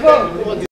po.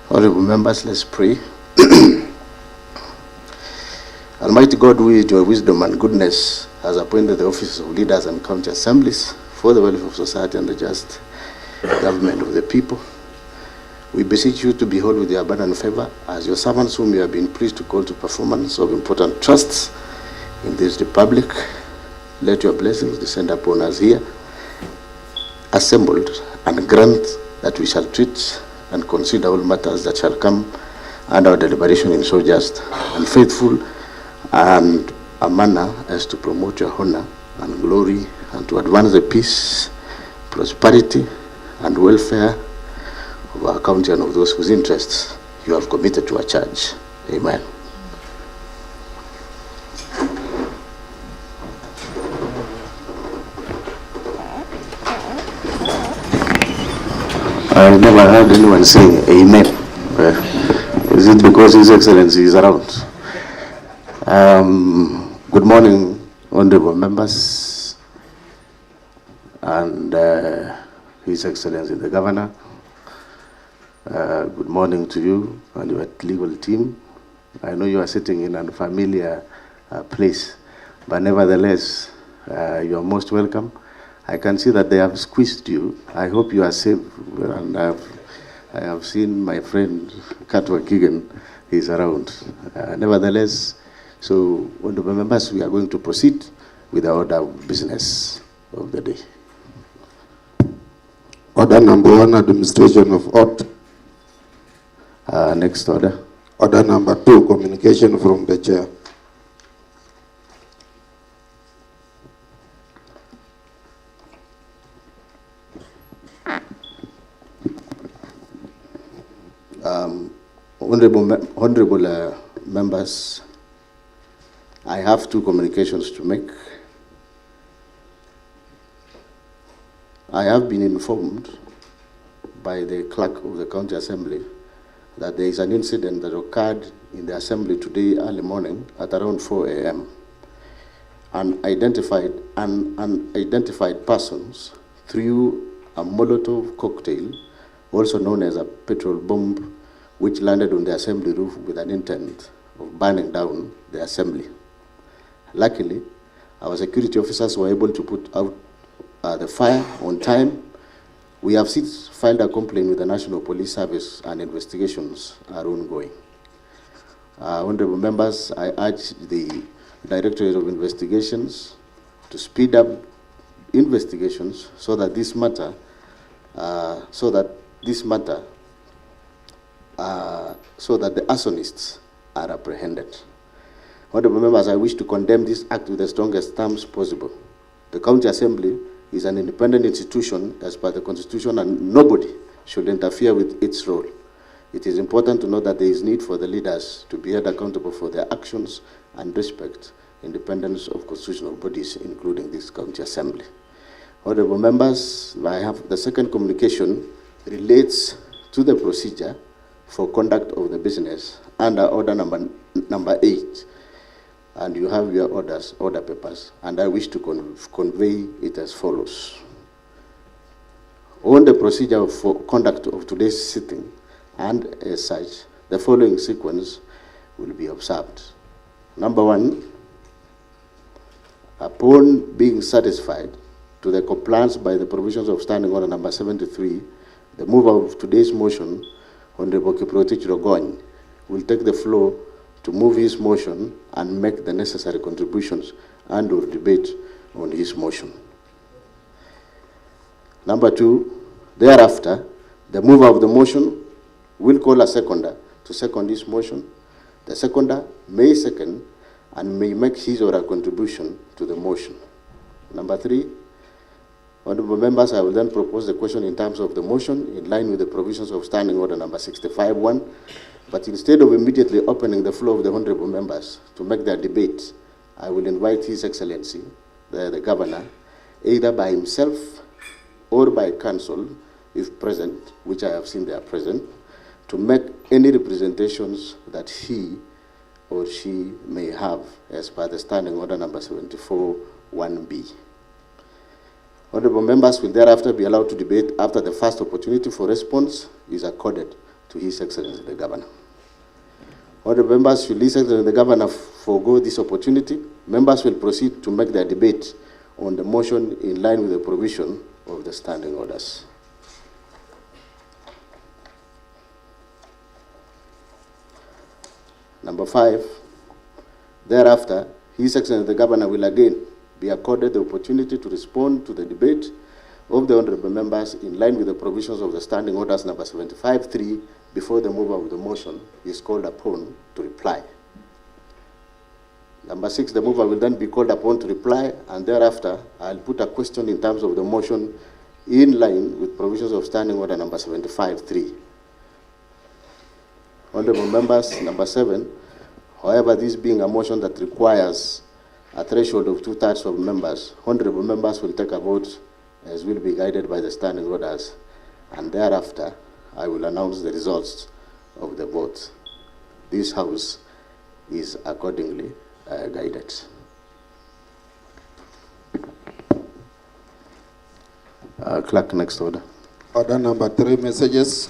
Honorable members, let's pray. Almighty God, who in your wisdom and goodness has appointed the offices of leaders and county assemblies for the welfare of society and the just government of the people, we beseech you to behold with your abundant favor as your servants whom you have been pleased to call to performance of important trusts in this republic. Let your blessings descend upon us here, assembled, and grant that we shall treat and consider all matters that shall come under our deliberation in so just and faithful and a manner as to promote your honor and glory and to advance the peace, prosperity, and welfare of our county and of those whose interests you have committed to our charge. Amen. I never heard anyone saying amen. Is it because His Excellency is around? Good morning, honorable members, and His Excellency the Governor. Good morning to you and your legal team. I know you are sitting in a familiar place, but nevertheless, you are most welcome. I can see that they have squeezed you. I hope you are safe. And I have seen my friend Katwa Kigan, he's around. Nevertheless, so honorable members, we are going to proceed with the order of business of the day. Order number 1, administration of oath. Next order. Order number 2, communication from the chair. Honorable members, I have 2 communications to make. I have been informed by the clerk of the county assembly that there is an incident that occurred in the assembly today early morning at around 4 a.m. Unidentified persons threw a Molotov cocktail, also known as a petrol bomb, which landed on the assembly roof with an intent of burning down the assembly. Luckily, our security officers were able to put out the fire on time. We have since filed a complaint with the National Police Service and investigations are ongoing. Honorable members, I urge the Directorate of Investigations to speed up investigations so that the arsonists are apprehended. Honorable members, I wish to condemn this act with the strongest terms possible. The County Assembly is an independent institution as per the Constitution, and nobody should interfere with its role. It is important to note that there is need for the leaders to be held accountable for their actions and respect independence of constitutional bodies, including this County Assembly. Honorable members, I have the second communication relates to the procedure for conduct of the business under order number 8, and you have your order papers, and I wish to convey it as follows. On the procedure for conduct of today's sitting, and as such, the following sequence will be observed. Number 1, upon being satisfied to the compliance by the provisions of Standing Order number 73, the mover of today's motion, Honorable Kiprotich Rogony, will take the floor to move his motion and make the necessary contributions and or debate on his motion. Number 2, thereafter, the mover of the motion will call a seconder to second his motion. The seconder may second and may make his or her contribution to the motion. Number 3, honorable members, I will then propose the question in terms of the motion in line with the provisions of Standing Order number 65(1). But instead of immediately opening the floor of the honorable members to make their debate, I will invite His Excellency, the Governor, either by himself or by counsel, if present, which I have seen they are present, to make any representations that he or she may have as per the Standing Order number 74(1)(b). Honorable members will thereafter be allowed to debate after the first opportunity for response is accorded to His Excellency the Governor. Honorable members, should His Excellency the Governor forego this opportunity, members will proceed to make their debate on the motion in line with the provision of the standing orders. Number 5, thereafter, His Excellency the Governor will again be accorded the opportunity to respond to the debate of the honorable members in line with the provisions of the standing orders number 75.3 before the mover of the motion is called upon to reply. Number 6, the mover will then be called upon to reply, and thereafter I'll put a question in terms of the motion in line with provisions of standing order number 75.3. Honorable members, number 7, however, this being a motion that requires a threshold of 2/3 of members, honorable members will take a vote as will be guided by the standing orders, and thereafter I will announce the results of the vote. This House is accordingly guided. Clerk, next order. Order number 3, messages.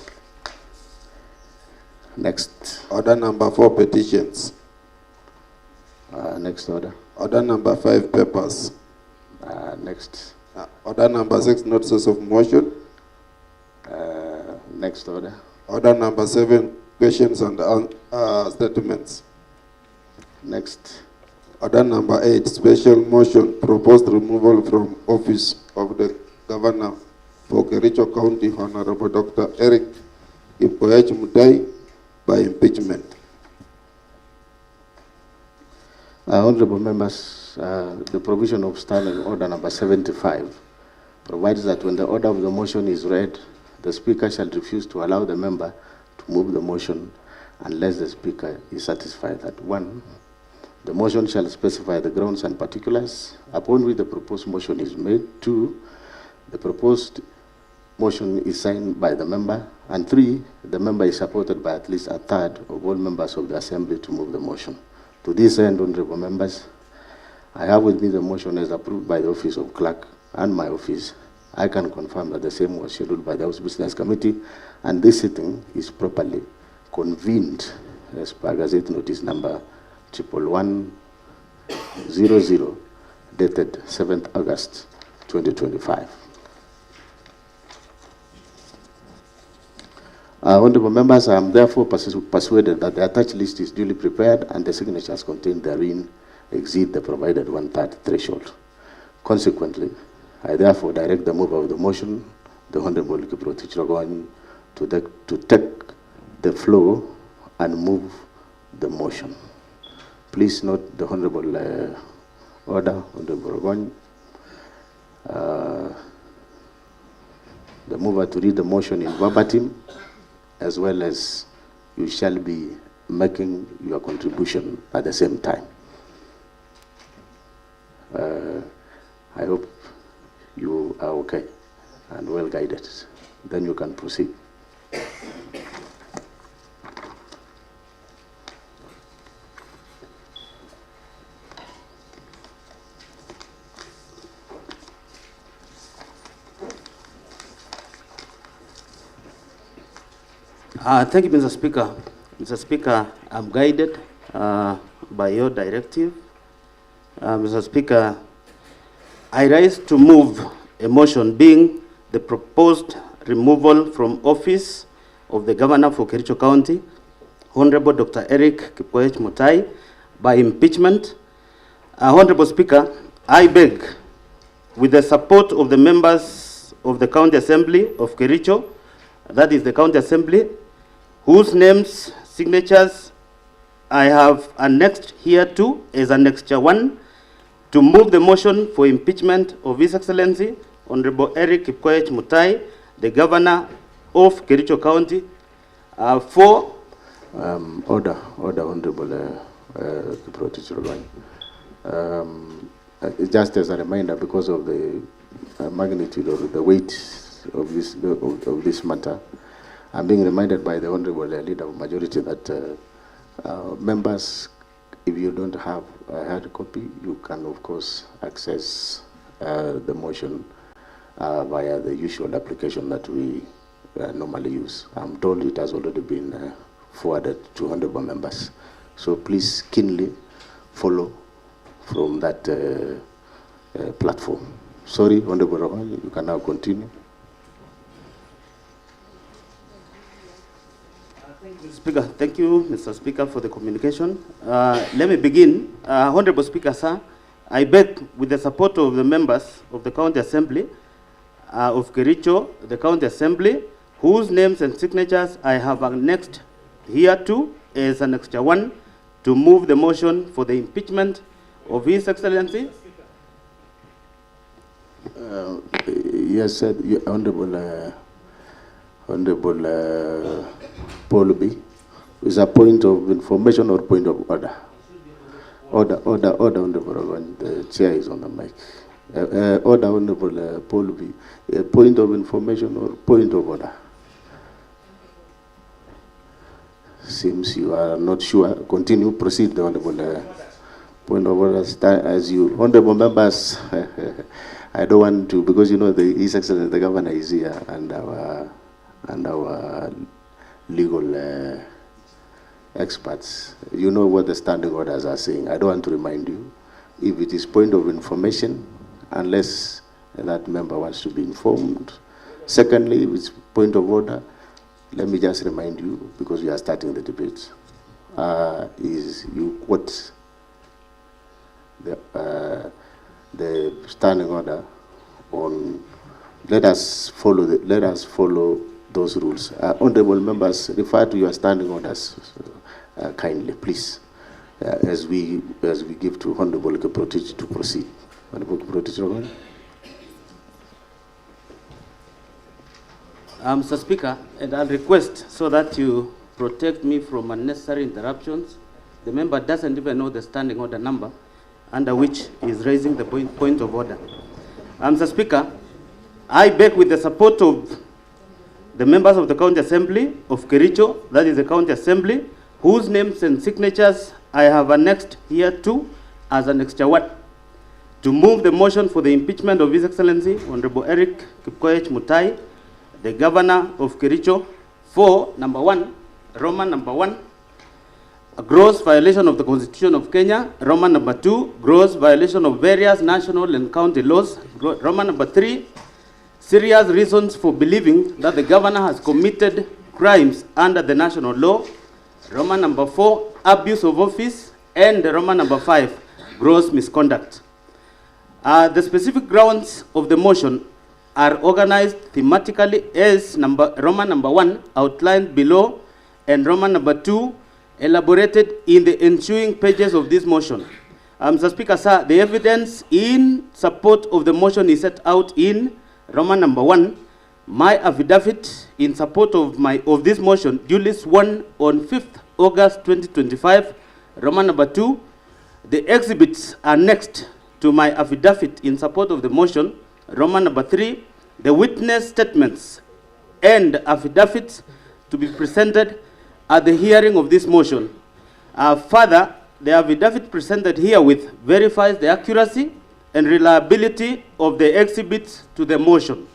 Next. Order number 4, petitions. Next order. Order number 5, papers. Next. Order number 6, notices of motion. Next order. Order number 7, questions and statements. Next. Order number 8, special motion, proposed removal from office of the Governor for Kericho County, Honorable Dr. Erick Mutai by impeachment. Honorable members, the provision of standing order number 75 provides that when the order of the motion is read, the Speaker shall refuse to allow the member to move the motion unless the Speaker is satisfied that 1, the motion shall specify the grounds and particulars upon which the proposed motion is made. 2, the proposed motion is signed by the member. And 3, the member is supported by at least 1/3 of all members of the Assembly to move the motion. To this end, honorable members, I have with me the motion as approved by the Office of Clerk and my office. I can confirm that the same was scheduled by the House Business Committee, and this sitting is properly convened as per Gazette Notice number 11100, dated 7th August 2025. Honorable members, I am therefore persuaded that the attached list is duly prepared and the signatures contained therein exceed the provided 1/3 threshold. Consequently, I therefore direct the mover of the motion, the Honorable Kericho, to take the floor and move the motion. Please note the Honorable order, Honorable Rogony, the mover to read the motion in verbatim, as well as you shall be making your contribution at the same time. I hope you are okay and well guided. Then you can proceed. Thank you, Mr. Speaker. Mr. Speaker, I'm guided by your directive. Mr. Speaker, I rise to move a motion being the proposed removal from office of the Governor for Kericho County, Honorable Dr. Erick Mutai by impeachment. Honorable Speaker, I beg, with the support of the members of the County Assembly of Kericho, that is the County Assembly, whose names, signatures I have annexed here too as Annexure 1, to move the motion for impeachment of His Excellency Honorable Erick Mutai, the Governor of Kericho County, for... Order, Honorable Kericho. Just as a reminder, because of the magnitude or the weight of this matter, I'm being reminded by the Honorable Leader of Majority that members, if you don't have a hard copy, you can, of course, access the motion via the usual application that we normally use. I'm told it has already been forwarded to honorable members. So please keenly follow from that platform. Sorry, Honorable Rohan, you can now continue. Thank you, Speaker. Thank you, Mr. Speaker, for the communication. Let me begin. Honorable Speaker, sir, I beg, with the support of the members of the County Assembly of Kericho, the County Assembly, whose names and signatures I have annexed hereto as Annexure 1, to move the motion for the impeachment of His Excellency. Yes, sir, Honorable Paul B. Is a point of information or point of order? Order, Honorable Rohan. The chair is on the mic. Order, Honorable Paul B. A point of information or point of order? Seems you are not sure. Continue, proceed, the Honorable point of order. As you, Honorable members, I don't want to, because you know His Excellency the Governor is here, and our legal experts. You know what the standing orders are saying. I don't want to remind you. If it is point of information, unless that member wants to be informed. Secondly, if it's point of order, let me just remind you, because we are starting the debate, is you quote the standing order on. Let us follow those rules. Honorable members, refer to your standing orders kindly, please, as we give to Honorable Kiprotich to proceed. Honorable Kiprotich. Mr. Speaker, and I'll request, so that you protect me from unnecessary interruptions, the member doesn't even know the standing order number under which he is raising the point of order. Mr. Speaker, I beg, with the support of the members of the County Assembly of Kericho, that is the County Assembly, whose names and signatures I have annexed hereto as Annexure 1, to move the motion for the impeachment of His Excellency Honorable Erick Mutai, the Governor of Kericho, for number 1, Roman number 1, a gross violation of the Constitution of Kenya; Roman number 2, gross violation of various national and county laws; Roman number 3, serious reasons for believing that the Governor has committed crimes under the national law; Roman number 4, abuse of office; and Roman number 5, gross misconduct. The specific grounds of the motion are organized thematically as Roman number 1 outlined below, and Roman number 2 elaborated in the ensuing pages of this motion. Mr. Speaker, sir, the evidence in support of the motion is set out in Roman number 1, my affidavit in support of this motion, duly sworn on 5th August 2025. Roman number 2, the exhibits annexed to my affidavit in support of the motion. Roman number 3, the witness statements and affidavits to be presented at the hearing of this motion. Further, the affidavit presented herewith verifies the accuracy and reliability of the exhibits to the motion.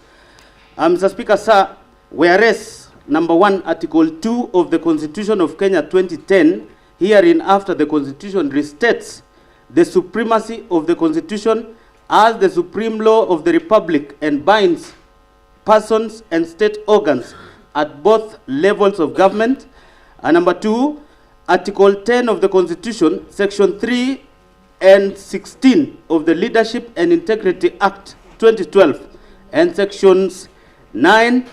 Mr. Speaker, sir, whereas number 1, Article 2 of the Constitution of Kenya 2010, herein after the Constitution restates the supremacy of the Constitution as the supreme law of the Republic and binds persons and state organs at both levels of government. And number 2, Article 10 of the Constitution, Section 3 and 16 of the Leadership and Integrity Act 2012, and Sections 9,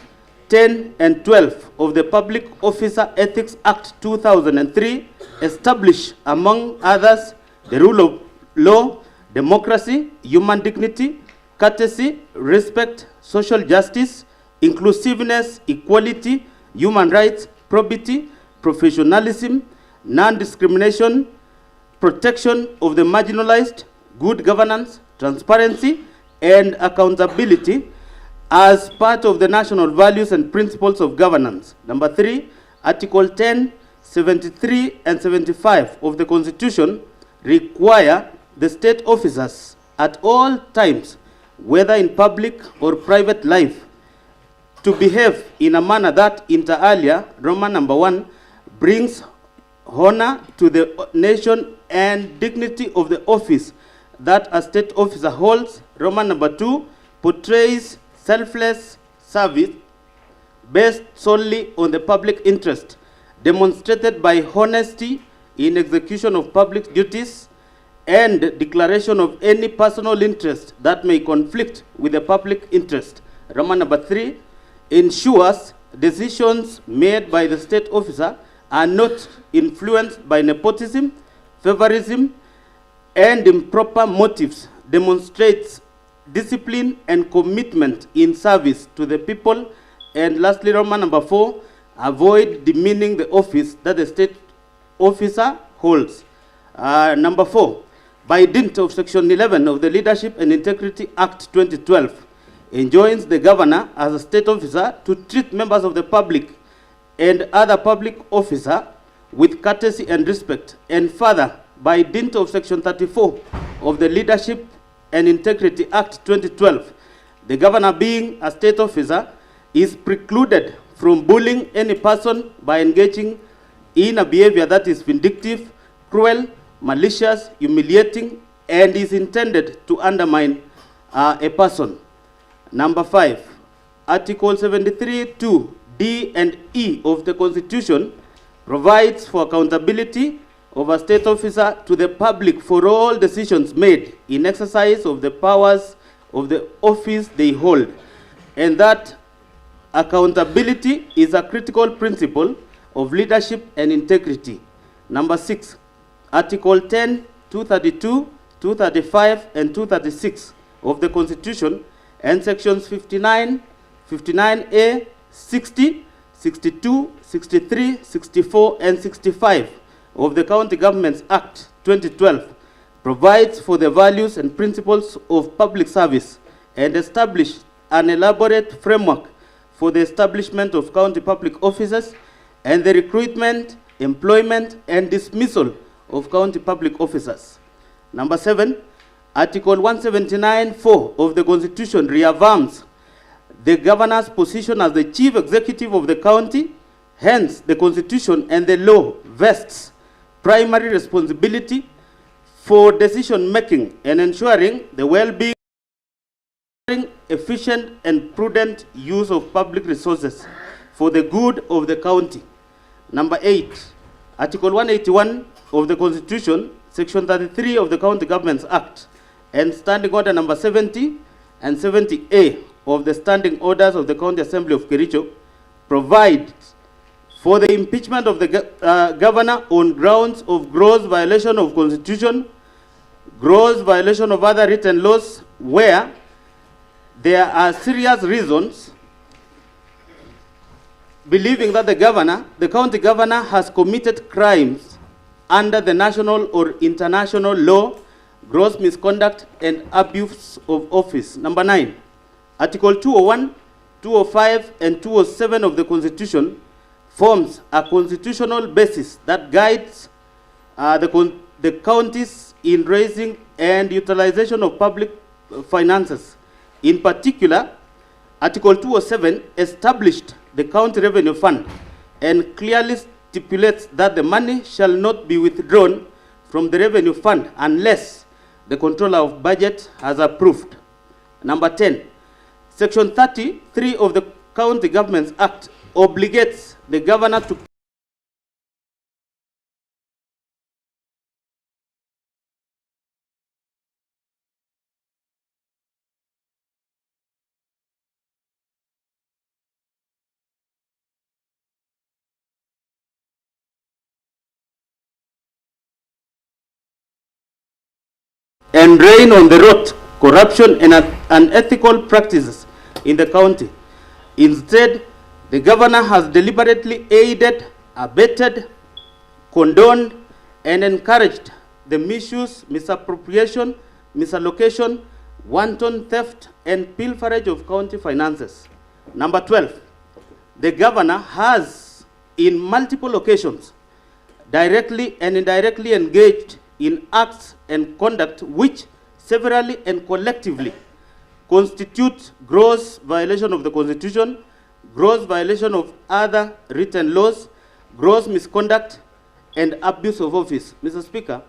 10, and 12 of the Public Officer Ethics Act 2003 establish, among others, the rule of law, democracy, human dignity, courtesy, respect, social justice, inclusiveness, equality, human rights, probity, professionalism, non-discrimination, protection of the marginalized, good governance, transparency, and accountability as part of the national values and principles of governance. Number 3, Article 10, 73, and 75 of the Constitution require the state officers at all times, whether in public or private life, to behave in a manner that, inter alia, Roman number 1, brings honor to the nation and dignity of the office that a state officer holds. Roman number 2, portrays selfless service based solely on the public interest, demonstrated by honesty in execution of public duties and declaration of any personal interest that may conflict with the public interest. Roman number 3, ensures decisions made by the state officer are not influenced by nepotism, favorism, and improper motives, demonstrates discipline and commitment in service to the people. And lastly, Roman number 4, avoid demeaning the office that the state officer holds. Number 4, by dint of Section 11 of the Leadership and Integrity Act 2012, enjoins the governor as a state officer to treat members of the public and other public officer with courtesy and respect. And further, by dint of Section 34 of the Leadership and Integrity Act 2012, the governor, being a state officer, is precluded from bullying any person by engaging in a behavior that is vindictive, cruel, malicious, humiliating, and is intended to undermine a person. Number 5, Article 73(2) D and E of the Constitution provides for accountability of a state officer to the public for all decisions made in exercise of the powers of the office they hold, and that accountability is a critical principle of leadership and integrity. Number 6, Article 10, 232, 235, and 236 of the Constitution, and Sections 59, 59A, 60, 62, 63, 64, and 65 of the County Governments Act 2012 provides for the values and principles of public service and establish an elaborate framework for the establishment of county public officers and the recruitment, employment, and dismissal of county public officers. Number 7, Article 179(4) of the Constitution reaffirms the governor's position as the chief executive of the county. Hence, the Constitution and the law vests primary responsibility for decision-making and ensuring the well-being, efficient and prudent use of public resources for the good of the county. Number 8, Article 181 of the Constitution, Section 33 of the County Governments Act, and Standing Order number 70 and 70A of the Standing Orders of the County Assembly of Kericho provide for the impeachment of the governor on grounds of gross violation of Constitution, gross violation of other written laws, where there are serious reasons believing that the county governor has committed crimes under the national or international law, gross misconduct, and abuse of office. Number 9, Article 201, 205, and 207 of the Constitution forms a constitutional basis that guides the counties in raising and utilization of public finances. In particular, Article 207 established the County Revenue Fund and clearly stipulates that the money shall not be withdrawn from the Revenue Fund unless the Controller of Budget has approved. Number 10, Section 33 of the County Governments Act obligates the governor to and rein on the rot, corruption, and unethical practices in the county. Instead, the governor has deliberately aided, abetted, condoned, and encouraged the misuse, misappropriation, misallocation, wanton theft, and pilferage of county finances. Number 12, the governor has, in multiple occasions, directly and indirectly engaged in acts and conduct which severally and collectively constitute gross violation of the Constitution, gross violation of other written laws, gross misconduct, and abuse of office. Mr. Speaker,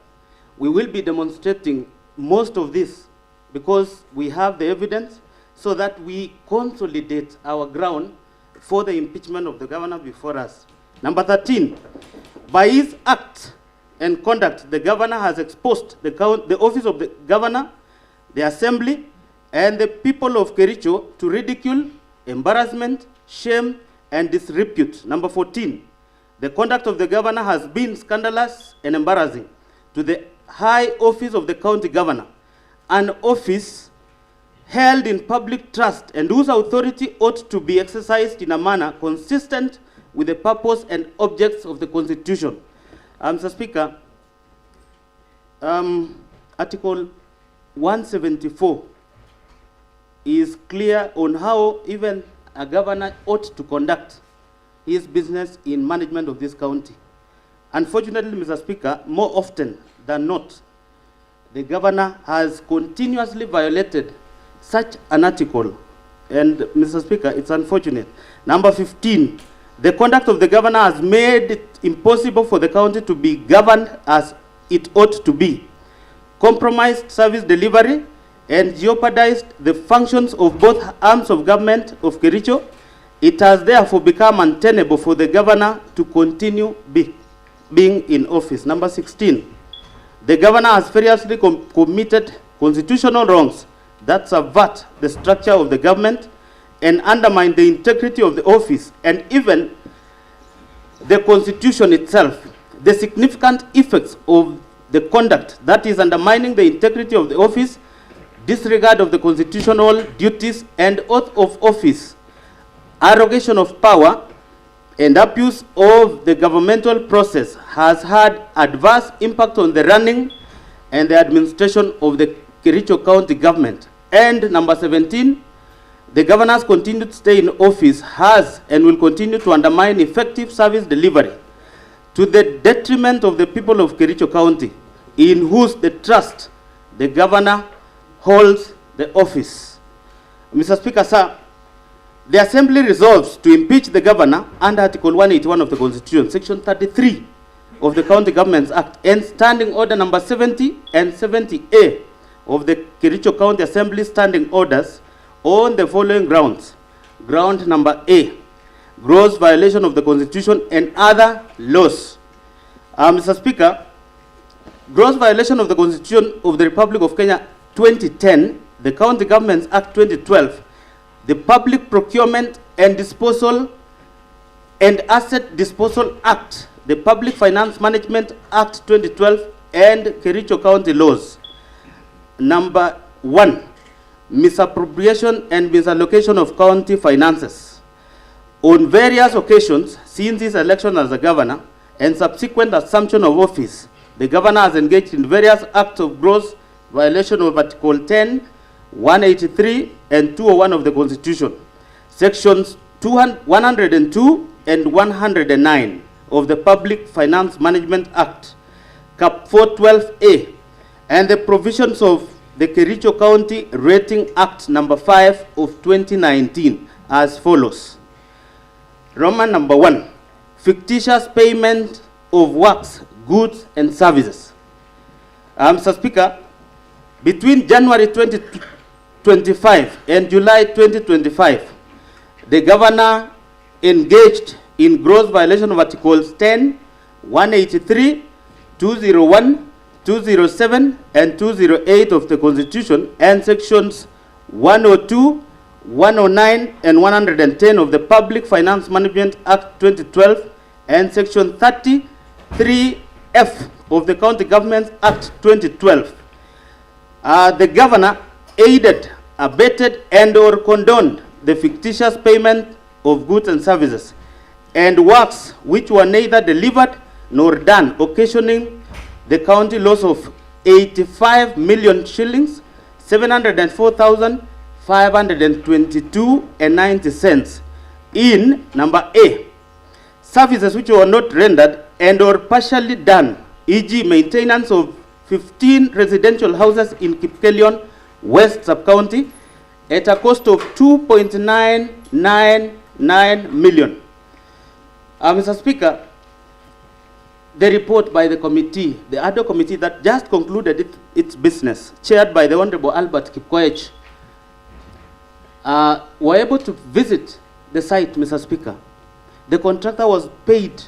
we will be demonstrating most of this because we have the evidence so that we consolidate our ground for the impeachment of the governor before us. Number 13, by his act and conduct, the governor has exposed the office of the governor, the assembly, and the people of Kericho to ridicule, embarrassment, shame, and disrepute. Number 14, the conduct of the governor has been scandalous and embarrassing to the high office of the county governor, an office held in public trust and whose authority ought to be exercised in a manner consistent with the purpose and objects of the Constitution. Mr. Speaker, Article 174 is clear on how even a governor ought to conduct his business in management of this county. Unfortunately, Mr. Speaker, more often than not, the governor has continuously violated such an article. And Mr. Speaker, it's unfortunate. Number 15, the conduct of the governor has made it impossible for the county to be governed as it ought to be, compromised service delivery, and jeopardized the functions of both arms of government of Kericho. It has therefore become untenable for the governor to continue being in office. Number 16, the governor has seriously committed constitutional wrongs that subvert the structure of the government and undermine the integrity of the office and even the Constitution itself. The significant effects of the conduct that is undermining the integrity of the office, disregard of the constitutional duties and oath of office, arrogation of power, and abuse of the governmental process has had adverse impact on the running and the administration of the Kericho County government. And number 17, the governor's continued stay in office has and will continue to undermine effective service delivery to the detriment of the people of Kericho County, in whose the trust the governor holds the office. Mr. Speaker, sir, the Assembly resolves to impeach the governor under Article 181 of the Constitution, Section 33 of the County Governments Act, and Standing Order number 70 and 70A of the Kericho County Assembly Standing Orders on the following grounds. Ground number A, gross violation of the Constitution and other laws. Mr. Speaker, gross violation of the Constitution of the Republic of Kenya 2010, the County Governments Act 2012, the Public Procurement and Disposal and Asset Disposal Act, the Public Finance Management Act 2012, and Kericho County laws. Number 1, misappropriation and misallocation of county finances. On various occasions, since his election as a governor and subsequent assumption of office, the governor has engaged in various acts of gross violation of Article 10, 183, and 201 of the Constitution, Sections 102 and 109 of the Public Finance Management Act, Cap 412A, and the provisions of the Kericho County Rating Act number 5 of 2019 as follows. Roman number 1, fictitious payment of works, goods, and services. Mr. Speaker, between January 2025 and July 2025, the governor engaged in gross violation of Articles 10, 183, 201, 207, and 208 of the Constitution, and Sections 102, 109, and 110 of the Public Finance Management Act 2012, and Section 33F of the County Governments Act 2012. The governor aided, abetted, and or condoned the fictitious payment of goods and services and works which were neither delivered nor done, occasioning the county loss of 85 million shillings, 704,522.90 in number A, services which were not rendered and or partially done, e.g. maintenance of 15 residential houses in Kipkelion West Sub-County at a cost of 2.99 9 million. Mr. Speaker, the report by the committee, the ad hoc committee that just concluded its business, chaired by the Honorable Albert Kipkoech, were able to visit the site, Mr. Speaker. The contractor was paid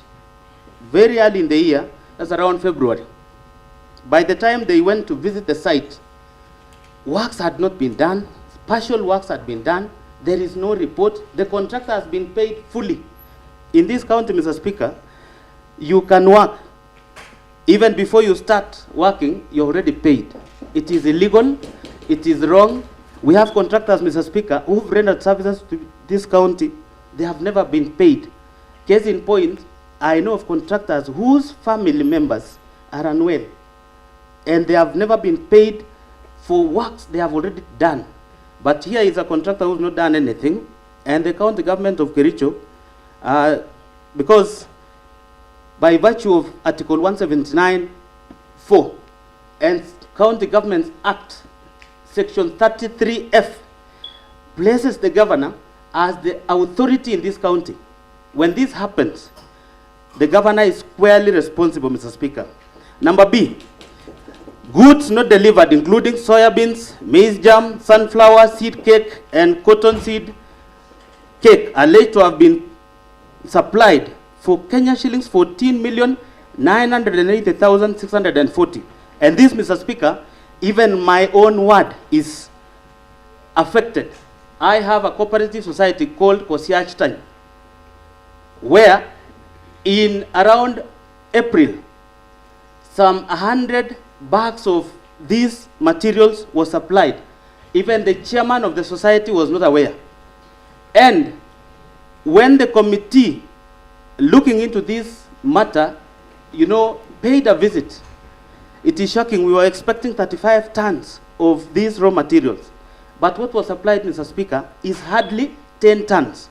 very early in the year, that's around February. By the time they went to visit the site, works had not been done, partial works had been done, there is no report, the contractor has been paid fully. In this county, Mr. Speaker, you can work. Even before you start working, you're already paid. It is illegal, it is wrong. We have contractors, Mr. Speaker, who've rendered services to this county, they have never been paid. Case in point, I know of contractors whose family members are unwell, and they have never been paid for works they have already done. But here is a contractor who's not done anything, and the county government of Kericho, because by virtue of Article 179(4) and County Governments Act, Section 33F, places the governor as the authority in this county. When this happens, the governor is squarely responsible, Mr. Speaker. Number B, goods not delivered, including soybeans, maize jam, sunflower seed cake, and cotton seed cake, are alleged to have been supplied for Kenya shillings 14,980,640. And this, Mr. Speaker, even my own ward is affected. I have a cooperative society called Kosiach Tany, where in around April, some 100 bags of these materials were supplied. Even the chairman of the society was not aware. And when the committee looking into this matter, paid a visit, it is shocking. We were expecting 35 tons of these raw materials. But what was supplied, Mr. Speaker, is hardly 10 tons.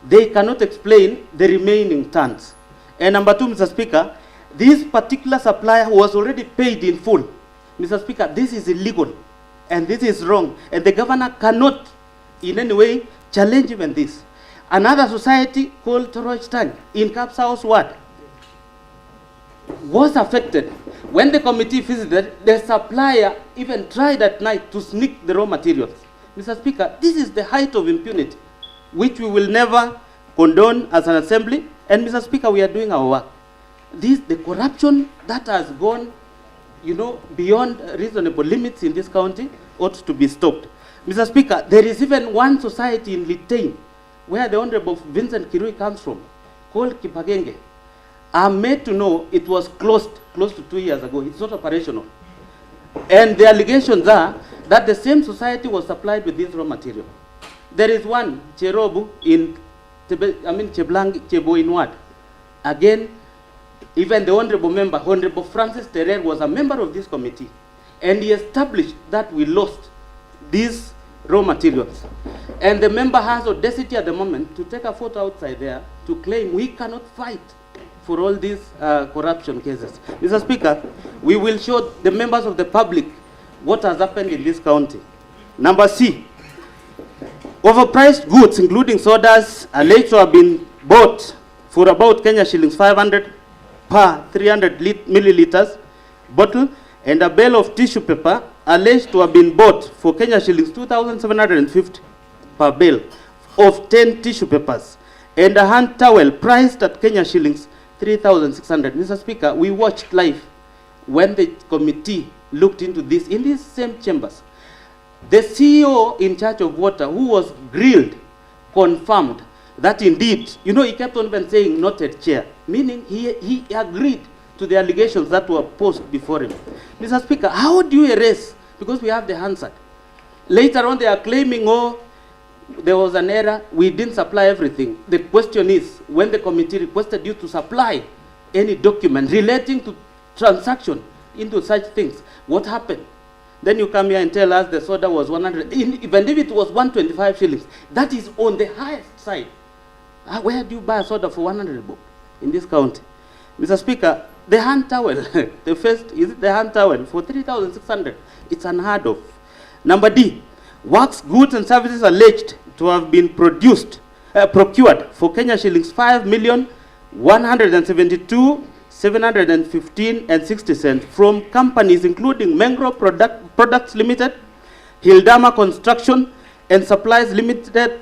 They cannot explain the remaining tons. And number two, Mr. Speaker, this particular supplier was already paid in full. Mr. Speaker, this is illegal, and this is wrong, and the governor cannot in any way challenge even this. Another society called Toroch Tany in Kapsao's ward was affected. When the committee visited, the supplier even tried at night to sneak the raw materials. Mr. Speaker, this is the height of impunity, which we will never condone as an assembly. And Mr. Speaker, we are doing our work. The corruption that has gone, beyond reasonable limits in this county ought to be stopped. Mr. Speaker, there is even one society in Litain, where the Honorable Vincent Kirui comes from, called Kipagenge. I'm made to know it was closed close to 2 years ago. It's not operational. And the allegations are that the same society was supplied with this raw material. There is one, Cherobu, in Chebo in Ward. Again, even the Honorable member, Honorable Francis Terrer, was a member of this committee. And he established that we lost these raw materials. And the member has audacity at the moment to take a photo outside there to claim we cannot fight for all these corruption cases. Mr. Speaker, we will show the members of the public what has happened in this county. Number C, overpriced goods, including sodas, alleged to have been bought for about Kenya shillings 500 per 300 milliliters bottle, and a bale of tissue paper alleged to have been bought for Kenya shillings 2,750 per bale of 10 tissue papers, and a hand towel priced at Kenya shillings 3,600. Mr. Speaker, we watched live when the committee looked into this in these same chambers. The CEO in charge of water, who was grilled, confirmed that indeed, he kept on even saying noted chair, meaning he agreed to the allegations that were posed before him. Mr. Speaker, how do you erase? Because we have the Hansard. Later on, they are claiming, there was an error, we didn't supply everything. The question is, when the committee requested you to supply any document relating to transaction into such things, what happened? Then you come here and tell us the soda was 100, even if it was 125 shillings, that is on the highest side. Where do you buy a soda for 100 bob in this county? Mr. Speaker, the hand towel, the first, is it the hand towel for 3,600? It's unheard of. Number D, works, goods, and services alleged to have been produced procured for Kenya shillings 5,172,715 and 60 cents from companies including Mengro Products Limited, Hildama Construction and Supplies Limited,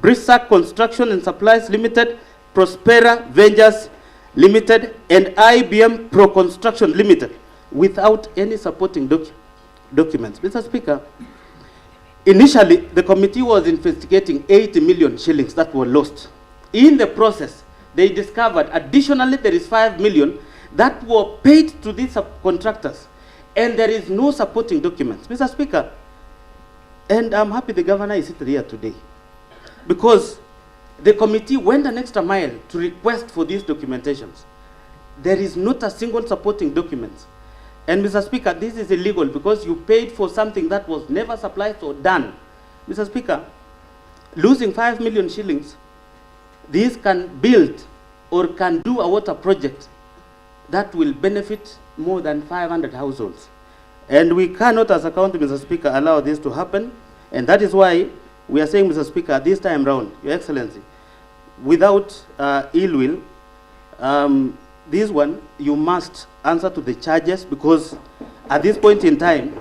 Brissac Construction and Supplies Limited, Prospera Ventures Limited, and IBM Pro Construction Limited, without any supporting documents. Mr. Speaker, initially, the committee was investigating 80 million shillings that were lost. In the process, they discovered additionally there is 5 million that were paid to these subcontractors, and there is no supporting documents. Mr. Speaker, and I'm happy the governor is sitting here today, because the committee went an extra mile to request for these documentations. There is not a single supporting document. And Mr. Speaker, this is illegal because you paid for something that was never supplied or done. Mr. Speaker, losing 5 million shillings, these can build or can do a water project that will benefit more than 500 households. And we cannot, as a county, Mr. Speaker, allow this to happen. And that is why we are saying, Mr. Speaker, this time round, Your Excellency, without ill will, this one, you must answer to the charges, because at this point in time,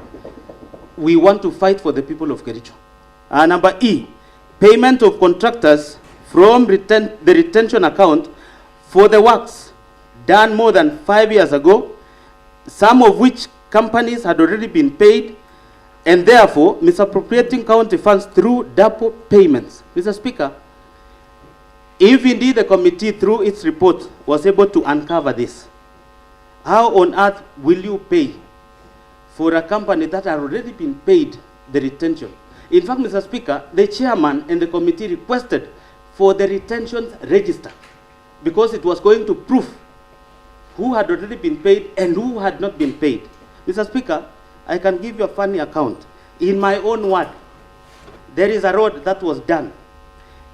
we want to fight for the people of Kericho. Number E, payment of contractors from the retention account for the works done more than 5 years ago, some of which companies had already been paid, and therefore misappropriating county funds through double payments. Mr. Speaker, if indeed the committee through its report was able to uncover this, how on earth will you pay for a company that had already been paid the retention? In fact, Mr. Speaker, the chairman and the committee requested for the retention register because it was going to prove who had already been paid and who had not been paid. Mr. Speaker, I can give you a funny account. In my own ward, there is a road that was done,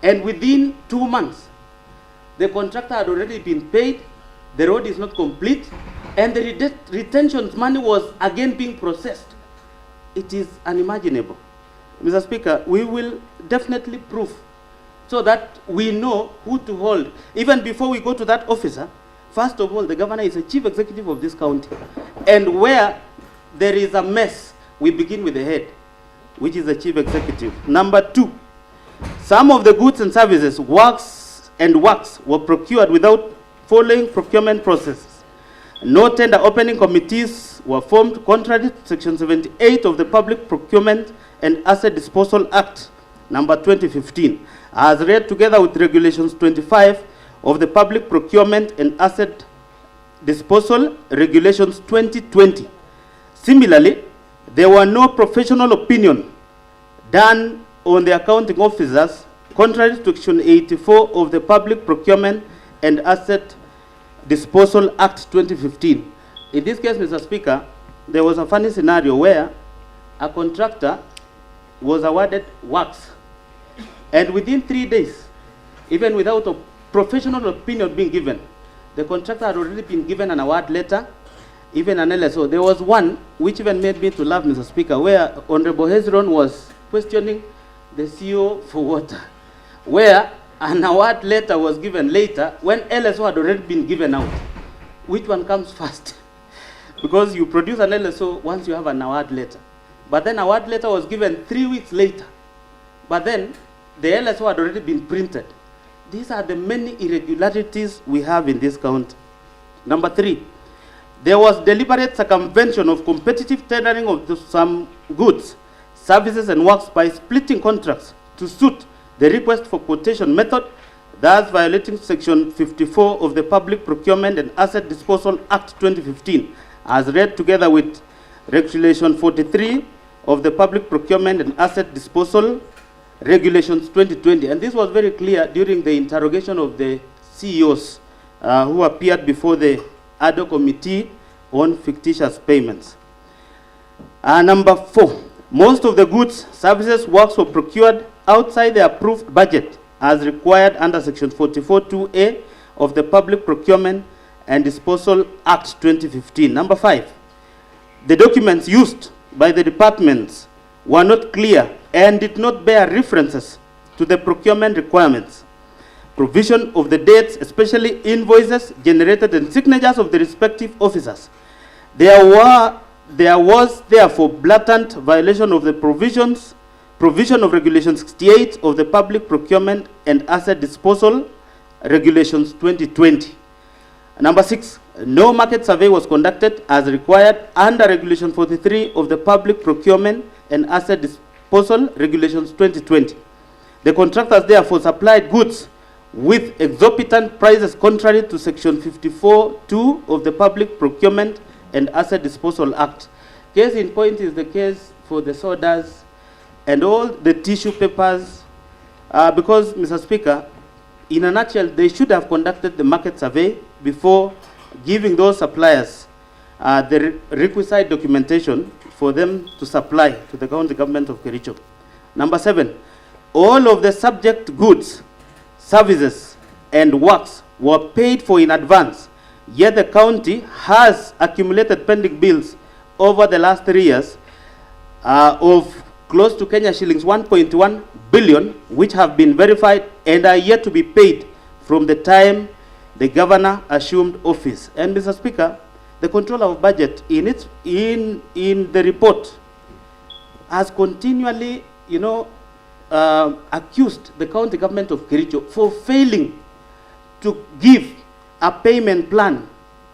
and within 2 months, the contractor had already been paid, the road is not complete, and the retention money was again being processed. It is unimaginable. Mr. Speaker, we will definitely prove so that we know who to hold. Even before we go to that officer, first of all, the governor is the chief executive of this county. And where there is a mess, we begin with the head, which is the chief executive. Number 2, some of the goods and services, works were procured without following procurement processes. No tender opening committees were formed contrary to Section 78 of the Public Procurement and Asset Disposal Act, number 2015, as read together with Regulations 25 of the Public Procurement and Asset Disposal Regulations 2020. Similarly, there were no professional opinion done on the accounting officers contrary to Section 84 of the Public Procurement and Asset Disposal Act 2015. In this case, Mr. Speaker, there was a funny scenario where a contractor was awarded works, and within 3 days, even without a professional opinion being given, the contractor had already been given an award letter, even an LSO. There was one which even made me to laugh, Mr. Speaker, where Honorable Hezron was questioning the CEO for water, where an award letter was given later when LSO had already been given out. Which one comes first? Because you produce an LSO once you have an award letter. But then award letter was given 3 weeks later. But then the LSO had already been printed. These are the many irregularities we have in this county. Number 3, there was deliberate circumvention of competitive tendering of some goods, services, and works by splitting contracts to suit the request for quotation method, thus violating Section 54 of the Public Procurement and Asset Disposal Act 2015, as read together with Regulation 43 of the Public Procurement and Asset Disposal Regulations 2020. And this was very clear during the interrogation of the CEOs who appeared before the ADO Committee on fictitious payments. Number 4, most of the goods, services, works were procured outside the approved budget as required under Section 44(2)(a) of the Public Procurement and Disposal Act 2015. Number 5, the documents used by the departments were not clear and did not bear references to the procurement requirements, provision of the dates, especially invoices generated and signatures of the respective officers. There was therefore blatant violation of the provision of Regulation 68 of the Public Procurement and Asset Disposal Regulations 2020. Number 6, no market survey was conducted as required under Regulation 43 of the Public Procurement and Asset Disposal Regulations 2020. The contractors therefore supplied goods with exorbitant prices contrary to Section 54(2) of the Public Procurement and Asset Disposal Act. Case in point is the case for the sodas and all the tissue papers, because, Mr. Speaker, in a nutshell, they should have conducted the market survey before giving those suppliers the requisite documentation for them to supply to the county government of Kericho. Number 7, all of the subject goods, services, and works were paid for in advance, yet the county has accumulated pending bills over the last 3 years of close to Kenya shillings 1.1 billion, which have been verified and are yet to be paid from the time the governor assumed office. And Mr. Speaker, the Controller of Budget in the report has continually, accused the county government of Kericho for failing to give a payment plan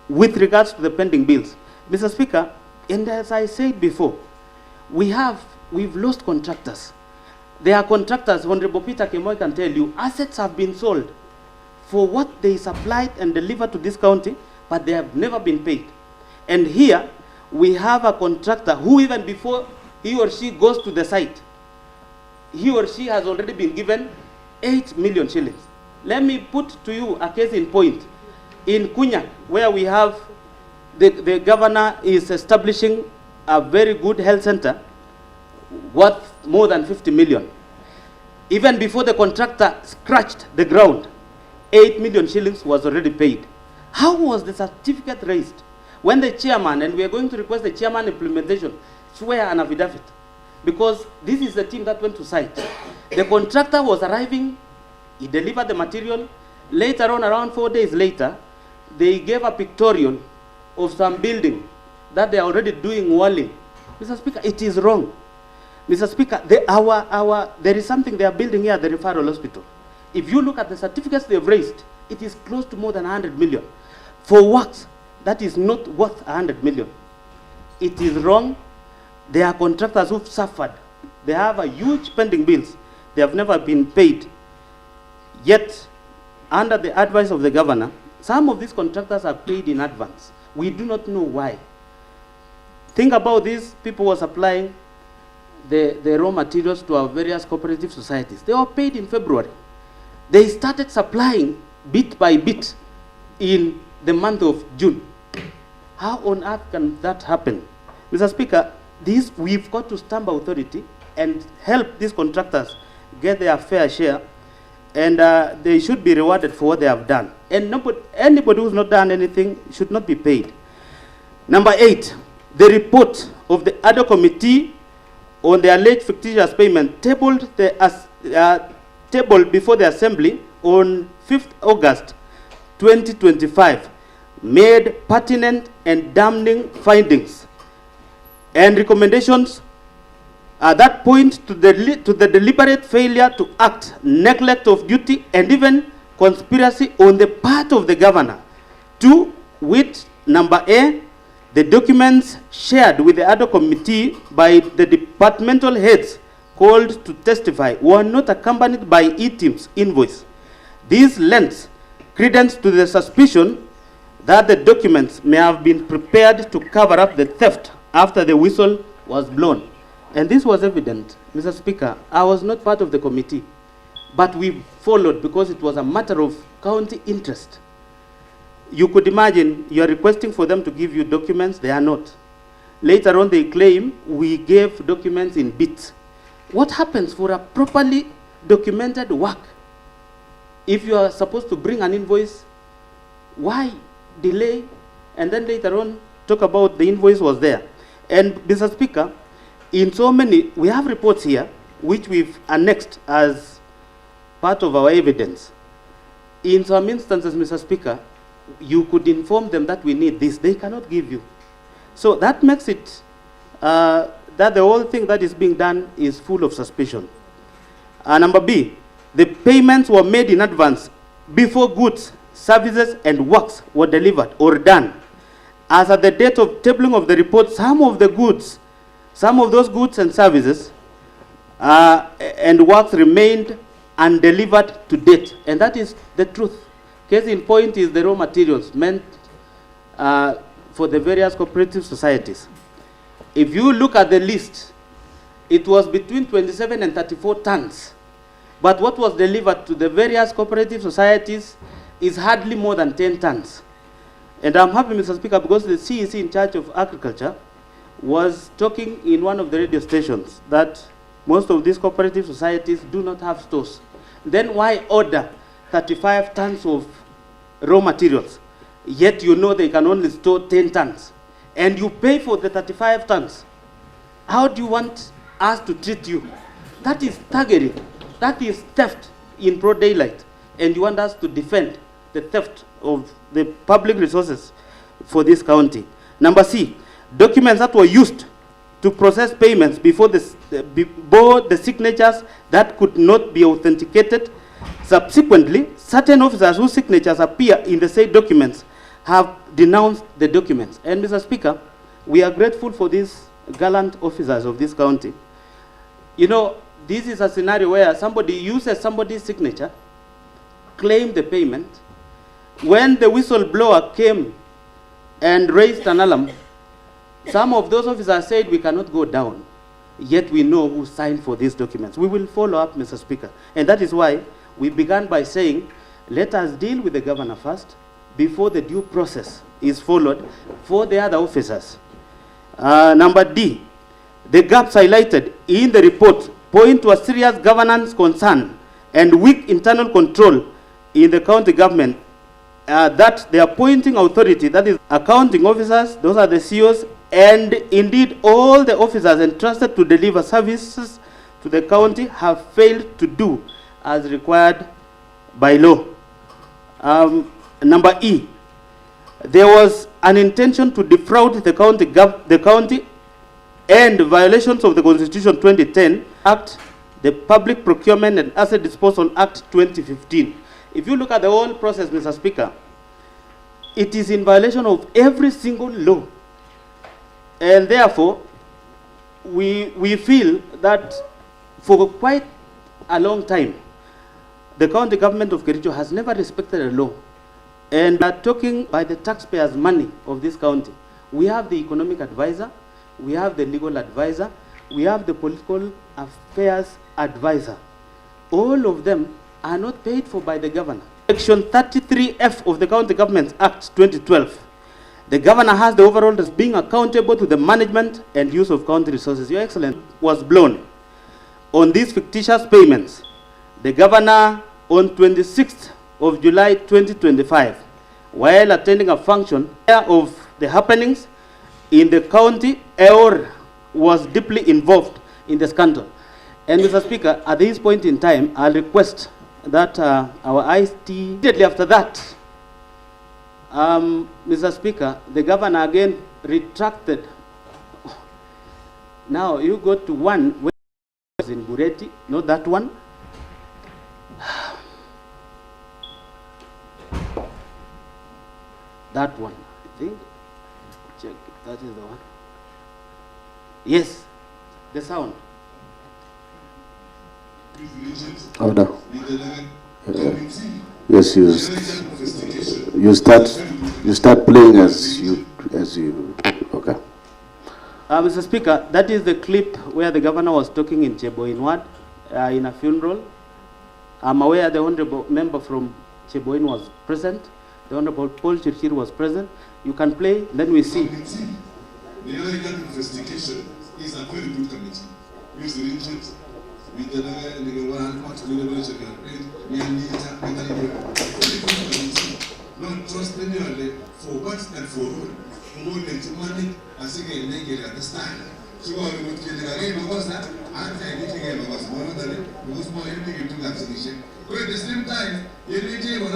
with regards to the pending bills. Mr. Speaker, and as I said before, we've lost contractors. There are contractors, Honorable Peter Kemoy can tell you, assets have been sold for what they supplied and delivered to this county, but they have never been paid. And here, we have a contractor who, even before he or she goes to the site, he or she has already been given 8 million shillings. Let me put to you a case in point. In Kunya, where we have the governor is establishing a very good health center worth more than 50 million. Even before the contractor scratched the ground, 8 million shillings was already paid. How was the certificate raised? When the chairman, and we are going to request the chairman implementation, swear an affidavit, because this is the team that went to site. The contractor was arriving, he delivered the material. Later on, around 4 days later, they gave a pictorial of some building that they are already doing walling. Mr. Speaker, it is wrong. Mr. Speaker, there is something they are building here at the referral hospital. If you look at the certificates they've raised, it is close to more than 100 million. For works that is not worth 100 million. It is wrong. There are contractors who've suffered. They have a huge pending bills. They have never been paid. Yet, under the advice of the governor, some of these contractors are paid in advance. We do not know why. Think about this. People were supplying the raw materials to our various cooperative societies. They were paid in February. They started supplying bit by bit in the month of June. How on earth can that happen? Mr. Speaker, we've got to stamp authority and help these contractors get their fair share, and they should be rewarded for what they have done. And anybody who's not done anything should not be paid. Number 8, the report of the ad hoc committee on the alleged fictitious payment tabled before the Assembly on 5th August 2025 made pertinent and damning findings and recommendations that point to the deliberate failure to act, neglect of duty, and even conspiracy on the part of the governor. 2, with number A, the documents shared with the ad hoc committee by the departmental heads called to testify were not accompanied by E-Team's invoice. This lends credence to the suspicion that the documents may have been prepared to cover up the theft after the whistle was blown. And this was evident, Mr. Speaker. I was not part of the committee, but we followed because it was a matter of county interest. You could imagine you are requesting for them to give you documents, they are not. Later on they claim we gave documents in bits. What happens for a properly documented work? If you are supposed to bring an invoice, why delay and then later on talk about the invoice was there? And Mr. Speaker, in so many, we have reports here which we've annexed as part of our evidence. In some instances, Mr. Speaker, you could inform them that we need this. They cannot give you. So that makes it that the whole thing that is being done is full of suspicion. Number B, the payments were made in advance before goods, services, and works were delivered or done. As at the date of tabling of the report, some of those goods and services and works remained undelivered to date. And that is the truth. Case in point is the raw materials meant for the various cooperative societies. If you look at the list, it was between 27 and 34 tons. But what was delivered to the various cooperative societies is hardly more than 10 tons. And I'm happy, Mr. Speaker, because the CEC in charge of agriculture was talking in one of the radio stations that most of these cooperative societies do not have stores. Then why order 35 tons of raw materials, yet you know they can only store 10 tons, and you pay for the 35 tons? How do you want us to treat you? That is staggering. That is theft in broad daylight, and you want us to defend the theft of the public resources for this county. Number C, documents that were used to process payments before bore the signatures that could not be authenticated. Subsequently, certain officers whose signatures appear in the said documents have denounced the documents. And Mr. Speaker, we are grateful for these gallant officers of this county. You know, this is a scenario where somebody uses somebody's signature, claim the payment. When the whistleblower came and raised an alarm, some of those officers said we cannot go down, yet we know who signed for these documents. We will follow up, Mr. Speaker. And that is why we began by saying, let us deal with the governor first before the due process is followed for the other officers. Number D, the gaps highlighted in the report point to a serious governance concern and weak internal control in the county government, that the appointing authority, that is accounting officers, those are the CEOs, and indeed all the officers entrusted to deliver services to the county have failed to do as required by law. Number E, there was an intention to defraud the county and violations of the Constitution 2010 Act, the Public Procurement and Asset Disposal Act 2015. If you look at the whole process, Mr. Speaker, it is in violation of every single law. And therefore, we feel that for quite a long time, the county government of Kericho has never respected the law. And we are talking by the taxpayers' money of this county. We have the economic advisor, we have the legal advisor, we have the political affairs advisor. All of them are not paid for by the governor. Section 33F of the County Government Act 2012. The governor has the overall as being accountable to the management and use of county resources. Your Excellency, was blown on these fictitious payments. The governor, on 26th of July 2025, while attending a function of the happenings in the county, was deeply involved in the scandal. And Mr. Speaker, at this point in time, I'll request that our IT, immediately after that, Mr. Speaker, the governor again retracted. Now you go to one where it was in Bureti, not that one. That one, I think. Check if that is the one. Yes, the sound. Order. Yes, you start playing as you okay. Mr. Speaker, that is the clip where the governor was talking in Cheboinwad in a funeral. I'm aware the honorable member from Cheboin was present. The honorable Paul Chirchir was present. You can play, then we see. The Erick investigation is a very good committee. Use the regions. We don't trust anyone for what and for who. More than money, as again, they get understand. So we would get the game because that I'm saying because more than it was more anything to vaccination. But at the same time, you need to go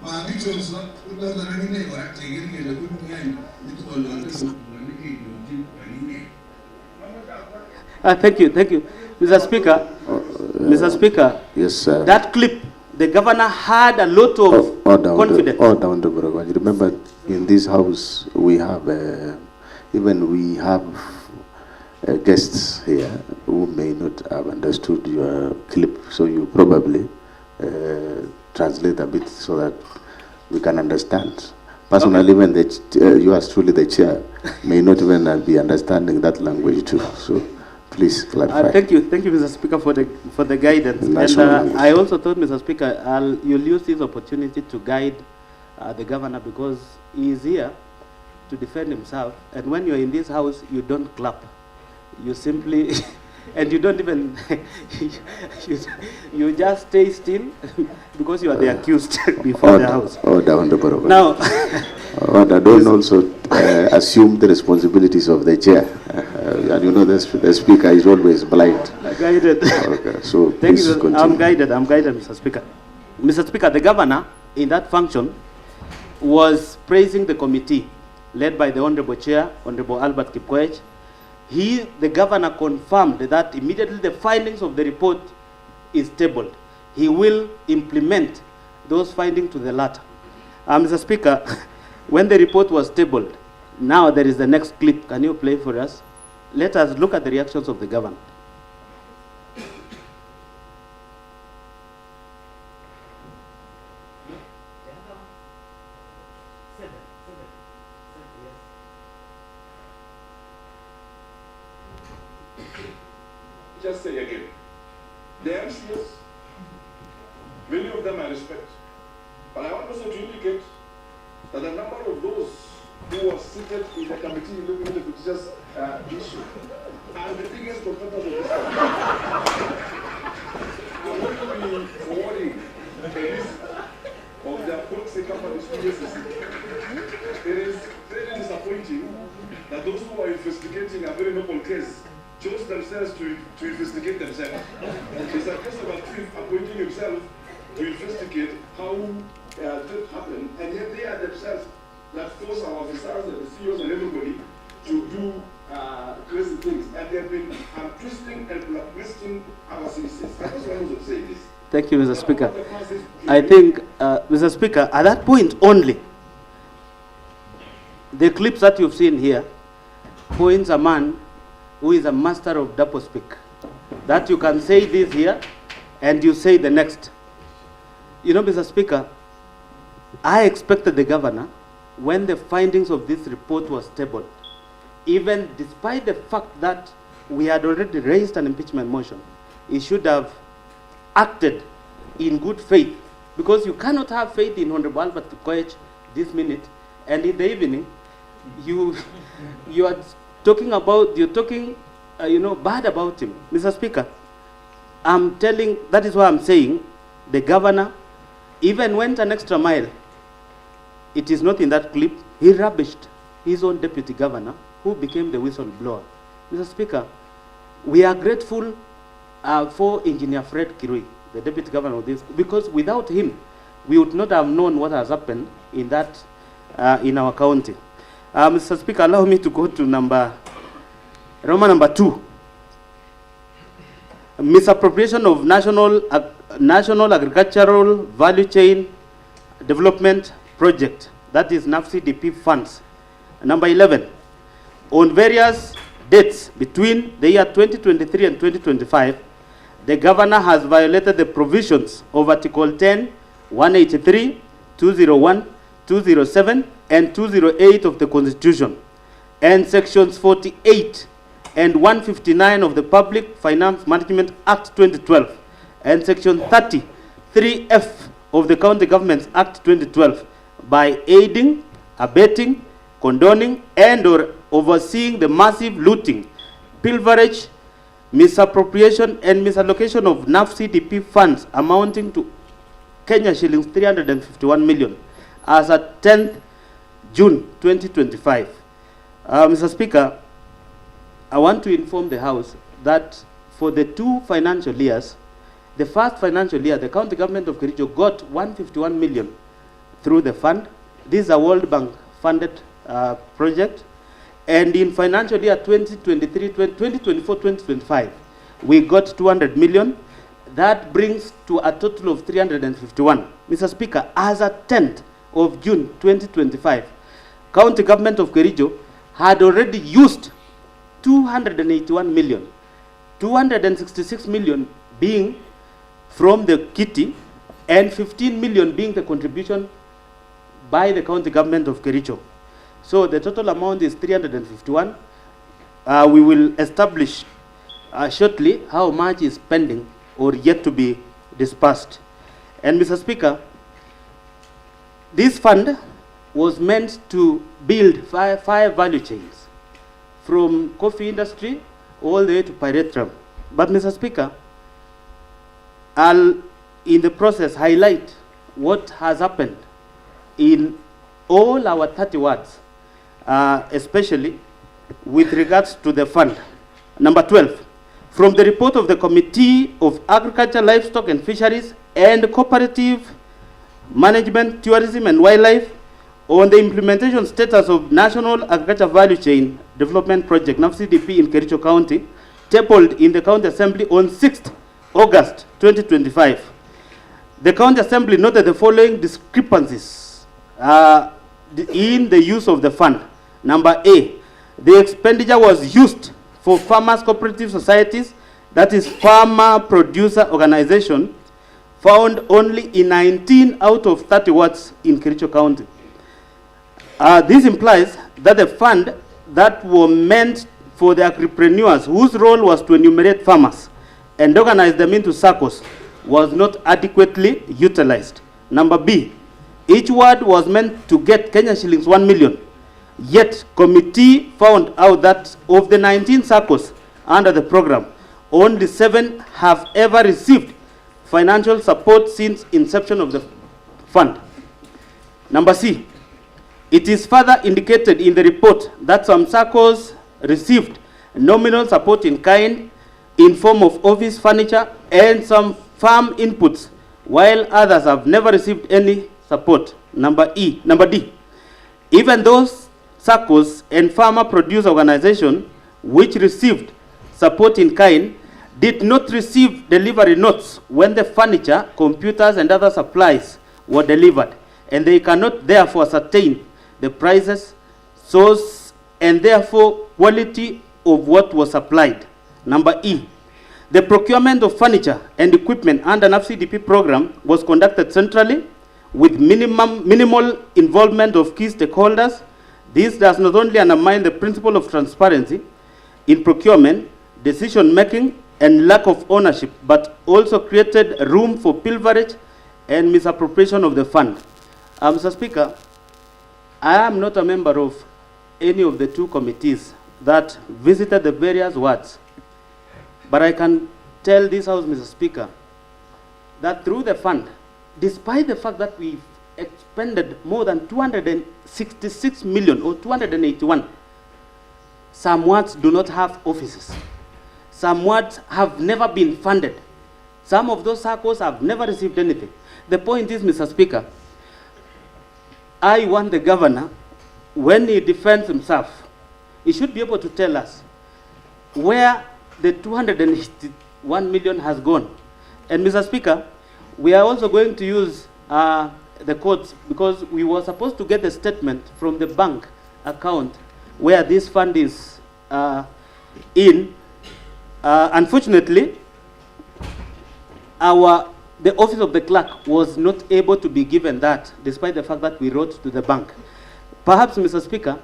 my pictures put out the running or acting in the good game. Thank you, Mr. Speaker. Mr. Speaker, yes, sir. That clip, the governor had a lot of confidence. Down the road. You remember, in this house we have even guests here who may not have understood your clip, so you probably translate a bit so that we can understand. Personally, when you are truly the chair, may not even be understanding that language too. So please clarify. Thank you, Mr. Speaker, for the guidance. And I also thought, Mr. Speaker, you'll use this opportunity to guide the governor, because he is here to defend himself. And when you're in this house, you don't clap. You simply, and you don't even, you just stay still because you are the accused before the house. Now, I don't also assume the responsibilities of the chair. And you know, the speaker is always blind. Guided. Okay, so thank you. continue. I'm guided, Mr. Speaker. Mr. Speaker, the governor in that function was praising the committee led by the Honorable Chair, Honorable Albert Kipkoech. The governor confirmed that immediately the findings of the report is tabled, he will implement those findings to the latter. Mr. Speaker, when the report was tabled, now there is the next clip. Can you play for us? Let us look at the reactions of the governor. Just say again, the MCS, many of them I respect, but I want also to indicate that the number of those who were seated in the committee looking at the fictitious issue are the biggest competitors of this country. I'm going to be forwarding a list of their proxy companies to EFCC. It is very disappointing that those who are investigating a very noble case chose themselves to investigate themselves. It's a case of a thief appointing himself to investigate how that happened, and yet they are themselves that force our officers and the CEOs and everybody to do crazy things. And they have been twisting and blacklisting our citizens. I just want to say this. Thank you, Mr. Speaker. I think, Mr. Speaker, at that point only, the clips that you've seen here points a man who is a master of double speak. That you can say this here, and you say the next. You know, Mr. Speaker, I expected the governor, when the findings of this report was tabled, even despite the fact that we had already raised an impeachment motion, he should have acted in good faith, because you cannot have faith in Honorable Albert Kipkoech this minute, and in the evening, you are talking bad about him. Mr. Speaker, that is why I'm saying the governor even went an extra mile. It is not in that clip. He rubbished his own deputy governor, who became the whistleblower. Mr. Speaker, we are grateful for Engineer Fred Kirui, the deputy governor of this, because without him, we would not have known what has happened in our county. Mr. Speaker, allow me to go to Roman number 2. Misappropriation of National Agricultural Value Chain Development Project, that is NAFCDP funds. Number 11, on various dates between the year 2023 and 2025, the governor has violated the provisions of Article 10, 183, 201, 207, and 208 of the Constitution, and Sections 48 and 159 of the Public Finance Management Act 2012, and Section 33F of the County Governments Act 2012, by aiding, abetting, condoning, and or overseeing the massive looting, pilferage, misappropriation, and misallocation of NAFCDP funds amounting to Kenya shillings 351 million as at 10th June 2025. Mr. Speaker, I want to inform the House that for the 2 financial years, the first financial year, the county government of Kericho got 151 million through the fund. This is a World Bank funded project. And in financial year 2024-2025, we got 200 million. That brings to a total of 351. Mr. Speaker, as at 10th of June 2025, county government of Kericho had already used 281 million, 266 million being from the kitty, and 15 million being the contribution by the county government of Kericho. So the total amount is 351. We will establish shortly how much is pending or yet to be dispersed. And Mr. Speaker, this fund was meant to build five value chains from coffee industry all the way to pyrethrum. But Mr. Speaker, I'll in the process highlight what has happened in all our 30 wards, especially with regards to the fund. Number 12, from the report of the Committee of Agriculture, Livestock and Fisheries and Cooperative Management, Tourism and Wildlife on the implementation status of National Agriculture Value Chain Development Project, NAFCDP in Kericho County, tabled in the County Assembly on 6th August 2025. The County Assembly noted the following discrepancies in the use of the fund. Number A, the expenditure was used for farmers' cooperative societies, that is farmer producer organization, found only in 19 out of 30 wards in Kericho County. This implies that the fund that were meant for the agripreneurs, whose role was to enumerate farmers and organize them into circles, was not adequately utilized. Number B, each ward was meant to get Kenya shillings 1 million. Yet, committee found out that of the 19 circles under the program, only 7 have ever received financial support since inception of the fund. Number C, it is further indicated in the report that some circles received nominal support in kind in form of office furniture and some farm inputs, while others have never received any support. Number D, even those circles and farmer produce organization which received support in kind did not receive delivery notes when the furniture, computers and other supplies were delivered, and they cannot therefore ascertain the prices, source and therefore quality of what was supplied. Number E, the procurement of furniture and equipment under NAFCDP program was conducted centrally with minimal involvement of key stakeholders. This does not only undermine the principle of transparency in procurement, decision making, and lack of ownership, but also created room for pilferage and misappropriation of the fund. Mr. Speaker, I am not a member of any of the 2 committees that visited the various wards, but I can tell this House, Mr. Speaker, that through the fund, despite the fact that we've expended more than 266 million or 281, some wards do not have offices. Some wards have never been funded. Some of those circles have never received anything. The point is, Mr. Speaker, I want the governor, when he defends himself, he should be able to tell us where the 281 million has gone. And Mr. Speaker, we are also going to use the courts, because we were supposed to get a statement from the bank account where this fund is in. Unfortunately, the office of the clerk was not able to be given that, despite the fact that we wrote to the bank. Perhaps, Mr. Speaker,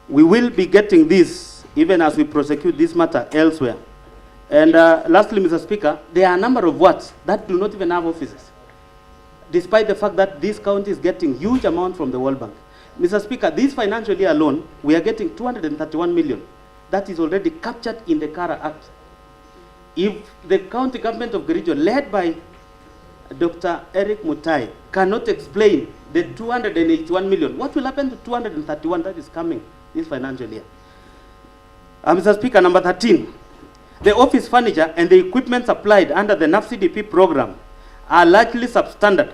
we will be getting this even as we prosecute this matter elsewhere. And lastly, Mr. Speaker, there are a number of wards that do not even have offices, despite the fact that this county is getting huge amount from the World Bank. Mr. Speaker, this financial year alone, we are getting 231 million. That is already captured in the Kara Act. If the county government of Kericho, led by Dr. Erick Mutai, cannot explain the 281 million, what will happen to 231 that is coming this financial year? Mr. Speaker, number 13, the office furniture and the equipment supplied under the NAFCDP program are largely substandard.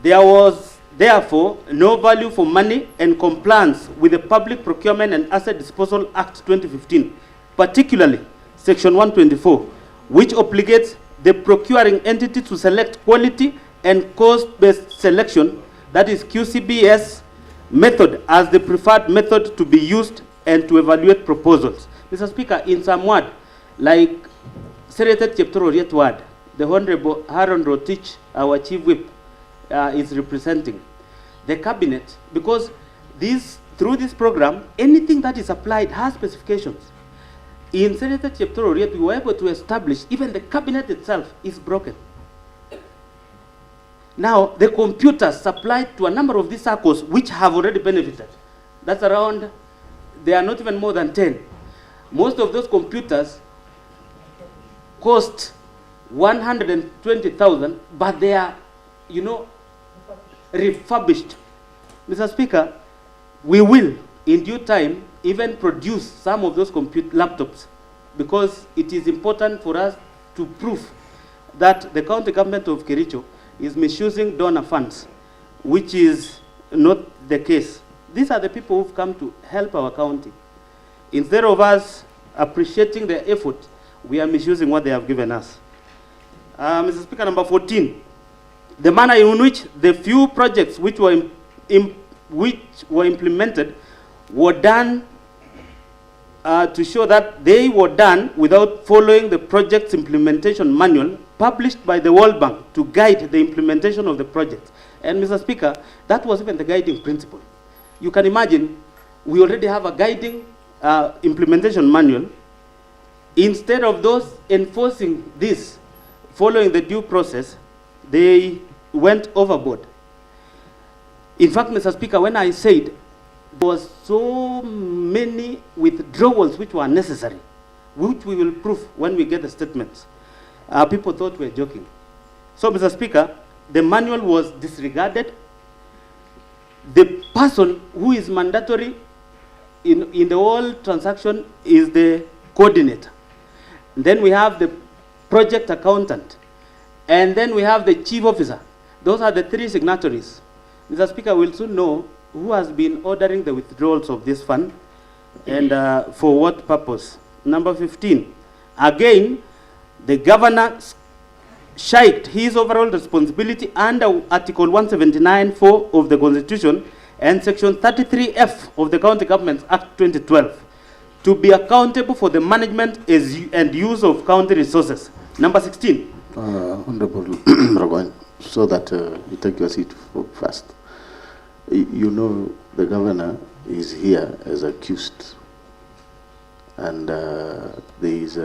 There was therefore no value for money and compliance with the Public Procurement and Asset Disposal Act 2015, particularly Section 124, which obligates the procuring entity to select quality and cost-based selection, that is QCBS method, as the preferred method to be used and to evaluate proposals. Mr. Speaker, in some word, like Senator Cheptororiet ward, the Honorable Haron Rotich, our Chief Whip, is representing the cabinet, because through this program, anything that is applied has specifications. In Senator Cheptororiet, we were able to establish even the cabinet itself is broken. Now, the computers supplied to a number of these circles which have already benefited, that's around, they are not even more than 10. Most of those computers cost 120,000, but they are, refurbished. Mr. Speaker, we will, in due time, even produce some of those laptops, because it is important for us to prove that the county government of Kericho is misusing donor funds, which is not the case. These are the people who've come to help our county. Instead of us appreciating their effort, we are misusing what they have given us. Mr. Speaker, number 14, the manner in which the few projects which were implemented were done to show that they were done without following the project's implementation manual published by the World Bank to guide the implementation of the project. And Mr. Speaker, that was even the guiding principle. You can imagine, we already have a guiding implementation manual. Instead of those enforcing this, following the due process, they went overboard. In fact, Mr. Speaker, when I said there was so many withdrawals which were necessary, which we will prove when we get the statements, people thought we were joking. So, Mr. Speaker, the manual was disregarded. The person who is mandatory in the whole transaction is the coordinator. Then we have the project accountant. And then we have the chief officer. Those are the three signatories. Mr. Speaker, we'll soon know who has been ordering the withdrawals of this fund and for what purpose. Number 15, again, the governor shirked his overall responsibility under Article 179(4) of the Constitution and Section 33F of the County Governments Act 2012 to be accountable for the management and use of county resources. Number 16. Honorable Ragoin, so that you take your seat first. You know the governor is here as accused. And there is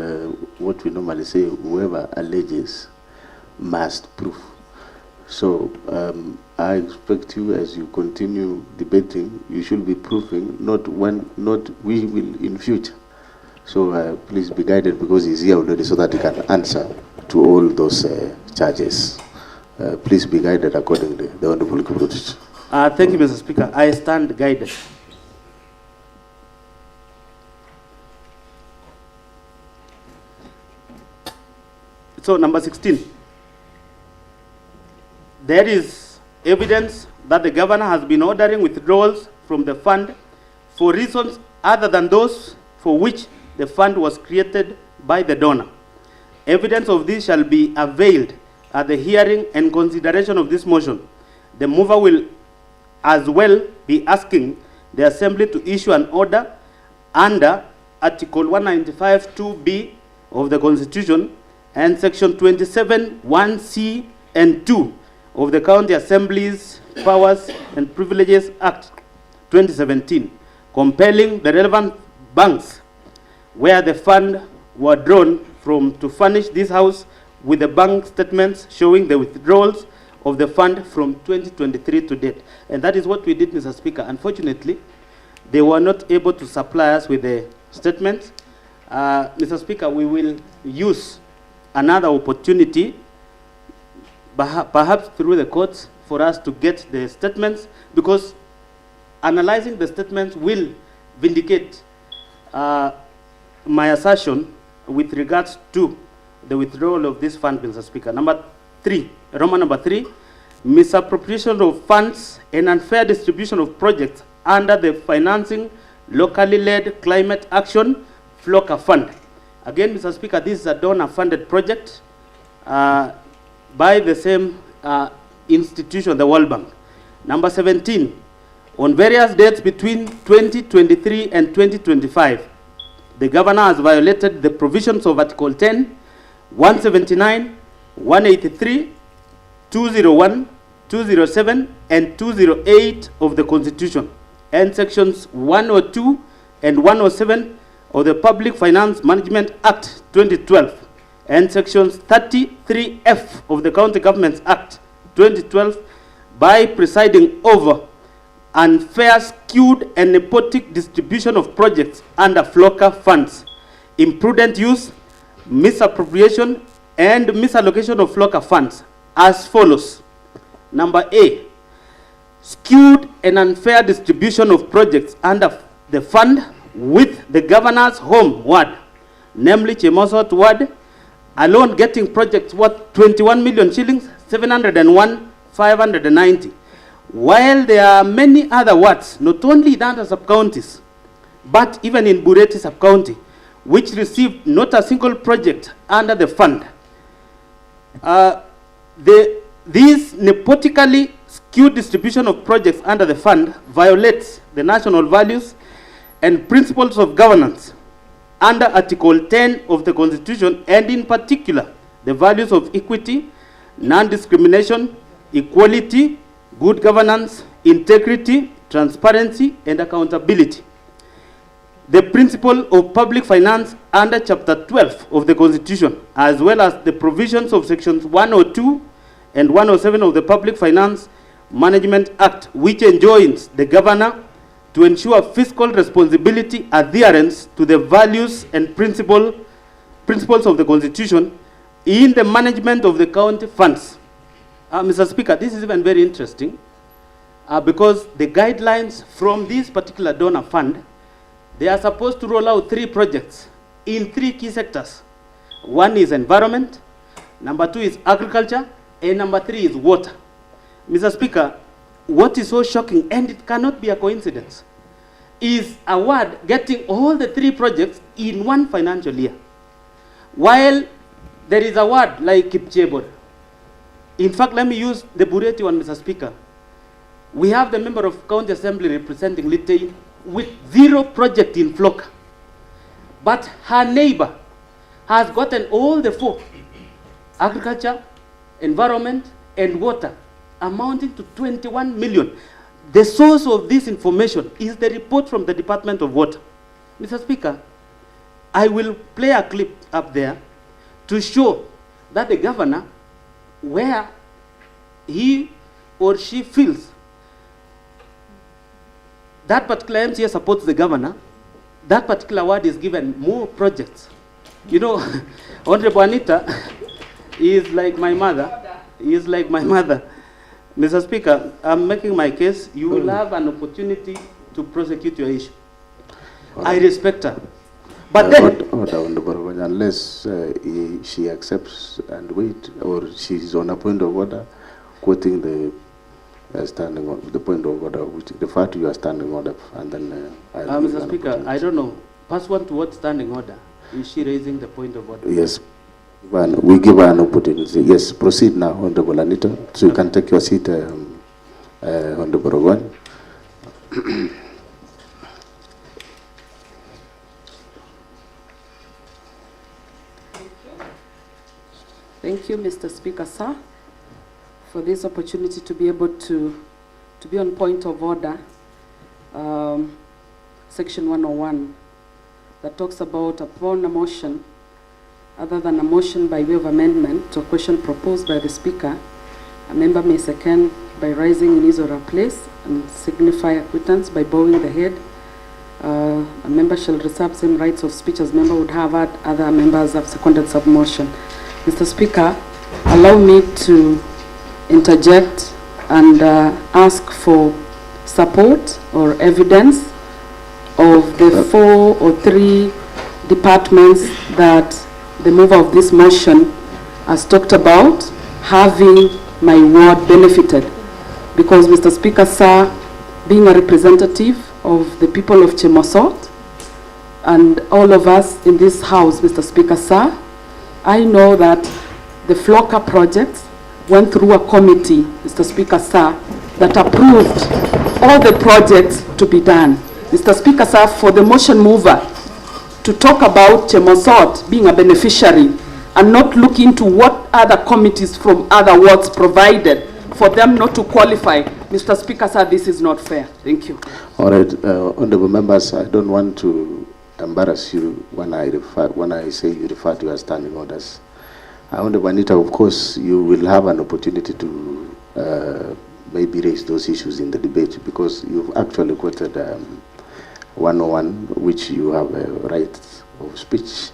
what we normally say, whoever alleges must prove. So I expect you, as you continue debating, you should be proving, not we will in future. So please be guided, because he's here already, so that he can answer to all those charges. Please be guided accordingly. The Honorable Kiprotich. Thank you, Mr. Speaker. I stand guided. So, number 16. There is evidence that the governor has been ordering withdrawals from the fund for reasons other than those for which the fund was created by the donor. Evidence of this shall be availed at the hearing and consideration of this motion. The mover will as well be asking the Assembly to issue an order under Article 195(2)(b) of the Constitution and Section 27(1)(c) and 2 of the County Assembly's Powers and Privileges Act 2017, compelling the relevant banks where the fund were drawn from to furnish this House with the bank statements showing the withdrawals of the fund from 2023 to date. And that is what we did, Mr. Speaker. Unfortunately, they were not able to supply us with the statements. Mr. Speaker, we will use another opportunity, perhaps through the courts, for us to get the statements, because analyzing the statements will vindicate my assertion with regards to the withdrawal of this fund, Mr. Speaker. Number 3, Roman number 3, misappropriation of funds and unfair distribution of projects under the financing locally led climate action FLOCA fund. Again, Mr. Speaker, this is a donor-funded project by the same institution, the World Bank. Number 17, on various dates between 2023 and 2025, the governor has violated the provisions of Article 10, 179, 183, 201, 207, and 208 of the Constitution, and sections 102 and 107 of the Public Finance Management Act 2012, and sections 33F of the County Governments Act 2012, by presiding over unfair, skewed, and nepotic distribution of projects under FLOCA funds, imprudent use, misappropriation, and misallocation of FLOCA funds as follows. Number A, skewed and unfair distribution of projects under the fund with the governor's home ward, namely Chemosot ward, alone getting projects worth 21 million shillings, 701,590. While there are many other wards, not only in other sub-counties, but even in Bureti sub-county, which received not a single project under the fund. This nepotically skewed distribution of projects under the fund violates the national values and principles of governance under Article 10 of the Constitution, and in particular, the values of equity, non-discrimination, equality, good governance, integrity, transparency, and accountability. The principle of public finance under Chapter 12 of the Constitution, as well as the provisions of Sections 102 and 107 of the Public Finance Management Act, which enjoins the governor to ensure fiscal responsibility adherence to the values and principles of the Constitution in the management of the county funds. Mr. Speaker, this is even very interesting because the guidelines from this particular donor fund, they are supposed to roll out 3 projects in 3 key sectors. 1 is environment, number 2 is agriculture, and number 3 is water. Mr. Speaker, what is so shocking, and it cannot be a coincidence, is a ward getting all the 3 projects in 1 financial year. While there is a ward like Kipchebor. In fact, let me use the Bureti one, Mr. Speaker. We have the member of County Assembly representing Litei with 0 project in FLOCA. But her neighbor has gotten all the 4, agriculture, environment, and water, amounting to 21 million. The source of this information is the report from the Department of Water. Mr. Speaker, I will play a clip up there to show that the governor, where he or she feels that particular MCA supports the governor, that particular ward is given more projects. You know, Honorable Anita is like my mother. He is like my mother. Mr. Speaker, I'm making my case. You will have an opportunity to prosecute your issue. I respect her. But then, unless she accepts and wait, or she's on a point of order, quoting the standing on the point of order, which the fact you are standing order, and then Mr. Speaker, I don't know. Pass one to what standing order? Is she raising the point of order? Yes. Well, we give her an opportunity. Yes, proceed now, Honorable Anita. So you can take your seat, Honorable Rowan. Thank you, Mr. Speaker, sir, for this opportunity to be able to be on point of order. Section 101 that talks about upon a motion, other than a motion by way of amendment to a question proposed by the Speaker, a member may second by rising in his or her place and signify acquittance by bowing the head. A member shall reserve same rights of speech as member would have had other members have seconded sub-motion. Mr. Speaker, allow me to interject and ask for support or evidence of the 4 or 3 departments that the mover of this motion has talked about having my ward benefited. Because, Mr. Speaker, sir, being a representative of the people of Chemosot and all of us in this house, Mr. Speaker, sir, I know that the Flocker project went through a committee, Mr. Speaker, sir, that approved all the projects to be done. Mr. Speaker, sir, for the motion mover to talk about Chemosot being a beneficiary and not look into what other committees from other wards provided for them not to qualify, Mr. Speaker, sir, this is not fair. Thank you. All right, honorable members, I don't want to embarrass you when I say you refer to as standing orders. Honorable Anita, of course, you will have an opportunity to maybe raise those issues in the debate, because you've actually quoted 101, which you have a right of speech.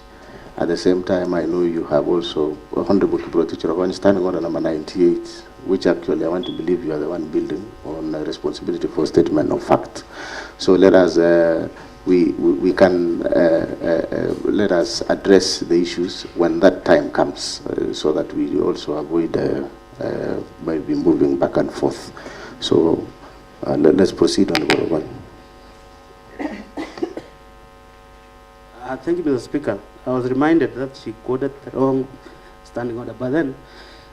At the same time, I know you have also Honorable Kiproti standing order number 98, which actually I want to believe you are the one building on responsibility for statement of fact. So let us we can let us address the issues when that time comes, so that we also avoid maybe moving back and forth. So let's proceed on the one. Thank you, Mr. Speaker. I was reminded that she quoted the wrong standing order. But then,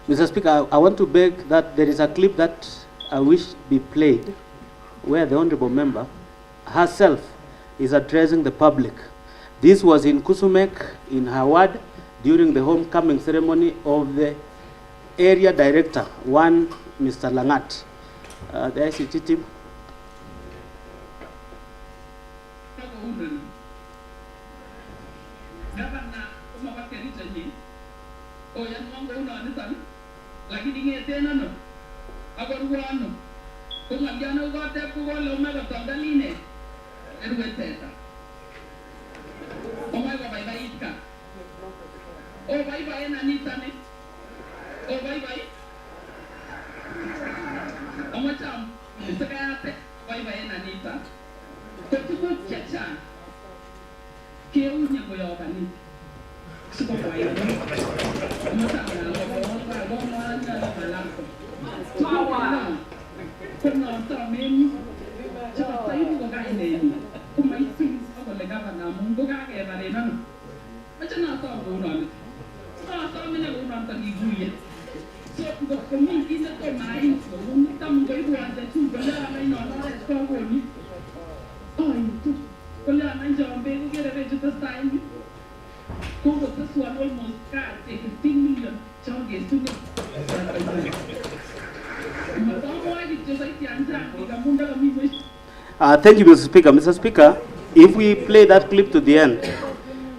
Mr. Speaker, I want to beg that there is a clip that I wish be played where the honorable member herself is addressing the public. This was in Kusumek, in her ward, during the homecoming ceremony of the area director, one Mr. Langat. The ICT team. Gavana umawa Kericho ni oyan mongo una nisan lakini ngete nano agoruano kumagana ugote kugole umaga tandaline erweteta umaga bye itka o bye na nisane o bye omacham isakate bye na nita kotuko chacha keu nyango ya wakani sipo kwa hiyo mtaka na goma na malango kuna tameni cha taibu kwa kaineni kuma isi kwa legava na mungu kake bare nanu acha na ta gona ni ta mena gona ta giguye so ko komi ina to mai ko mun tam ko ibu ande tu bala na ino na ko ko ni ai tu Kola manja mbegu kera vejo ta style. Kongo ta suan almost car take 15 million change sune. Thank you, Mr. Speaker. Mr. Speaker, if we play that clip to the end,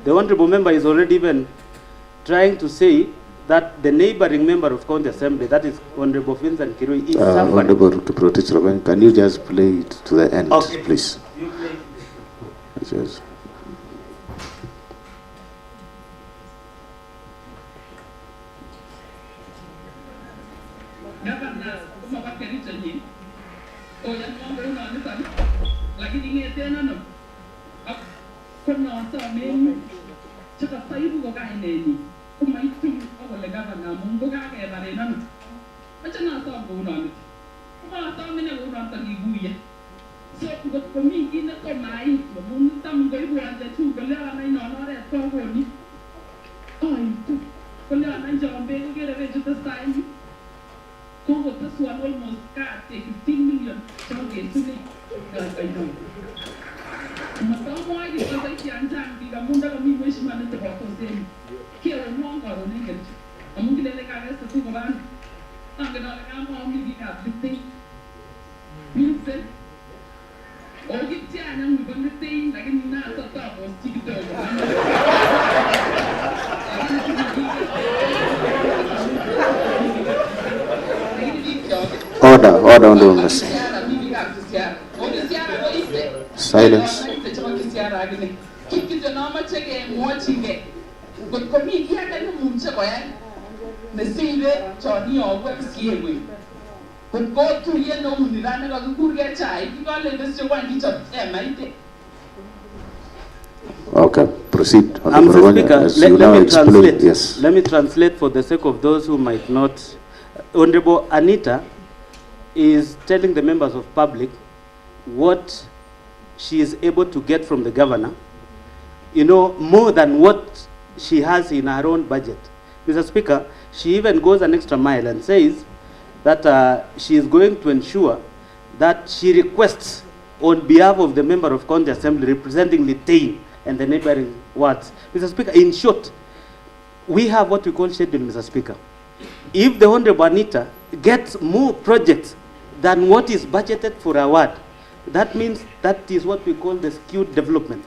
the honorable member is already even trying to say that the neighboring member of County Assembly, that is Honorable Vincent Kirui, is suffering. Honorable Kiproti, can you just play it to the end, okay, please? Yes. Gavana umawa Kericho ni oyan mongo una nisan lakini ngete nano kuna tameni cha taibu kwa kaineni kuma itu ole gavana mungu kake bare nanu acha na ta gona ni kuma ta mene gona ta giguye so ko komi ina to mai mun tam go ibu ande tu bala na ino na re to go ni ai tu bala na jambe go gere ve juta style ko go ta suan almost ka take 15 million change sune ka kai no mata mo ai di ta ki anjang di ga munda ga mi wish man te ba ko sen ki ro mo ga ro ne ke amun ki le ka ga sa tu ko ban ta ga na ga mo mi di ka bitte mi se Ogi tiana mu bande tin lakini na sasa kwa TikTok. Order on the silence. Kitu na macheke mwachinge. Komi kia kana mumche kwa ya. Nesibe choni ogwe msiyewe. Go to ye no munirane ga kukurya chai ki gale ndese kwa ndicho maite. Okay. proceed. Mr. Speaker, let me translate. Yes. Let me translate for the sake of those who might not. Honorable Anita is telling the members of public what she is able to get from the governor, more than what she has in her own budget. Mr. Speaker, she even goes an extra mile and says that she is going to ensure that she requests on behalf of the member of County Assembly representing Litein and the neighboring wards. Mr. Speaker, in short, we have what we call schedule, Mr. Speaker. If the Honorable Anita gets more projects than what is budgeted for a ward, that means that is what we call the skewed development,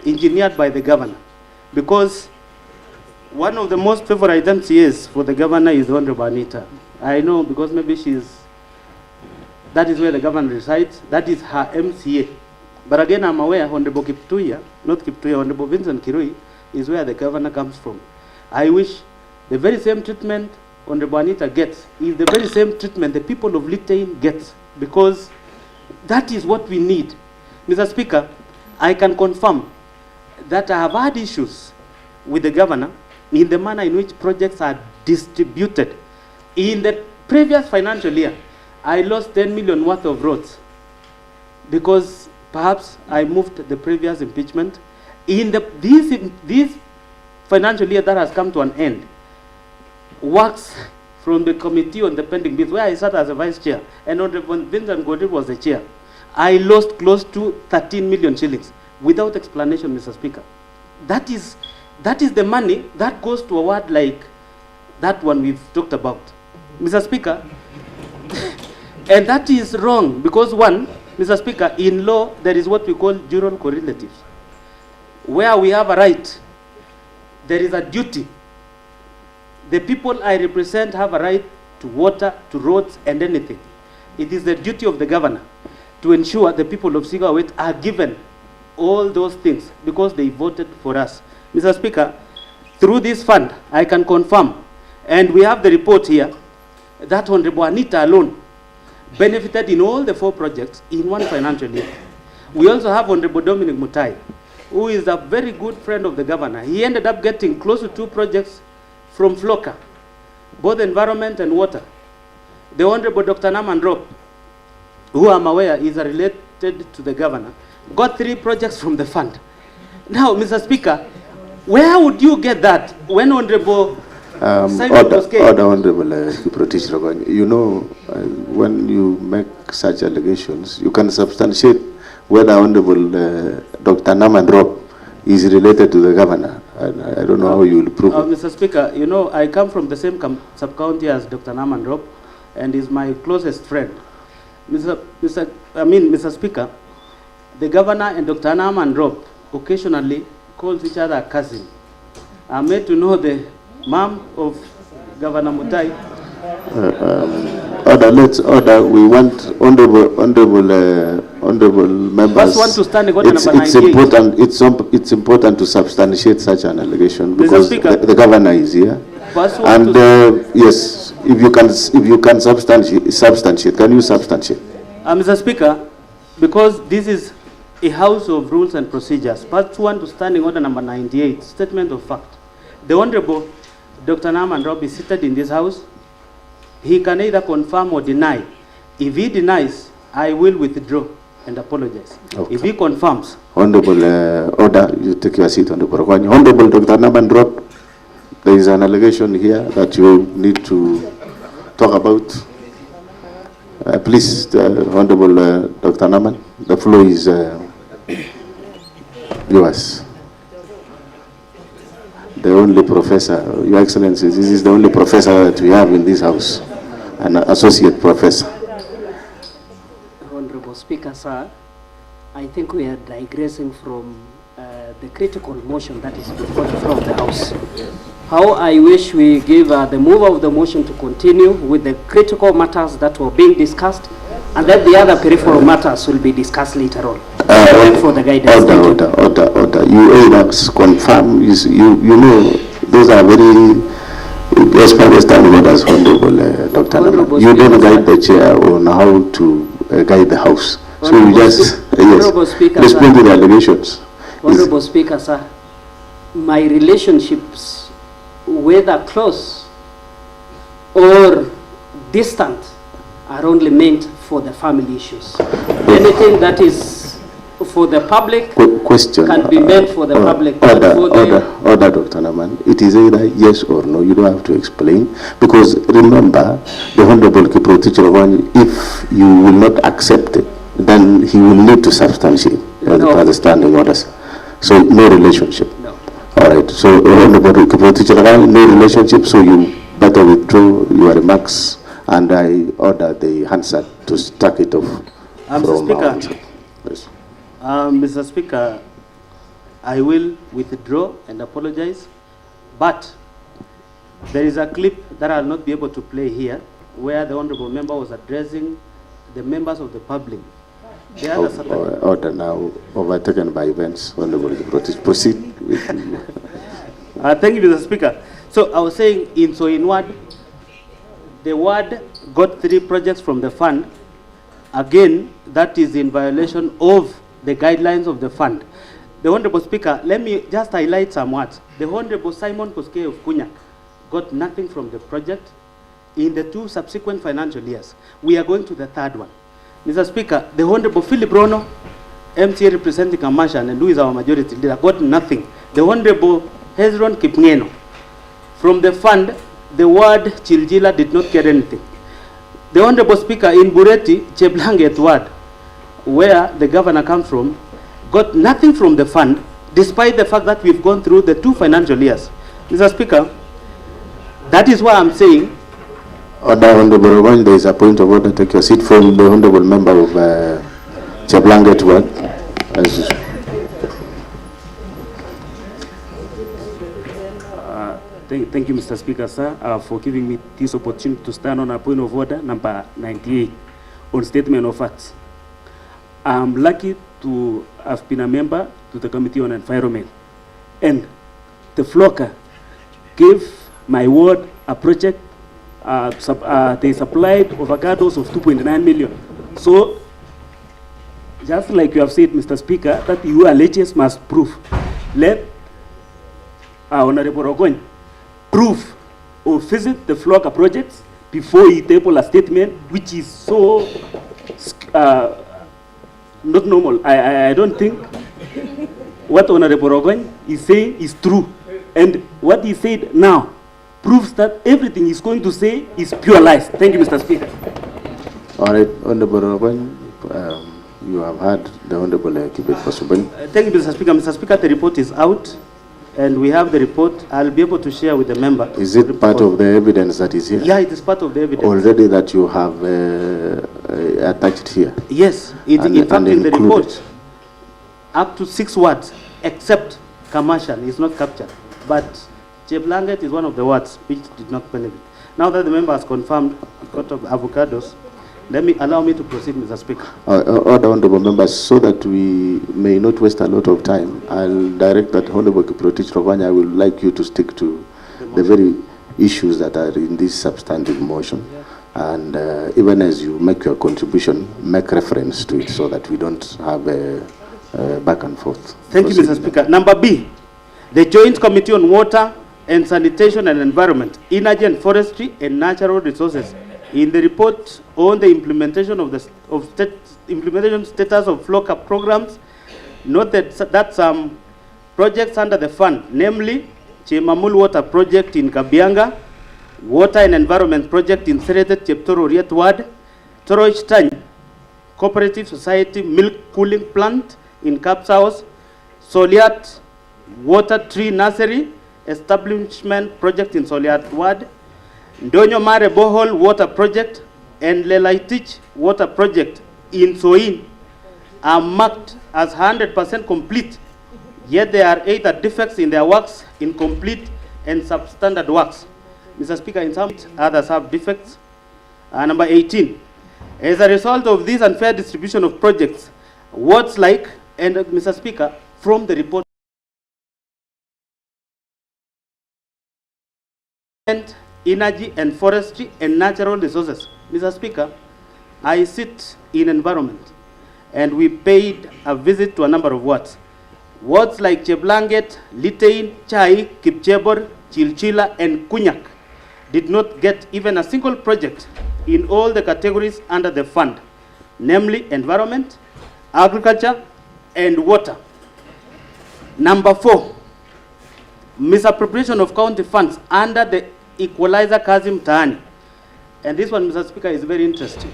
engineered by the governor. Because one of the most favorite items is for the governor is the Honorable Anita. I know because maybe that is where the governor resides, that is her MCA. But again, I'm aware Honorable Kiptuya, not Kiptuya, Honorable Vincent Kirui is where the governor comes from. I wish the very same treatment Honorable Anita gets is the very same treatment the people of Litein get, because that is what we need. Mr. Speaker, I can confirm that I have had issues with the governor in the manner in which projects are distributed. In the previous financial year, I lost 10 million worth of roads because perhaps I moved the previous impeachment. In this financial year that has come to an end, works from the committee on the pending bills, where I sat as a vice chair, and Honorable Vincent Godin was the chair, I lost close to 13 million shillings without explanation, Mr. Speaker. That is the money that goes to a ward like that one we've talked about, Mr. Speaker. And that is wrong because, one, Mr. Speaker, in law there is what we call jural correlatives. Where we have a right, there is a duty. The people I represent have a right to water, to roads, and anything. It is the duty of the governor to ensure the people of Sigawet are given all those things because they voted for us. Mr. Speaker, through this fund, I can confirm, and we have the report here, that Honorable Anita alone benefited in all the 4 projects in one financial year. We also have Honorable Erick Mutai, who is a very good friend of the governor. He ended up getting close to 2 projects from FLOCA, both environment and water. The Honorable Dr. Naman Rop, who I'm aware is related to the governor, got 3 projects from the fund. Now, Mr. Speaker, where would you get that when Honorable Order, Honorable Pratish Rogan, when you make such allegations, you can substantiate whether Honorable Dr. Naman Rop is related to the governor. I don't know how you will prove it. Mr. Speaker, I come from the same sub-county as Dr. Naman Rop and is my closest friend. Mr. Speaker, the governor and Dr. Naman Rop occasionally calls each other cousin. I'm made to know the mom of Governor Mutai. Order. We want honorable members. Want to stand it's important to substantiate such an allegation because the governor is here. And yes, if you can substantiate, can you substantiate? Mr. Speaker, because this is a house of rules and procedures, part 1 to standing order number 98, statement of fact. The Honorable Dr. Naman Rop is seated in this house. He can either confirm or deny. If he denies, I will withdraw and apologize. Okay. If he confirms. Honorable Order, you take your seat, Honorable. Honorable Dr. Naman Rop, there is an allegation here that you need to talk about. Please, Honorable Dr. Naman, the floor is yours. The only professor, Your Excellency, this is the only professor that we have in this house, an associate professor. Honorable Speaker, sir, I think we are digressing from the critical motion that is before the floor of the House. How I wish we give the mover of the motion to continue with the critical matters that were being discussed, and then the other peripheral matters will be discussed later on. For the guidance. Order. You either confirm, you know, those are very, as far as time orders, Honorable Dr. Naman. You don't guide the chair on how to guide the House. So you just respond to the allegations. Honorable Speaker, sir, my relationships, whether close or distant, are only meant for the family issues. Anything that is for the public question can be meant for the public. Order, Dr. Naman. It is either yes or no. You don't have to explain. Because remember, the Honorable Kiprotich Ravani, if you will not accept it, then he will need to substantiate the standing orders. So no relationship. No. All right. So Honorable Kiprotich Ravani, no relationship. So you better withdraw your remarks, and I order the Hansard to stack it off. Mr. Speaker. Yes. Mr. Speaker, I will withdraw and apologize, but there is a clip that I'll not be able to play here where the Honorable Member was addressing the members of the public. Order now, overtaken by events. Honorable, proceed with thank you, Mr. Speaker. So I was saying, in word, the ward got 3 projects from the fund. Again, that is in violation of the guidelines of the fund. The Honorable Speaker, let me just highlight some words. The Honorable Simon Koske of Kunyak got nothing from the project in the 2 subsequent financial years. We are going to the 3rd one. Mr. Speaker, the Honorable Philip Rono, MCA representing Kamashan, and who is our majority leader, got nothing. The Honorable Hezron Kipngeno, from the fund, the ward Chiljila did not get anything. The Honorable Speaker, in Bureti, Cheblanget ward, where the governor comes from, got nothing from the fund, despite the fact that we've gone through the 2 financial years. Mr. Speaker, that is why I'm saying. Order, Honorable Rowan, there is a point of order. Take your seat from the Honorable Member of Cheblanget ward. Thank you, Mr. Speaker, sir, for giving me this opportunity to stand on a point of order number 98 on statement of facts. I'm lucky to have been a member to the Committee on Environment, and the Flocker gave my ward a project. They supplied avocados of 2.9 million. So, just like you have said, Mr. Speaker, that you alleges must prove. Let Honorable Rogoin prove or visit the Flocker projects before he table a statement which is so not normal. I don't think what Honorable Rogoin is saying is true. And what he said now proves that everything he's going to say is pure lies. Thank you, Mr. Speaker. All right, Honorable Rogoin, you have heard the Honorable Kibet Pasubani. Thank you, Mr. Speaker. Mr. Speaker, the report is out, and we have the report. I'll be able to share with the member. Is it part of the evidence that is here? Yeah, it is part of the evidence. Already that you have attached here? Yes, in fact, in the report, up to 6 words, except commercial, is not captured. But Cheblanget is one of the words which did not benefit. Now that the member has confirmed got of avocados, allow me to proceed, Mr. Speaker. Order, Honorable Members, so that we may not waste a lot of time, I'll direct that Honorable Kiprotich Rovanya, I would like you to stick to the very issues that are in this substantive motion. Yeah. And even as you make your contribution, make reference to it so that we don't have a back and forth. Thank you, Mr. Speaker. Number B, the Joint Committee on Water and Sanitation and Environment, Energy and Forestry and Natural Resources, in the report on the implementation of the implementation status of FLOCA programs, noted that some projects under the fund, namely Chemamul Water Project in Kabianga, Water and Environment Project in Seretet Cheptoro Riet Ward, Toroich Tany Cooperative Society Milk Cooling Plant in Kapsaos, Soliat Water Tree Nursery Establishment Project in Soliat Ward, Ndonyo Mare Bohol Water Project and Lelaitich Water Project in Soin are marked as 100% complete, yet there are either defects in their works, incomplete and substandard works. Mr. Speaker, in some others have defects. Number 18, as a result of this unfair distribution of projects, words like, and Mr. Speaker, from the report, energy and forestry and natural resources. Mr. Speaker, I sit in environment and we paid a visit to a number of wards. Wards like Cheblanget, Litein, Chai, Kipchebor, Chilchila, and Kunyak did not get even a single project in all the categories under the fund, namely environment, agriculture, and water. Number 4, misappropriation of county funds under the equalizer kazi mtaani. And this one, Mr. Speaker, is very interesting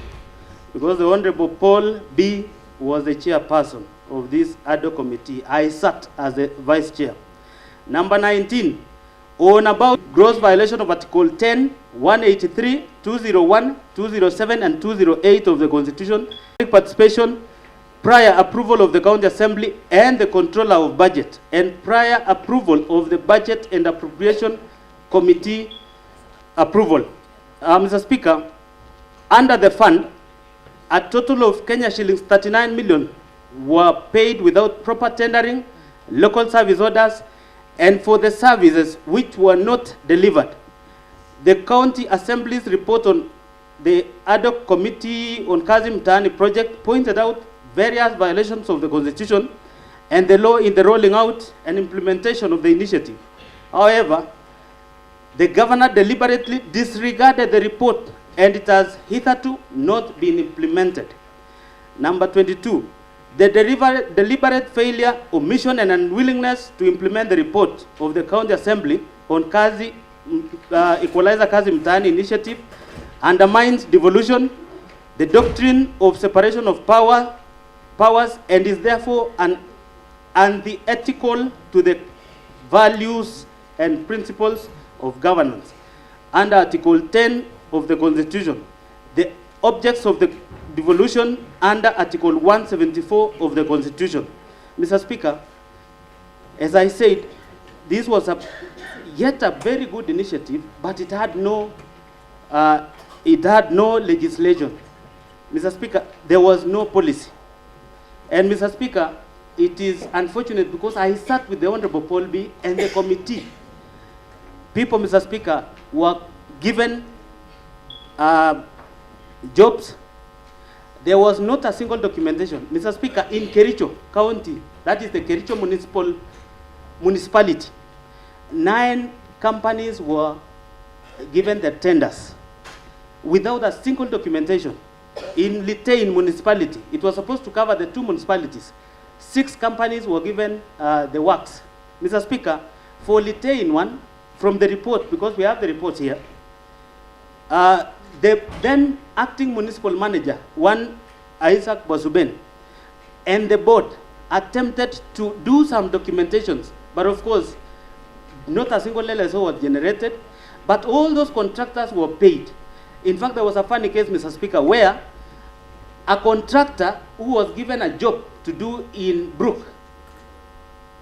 because the Honorable Paul B. was the chairperson of this ad hoc committee. I sat as the vice chair. Number 19, on about gross violation of Article 10, 183, 201, 207, and 208 of the Constitution, participation, prior approval of the County Assembly and the Controller of Budget, and prior approval of the Budget and Appropriation Committee approval. Mr. Speaker, under the fund, a total of Kenya shillings 39 million were paid without proper tendering, local service orders, and for the services which were not delivered. The County Assembly's report on the ad hoc committee on Kazi Mtaani project pointed out various violations of the Constitution and the law in the rolling out and implementation of the initiative. However, the governor deliberately disregarded the report and it has hitherto not been implemented. Number 22, the deliberate failure, omission, and unwillingness to implement the report of the County Assembly on Kazi, Equalizer Kazi Mtaani initiative undermines devolution, the doctrine of separation of powers, and is therefore unethical to the values and principles of governance. Under Article 10 of the Constitution, the objects of the devolution under Article 174 of the Constitution. Mr. Speaker, as I said, this was yet a very good initiative, but it had no legislation. Mr. Speaker, there was no policy. And Mr. Speaker, it is unfortunate because I sat with the Honorable Paul B. and the committee. People, Mr. Speaker, were given jobs. There was not a single documentation. Mr. Speaker, in Kericho County, that is the Kericho municipality, 9 companies were given the tenders without a single documentation. In Litein municipality, it was supposed to cover the 2 municipalities. 6 companies were given the works. Mr. Speaker, for Litein one, from the report, because we have the report here, the then acting municipal manager, one Isaac Basuben, and the board attempted to do some documentations, but of course, not a single LSO was generated, but all those contractors were paid. In fact, there was a funny case, Mr. Speaker, where a contractor who was given a job to do in Brook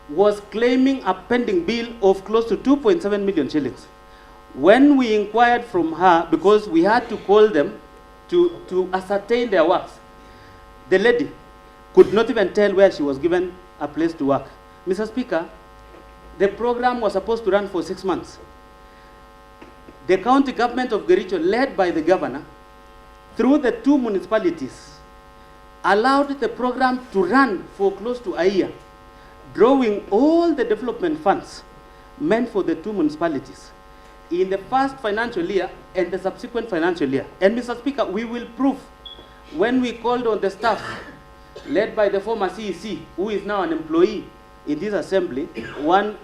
was claiming a pending bill of close to 2.7 million shillings. When we inquired from her, because we had to call them to ascertain their works, the lady could not even tell where she was given a place to work. Mr. Speaker, the program was supposed to run for 6 months. The county government of Kericho, led by the governor, through the 2 municipalities, allowed the program to run for close to a year, drawing all the development funds meant for the 2 municipalities in the first financial year and the subsequent financial year. And Mr. Speaker, we will prove when we called on the staff led by the former CEC, who is now an employee in this assembly, one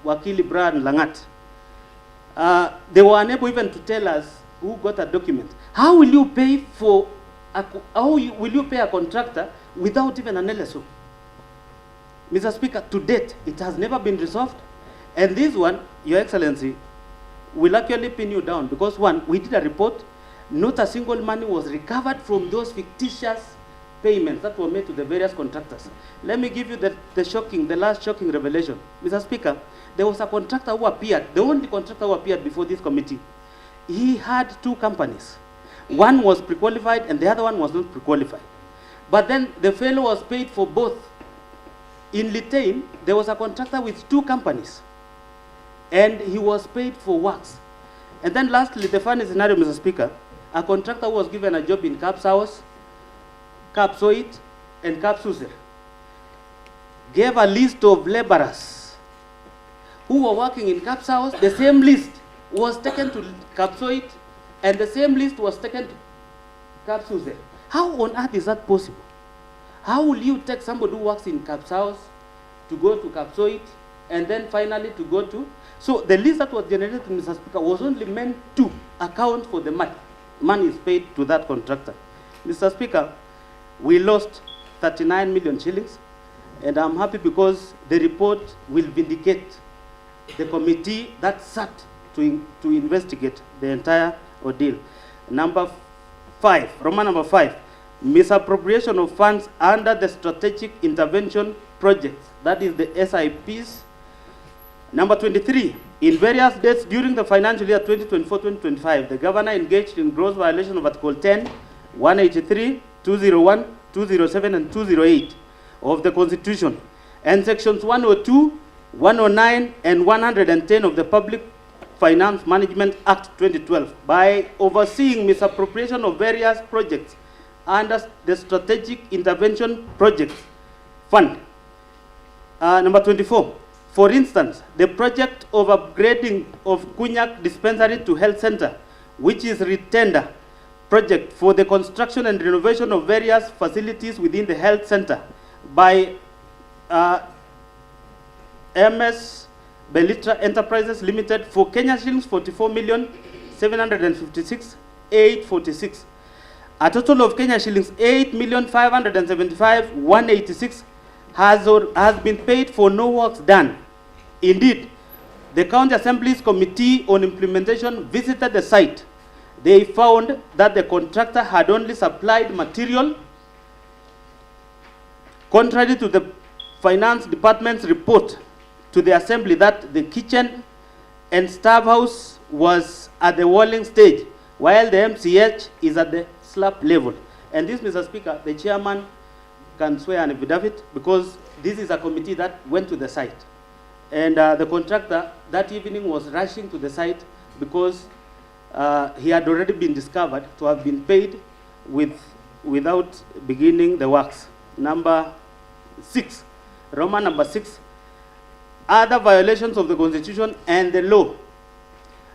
Wakili Brian Langat. They were unable even to tell us who got a document. How will you pay for will you pay a contractor without even an LSO? Mr. Speaker, to date, it has never been resolved. And this one, Your Excellency, will actually pin you down because one, we did a report, not a single money was recovered from those fictitious payments that were made to the various contractors. Let me give you the last shocking revelation. Mr. Speaker, there was a contractor who appeared, the only contractor who appeared before this committee. He had 2 companies. One was pre-qualified and the other one was not pre-qualified. But then the fellow was paid for both. In Litein, there was a contractor with 2 companies and he was paid for works. And then lastly, the funny scenario, Mr. Speaker, a contractor who was given a job in Kapsaos, Kapsoit, and Kapsuser. gave a list of laborers who were working in Cap's house. The same list was taken to Kapsoit, and the same list was taken to Kapsuze. How on earth is that possible? How will you take somebody who works in Cap's house to go to Kapsoit, and then finally to go to... So the list that was generated, Mr. Speaker, was only meant to account for the money is paid to that contractor. Mr. Speaker, we lost 39 million shillings, and I'm happy because the report will vindicate the committee that sat to investigate the entire ordeal. Number 5, Roman number 5, misappropriation of funds under the strategic intervention projects, that is the SIPs. Number 23, in various dates during the financial year 2024-2025, the governor engaged in gross violation of Article 10, 183, 201, 207, and 208 of the Constitution, and Sections 102, 109, and 110 of the Public Finance Management Act 2012 by overseeing misappropriation of various projects under the Strategic Intervention Projects Fund. Number 24, for instance, the project of upgrading of Kunyak Dispensary to Health Center, which is retender project for the construction and renovation of various facilities within the health center by MS Belitra Enterprises Limited for Kenya shillings 44,756,846. A total of Kenya shillings 8,575,186 has been paid for no works done. Indeed, the County Assembly's Committee on Implementation visited the site. They found that the contractor had only supplied material, contrary to the Finance Department's report to the Assembly that the kitchen and staff house was at the walling stage, while the MCH is at the slab level. And this, Mr. Speaker, the chairman can swear an affidavit because this is a committee that went to the site. And the contractor that evening was rushing to the site because he had already been discovered to have been paid without beginning the works. Number 6, Roman number 6, other violations of the Constitution and the law.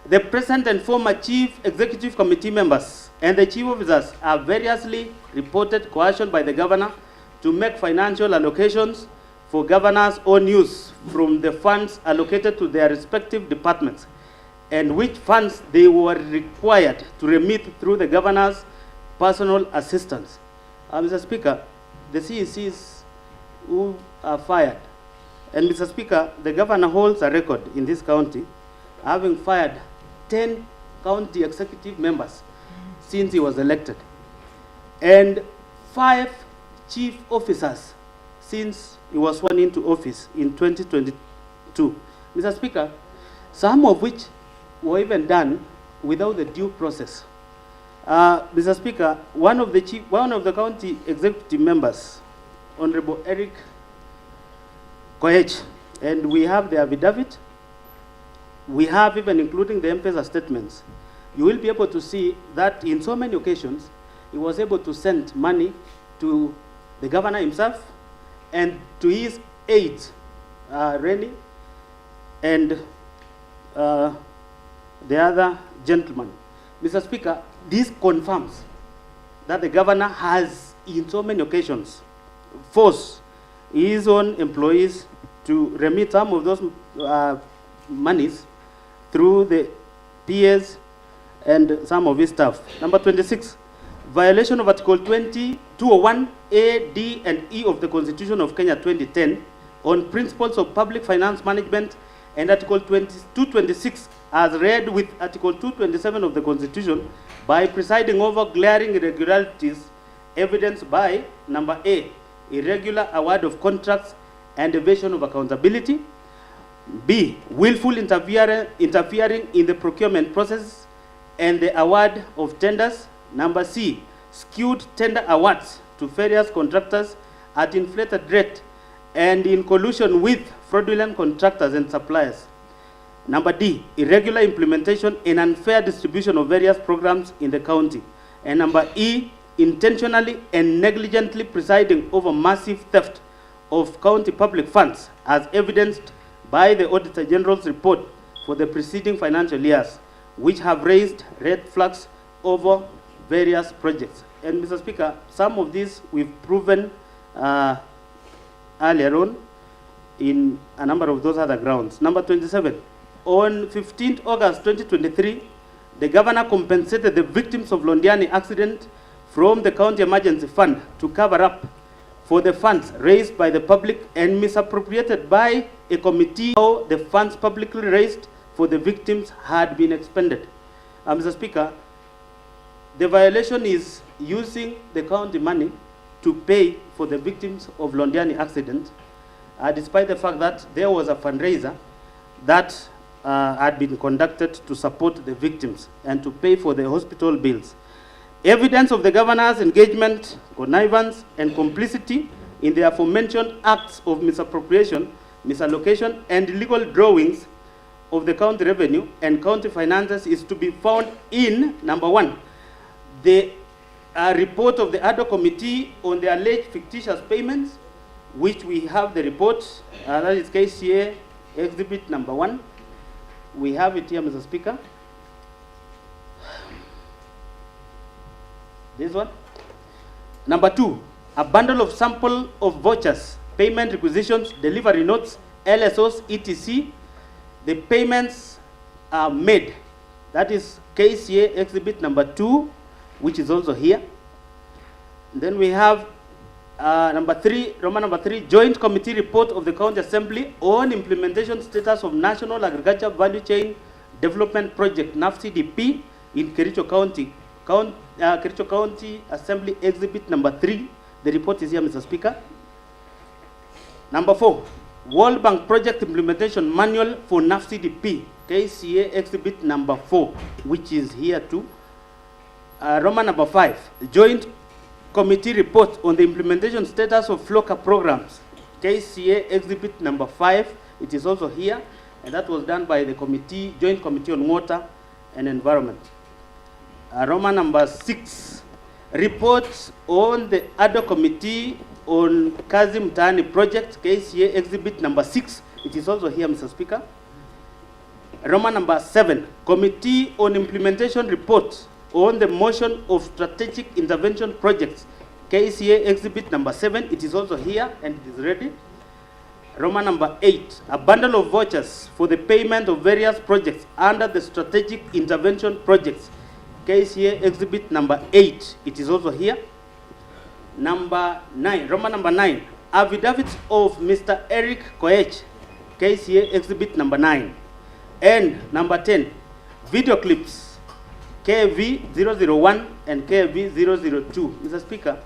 The present and former Chief Executive Committee members and the chief officers have variously reported coercion by the governor to make financial allocations for governor's own use from the funds allocated to their respective departments, and which funds they were required to remit through the governor's personal assistance. Mr. Speaker, the CECs who are fired, and Mr. Speaker, the governor holds a record in this county, having fired 10 county executive members since he was elected, and 5 chief officers since he was sworn into office in 2022. Mr. Speaker, some of which were even done without the due process. Mr. Speaker, one of the county executive members, Honorable Erick Mutai, and we have the affidavit, we have even including the M-Pesa statements. You will be able to see that in so many occasions, he was able to send money to the governor himself and to his aides, Rennie, and the other gentleman. Mr. Speaker, this confirms that the governor has, in so many occasions, forced his own employees to remit some of those monies through the PS and some of his staff. Number 26, violation of Article 201 A, D, and E of the Constitution of Kenya 2010 on principles of public finance management, and Article 226 as read with Article 227 of the Constitution by presiding over glaring irregularities evidenced by number A, irregular award of contracts and evasion of accountability; B, willful interfering in the procurement process and the award of tenders; number C, skewed tender awards to various contractors at inflated rate and in collusion with fraudulent contractors and suppliers; number D, irregular implementation and unfair distribution of various programs in the county; and number E, intentionally and negligently presiding over massive theft of county public funds as evidenced by the Auditor General's report for the preceding financial years, which have raised red flags over various projects. And Mr. Speaker, some of these we've proven earlier on in a number of those other grounds. Number 27, on 15th August 2023, the governor compensated the victims of Londiani accident from the County Emergency Fund to cover up for the funds raised by the public and misappropriated by a committee. How the funds publicly raised for the victims had been expended. Mr. Speaker, the violation is using the county money to pay for the victims of Londiani accident, despite the fact that there was a fundraiser that had been conducted to support the victims and to pay for the hospital bills. Evidence of the governor's engagement, connivance, and complicity in the aforementioned acts of misappropriation, misallocation, and illegal drawings of the county revenue and county finances is to be found in, number 1, the report of the ad hoc committee on the alleged fictitious payments, which we have the report, that is KCA exhibit number 1. We have it here, Mr. Speaker. This one. Number 2, a bundle of sample of vouchers, payment requisitions, delivery notes, LSOs, etc. The payments are made. That is KCA exhibit number 2, which is also here. Then we have number 3, Roman number 3, Joint Committee Report of the County Assembly on Implementation Status of National Agriculture Value Chain Development Project, NAFCDP, in Kericho County. Kericho County Assembly exhibit number 3. The report is here, Mr. Speaker. Number 4, World Bank Project Implementation Manual for NAFCDP, KCA exhibit number 4, which is here too. Roman number 5, Joint Committee Report on the Implementation Status of FLOCA programs, KCA exhibit number 5. It is also here, and that was done by the Joint Committee on Water and Environment. Roman number 6, reports on the ad hoc committee on Kazi Mtaani project, KCA exhibit number 6. It is also here, Mr. Speaker. Roman number 7, Committee on Implementation Report on the motion of strategic intervention projects, KCA exhibit number 7. It is also here and it is ready. Roman number 8, a bundle of vouchers for the payment of various projects under the strategic intervention projects, KCA exhibit number 8. It is also here. Number 9, Roman number 9, affidavits of Mr. Erick Mutai, KCA exhibit number 9. And number 10, video clips, KV001 and KV002. Mr. Speaker,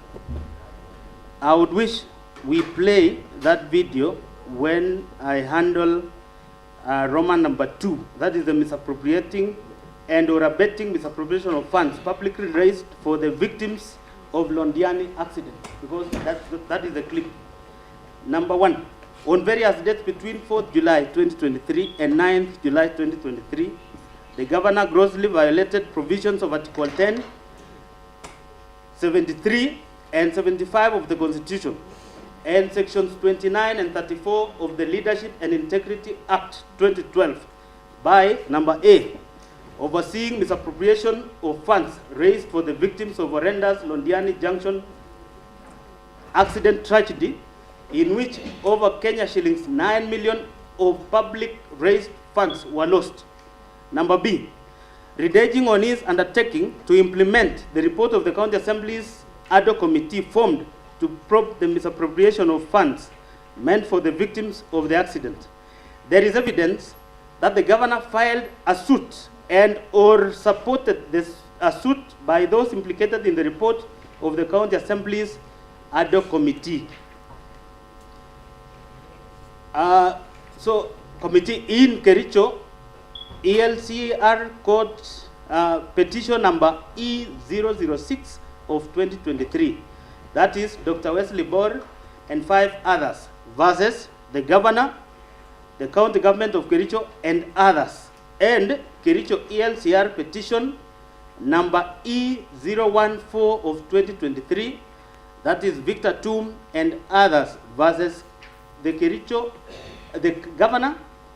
I would wish we play that video when I handle Roman number 2. That is the misappropriating and or abetting misappropriation of funds publicly raised for the victims of Londiani accident, because that is the clip. Number 1, on various dates between 4th July 2023 and 9th July 2023, the governor grossly violated provisions of Article 10, 73, and 75 of the Constitution, and Sections 29 and 34 of the Leadership and Integrity Act 2012 by number A, overseeing misappropriation of funds raised for the victims of horrendous Londiani Junction accident tragedy, in which over Kenya shillings 9 million of public raised funds were lost. Number B, redaging on his undertaking to implement the report of the County Assembly's ad hoc committee formed to probe the misappropriation of funds meant for the victims of the accident. There is evidence that the governor filed a suit and or supported a suit by those implicated in the report of the County Assembly's ad hoc committee. So, committee in Kericho, ELCR code petition number E006 of 2023. That is Dr. Wesley Bor and 5 others versus the governor, the county government of Kericho, and others. And Kericho ELCR petition number E014 of 2023. That is Victor Tum and others versus the Kericho, the governor,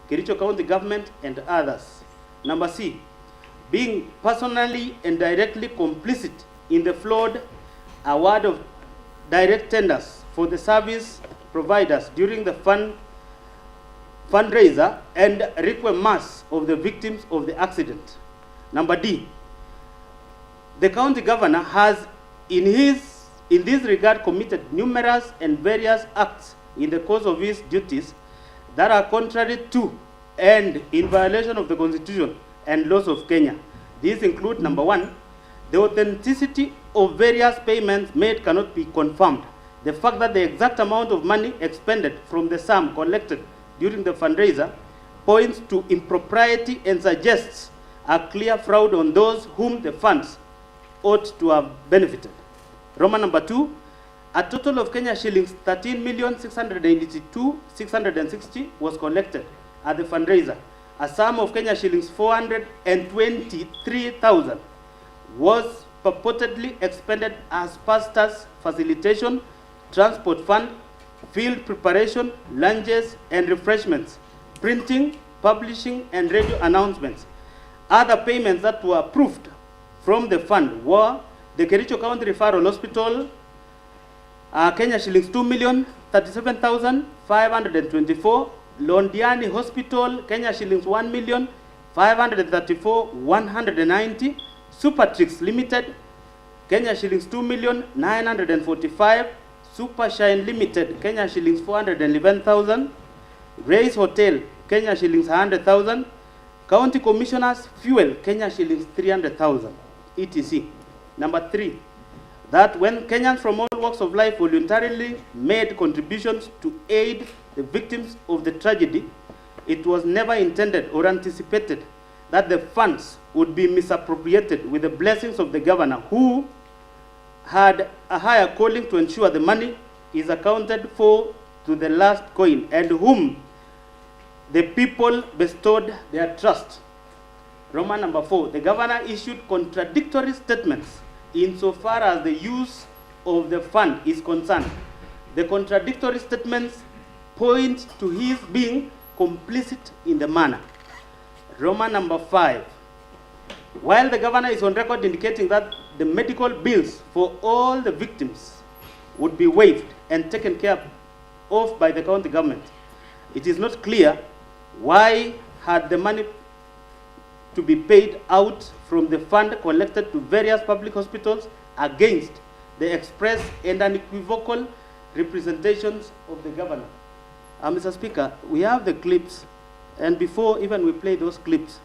Kericho County government, and others. Number C, being personally and directly complicit in the flawed award of direct tenders for the service providers during the fundraiser and requiem mass of the victims of the accident. Number D, the county governor has in this regard committed numerous and various acts in the course of his duties that are contrary to and in violation of the Constitution and laws of Kenya. These include, number 1, the authenticity of various payments made cannot be confirmed. The fact that the exact amount of money expended from the sum collected during the fundraiser points to impropriety and suggests a clear fraud on those whom the funds ought to have benefited. Roman number 2, a total of Kenya shillings 13,682,660 was collected at the fundraiser. A sum of Kenya shillings 423,000 was purportedly expended as pastors' facilitation, transport fund, field preparation, lunches and refreshments, printing, publishing, and radio announcements. Other payments that were approved from the fund were the Kericho County Referral Hospital, Kenya shillings 2,037,524, Londiani Hospital, Kenya shillings 1,534,190, Supertrix Limited, Kenya shillings 2,945,000, Supershine Limited, Kenya shillings 411,000, Race Hotel, Kenya shillings 100,000, County Commissioners Fuel, Kenya shillings 300,000, etc. Number 3, that when Kenyans from all walks of life voluntarily made contributions to aid the victims of the tragedy, it was never intended or anticipated that the funds would be misappropriated with the blessings of the governor, who had a higher calling to ensure the money is accounted for to the last coin, and whom the people bestowed their trust. Roman number 4, the governor issued contradictory statements insofar as the use of the fund is concerned. The contradictory statements point to his being complicit in the manner. Roman number 5, while the governor is on record indicating that the medical bills for all the victims would be waived and taken care of by the county government, it is not clear why had the money to be paid out from the fund collected to various public hospitals against the express and unequivocal representations of the governor. Mr. Speaker, we have the clips, and before even we play those clips,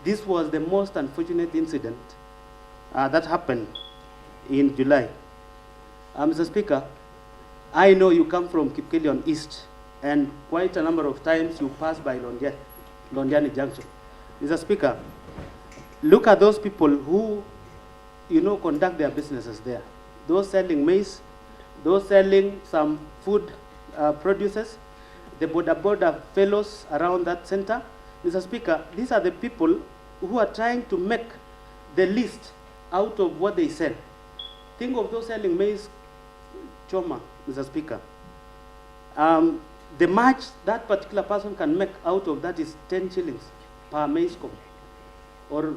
this was the most unfortunate incident that happened in July. Mr. Speaker, I know you come from Kipkelion East, and quite a number of times you pass by Londiani Junction. Mr. Speaker, look at those people who, conduct their businesses there. Those selling maize, those selling some food produces, the border fellows around that center. Mr. Speaker, these are the people who are trying to make the least out of what they sell. Think of those selling maize, choma, Mr. Speaker. The much that particular person can make out of that is 10 shillings per maize cob, or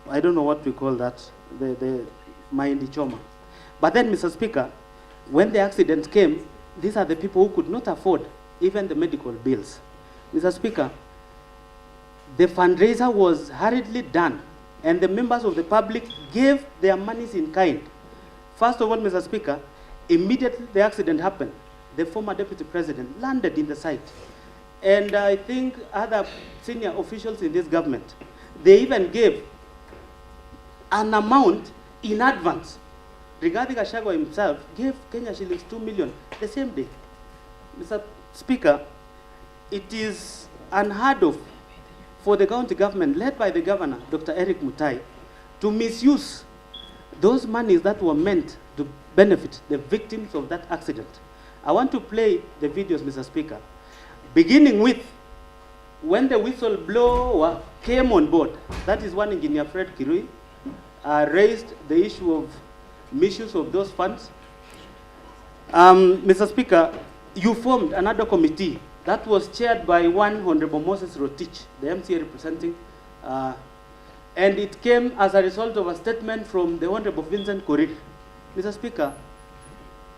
I don't know what we call that, the Mahindi choma. But then, Mr. Speaker, when the accident came, these are the people who could not afford even the medical bills. Mr. Speaker, the fundraiser was hurriedly done, and the members of the public gave their monies in kind. First of all, Mr. Speaker, immediately the accident happened, the former deputy president landed in the site. And I think other senior officials in this government, they even gave an amount in advance. Rigathi Gachagua himself gave Kenya shillings 2 million the same day. Mr. Speaker, it is unheard of for the county government, led by the governor, Dr. Erick Mutai, to misuse those monies that were meant to benefit the victims of that accident. I want to play the videos, Mr. Speaker, beginning with when the whistleblower came on board. That is one engineer, Fred Kirui, raised the issue of misuse of those funds. Mr. Speaker, you formed another committee that was chaired by one Honorable Moses Rotich, the MCA representing, and it came as a result of a statement from the Honorable Vincent Korir. Mr. Speaker,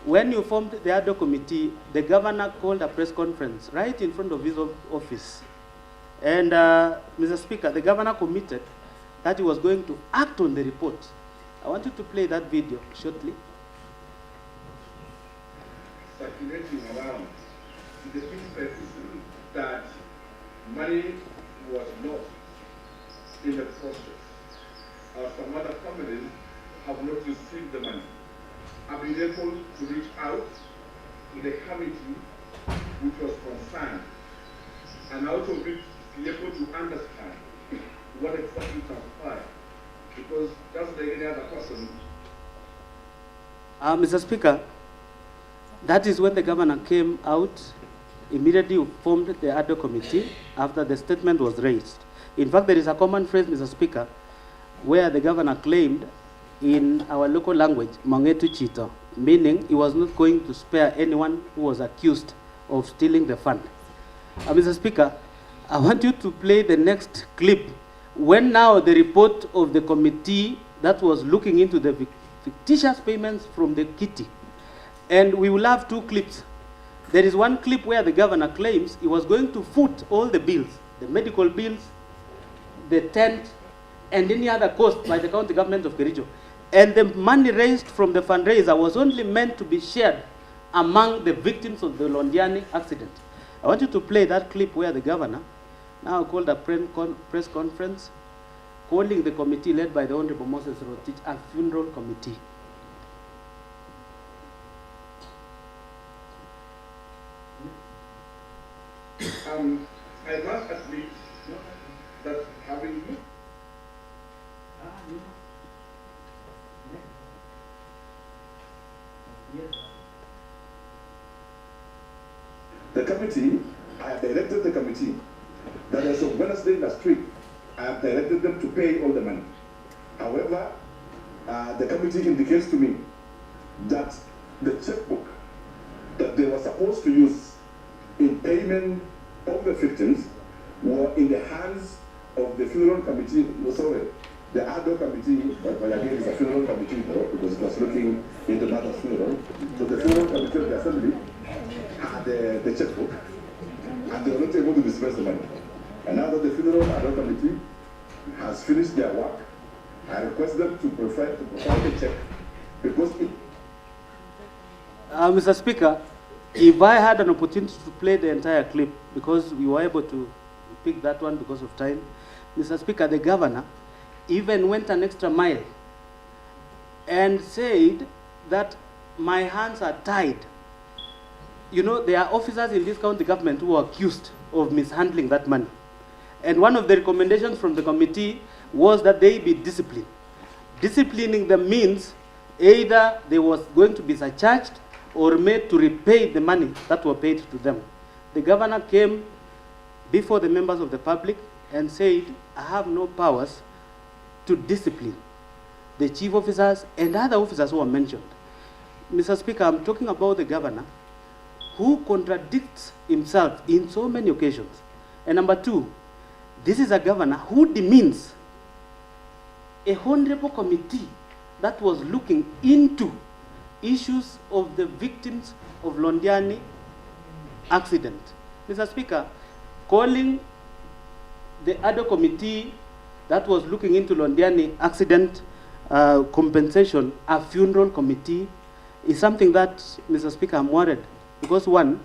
when you formed the other committee, the governor called a press conference right in front of his office. And Mr. Speaker, the governor committed that he was going to act on the report. I want you to play that video shortly. Circulating around the newspapers that money was lost in the process. Some other families have not received the money. I've been able to reach out to the committee which was concerned, and out of it be able to understand what exactly transpired. Because just like any other person. Mr. Speaker, that is when the governor came out, immediately formed the other committee after the statement was raised. In fact, there is a common phrase, Mr. Speaker, where the governor claimed in our local language, Mangetu Chito, meaning he was not going to spare anyone who was accused of stealing the fund. Mr. Speaker, I want you to play the next clip when now the report of the committee that was looking into the fictitious payments from the kitty. And we will have two clips. There is one clip where the governor claims he was going to foot all the bills, the medical bills, the tent, and any other cost by the county government of Kericho. And the money raised from the fundraiser was only meant to be shared among the victims of the Londiani accident. I want you to play that clip where the governor now called a press conference, calling the committee led by the Honorable Moses Rotich a funeral committee. I must admit that having looked the committee, I have directed the committee that as of Wednesday last week, I have directed them to pay all the money. However, the committee indicates to me that the checkbook that they were supposed to use in payment of the victims were in the hands of the funeral committee, the other committee, but again it's a funeral committee though, because it was looking into another funeral. So the funeral committee of the assembly had the checkbook, and they were not able to disperse the money. And now that the funeral other committee has finished their work, I request them to provide the check, because it... Mr. Speaker, if I had an opportunity to play the entire clip, because we were able to pick that one because of time, Mr. Speaker, the governor even went an extra mile and said that my hands are tied. You know, there are officers in this county government who are accused of mishandling that money. And one of the recommendations from the committee was that they be disciplined. Disciplining them means either they was going to be surcharged or made to repay the money that were paid to them. The governor came before the members of the public and said, I have no powers to discipline the chief officers and other officers who are mentioned. Mr. Speaker, I'm talking about the governor who contradicts himself in so many occasions. And number two, this is a governor who demeans a honorable committee that was looking into issues of the victims of Londiani accident. Mr. Speaker, calling the other committee that was looking into Londiani accident compensation a funeral committee is something that, Mr. Speaker, I'm worried. Because one,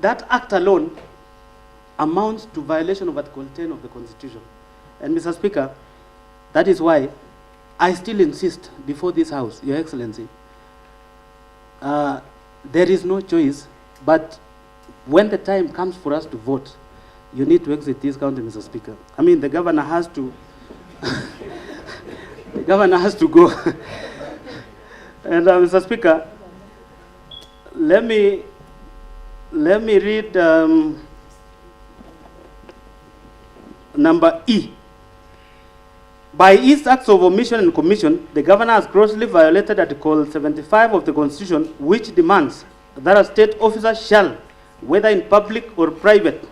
that act alone amounts to violation of Article 10 of the Constitution. And Mr. Speaker, that is why I still insist before this House, Your Excellency, there is no choice, but when the time comes for us to vote, you need to exit this county, Mr. Speaker. I mean, the governor has to, the governor has to go. And Mr. Speaker, let me read number E. By his acts of omission and commission, the governor has grossly violated Article 75 of the Constitution, which demands that a state officer shall, whether in public or private,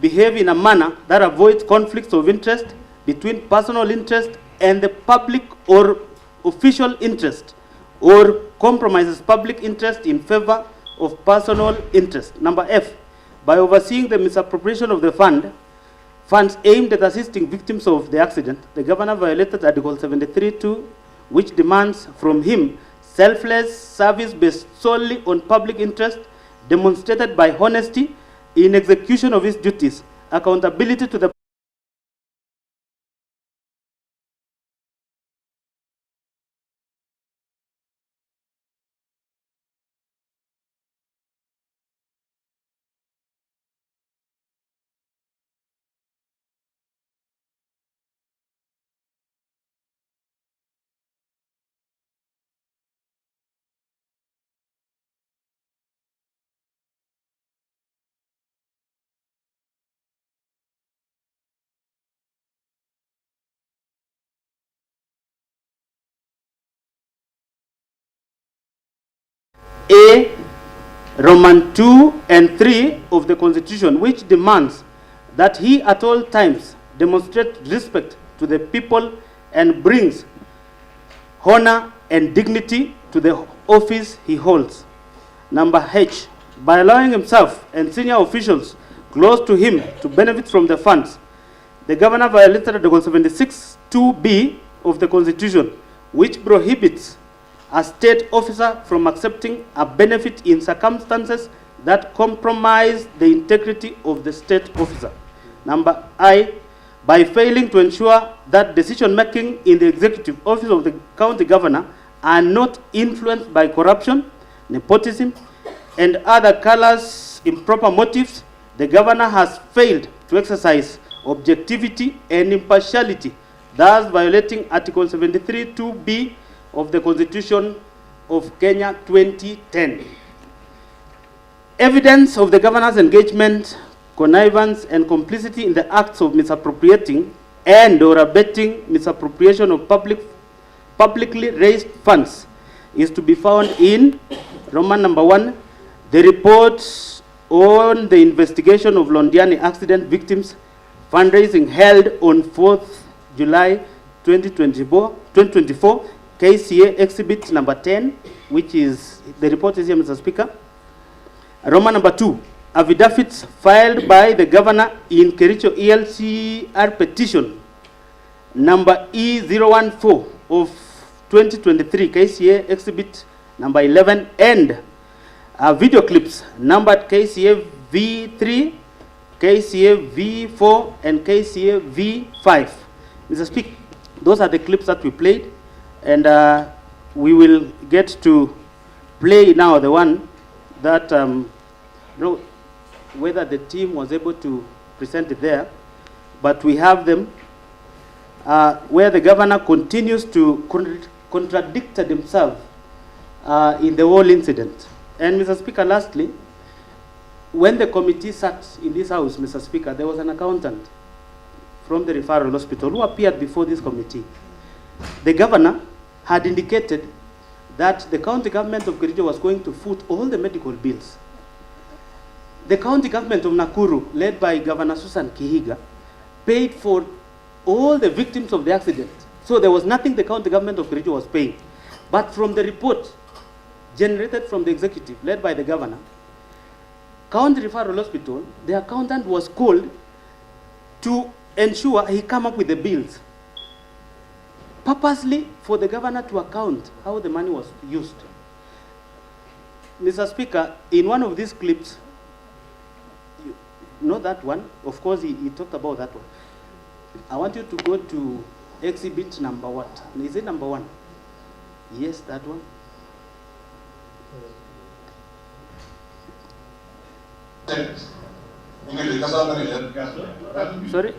behave in a manner that avoids conflicts of interest between personal interest and the public or official interest, or compromises public interest in favor of personal interest. Number F, by overseeing the misappropriation of the funds aimed at assisting victims of the accident, the governor violated Article 73(2), which demands from him selfless service based solely on public interest, demonstrated by honesty in execution of his duties, accountability to the A, Roman 2 and 3 of the Constitution, which demands that he at all times demonstrate respect to the people and brings honor and dignity to the office he holds. Number H, by allowing himself and senior officials close to him to benefit from the funds, the governor violated Article 76(2)(b) of the Constitution, which prohibits a state officer from accepting a benefit in circumstances that compromise the integrity of the state officer. Number I, by failing to ensure that decision-making in the executive office of the county governor are not influenced by corruption, nepotism, and other callous improper motives, the governor has failed to exercise objectivity and impartiality, thus violating Article 73(2)(b) of the Constitution of Kenya 2010. Evidence of the governor's engagement, connivance, and complicity in the acts of misappropriating and or abetting misappropriation of publicly raised funds is to be found in Roman number 1, the report on the investigation of Londiani accident victims fundraising held on 4th July 2024, KCA exhibit number 10, which is, the report is here, Mr. Speaker. Roman number 2, affidavits filed by the governor in Kericho ELCR petition number E014 of 2023, KCA exhibit number 11, and video clips numbered KCA V3, KCA V4, and KCA V5. Mr. Speaker, those are the clips that we played. And we will get to play now the one that, whether the team was able to present it there, but we have them where the governor continues to contradict himself in the whole incident. And Mr. Speaker, lastly, when the committee sat in this house, Mr. Speaker, there was an accountant from the referral hospital who appeared before this committee. The governor had indicated that the county government of Kericho was going to foot all the medical bills. The county government of Nakuru, led by Governor Susan Kihiga, paid for all the victims of the accident. So there was nothing the county government of Kericho was paying. But from the report generated from the executive, led by the governor, County Referral Hospital, the accountant was called to ensure he come up with the bills, purposely for the governor to account how the money was used. Mr. Speaker, in one of these clips, you know that one? Of course, he talked about that one. I want you to go to exhibit number what? Is it number 1? Yes, that one. Sorry?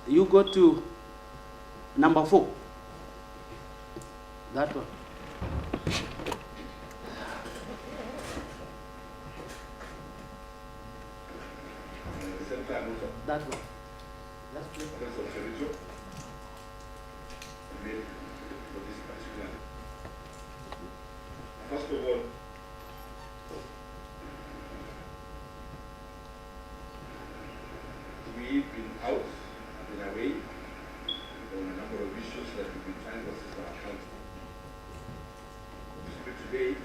You go to number 4. That one. That one. That's First of all, we've been out and away on a number of issues that we've been trying to assist our country. Today,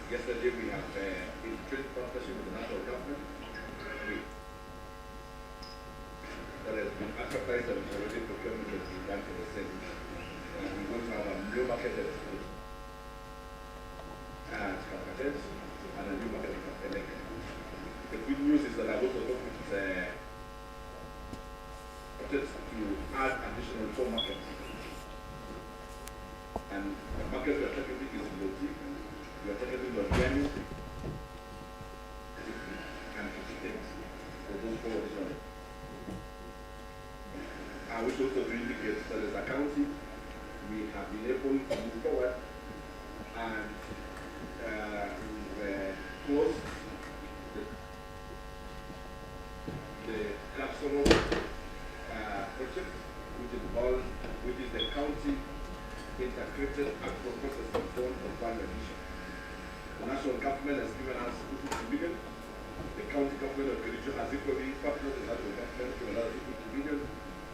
yesterday we have in trade partnership with the national government. That has been advertised and already procurement has been done for the same. We're going to have a new market at Kapatet and a new market at Kericho. The good news is that our local government is to add additional 4 markets. And the market we are targeting is Loti, we are targeting Lodiani, and Kericho. For those 4 additional. I wish also to indicate that as a county, we have been able to move forward and close the Capsule project, which is the county integrated agro-processing zone of One Edition. The national government has given us 50 million. The county government of Kericho has equally partnered with the national government to another 50 million.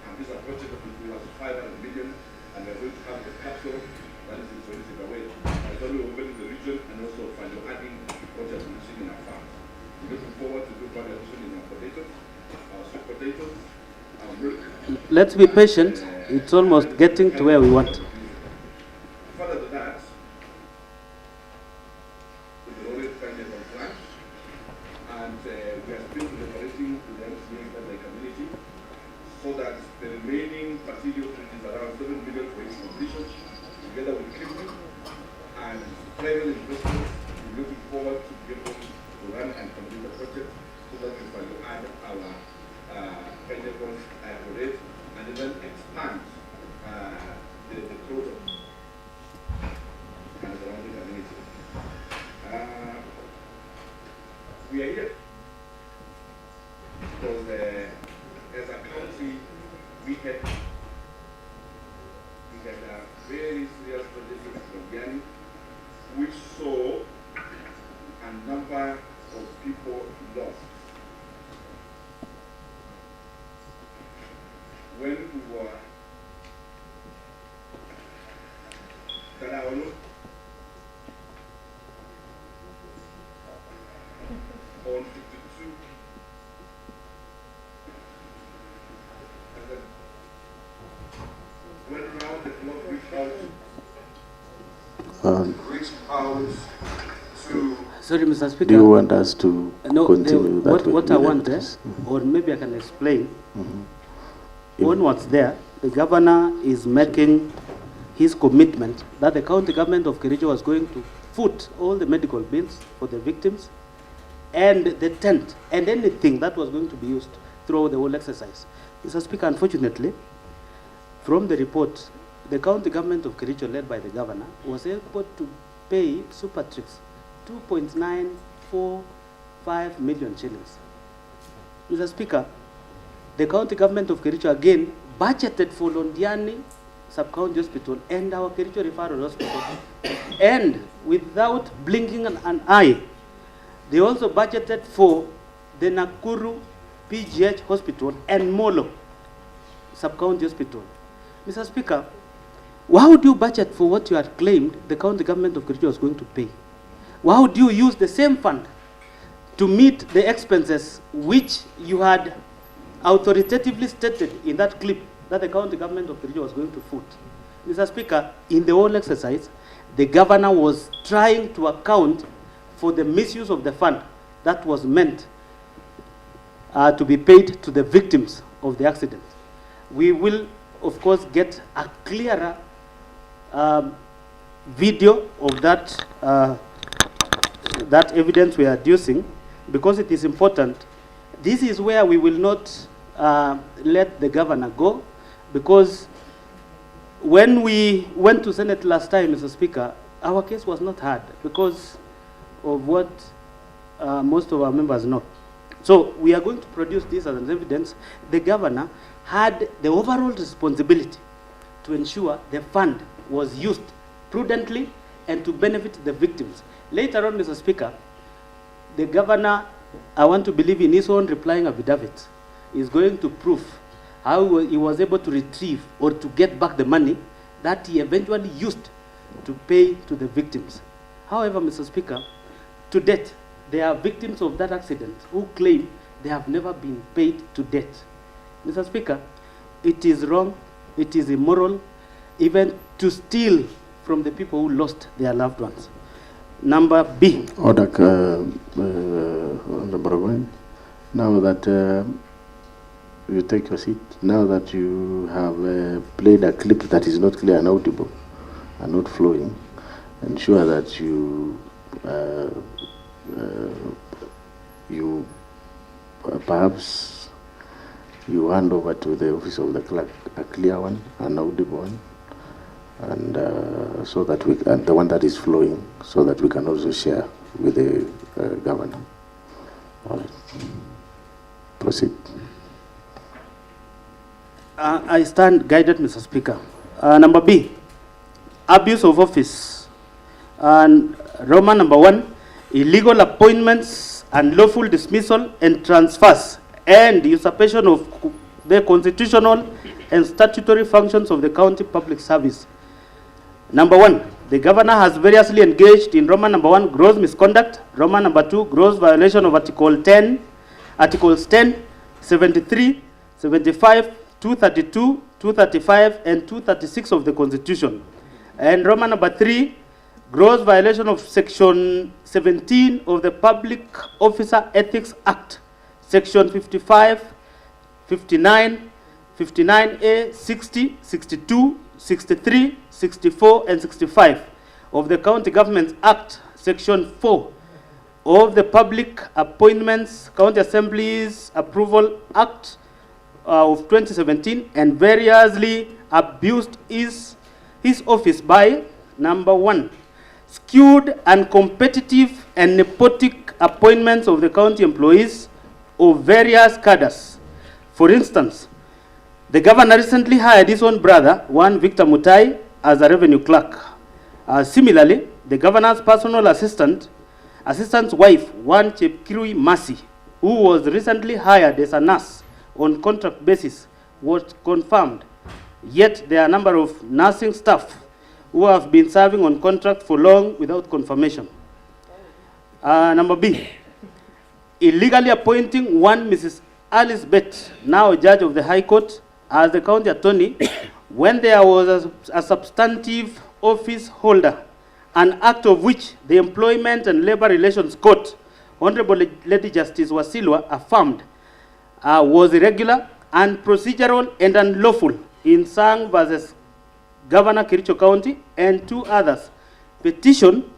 And this project will give us 500 million, and we're going to have the capsule that is in 20 away. It's only open in the region and also value adding what has been seen in our farms. We're looking forward to do value addition in our potatoes, our sweet potatoes, our milk. Let's be patient. It's almost getting to where we want. Further to that, we've already signed a contract, and we are still deliberating with the MCAs and the community so that the remaining material, which is around 7 million for its completion, together with equipment and private investors, we're looking forward to be able to run and complete the project so that we can add our Pentecost rate and then expand the total and surrounding community. We are here because as a country, we had a very serious project in Guyana, which saw a number of people lost. When we were on 52, went round the clock, reached out to. Sorry, Mr. Speaker. Do you want us to no, continue that what I want or maybe I can explain. When what's there, the governor is making his commitment that the county government of Kericho was going to foot all the medical bills for the victims and the tent and anything that was going to be used throughout the whole exercise. Mr. Speaker, unfortunately, from the report, the county government of Kericho, led by the governor, was able to pay Supertrix 2.945 million shillings. Mr. Speaker, the county government of Kericho again budgeted for Londiani Sub-County Hospital and our Kericho Referral Hospital, and without blinking an eye, they also budgeted for the Nakuru PGH Hospital and Molo Sub-County Hospital. Mr. Speaker, why would you budget for what you had claimed the county government of Kericho was going to pay? Why would you use the same fund to meet the expenses which you had authoritatively stated in that clip that the county government of Kericho was going to foot? Mr. Speaker, in the whole exercise, the governor was trying to account for the misuse of the fund that was meant to be paid to the victims of the accident. We will, of course, get a clearer video of that, that evidence we are adducing, because it is important. This is where we will not let the governor go, because when we went to Senate last time, Mr. Speaker, our case was not heard because of what most of our members know. So we are going to produce this as an evidence. The governor had the overall responsibility to ensure the fund was used prudently and to benefit the victims. Later on, Mr. Speaker, the governor, I want to believe in his own replying affidavit, is going to prove how he was able to retrieve or to get back the money that he eventually used to pay to the victims. However, Mr. Speaker, to date, there are victims of that accident who claim they have never been paid to date. Mr. Speaker, it is wrong, it is immoral, even to steal from the people who lost their loved ones. Number B. Order, Honorable Wayne. Now that you take your seat, now that you have played a clip that is not clear and audible and not flowing, ensure that you perhaps you hand over to the office of the clerk a clear one, an audible one, and so that we, and the one that is flowing, so that we can also share with the governor. All right. Proceed. I stand guided, Mr. Speaker. Number B, abuse of office. And Roman number 1, illegal appointments and lawful dismissal and transfers and usurpation of the constitutional and statutory functions of the county public service. Number 1, the governor has variously engaged in Roman number 1, gross misconduct, Roman number 2, gross violation of Articles 10, 73, 75, 232, 235, and 236 of the Constitution. And Roman number 3, gross violation of Section 17 of the Public Officer Ethics Act, Section 55, 59, 59A, 60, 62, 63, 64, and 65 of the County Government Act, Section 4 of the Public Appointments, County Assemblies Approval Act of 2017, and variously abused his office by, number 1, skewed and competitive and nepotic appointments of the county employees of various cadres. For instance, the governor recently hired his own brother, one Victor Mutai, as a revenue clerk. Similarly, the governor's personal assistant's wife, one Chepkirui Masi, who was recently hired as a nurse on contract basis, was confirmed. Yet there are a number of nursing staff who have been serving on contract for long without confirmation. Number B, illegally appointing one Mrs. Alice Bett, now a judge of the High Court, as the county attorney when there was a substantive office holder, an act of which the Employment and Labor Relations Court, Honorable Lady Justice Wasilwa, affirmed was irregular and procedural and unlawful in Sang versus Governor Kericho County and 2 others. Petition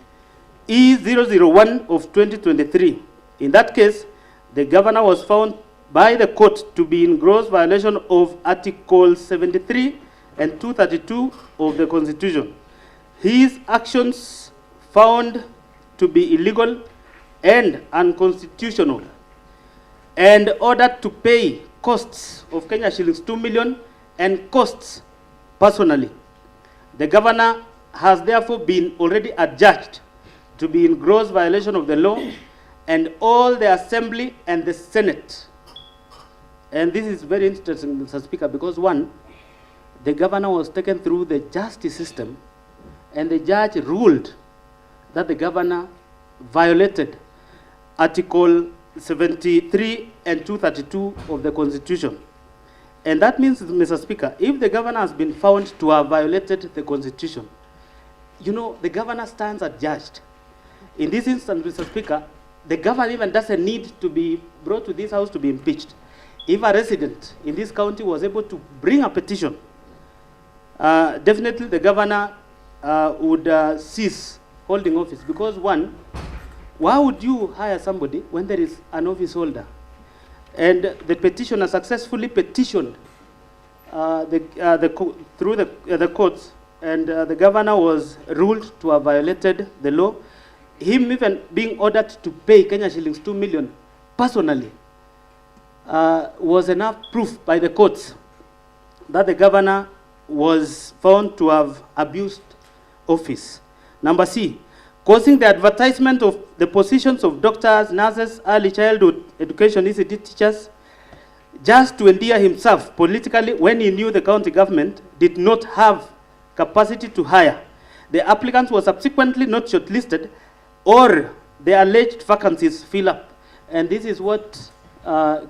E001 of 2023. In that case, the governor was found by the court to be in gross violation of Articles 73 and 232 of the Constitution. His actions found to be illegal and unconstitutional, and ordered to pay costs of Kenya shillings 2 million and costs personally. The governor has therefore been already adjudged to be in gross violation of the law and all the Assembly and the Senate. And this is very interesting, Mr. Speaker, because 1, the governor was taken through the justice system and the judge ruled that the governor violated Article 73 and 232 of the Constitution. And that means, Mr. Speaker, if the governor has been found to have violated the Constitution, you know, the governor stands adjudged. In this instance, Mr. Speaker, the governor even doesn't need to be brought to this house to be impeached. If a resident in this county was able to bring a petition, definitely the governor would cease holding office. Because 1, why would you hire somebody when there is an office holder? And the petitioner successfully petitioned through the courts, and the governor was ruled to have violated the law. Him even being ordered to pay Kenya shillings 2 million personally was enough proof by the courts that the governor was found to have abused office. Number C, causing the advertisement of the positions of doctors, nurses, early childhood education ECD teachers, just to endear himself politically when he knew the county government did not have capacity to hire. The applicants were subsequently not shortlisted, or the alleged vacancies fill up. And this is what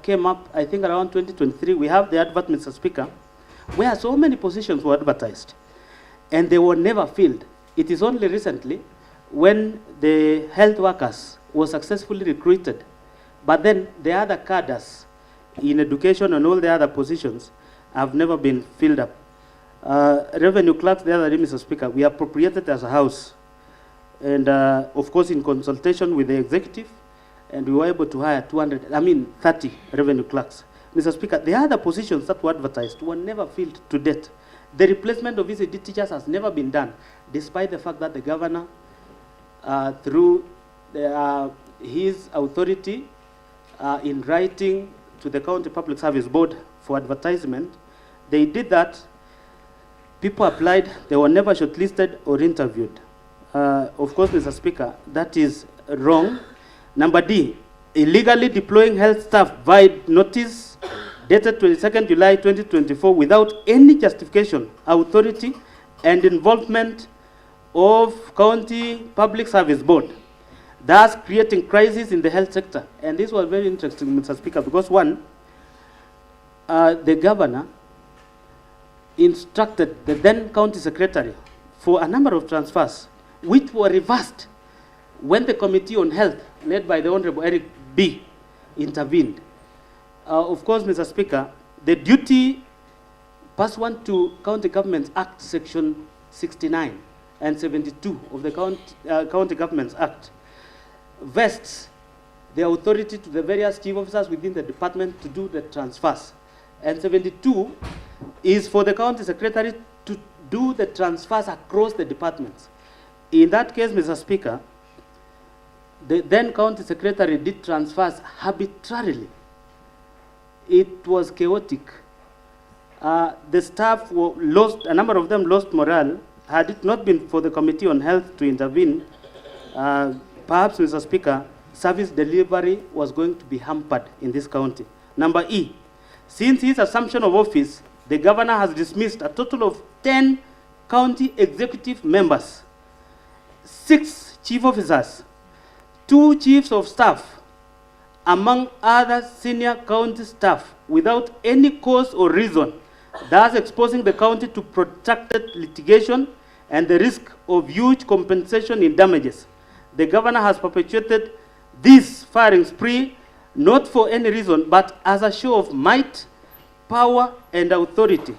came up, I think, around 2023. We have the advert, Mr. Speaker, where so many positions were advertised, and they were never filled. It is only recently when the health workers were successfully recruited, but then the other cadres in education and all the other positions have never been filled up. Revenue clerks, the other day, Mr. Speaker, we appropriated as a house, and of course in consultation with the executive, and we were able to hire 30 revenue clerks. Mr. Speaker, the other positions that were advertised were never filled to date. The replacement of ECD teachers has never been done, despite the fact that the governor, through his authority in writing to the County Public Service Board for advertisement, they did that. People applied, they were never shortlisted or interviewed. Of course, Mr. Speaker, that is wrong. Number D, illegally deploying health staff via notice dated 22nd July 2024 without any justification, authority, and involvement of County Public Service Board, thus creating crisis in the health sector. And this was very interesting, Mr. Speaker, because one, the governor instructed the then county secretary for a number of transfers, which were reversed when the Committee on Health, led by the Honorable Erick B., intervened. Of course, Mr. Speaker, the duty pursuant to County Governments Act, Section 69 and 72 of the County Governments Act, vests the authority to the various chief officers within the department to do the transfers. And 72 is for the county secretary to do the transfers across the departments. In that case, Mr. Speaker, the then county secretary did transfers arbitrarily. It was chaotic. The staff were lost, a number of them lost morale. Had it not been for the Committee on Health to intervene, perhaps, Mr. Speaker, service delivery was going to be hampered in this county. Number E, since his assumption of office, the governor has dismissed a total of 10 county executive members, 6 chief officers, 2 chiefs of staff, among other senior county staff, without any cause or reason, thus exposing the county to protracted litigation and the risk of huge compensation in damages. The governor has perpetuated this firing spree not for any reason, but as a show of might, power, and authority.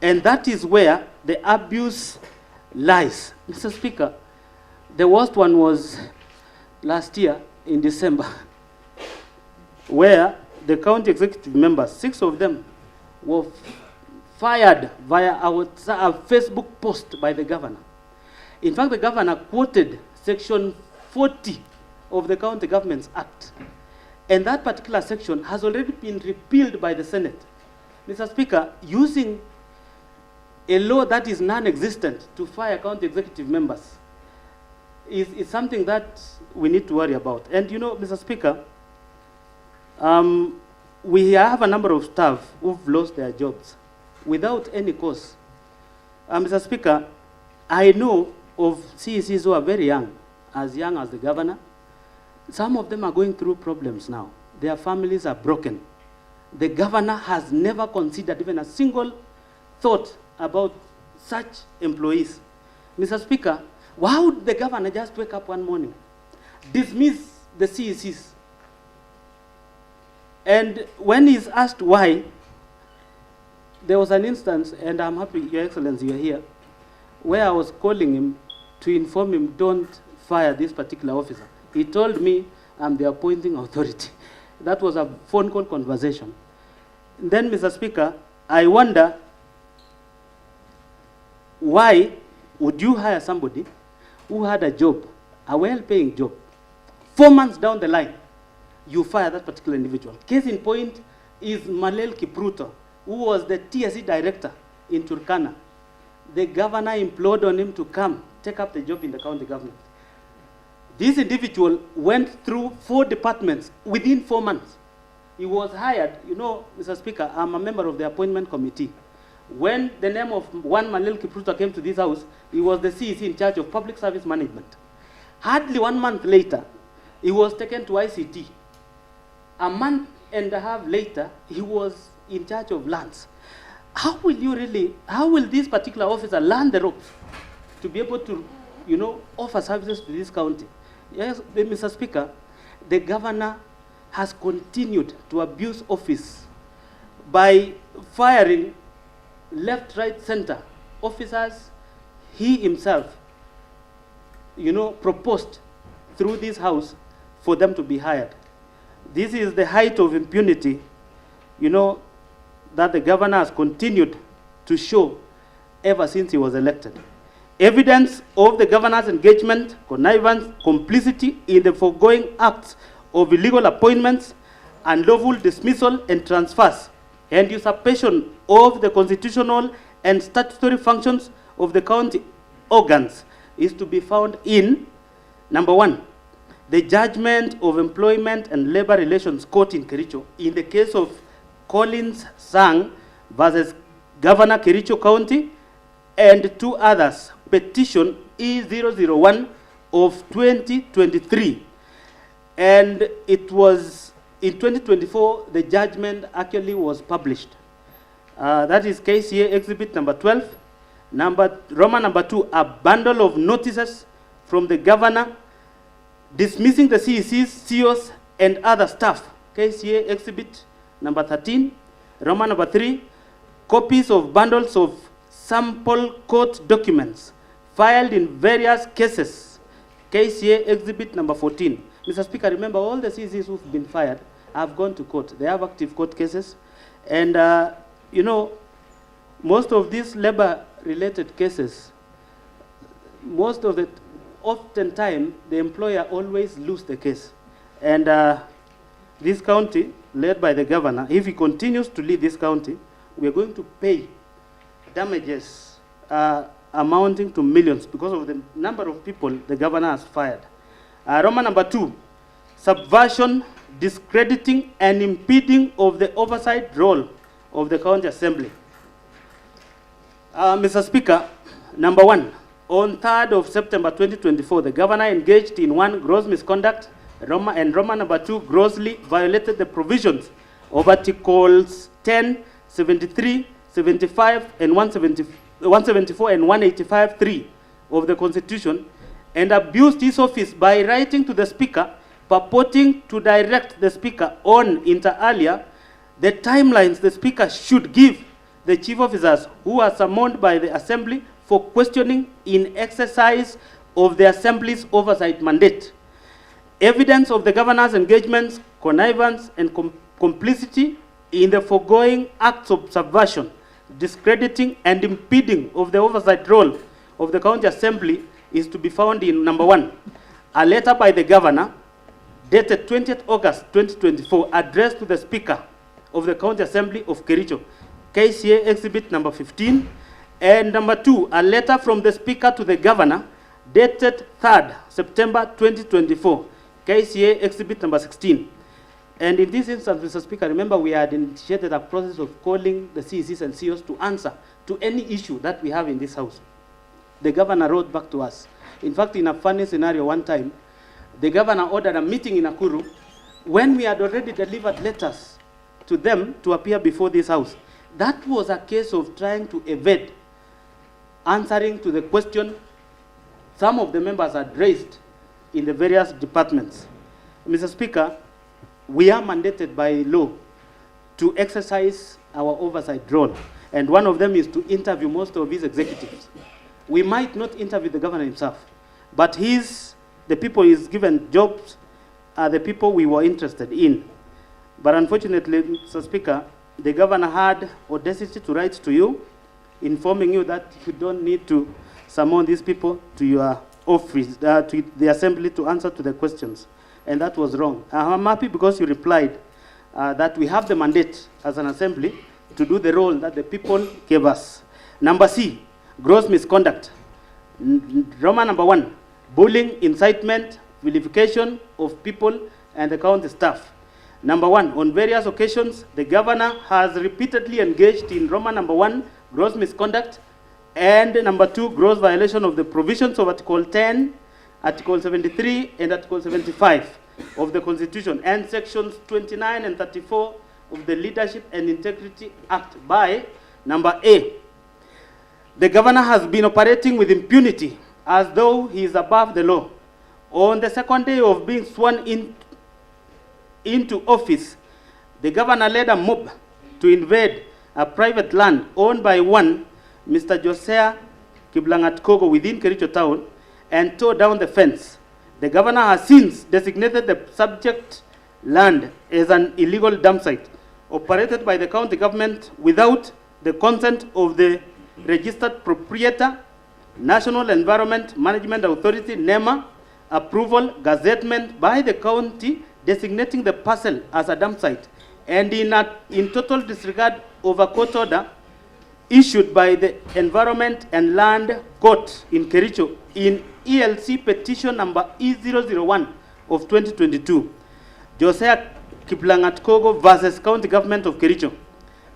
And that is where the abuse lies. Mr. Speaker, the worst one was last year in December, where the county executive members, 6 of them, were fired via a Facebook post by the governor. In fact, the governor quoted Section 40 of the County Governments Act. And that particular section has already been repealed by the Senate. Mr. Speaker, using a law that is non-existent to fire county executive members is something that we need to worry about. And you know, Mr. Speaker, we have a number of staff who've lost their jobs without any cause. Mr. Speaker, I know of CECs who are very young as the governor. Some of them are going through problems now. Their families are broken. The governor has never considered even a single thought about such employees. Mr. Speaker, why would the governor just wake up one morning, dismiss the CECs? And when he's asked why, there was an instance, and I'm happy, Your Excellency, you're here, where I was calling him to inform him, don't fire this particular officer. He told me, I'm the appointing authority. That was a phone call conversation. And then, Mr. Speaker, I wonder, why would you hire somebody who had a job, a well-paying job, 4 months down the line, you fire that particular individual? Case in point is Malel Kipruto, who was the TSE director in Turkana. The governor implored on him to come take up the job in the county government. This individual went through 4 departments within 4 months. He was hired, you know, Mr. Speaker, I'm a member of the appointment committee. When the name of one Malil Kipruto came to this house, he was the CEC in charge of public service management. Hardly 1 month later, he was taken to ICT. A month and a half later, he was in charge of lands. How will this particular officer learn the ropes to be able to, you know, offer services to this county? Yes, Mr. Speaker, the governor has continued to abuse office by firing left, right, center officers he himself, you know, proposed through this house for them to be hired. This is the height of impunity, you know, that the governor has continued to show ever since he was elected. Evidence of the governor's engagement, connivance, complicity in the foregoing acts of illegal appointments, unlawful dismissal and transfers, and usurpation of the constitutional and statutory functions of the county organs is to be found in, number 1, the judgment of Employment and Labor Relations Court in Kericho in the case of Collins Sang versus Governor Kericho County and 2 others, petition E001 of 2023. And it was in 2024, the judgment actually was published. That is KCA exhibit number 12. Roman number 2, a bundle of notices from the governor dismissing the CECs, CEOs, and other staff. KCA exhibit number 13. Roman number 3, copies of bundles of sample court documents filed in various cases. KCA exhibit number 14. Mr. Speaker, remember all the CECs who've been fired have gone to court. They have active court cases. And, you know, most of these labor-related cases, oftentimes, the employer always loses the case. And this county, led by the governor, if he continues to lead this county, we are going to pay damages amounting to millions because of the number of people the governor has fired. Roman number 2, subversion, discrediting, and impeding of the oversight role of the county assembly. Mr. Speaker, number 1, on 3rd of September 2024, the governor engaged in 1, gross misconduct, and Roman number 2, grossly violated the provisions of Articles 10, 73, 75, and 174 and 185(3) of the Constitution, and abused his office by writing to the Speaker, purporting to direct the Speaker on, inter alia, the timelines the Speaker should give the chief officers who are summoned by the Assembly for questioning in exercise of the Assembly's oversight mandate. Evidence of the governor's engagements, connivance, and complicity in the foregoing acts of subversion, discrediting, and impeding of the oversight role of the county assembly is to be found in, number 1, a letter by the governor dated 20th August 2024 addressed to the Speaker of the County Assembly of Kericho, KCA exhibit number 15, and number 2, a letter from the Speaker to the governor dated 3rd September 2024, KCA exhibit number 16. And in this instance, Mr. Speaker, remember we had initiated a process of calling the CECs and CEOs to answer to any issue that we have in this house. The governor wrote back to us. In fact, in a funny scenario one time, the governor ordered a meeting in Nakuru when we had already delivered letters to them to appear before this house. That was a case of trying to evade answering to the question some of the members had raised in the various departments. Mr. Speaker, we are mandated by law to exercise our oversight role, and one of them is to interview most of his executives. We might not interview the governor himself, but the people he's given jobs are the people we were interested in. But unfortunately, Mr. Speaker, the governor had audacity to write to you, informing you that you don't need to summon these people to your office, to the assembly to answer to the questions. And that was wrong. I'm happy because you replied that we have the mandate as an assembly to do the role that the people gave us. Number C, gross misconduct. Roman number 1, bullying, incitement, vilification of people and the county staff. Number 1, on various occasions, the governor has repeatedly engaged in Roman number 1, gross misconduct, and number 2, gross violation of the provisions of Article 10, Article 73, and Article 75 of the Constitution, and Sections 29 and 34 of the Leadership and Integrity Act by number A. The governor has been operating with impunity as though he is above the law. On the second day of being sworn into office, the governor led a mob to invade a private land owned by one Mr. Josiah Kiblangat-Kogo within Kericho town and tore down the fence. The governor has since designated the subject land as an illegal dump site operated by the county government without the consent of the registered proprietor, National Environment Management Authority, NEMA, approval, gazettement by the county designating the parcel as a dump site, and in total disregard of a court order issued by the Environment and Land Court in Kericho in ELC petition number E001 of 2022, Josiah Kiblangat-Kogo versus County Government of Kericho.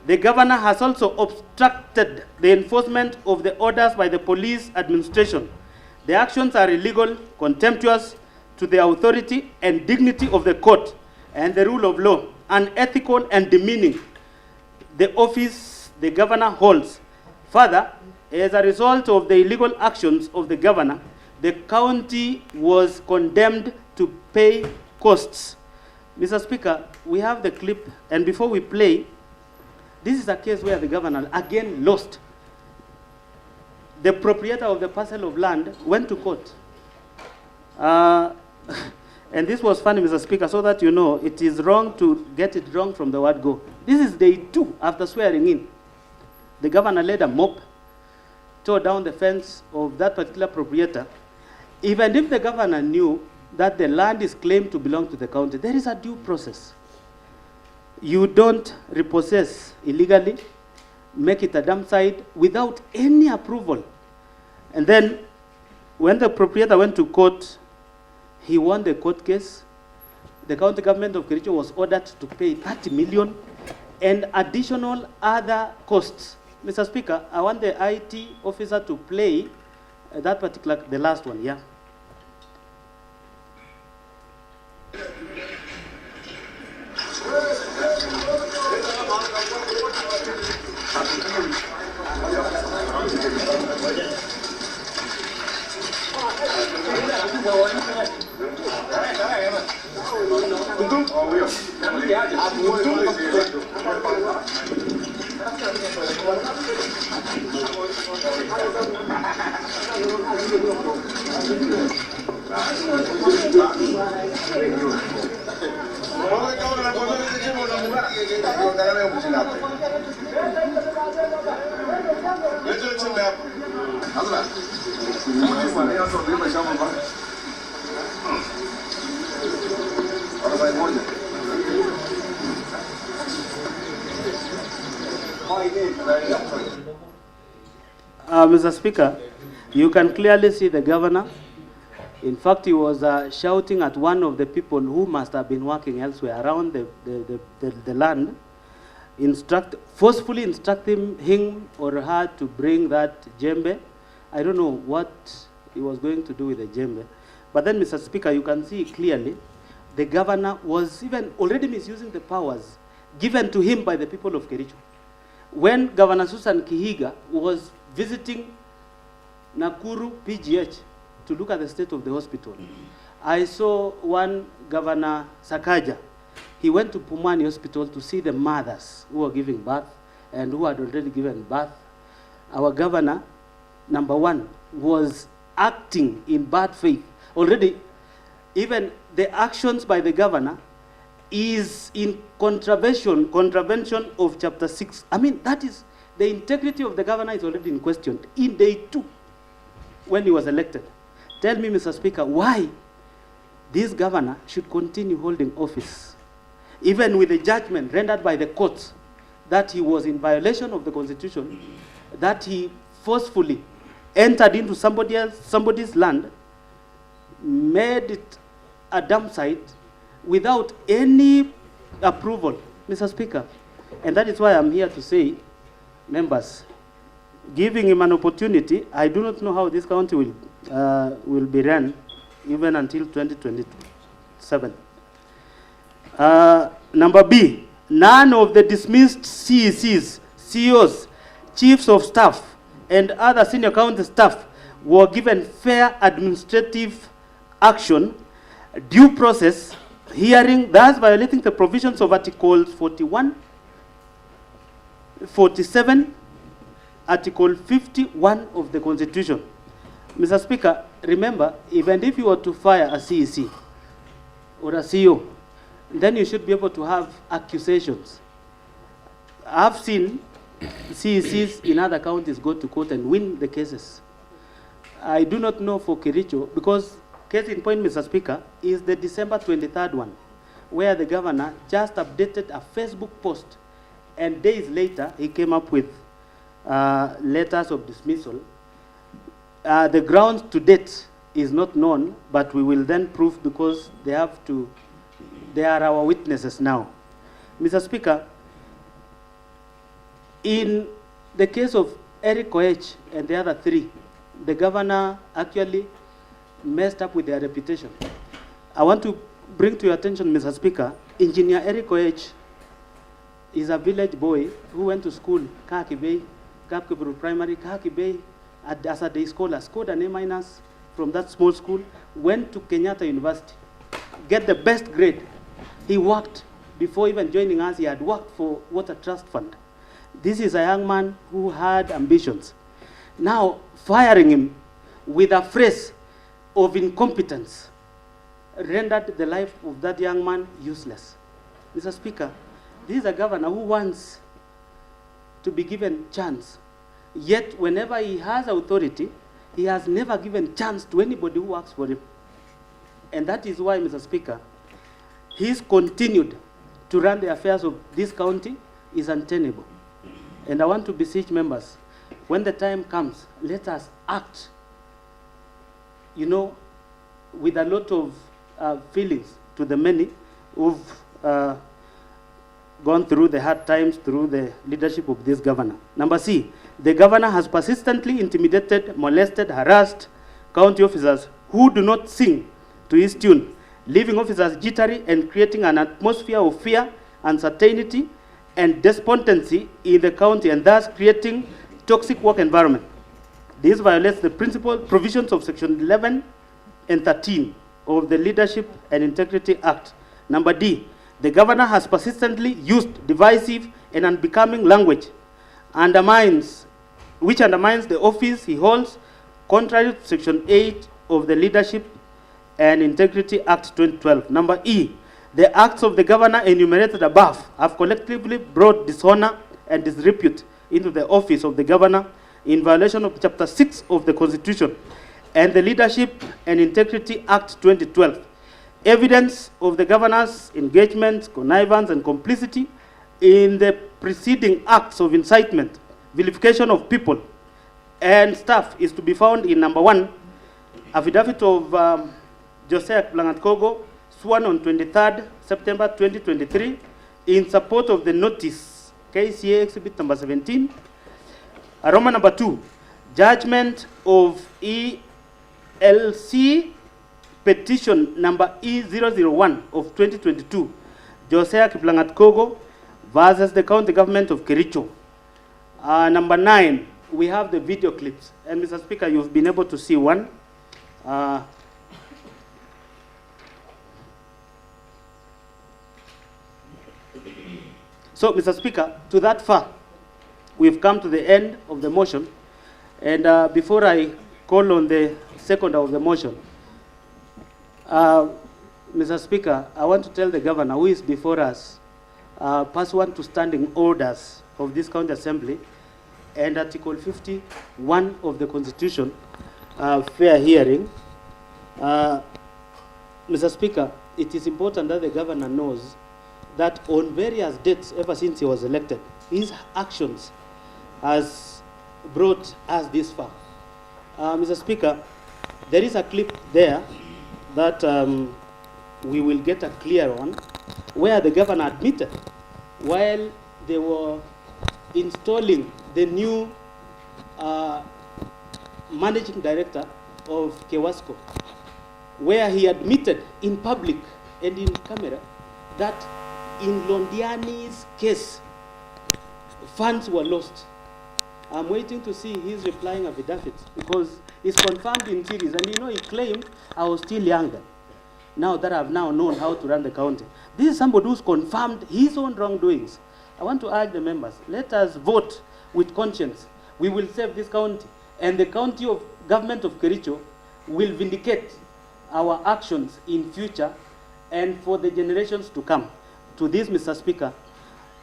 The governor has also obstructed the enforcement of the orders by the police administration. The actions are illegal, contemptuous to the authority and dignity of the court and the rule of law, unethical and demeaning the office the governor holds. Further, as a result of the illegal actions of the governor, the county was condemned to pay costs. Mr. Speaker, we have the clip, and before we play, this is a case where the governor again lost. The proprietor of the parcel of land went to court. And this was funny, Mr. Speaker, so that you know it is wrong to get it wrong from the word go. This is day 2 after swearing in. The governor led a mob, tore down the fence of that particular proprietor. Even if the governor knew that the land is claimed to belong to the county, there is a due process. You don't repossess illegally, make it a dump site without any approval. And then when the proprietor went to court, he won the court case. The county government of Kericho was ordered to pay 30 million and additional other costs. Mr. Speaker, I want the IT officer to play that particular, the last one, yeah. Mr. Speaker, you can clearly see the governor. In fact, he was shouting at one of the people who must have been working elsewhere around the land, forcefully instructing him or her to bring that djembe. I don't know what he was going to do with the djembe. But then, Mr. Speaker, you can see clearly the governor was even already misusing the powers given to him by the people of Kericho. When Governor Susan Kihiga was visiting Nakuru PGH to look at the state of the hospital, I saw one Governor Sakaja. He went to Pumwani Hospital to see the mothers who were giving birth and who had already given birth. Our governor, number 1, was acting in bad faith. Already, even the actions by the governor is in contravention of Chapter 6. I mean, that is, the integrity of the governor is already in question in day 2 when he was elected. Tell me, Mr. Speaker, why this governor should continue holding office, even with the judgment rendered by the courts that he was in violation of the Constitution, that he forcefully entered into somebody's land, made it a dump site without any approval, Mr. Speaker. And that is why I'm here to say, members, giving him an opportunity, I do not know how this county will be run even until 2027. Number B, none of the dismissed CECs, CEOs, chiefs of staff, and other senior county staff were given fair administrative action, due process, hearing, thus violating the provisions of Articles 41, 47, Article 51 of the Constitution. Mr. Speaker, remember, even if you were to fire a CEC or a CEO, then you should be able to have accusations. I've seen CECs in other counties go to court and win the cases. I do not know for Kericho, because case in point, Mr. Speaker, is the December 23rd one, where the governor just updated a Facebook post, and days later, he came up with letters of dismissal. The grounds to date is not known, but we will then prove, because they are our witnesses now. Mr. Speaker, in the case of Erick Mutai and the other three, the governor actually messed up with their reputation. I want to bring to your attention, Mr. Speaker, Engineer Erick Mutai is a village boy who went to school, Kahaki Bay, Kapkeburu Primary, Kahaki Bay, as a day scholar, scored an A- from that small school, went to Kenyatta University, get the best grade. He worked, before even joining us, he had worked for Water Trust Fund. This is a young man who had ambitions. Now, firing him with a phrase of incompetence rendered the life of that young man useless. Mr. Speaker, this is a governor who wants to be given chance. Yet, whenever he has authority, he has never given chance to anybody who works for him. And that is why, Mr. Speaker, his continued to run the affairs of this county is untenable. And I want to beseech members, when the time comes, let us act, with a lot of feelings to the many who've gone through the hard times through the leadership of this governor. Number C, the governor has persistently intimidated, molested, harassed county officers who do not sing to his tune, leaving officers jittery and creating an atmosphere of fear, uncertainty, and despondency in the county, and thus creating toxic work environment. This violates the principal provisions of Section 11 and 13 of the Leadership and Integrity Act. Number D, the governor has persistently used divisive and unbecoming language, which undermines the office he holds, contrary to Section 8 of the Leadership and Integrity Act 2012. Number E, the acts of the governor enumerated above have collectively brought dishonor and disrepute into the office of the governor in violation of Chapter 6 of the Constitution and the Leadership and Integrity Act 2012. Evidence of the governor's engagement, connivance, and complicity in the preceding acts of incitement, vilification of people and staff is to be found in number 1, affidavit of Josiah Blangatkogo, sworn on 23rd September 2023 in support of the notice, KCA exhibit number 17. Aroma number 2, judgment of ELC petition number E001 of 2022, Josiah Kiplangat-Kogo versus the county government of Kericho. Number 9, we have the video clips. And Mr. Speaker, you've been able to see one. So, Mr. Speaker, to that far, we've come to the end of the motion. And before I call on the seconder of the motion, Mr. Speaker, I want to tell the governor who is before us, pursuant to standing orders of this county assembly and Article 51 of the Constitution, fair hearing. Mr. Speaker, it is important that the governor knows that on various dates ever since he was elected, his actions has brought us this far. Mr. Speaker, there is a clip there that we will get a clear one, where the governor admitted while they were installing the new managing director of Kewasco, where he admitted in public and in camera that in Londiani's case, funds were lost. I'm waiting to see his replying affidavit because it's confirmed in series. And you know, he claimed I was still younger. Now that I've now known how to run the county. This is somebody who's confirmed his own wrongdoings. I want to urge the members, let us vote with conscience. We will save this county, and the county of government of Kericho will vindicate our actions in future and for the generations to come. To this, Mr. Speaker,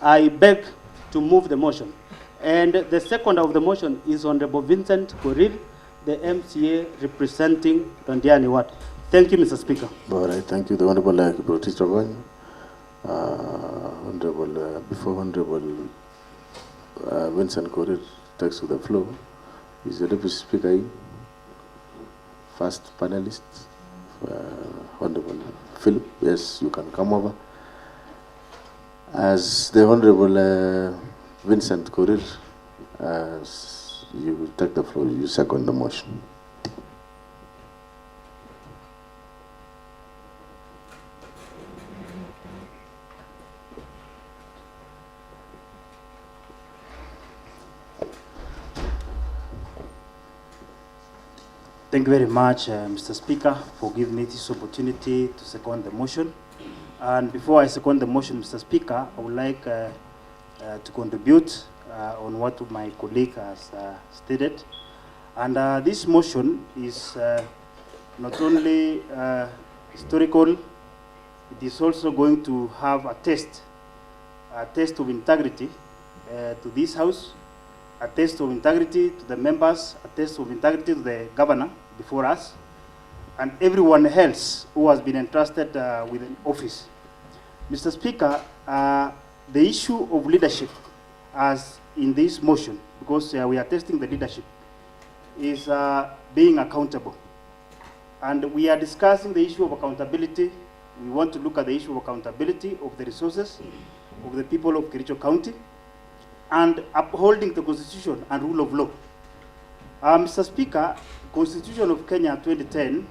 I beg to move the motion. And the second of the motion is Honorable Vincent Korir, the MCA representing Londiani Ward. Thank you, Mr. Speaker. All right, thank you. The Honorable Protester Honorable, before Honorable Vincent Korir takes to the floor, is the Deputy Speaker first panelist, Honorable Philip. Yes, you can come over. As the Honorable Vincent Korir, as you will take the floor, you second the motion. Thank you very much, Mr. Speaker, for giving me this opportunity to second the motion. And before I second the motion, Mr. Speaker, I would like to contribute on what my colleague has stated. And this motion is not only historical, it is also going to have a test of integrity to this House, a test of integrity to the members, a test of integrity to the governor before us, and everyone else who has been entrusted with an office. Mr. Speaker, the issue of leadership, as in this motion, because we are testing the leadership, is being accountable. And we are discussing the issue of accountability. We want to look at the issue of accountability of the resources of the people of Kericho County and upholding the Constitution and rule of law. Mr. Speaker, Constitution of Kenya 2010,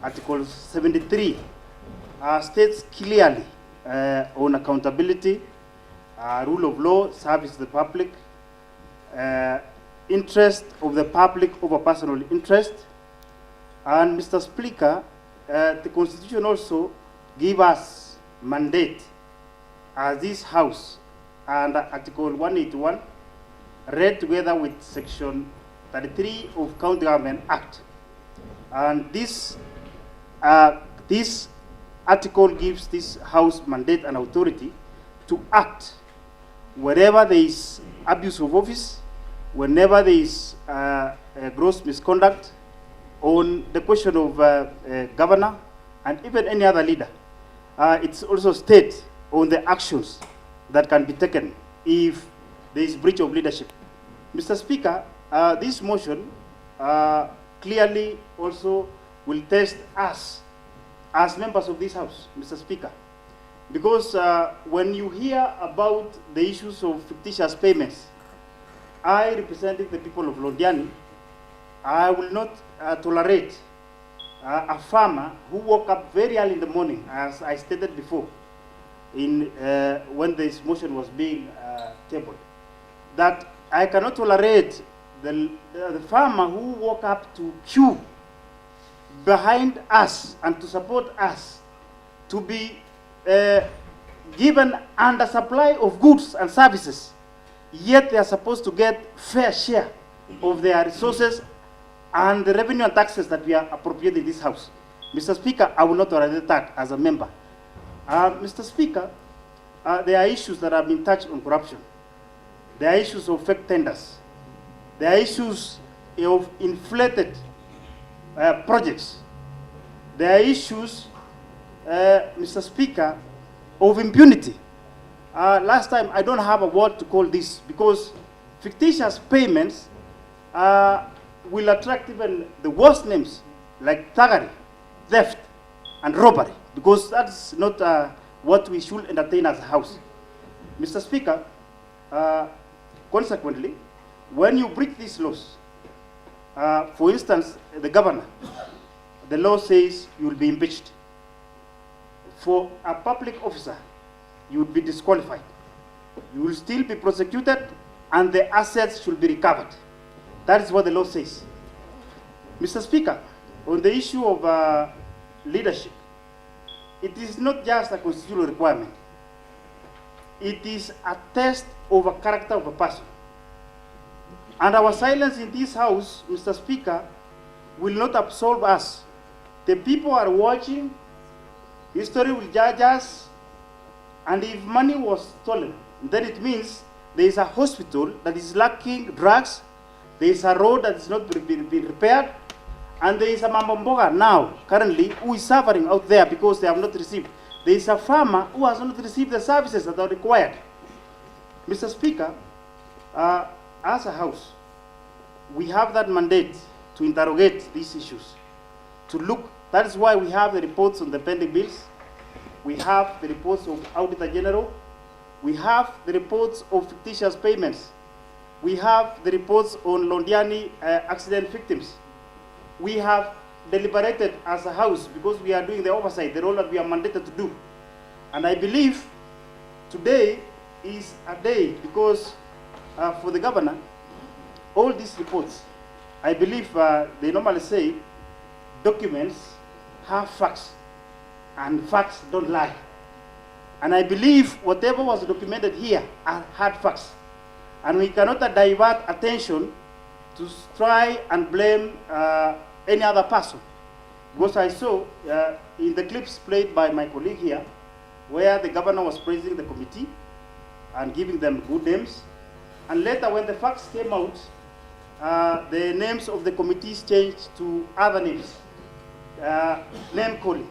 Article 73, states clearly on accountability, rule of law, service to the public, interest of the public over personal interest. And Mr. Speaker, the Constitution also gives us mandate as this House under Article 181, read together with Section 33 of County Government Act. And this article gives this House mandate and authority to act wherever there is abuse of office, whenever there is gross misconduct on the question of governor and even any other leader. It's also state on the actions that can be taken if there is breach of leadership. Mr. Speaker, this motion clearly also will test us as members of this House, Mr. Speaker. Because when you hear about the issues of fictitious payments, I, representing the people of Londiani, I will not tolerate a farmer who woke up very early in the morning, as I stated before, when this motion was being tabled, that I cannot tolerate the farmer who woke up to queue behind us and to support us to be given under supply of goods and services, yet they are supposed to get fair share of their resources and the revenue and taxes that we are appropriating in this House. Mr. Speaker, I will not tolerate that as a member. Mr. Speaker, there are issues that have been touched on corruption. There are issues of fake tenders. There are issues of inflated projects. There are issues, Mr. Speaker, of impunity. Last time, I don't have a word to call this because fictitious payments will attract even the worst names like thuggery, theft, and robbery, because that's not what we should entertain as a house. Mr. Speaker, consequently, when you break these laws, for instance, the governor, the law says you will be impeached. For a public officer, you will be disqualified. You will still be prosecuted, and the assets should be recovered. That is what the law says. Mr. Speaker, on the issue of leadership, it is not just a constitutional requirement. It is a test of a character of a person. And our silence in this house, Mr. Speaker, will not absolve us. The people are watching, history will judge us, and if money was stolen, then it means there is a hospital that is lacking drugs, there is a road that is not being repaired, and there is a Mambomboga now, currently, who is suffering out there because they have not received. There is a farmer who has not received the services that are required. Mr. Speaker, as a house, we have that mandate to interrogate these issues, to look. That is why we have the reports on the pending bills. We have the reports of Auditor General. We have the reports of fictitious payments. We have the reports on Londiani accident victims. We have deliberated as a house because we are doing the oversight, the role that we are mandated to do. And I believe today is a day because for the governor, all these reports, I believe they normally say documents have facts and facts don't lie. And I believe whatever was documented here had facts. And we cannot divert attention to try and blame any other person. Because I saw in the clips played by my colleague here, where the governor was praising the committee and giving them good names. And later when the facts came out, the names of the committees changed to other names, name calling.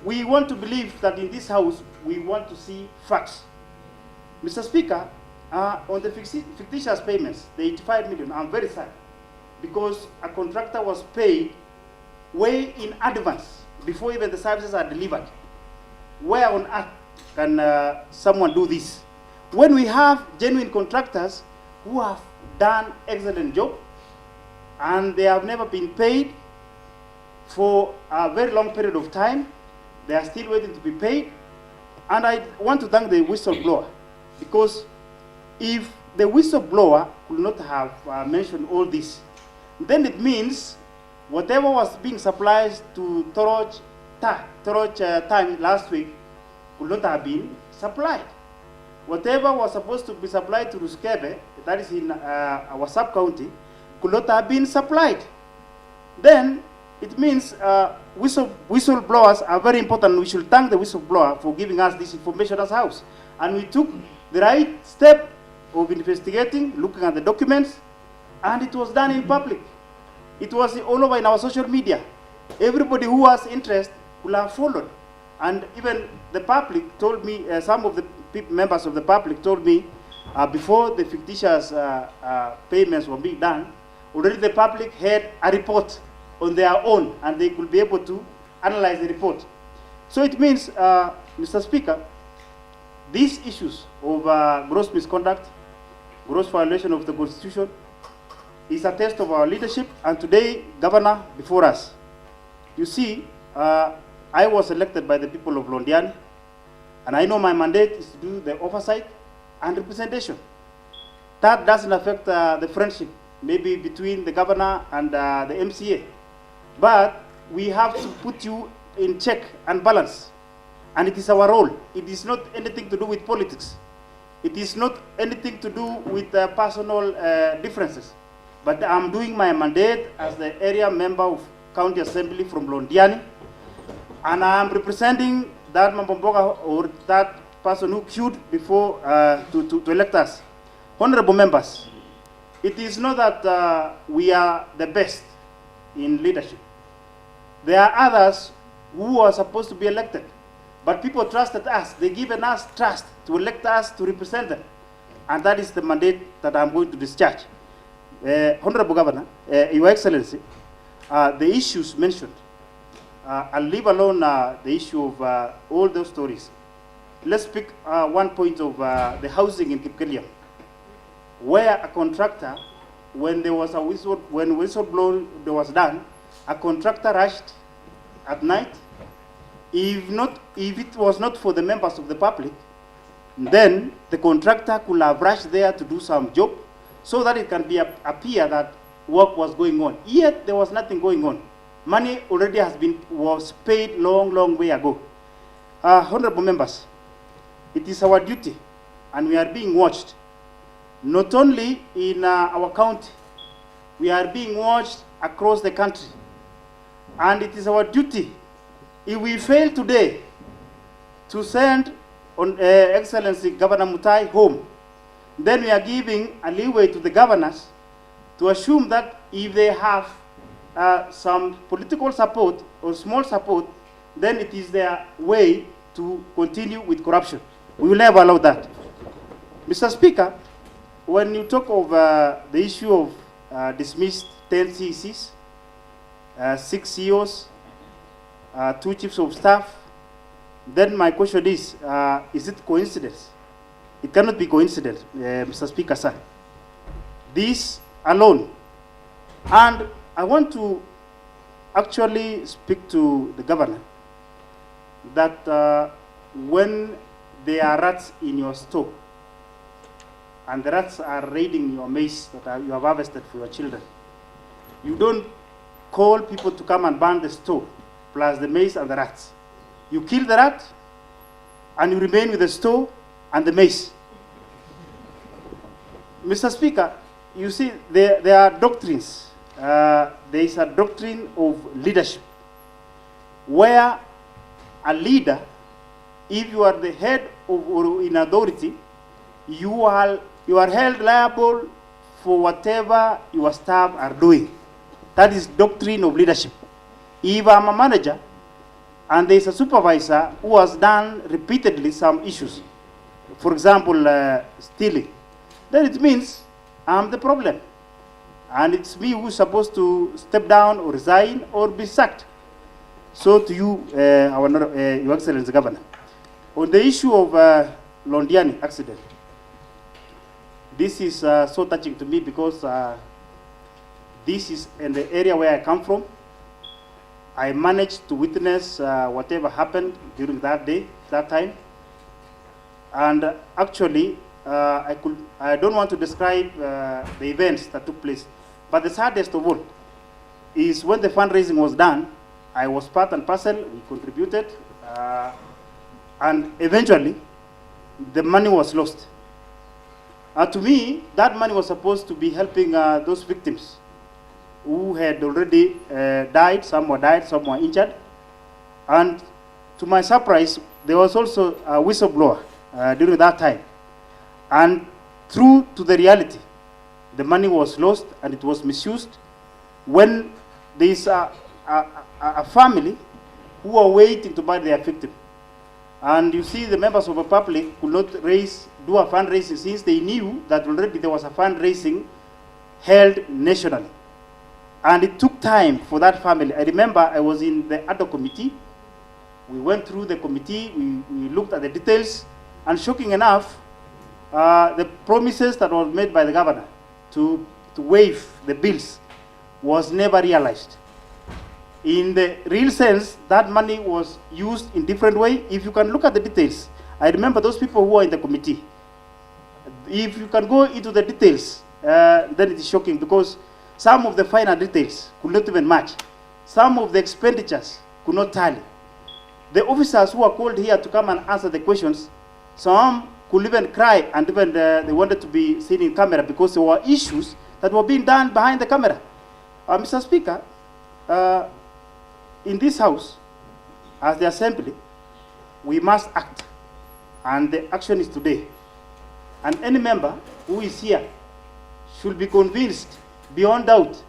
We want to believe that in this house, we want to see facts. Mr. Speaker, on the fictitious payments, the 85 million, I'm very sad because a contractor was paid way in advance before even the services are delivered. Where on earth can someone do this? When we have genuine contractors who have done excellent job and they have never been paid for a very long period of time, they are still waiting to be paid. And I want to thank the whistleblower because if the whistleblower could not have mentioned all this, then it means whatever was being supplied to Toroch time last week could not have been supplied. Whatever was supposed to be supplied to Ruskebe, that is in our sub-county, could not have been supplied. Then it means whistleblowers are very important. We should thank the whistleblower for giving us this information as a house. And we took the right step of investigating, looking at the documents, and it was done in public. It was all over in our social media. Everybody who has interest will have followed. And even the public told me, some of the members of the public told me, before the fictitious payments were being done, already the public had a report on their own, and they could be able to analyze the report. So it means, Mr. Speaker, these issues of gross misconduct, gross violation of the Constitution, is a test of our leadership. And today, Governor, before us, you see, I was elected by the people of Londiani, and I know my mandate is to do the oversight and representation. That doesn't affect the friendship, maybe between the governor and the MCA. But we have to put you in check and balance. And it is our role. It is not anything to do with politics. It is not anything to do with personal differences. But I'm doing my mandate as the area member of County Assembly from Londiani. And I'm representing that Mambomboga or that person who queued before to elect us. Honorable members, it is not that we are the best in leadership. There are others who are supposed to be elected, but people trusted us. They given us trust to elect us to represent them. And that is the mandate that I'm going to discharge. Honorable Governor, Your Excellency, the issues mentioned, I'll leave alone the issue of all those stories. Let's pick one point of the housing in Kericho, where a contractor, when there was a whistleblower was done, a contractor rushed at night. If it was not for the members of the public, then the contractor could have rushed there to do some job, so that it can appear that work was going on. Yet there was nothing going on. Money already was paid long way ago. Honorable members, it is our duty, and we are being watched. Not only in our county, we are being watched across the country. And it is our duty, if we fail today to send Excellency Governor Mutai home, then we are giving a leeway to the governors to assume that if they have some political support or small support, then it is their way to continue with corruption. We will never allow that. Mr. Speaker, when you talk of the issue of dismissed 10 CECs, 6 CEOs, 2 chiefs of staff, then my question is it coincidence? It cannot be coincidence, Mr. Speaker, sir. This alone. And I want to actually speak to the governor that when there are rats in your store, and the rats are raiding your maize that you have harvested for your children, you don't call people to come and burn the store, plus the maize and the rats. You kill the rat, and you remain with the store and the maize. Mr. Speaker, you see, there are doctrines. There is a doctrine of leadership, where a leader, if you are the head of or in authority, you are held liable for whatever your staff are doing. That is doctrine of leadership. If I'm a manager and there is a supervisor who has done repeatedly some issues, for example, stealing, then it means I'm the problem. And it's me who's supposed to step down or resign or be sacked. So to you, Your Excellency Governor, on the issue of Londiani accident, this is so touching to me because this is in the area where I come from. I managed to witness whatever happened during that day, that time. And actually, I don't want to describe the events that took place. But the saddest of all is when the fundraising was done, I was part and parcel, we contributed, and eventually, the money was lost. To me, that money was supposed to be helping those victims who had already died, some were injured. And to my surprise, there was also a whistleblower during that time. And true to the reality, the money was lost and it was misused when there is a family who are waiting to buy their victim. And you see, the members of the public could not do a fundraising since they knew that already there was a fundraising held nationally. And it took time for that family. I remember I was in the ad hoc committee. We went through the committee, we looked at the details, and shocking enough, the promises that were made by the governor to waive the bills was never realized. In the real sense, that money was used in different way. If you can look at the details, I remember those people who are in the committee. If you can go into the details, then it is shocking because some of the final details could not even match. Some of the expenditures could not tally. The officers who are called here to come and answer the questions, some could even cry and even they wanted to be seen in camera because there were issues that were being done behind the camera. Mr. Speaker, in this house, as the assembly, we must act. And the action is today. And any member who is here should be convinced beyond doubt,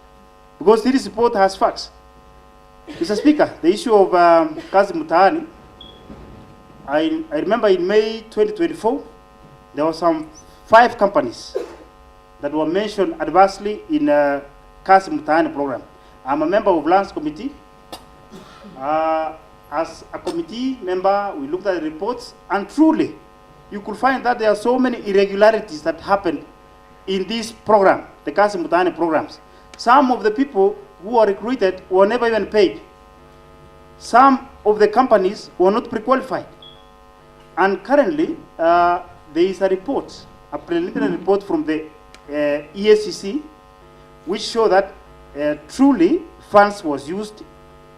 because this report has facts. Mr. Speaker, the issue of Kazi Mutaani, I remember in May 2024, there were some 5 companies that were mentioned adversely in Kazi Mutai program. I'm a member of Lands Committee. As a committee member, we looked at the reports, and truly, you could find that there are so many irregularities that happened in this program, the Kazi Mutai programs. Some of the people who were recruited were never even paid. Some of the companies were not pre-qualified. And currently, there is a report, a preliminary report from the EACC, which show that truly funds was used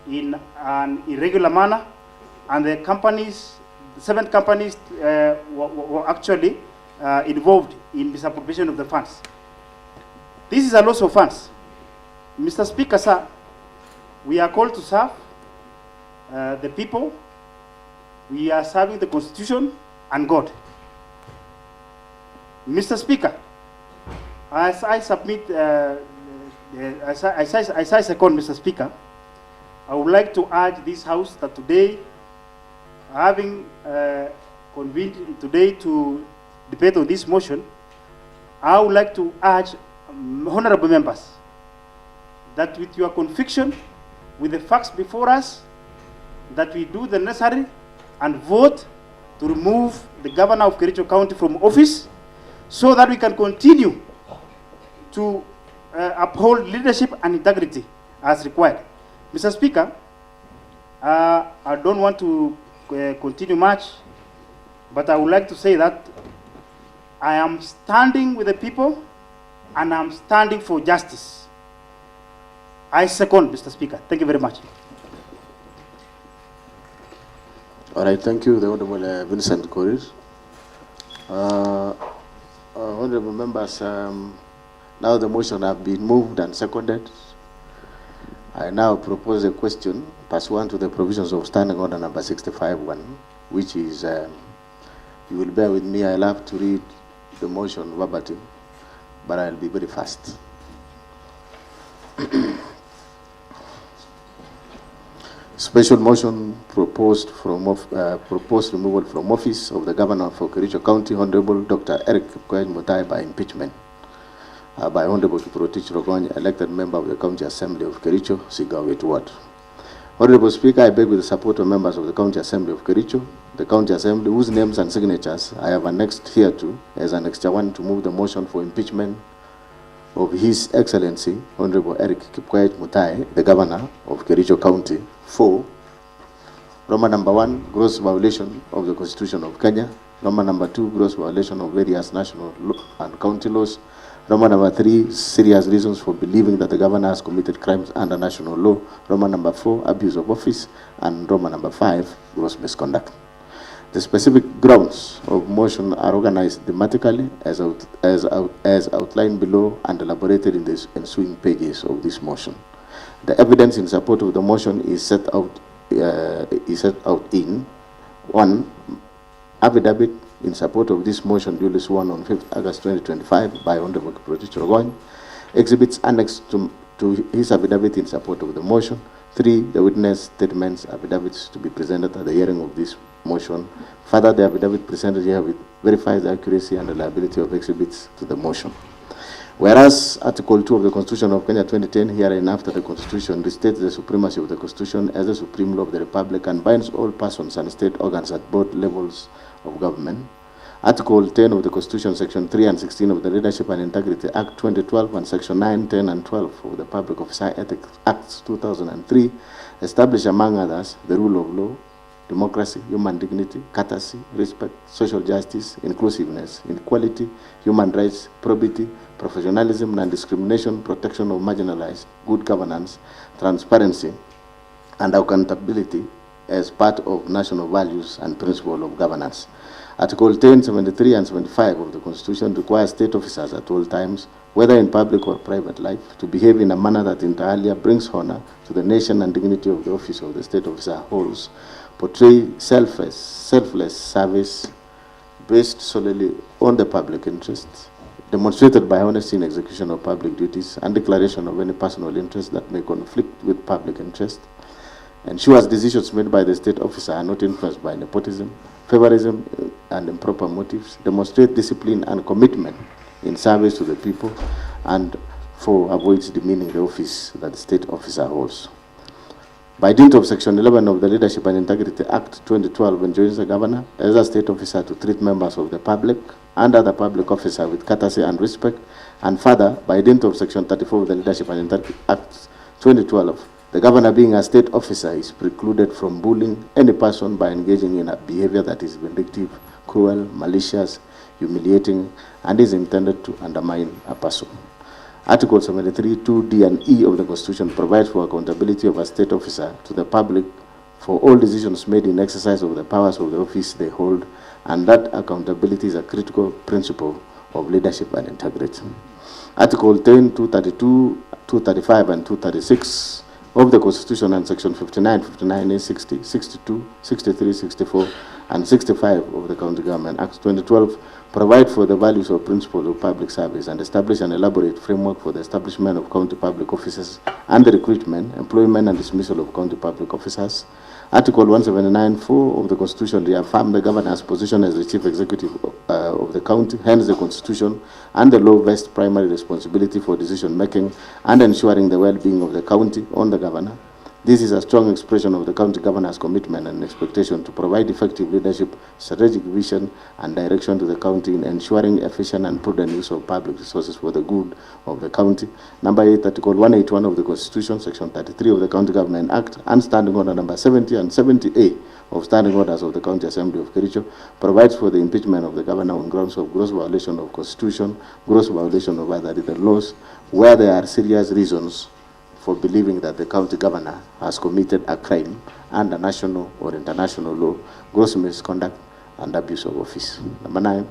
in an irregular manner, and the companies, 7 companies were actually involved in misappropriation of the funds. This is a loss of funds. Mr. Speaker, sir, we are called to serve the people. We are serving the Constitution and God. Mr. Speaker, as I submit, as I second, Mr. Speaker, I would like to urge this House that today, having convened today to debate on this motion, I would like to urge honorable members that with your conviction, with the facts before us, that we do the necessary and vote to remove the governor of Kericho County from office so that we can continue to uphold leadership and integrity as required. Mr. Speaker, I don't want to continue much, but I would like to say that I am standing with the people and I'm standing for justice. I second, Mr. Speaker. Thank you very much. All right, thank you, the Honorable Vincent Korir. Honorable members, now the motion have been moved and seconded. I now propose a question pursuant to the provisions of Standing Order number 65-1, which is, you will bear with me, I'll have to read the motion verbatim, but I'll be very fast. Special motion proposed removal from office of the Governor for Kericho County, Honorable Dr. Erick Mutai by impeachment by Honorable Kiprotich Rogonya, elected member of the County Assembly of Kericho, Sigawit Ward. Honorable Speaker, I beg with the support of members of the County Assembly of Kericho, the County Assembly, whose names and signatures I have annexed hereto as Annexure 1, to move the motion for impeachment of His Excellency, Honorable Erick Mutai, the Governor of Kericho County, for Roman number 1, gross violation of the Constitution of Kenya. Roman number 2, gross violation of various national and county laws. Roman number 3, serious reasons for believing that the governor has committed crimes under national law. Roman number 4, abuse of office. And Roman number 5, gross misconduct. The specific grounds of motion are organized thematically as outlined below and elaborated in the ensuing pages of this motion. The evidence in support of the motion is set out in 1. Affidavit in support of this motion duly sworn on 5th August 2025 by Honorable Kiprotich Rogonya. Exhibits annexed to his affidavit in support of the motion. 3. The witness statements affidavits to be presented at the hearing of this motion. Further, the affidavit presented here verifies the accuracy and reliability of exhibits to the motion. Whereas Article 2 of the Constitution of Kenya 2010, hereinafter the Constitution, restates the supremacy of the Constitution as the supreme law of the Republic and binds all persons and state organs at both levels of government. Article 10 of the Constitution, Section 3 and 16 of the Leadership and Integrity Act 2012 and Section 9, 10 and 12 of the Public Officer Ethics Acts 2003 establish, among others, the rule of law, democracy, human dignity, courtesy, respect, social justice, inclusiveness, equality, human rights, probity, professionalism, non-discrimination, protection of marginalized, good governance, transparency, and accountability as part of national values and principle of governance. Article 10, 73, and 75 of the Constitution requires state officers at all times, whether in public or private life, to behave in a manner that inter alia brings honor to the nation and dignity of the office of the state officer holds, portray selfless service based solely on the public interest, demonstrated by honesty in execution of public duties and declaration of any personal interest that may conflict with public interest, ensures decisions made by the state officer are not influenced by nepotism, favorism, and improper motives, demonstrate discipline and commitment in service to the people, and 4, avoids demeaning the office that the state officer holds. By dint of Section 11 of the Leadership and Integrity Act 2012, enjoins the governor as a state officer to treat members of the public and other public officer with courtesy and respect. And further, by dint of Section 34 of the Leadership and Integrity Act 2012, the governor, being a state officer, is precluded from bullying any person by engaging in a behavior that is vindictive, cruel, malicious, humiliating, and is intended to undermine a person. Article 73, 2, D, and E of the Constitution provides for accountability of a state officer to the public for all decisions made in exercise of the powers of the office they hold, and that accountability is a critical principle of leadership and integrity. Article 10, 232, 235, and 236 of the Constitution and Section 59, 59A, 60, 62, 63, 64, and 65 of the County Government Act 2012 provide for the values or principles of public service and establish an elaborate framework for the establishment of county public officers and the recruitment, employment, and dismissal of county public officers. Article 179(4) of the Constitution reaffirms the governor's position as the chief executive of the county. Hence, the Constitution and the law vest primary responsibility for decision-making and ensuring the well-being of the county on the governor. This is a strong expression of the county governor's commitment and expectation to provide effective leadership, strategic vision, and direction to the county in ensuring efficient and prudent use of public resources for the good of the county. Number 8, Article 181 of the Constitution, Section 33 of the County Government Act, and Standing Order Number 70 and 70A of Standing Orders of the County Assembly of Kericho provides for the impeachment of the governor on grounds of gross violation of Constitution, gross violation of other written laws, where there are serious reasons for believing that the county governor has committed a crime under national or international law, gross misconduct, and abuse of office. Number 9,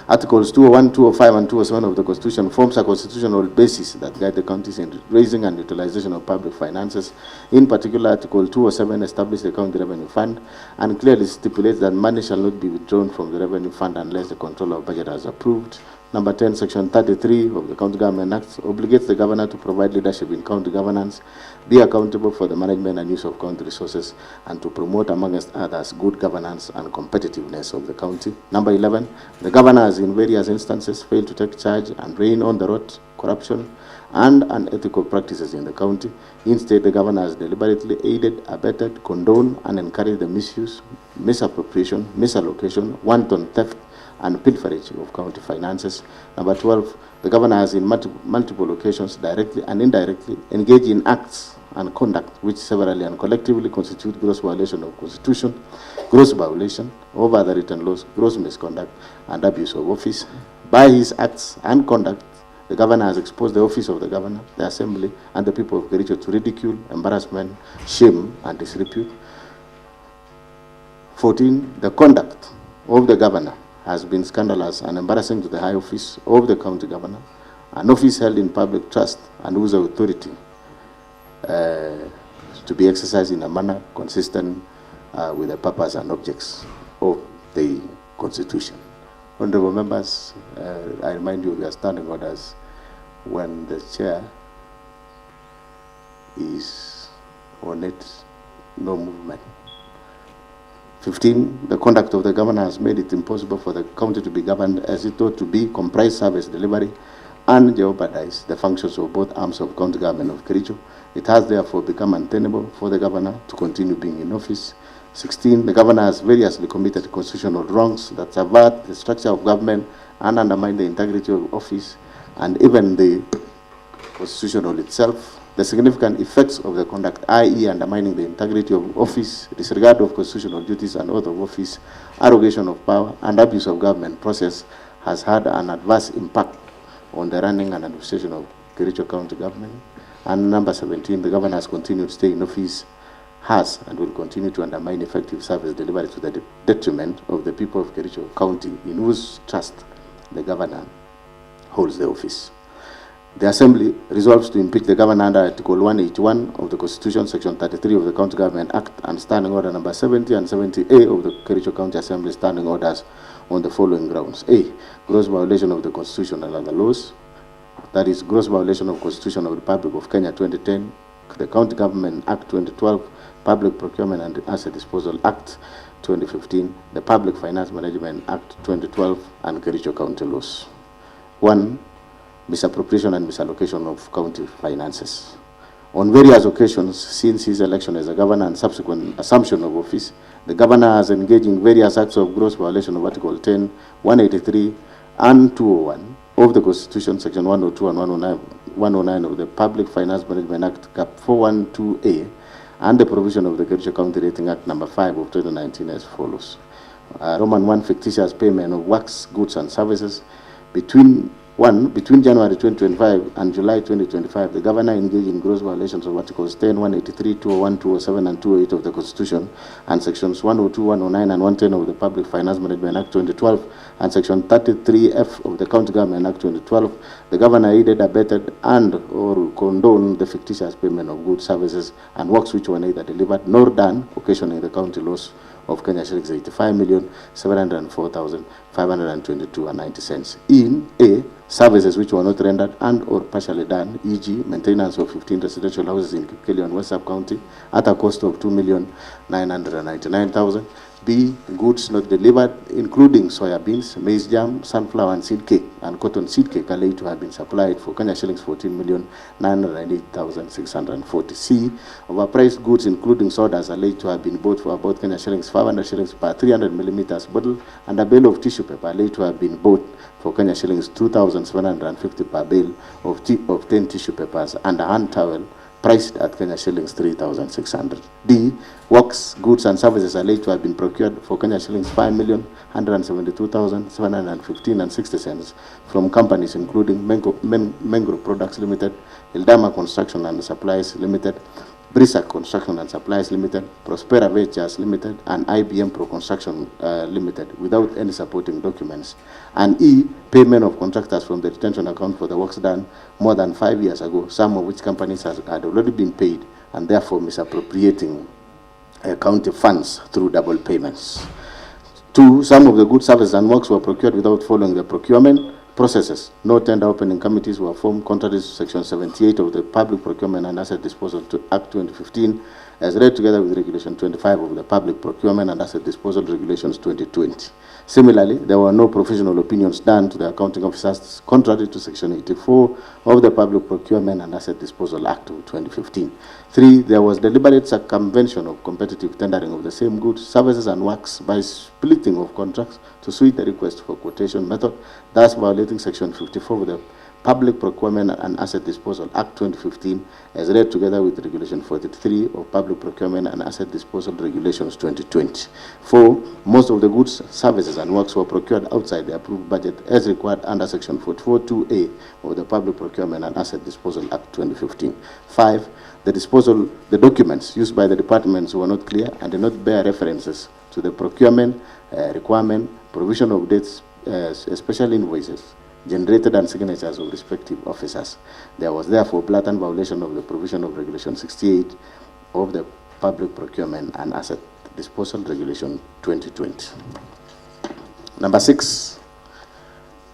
Articles 201, 205, and 207 of the Constitution forms a constitutional basis that guide the counties in raising and utilization of public finances. In particular, Article 207 establishes the County Revenue Fund and clearly stipulates that money shall not be withdrawn from the Revenue Fund unless the Controller of Budget has approved. Number 10, Section 33 of the County Government Act obligates the governor to provide leadership in county governance, be accountable for the management and use of county resources, and to promote, amongst others, good governance and competitiveness of the county. Number 11, the governor has in various instances failed to take charge and rein on the rot, corruption, and unethical practices in the county. Instead, the governor has deliberately aided, abetted, condoned, and encouraged the misuse, misappropriation, misallocation, wanton theft, and pilferage of county finances. Number 12, the governor has in multiple occasions directly and indirectly engaged in acts and conduct which severally and collectively constitute gross violation of Constitution, gross violation of other written laws, gross misconduct, and abuse of office. By his acts and conduct, the governor has exposed the office of the governor, the assembly, and the people of Kericho to ridicule, embarrassment, shame, and disrepute. 14, the conduct of the governor has been scandalous and embarrassing to the high office of the county governor, an office held in public trust and whose authority to be exercised in a manner consistent with the purpose and objects of the Constitution. Honorable members, I remind you we are standing orders when the chair is on it, no movement. 15, the conduct of the governor has made it impossible for the county to be governed as it ought to be, comprise service delivery, and jeopardize the functions of both arms of county government of Kericho. It has therefore become untenable for the governor to continue being in office. 16, the governor has variously committed constitutional wrongs that subvert the structure of government and undermine the integrity of office and even the constitutional itself. The significant effects of the conduct, i.e. undermining the integrity of office, disregard of constitutional duties and oath of office, arrogation of power, and abuse of government process, has had an adverse impact on the running and administration of Kericho County government. And number 17, the governor has continued to stay in office, has and will continue to undermine effective service delivery to the detriment of the people of Kericho County, in whose trust the governor holds the office. The Assembly resolves to impeach the governor under Article 181 of the Constitution, Section 33 of the County Government Act, and Standing Order Number 70 and 70A of the Kericho County Assembly Standing Orders on the following grounds. A, gross violation of the Constitution and other laws. That is, gross violation of Constitution of the Republic of Kenya 2010, the County Government Act 2012, Public Procurement and Asset Disposal Act 2015, the Public Finance Management Act 2012, and Kericho County laws. 1, misappropriation and misallocation of county finances. On various occasions since his election as a governor and subsequent assumption of office, the governor has engaged in various acts of gross violation of Article 10, 183, and 201 of the Constitution, Section 102 and 109 of the Public Finance Management Act, Cap 412A, and the provision of the Kericho County Rating Act number 5 of 2019 as follows. Roman 1, fictitious payment of works, goods, and services. Between January 2025 and July 2025, the governor engaged in gross violations of Articles 10, 183, 201, 207, and 208 of the Constitution, and Sections 102, 109, and 110 of the Public Finance Management Act 2012, and Section 33F of the County Government Act 2012. The governor aided, abetted, and/or condoned the fictitious payment of goods, services, and works which were neither delivered nor done, occasioning the county loss of Kenya shillings 85,704,522.90 in A, services which were not rendered and or partially done, e.g. maintenance of 15 residential houses in Kericho and West Sub-County at a cost of 2,999,000. B, goods not delivered, including soya beans, maize jam, sunflower and seed cake, and cotton seed cake, alleged to have been supplied for Kenya shillings 14,908,640. C, overpriced goods, including sodas, alleged to have been bought for about Kenya shillings 500 shillings per 300 millimeters bottle, and a bale of tissue paper alleged to have been bought for Kenya shillings 2,750 per bale of 10 tissue papers, and a hand towel priced at Kenya shillings 3,600. D, works, goods, and services alleged to have been procured for Kenya shillings 5,172,715.60 from companies including Mengro Products Limited, Ildama Construction and Supplies Limited, Brisa Construction and Supplies Limited, Prospera Ventures Limited, and IBM Pro Construction Limited without any supporting documents. And E, payment of contractors from the retention account for the works done more than 5 years ago, some of which companies had already been paid, and therefore misappropriating county funds through double payments. 2, some of the goods, services, and works were procured without following the procurement processes. No tender opening committees were formed contrary to Section 78 of the Public Procurement and Asset Disposal Act 2015, as read together with Regulation 25 of the Public Procurement and Asset Disposal Regulations 2020. Similarly, there were no professional opinions done to the accounting officers contrary to Section 84 of the Public Procurement and Asset Disposal Act of 2015. 3, there was deliberate circumvention of competitive tendering of the same goods, services, and works by splitting of contracts to suit the request for quotation method, thus violating Section 54 of the Public Procurement and Asset Disposal Act 2015, as read together with Regulation 43 of Public Procurement and Asset Disposal Regulations 2020. 4, most of the goods, services, and works were procured outside the approved budget as required under Section 44(2)(a) of the Public Procurement and Asset Disposal Act 2015. 5, the documents used by the departments were not clear and did not bear references to the procurement requirement, provision of dates, special invoices, generated and signatures of respective officers. There was therefore blatant violation of the provision of Regulation 68 of the Public Procurement and Asset Disposal Regulation 2020. Number 6,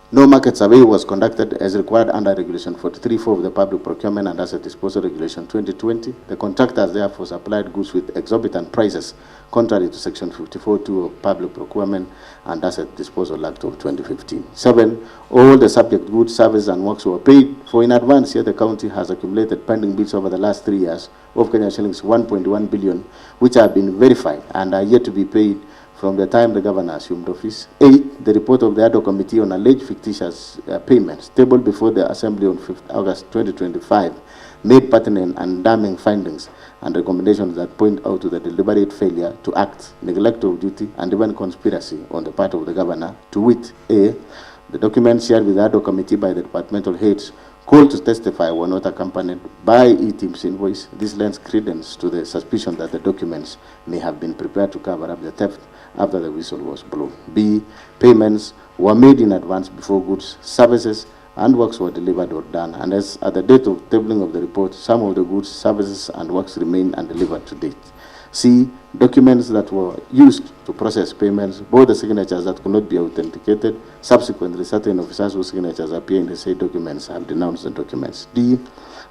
no market survey was conducted as required under Regulation 43(4) of the Public Procurement and Asset Disposal Regulation 2020. The contractors therefore supplied goods with exorbitant prices, contrary to Section 54(2) of Public Procurement and Asset Disposal Act of 2015. 7, all the subject goods, services, and works were paid for in advance, yet the county has accumulated pending bills over the last 3 years of Kenya shillings 1.1 billion, which have been verified and are yet to be paid from the time the governor assumed office. 8, the report of the ad hoc committee on alleged fictitious payments, tabled before the Assembly on 5th August 2025, made pertinent and damning findings and recommendations that point out to the deliberate failure to act, neglect of duty, and even conspiracy on the part of the governor, to wit: A, the documents shared with the ad hoc committee by the departmental heads called to testify were not accompanied by E-Team's invoice. This lends credence to the suspicion that the documents may have been prepared to cover up the theft after the whistle was blown. B, payments were made in advance before goods, services, and works were delivered or done, and as at the date of tabling of the report, some of the goods, services, and works remain undelivered to date. C, documents that were used to process payments bore the signatures that could not be authenticated. Subsequently, certain officers whose signatures appear in the said documents have denounced the documents. D,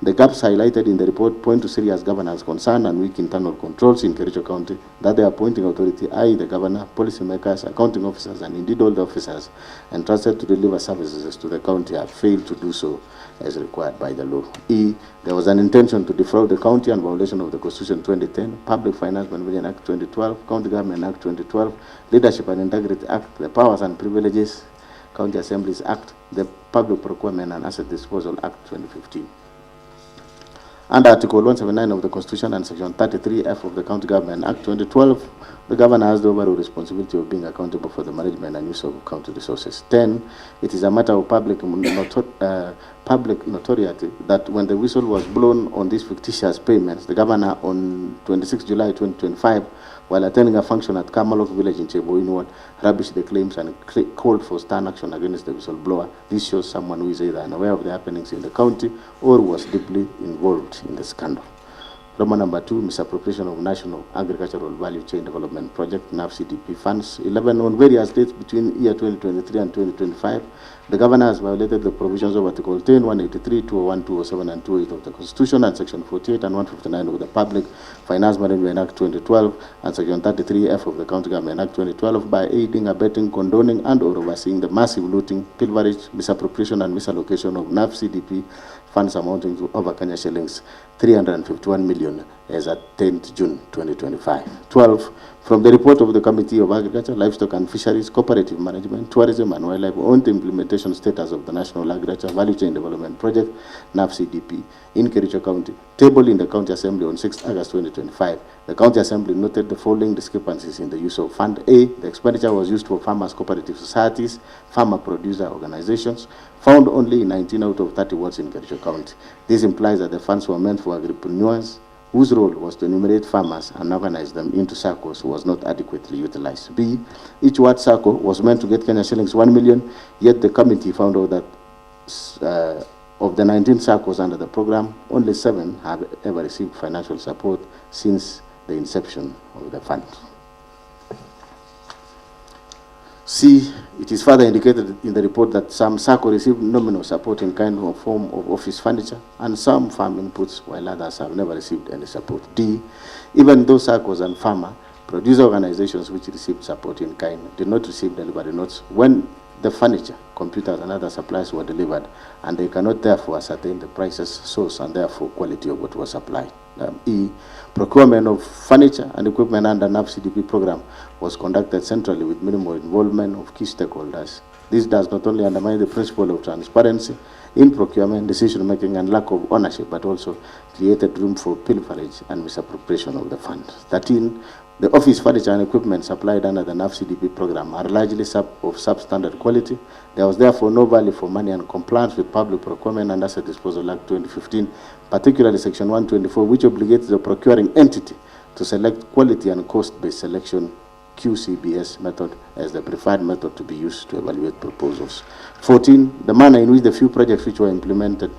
The gaps highlighted in the report point to serious governance concern and weak internal controls in Kericho County that the appointing authority, i.e. the governor, policymakers, accounting officers, and indeed all the officers entrusted to deliver services to the county have failed to do so as required by the law. There was an intention to defraud the county and violation of the Constitution 2010, Public Finance Management Act 2012, County Government Act 2012, Leadership and Integrity Act, the Powers and Privileges County Assemblies Act, the Public Procurement and Asset Disposal Act 2015. Under Article 179 of the Constitution and Section 33F of the County Government Act 2012, the governor has the overall responsibility of being accountable for the management and use of county resources. 10, it is a matter of public notoriety that when the whistle was blown on these fictitious payments, the governor on 26 July 2025, while attending a function at Kamalok village in Cheboin Ward, rubbished the claims and called for stern action against the whistleblower. This shows someone who is either unaware of the happenings in the county or was deeply involved in the scandal. Roman number 2, misappropriation of National Agricultural Value Chain Development Project, NAV-CDP funds. 11, on various dates between year 2023 and 2025, the governor has violated the provisions of Article 10, 183, 201, 207, and 208 of the Constitution, and Section 48 and 159 of the Public Finance Management Act 2012, and Section 33F of the County Government Act 2012 by aiding, abetting, condoning, and or overseeing the massive looting, pilferage, misappropriation, and misallocation of NAV-CDP funds amounting to over Kenya shillings 351 million as at 10th June 2025. 12, from the report of the Committee of Agriculture, Livestock and Fisheries, Cooperative Management, Tourism and Wildlife on the implementation status of the National Agriculture Value Chain Development Project, NAV-CDP, in Kericho County, tabled in the County Assembly on 6 August 2025, the County Assembly noted the following discrepancies in the use of Fund A. The expenditure was used for farmers' cooperative societies, farmer producer organizations, found only in 19 out of 30 wards in Kericho County. This implies that the funds were meant for agripreneurs, whose role was to enumerate farmers and organize them into circles, was not adequately utilized. B, each ward circle was meant to get Kenya shillings 1 million, yet the committee found out that of the 19 circles under the program, only 7 have ever received financial support since the inception of the fund. C, it is further indicated in the report that some SACCO received nominal support in kind or form of office furniture and some farm inputs, while others have never received any support. D, even though SACCOs and farmer producer organizations which received support in kind did not receive delivery notes when the furniture, computers, and other supplies were delivered, and they cannot therefore ascertain the prices, source, and therefore quality of what was supplied. E, procurement of furniture and equipment under NAV-CDP program was conducted centrally with minimal involvement of key stakeholders. This does not only undermine the principle of transparency in procurement, decision-making, and lack of ownership, but also created room for pilferage and misappropriation of the fund. 13, the office furniture and equipment supplied under the NAV-CDP program are largely of substandard quality. There was therefore no value for money and compliance with Public Procurement and Asset Disposal Act 2015, particularly Section 124, which obligates the procuring entity to select quality and cost-based selection QCBS method as the preferred method to be used to evaluate proposals. 14, the manner in which the few projects which were implemented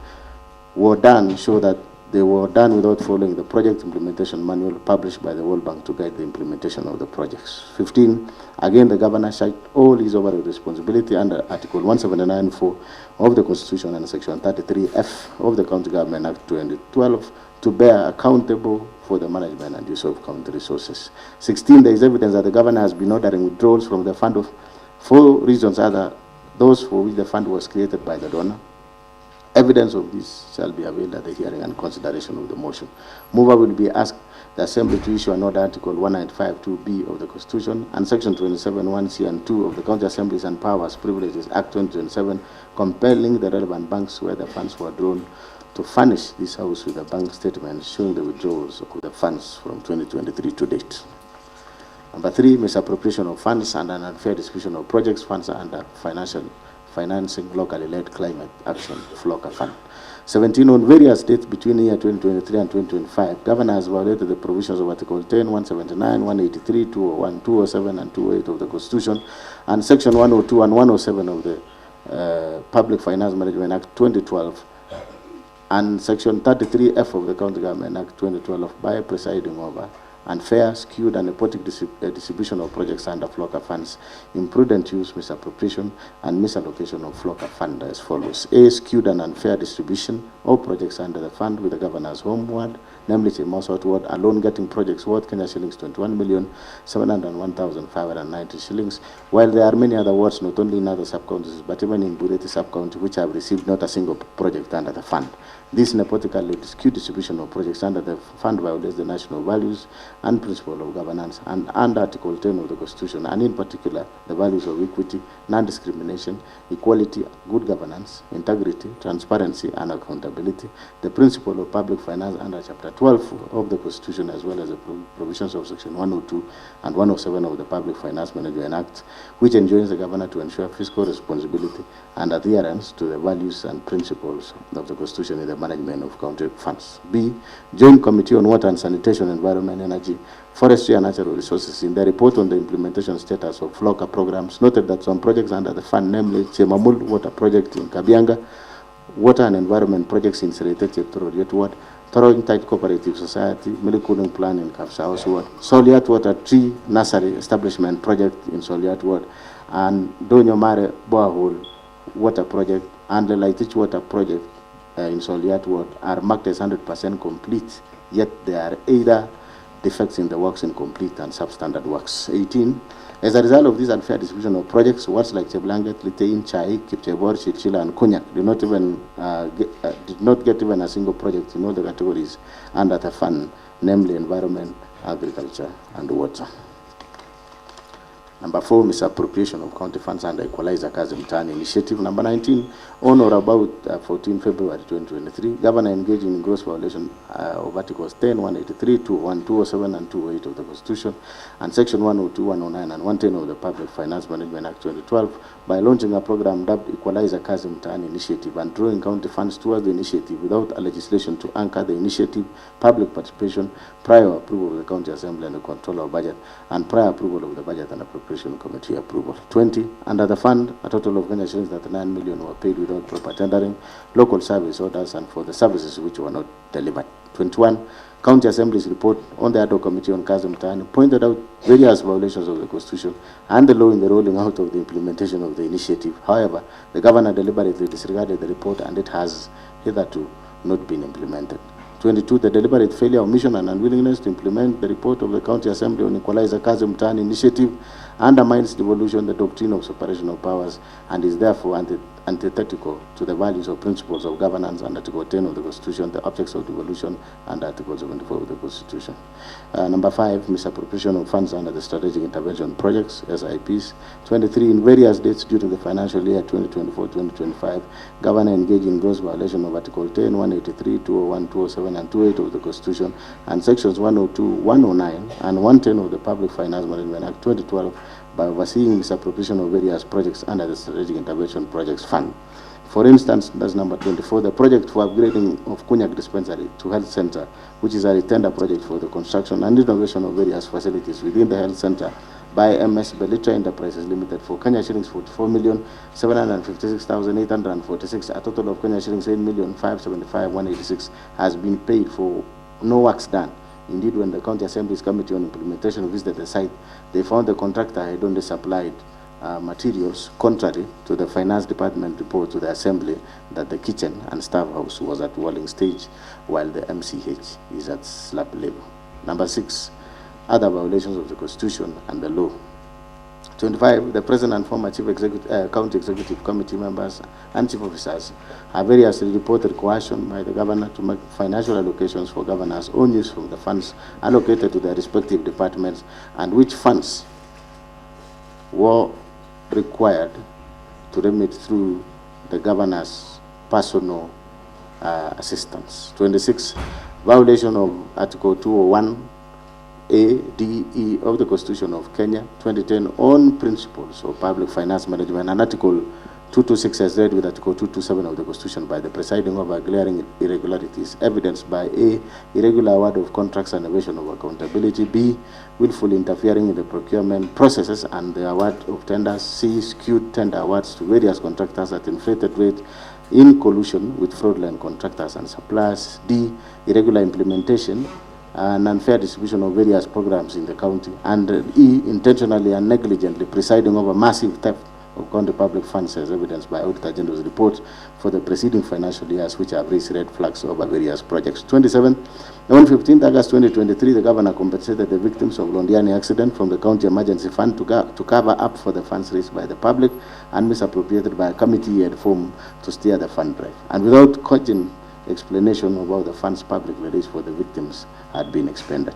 were done show that they were done without following the project implementation manual published by the World Bank to guide the implementation of the projects. 15, again, the governor shirked all his overall responsibility under Article 179(4) of the Constitution and Section 33F of the County Government Act 2012 to bear accountable for the management and use of county resources. 16, there is evidence that the governor has been ordering withdrawals from the fund for reasons other those for which the fund was created by the donor. Evidence of this shall be availed at the hearing and consideration of the motion. Mover will be asked the Assembly to issue another Article 195(2)(b) of the Constitution and Section 27(1)(c) and 2 of the County Assemblies and Powers Privileges Act 2027, compelling the relevant banks where the funds were drawn to furnish this House with a bank statement showing the withdrawals of the funds from 2023 to date. Number 3, misappropriation of funds and an unfair distribution of projects funds under financing locally led climate action FLOCA fund. 17, on various dates between the year 2023 and 2025, governor has violated the provisions of Article 10, 179, 183, 201, 207, and 208 of the Constitution, and Section 102 and 107 of the Public Finance Management Act 2012, and Section 33F of the County Government Act 2012 by presiding over unfair, skewed, and nepotic distribution of projects under FLOCA funds, imprudent use, misappropriation, and misallocation of FLOCA fund as follows. A, skewed and unfair distribution of projects under the fund with the governor's home ward, namely Chemosot ward, alone getting projects worth Kenya shillings 21,701,590 shillings, while there are many other wards, not only in other sub-counties, but even in Bureti sub-county, which have received not a single project under the fund. This nepotically skewed distribution of projects under the fund violates the national values and principle of governance and under Article 10 of the Constitution, and in particular, the values of equity, non-discrimination, equality, good governance, integrity, transparency, and accountability, the principle of public finance under Chapter 12 of the Constitution, as well as the provisions of Section 102 and 107 of the Public Finance Management Act, which enjoins the governor to ensure fiscal responsibility and adherence to the values and principles of the Constitution in the management of county funds. B, Joint Committee on Water and Sanitation, Environment, Energy, Forestry and Natural Resources, in the report on the implementation status of FLOCA programs, noted that some projects under the fund, namely Chemamul Water Project in Kabianga, Water and Environment Projects in Serete Cheptororiet Ward, Torrentine Cooperative Society, Milikuning Plan in Kapsaos Ward, Soliat Water Tree Nursery Establishment Project in Soliat Ward, and Donyo Mare Borehole Water Project and the Laitich Water Project in Soliat Ward are marked as 100% complete, yet there are either defects in the works, incomplete and substandard works. 18. As a result of this unfair distribution of projects, words like Cheblanget, Litein, Chai, Kipchebor, Chilchila, and Konyak did not get even a single project in all the categories under the fund, namely environment, agriculture, and water. Number 4, misappropriation of county funds under Equalizer Kazi Mtaani Initiative. Number 19, on or about 14 February 2023, Governor engaged in gross violation of Articles 10, 183, 201, 207, and 208 of the Constitution, and Section 102, 109, and 110 of the Public Finance Management Act 2012 by launching a program dubbed Equalizer Kazi Mtaani Initiative and drawing county funds towards the initiative without a legislation to anchor the initiative, public participation, prior approval of the County Assembly and the Controller of Budget, and prior approval of the Budget and Appropriation Committee approval. 20. Under the fund, a total of Kenya shillings 39 million were paid without proper tendering, local service orders, and for the services which were not delivered. 21. County Assembly's report on the ad hoc committee on Kazi Mtaani pointed out various violations of the Constitution and the law in the rolling out of the implementation of the initiative. However, the governor deliberately disregarded the report and it has hitherto not been implemented. 22. The deliberate failure, omission, and unwillingness to implement the report of the County Assembly on Equalizer Kazi Mtaani Initiative undermines devolution, the doctrine of separation of powers, and is therefore antithetical to the values or principles of governance under Article 10 of the Constitution, the objects of devolution, and Article 74 of the Constitution. Number 5, misappropriation of funds under the Strategic Intervention Projects, SIPs. 23, in various dates during the financial year 2024-2025, Governor engaged in gross violation of Article 10, 183, 201, 207, and 28 of the Constitution, and Sections 102, 109, and 110 of the Public Finance Management Act 2012 by overseeing misappropriation of various projects under the Strategic Intervention Projects Fund. For instance, that's number 24, the project for upgrading of Kunyak Dispensary to Health Center, which is a retender project for the construction and renovation of various facilities within the health center by MS Belitra Enterprises Limited for Kenya shillings 44,756,846, a total of Kenya shillings 8,575,186 has been paid for no works done. Indeed, when the County Assembly's Committee on Implementation visited the site, they found the contractor had only supplied materials, contrary to the Finance Department report to the Assembly that the kitchen and staff house was at walling stage while the MCH is at slab level. Number 6, other violations of the Constitution and the law. 25, the President and former Chief Executive, County Executive Committee members and Chief Officers have variously reported coercion by the Governor to make financial allocations for Governor's own use from the funds allocated to their respective departments, and which funds were required to remit through the Governor's personal assistance. 26, violation of Article 201 A, D, E of the Constitution of Kenya 2010 on principles of public finance management, and Article 226 as read with Article 227 of the Constitution by the presiding over glaring irregularities evidenced by A, irregular award of contracts and evasion of accountability, B, willfully interfering in the procurement processes and the award of tenders, C, skewed tender awards to various contractors at inflated rate in collusion with fraudulent contractors and suppliers, D, irregular implementation and unfair distribution of various programs in the county, and E, intentionally and negligently presiding over massive theft of county public funds as evidenced by Auditor General's report for the preceding financial years, which have raised red flags over various projects. 27. On 15th August 2023, the governor compensated the victims of Londiani accident from the county emergency fund to cover up for the funds raised by the public and misappropriated by a committee he had formed to steer the fund drive. And without cogent explanation about the funds publicly raised for the victims had been expended.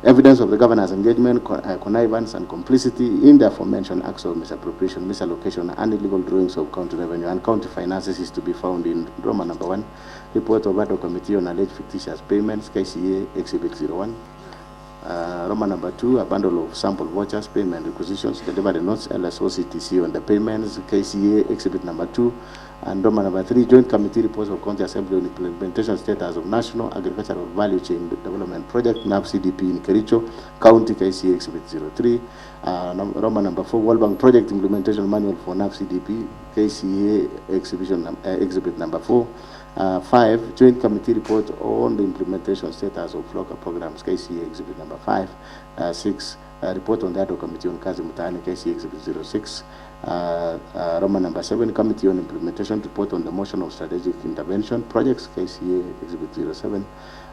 Evidence of the governor's engagement, connivance, and complicity in the aforementioned acts of misappropriation, misallocation, and illegal drawings of county revenue and county finances is to be found in Roman number 1, report of ad hoc committee on alleged fictitious payments, KCA Exhibit 01. Roman number 2, a bundle of sample vouchers, payment requisitions, delivered notes, LSOCTC on the payments, KCA Exhibit number 2. And Roman number 3, joint committee reports of county assembly on implementation status of national agricultural value chain development project, NAP-CDP in Kericho, county, KCA Exhibit 03. Roman number 4, World Bank project implementation manual for NAP-CDP, KCA Exhibit number 4. 5, joint committee report on the implementation status of FLOCA programs, KCA Exhibit number 5. 6, report on the ad hoc committee on Kazi Mutani, KCA Exhibit 06. Roman number 7, committee on implementation report on the motion of strategic intervention projects, KCA Exhibit 07.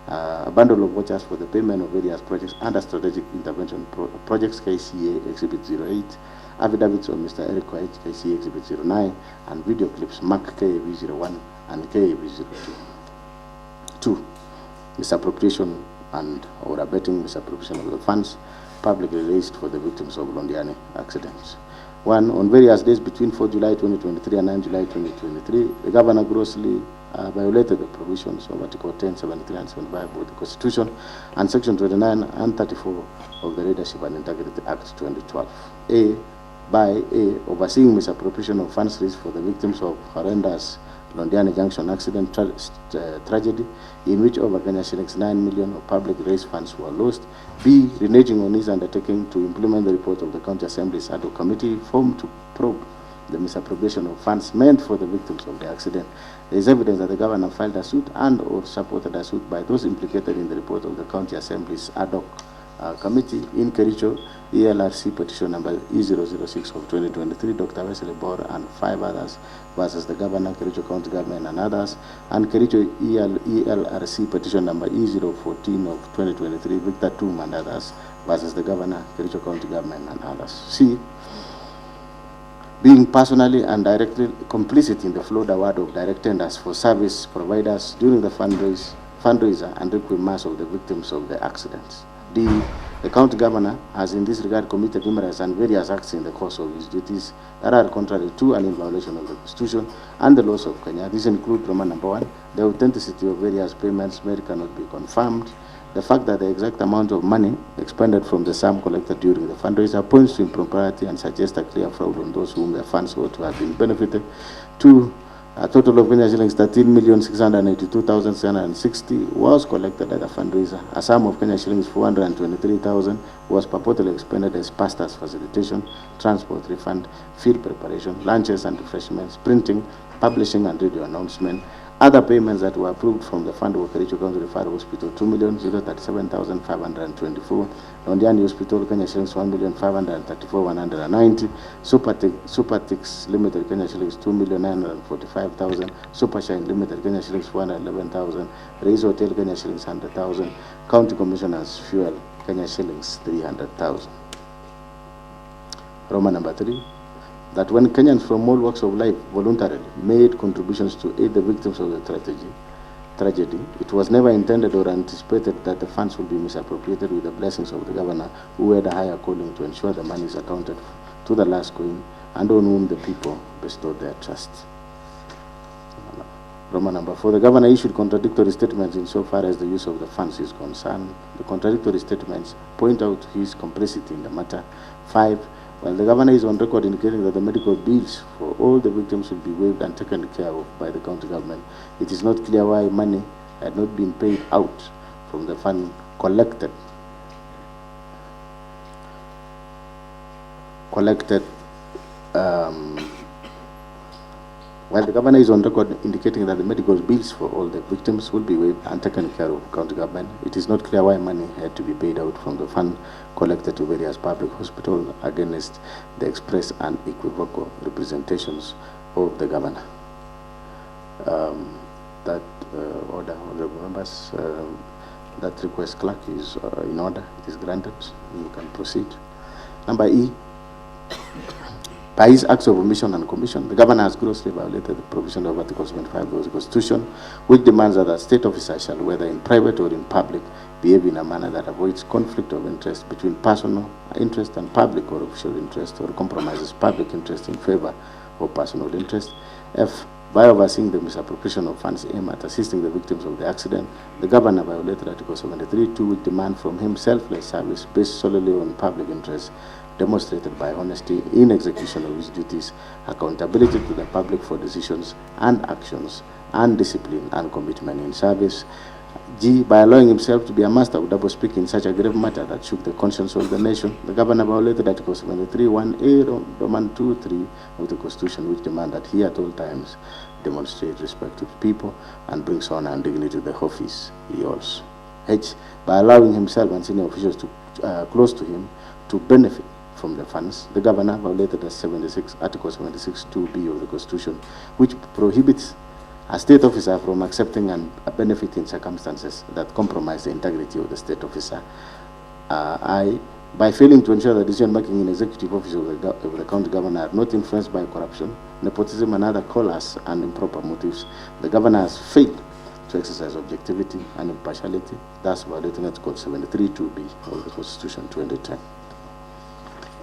A bundle of vouchers for the payment of various projects under strategic intervention projects, KCA Exhibit 08. Affidavits of Mr. Erick Mutai, KCA Exhibit 09, and video clips mark KAV 01 and KAV 02. 2, misappropriation and or abetting misappropriation of the funds publicly raised for the victims of Londiani accidents. 1, on various days between 4 July 2023 and 9 July 2023, the governor grossly violated the provisions of Article 10, 73, and 75 of the Constitution and Section 29 and 34 of the Leadership and Integrity Act 2012. A, by A, overseeing misappropriation of funds raised for the victims of horrendous Londiani Junction accident tragedy, in which over Kenya shillings 9 million of public raised funds were lost. B, reneging on his undertaking to implement the report of the County Assembly's ad hoc committee formed to probe the misappropriation of funds meant for the victims of the accident. There is evidence that the governor filed a suit and or supported a suit by those implicated in the report of the County Assembly's ad hoc committee in Kericho, ELRC petition number E006 of 2023, Dr. Wesley Bor and 5 others, versus the governor, Kericho County Government and others, and Kericho ELRC petition number E014 of 2023, Victor Tum and others, versus the governor, Kericho County Government and others. C, being personally and directly complicit in the flawed award of direct tenders for service providers during the fundraiser and requiem mass of the victims of the accidents. D, the county governor has in this regard committed numerous and various acts in the course of his duties that are contrary to and in violation of the Constitution and the laws of Kenya. These include Roman number 1, the authenticity of various payments made cannot be confirmed. The fact that the exact amount of money expended from the sum collected during the fundraiser points to impropriety and suggests a clear fraud on those whom the funds ought to have been benefited. 2, a total of Kenya shillings 13,682,760 was collected at the fundraiser. A sum of Kenya shillings 423,000 was purportedly expended as pastors facilitation, transport refund, field preparation, lunches and refreshments, printing, publishing and radio announcement. Other payments that were approved from the fund were Kericho County Referral Hospital 2,037,524, Londiani Hospital Kenya shillings 1,534,190, Supertix Limited Kenya shillings 2,945,000, Supershine Limited Kenya shillings 411,000, Raise Hotel Kenya shillings 100,000, County Commissioners Fuel Kenya shillings 300,000. Roman number 3, that when Kenyans from all walks of life voluntarily made contributions to aid the victims of the tragedy, it was never intended or anticipated that the funds would be misappropriated with the blessings of the governor, who had a higher calling to ensure the money is accounted to the last coin and on whom the people bestowed their trust. Roman number 4, the governor issued contradictory statements insofar as the use of the funds is concerned. The contradictory statements point out his complicity in the matter. 5, while the governor is on record indicating that the medical bills for all the victims will be waived and taken care of by the county government, it is not clear why money had not been paid out from the fund collected While the governor is on record indicating that the medical bills for all the victims will be waived and taken care of county government, it is not clear why money had to be paid out from the fund collected to various public hospitals against the express and equivocal representations of the governor. That order, honorable members, that request, clerk, is in order. It is granted. You can proceed. Number E. By his acts of omission and commission, the governor has grossly violated the provision of Article 75 of the Constitution, which demands that a state officer shall, whether in private or in public, behave in a manner that avoids conflict of interest between personal interest and public or official interest, or compromises public interest in favor of personal interest. F. By overseeing the misappropriation of funds aimed at assisting the victims of the accident, the governor violated Article 73(2), which demand from him selfless service based solely on public interest, demonstrated by honesty in execution of his duties, accountability to the public for decisions and actions, and discipline and commitment in service. G. By allowing himself to be a master of double-speak in such a grave matter that shook the conscience of the nation, the governor violated Article 73(1)(a), Roman 2(3) of the Constitution, which demand that he at all times demonstrate respect to people and brings honor and dignity to the office he holds. H. By allowing himself and senior officials to close to him to benefit from the funds, the governor violated Article 76(2)(b) of the Constitution, which prohibits a state officer from accepting a benefit in circumstances that compromise the integrity of the state officer. I. By failing to ensure that decision-making in executive office of the county governor are not influenced by corruption, nepotism, and other callous and improper motives, the governor has failed to exercise objectivity and impartiality, thus violating Article 73(2)(b) of the Constitution 2010.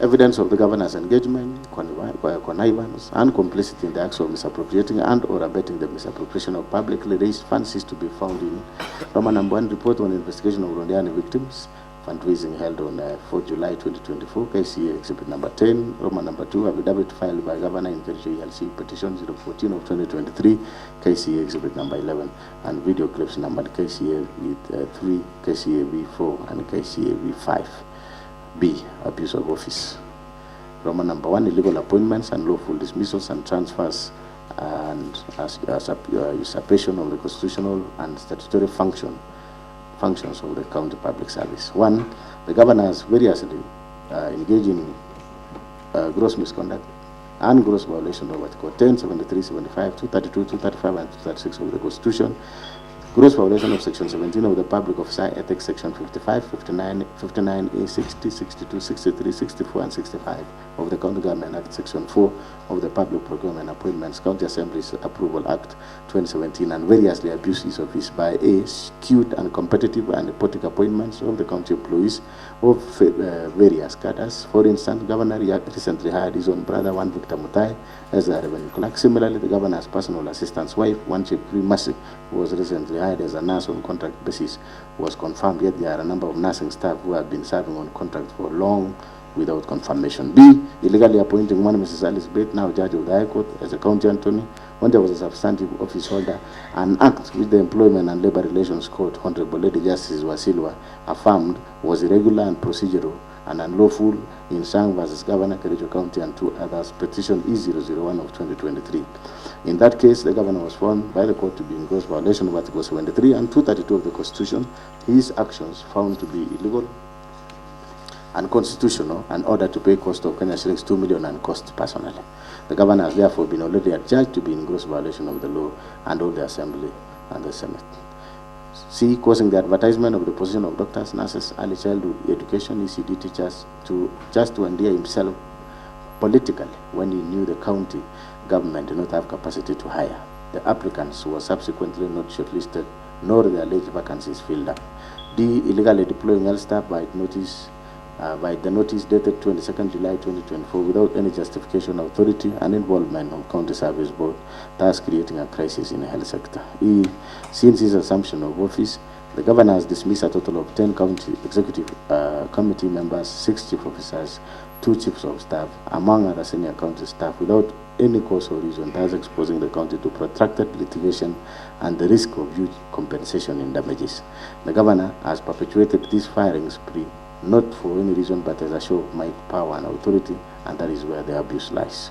Evidence of the governor's engagement, connivance, and complicity in the acts of misappropriating and or abetting the misappropriation of publicly raised funds is to be found in Roman number 1 report on investigation of Londiani victims, fundraising held on 4 July 2024, KCA exhibit number 10, Roman number 2, affidavit filed by governor in Kericho ELC petition 014 of 2023, KCA exhibit number 11, and video clips numbered KCA V3, KCA V4, and KCA V5. B. Abuse of office. Roman number 1, illegal appointments and lawful dismissals and transfers and usurpation of the constitutional and statutory functions of the county public service. 1. The governor has variously engaged in gross misconduct and gross violation of Article 10, 73, 75, 232, 235, and 236 of the Constitution. Gross violation of Section 17 of the Public Officer Ethics, Section 55, 59, 59A, 60, 62, 63, 64, and 65 of the County Government Act, Section 4 of the Public Procurement Appointments, County Assembly's Approval Act 2017, and variously abuses of his by A, skewed and competitive and nepotic appointments of the county employees of various cadres. For instance, Governor recently hired his own brother, one Victor Mutai, as a revenue clerk. Similarly, the governor's personal assistant's wife, one Chief Mercy, who was recently hired as a nurse on contract basis, was confirmed, yet there are a number of nursing staff who have been serving on contract for long without confirmation. B. Illegally appointing one Mrs. Alice Bate, now judge of the High Court, as a county attorney when there was a substantive office holder, an act which the Employment and Labor Relations Court, Honorable Lady Justice Wasilwa, affirmed was irregular and procedural and unlawful in Sang versus Governor, Kericho County, and 2 others, petition E001 of 2023. In that case, the governor was found by the court to be in gross violation of Article 73 and 232 of the Constitution. His actions found to be illegal, unconstitutional, and ordered to pay cost of Kenya shillings 2 million and cost personally. The governor has therefore been already adjudged to be in gross violation of the law and of the Assembly and the Senate. C. Causing the advertisement of the position of doctors, nurses, early childhood education, ECD teachers to endear himself politically when he knew the county government did not have capacity to hire. The applicants were subsequently not shortlisted, nor the alleged vacancies filled up. D. Illegally deploying health staff by the notice dated 22nd July 2024 without any justification, authority, and involvement of County Service Board, thus creating a crisis in the health sector. E. Since his assumption of office, the governor has dismissed a total of 10 county executive committee members, 6 chief officers, 2 chiefs of staff, among other senior county staff, without any cause or reason, thus exposing the county to protracted litigation and the risk of huge compensation in damages. The governor has perpetuated this firing spree not for any reason but as a show of might, power, and authority, and that is where the abuse lies.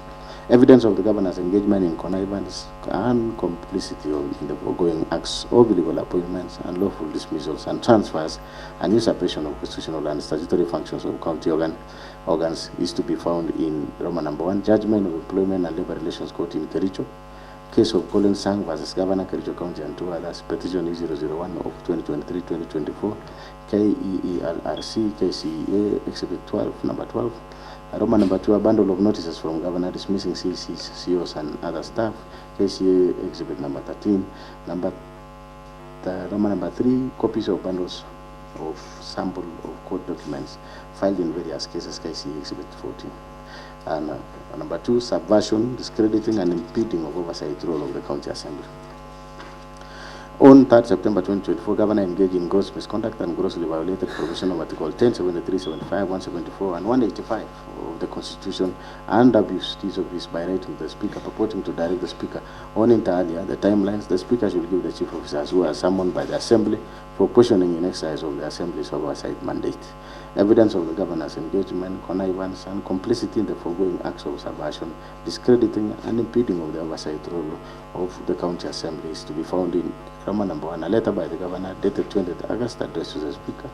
Evidence of the governor's engagement in connivance and complicity in the foregoing acts of illegal appointments, unlawful dismissals and transfers, and usurpation of constitutional and statutory functions of county organs is to be found in Roman number 1, Judgment of Employment and Labor Relations Court in Kericho, case of Colin Sang versus Governor, Kericho County, and 2 others, petition E001 of 2023-2024, KEELRC, KCEA, Exhibit 12, number 12, Roman number 2, a bundle of notices from Governor dismissing CCs, CEOs, and other staff, KCA, Exhibit number 13, Roman number 3, copies of bundles of sample of court documents filed in various cases, KCA, Exhibit 14. And number 2, subversion, discrediting, and impeding of oversight role of the County Assembly. On 3rd September 2024, Governor engaged in gross misconduct and grossly violated provision of Article 10, 73, 75, 174, and 185 of the Constitution, and abused his office by writing to the Speaker, purporting to direct the Speaker on inter alia the timelines the Speaker should give the chief officers who are summoned by the Assembly for questioning in exercise of the Assembly's oversight mandate. Evidence of the Governor's engagement, connivance, and complicity in the foregoing acts of subversion, discrediting, and impeding of the oversight role of the County Assembly is to be found in Roman number 1, a letter by the Governor dated 20th August addressed to the Speaker,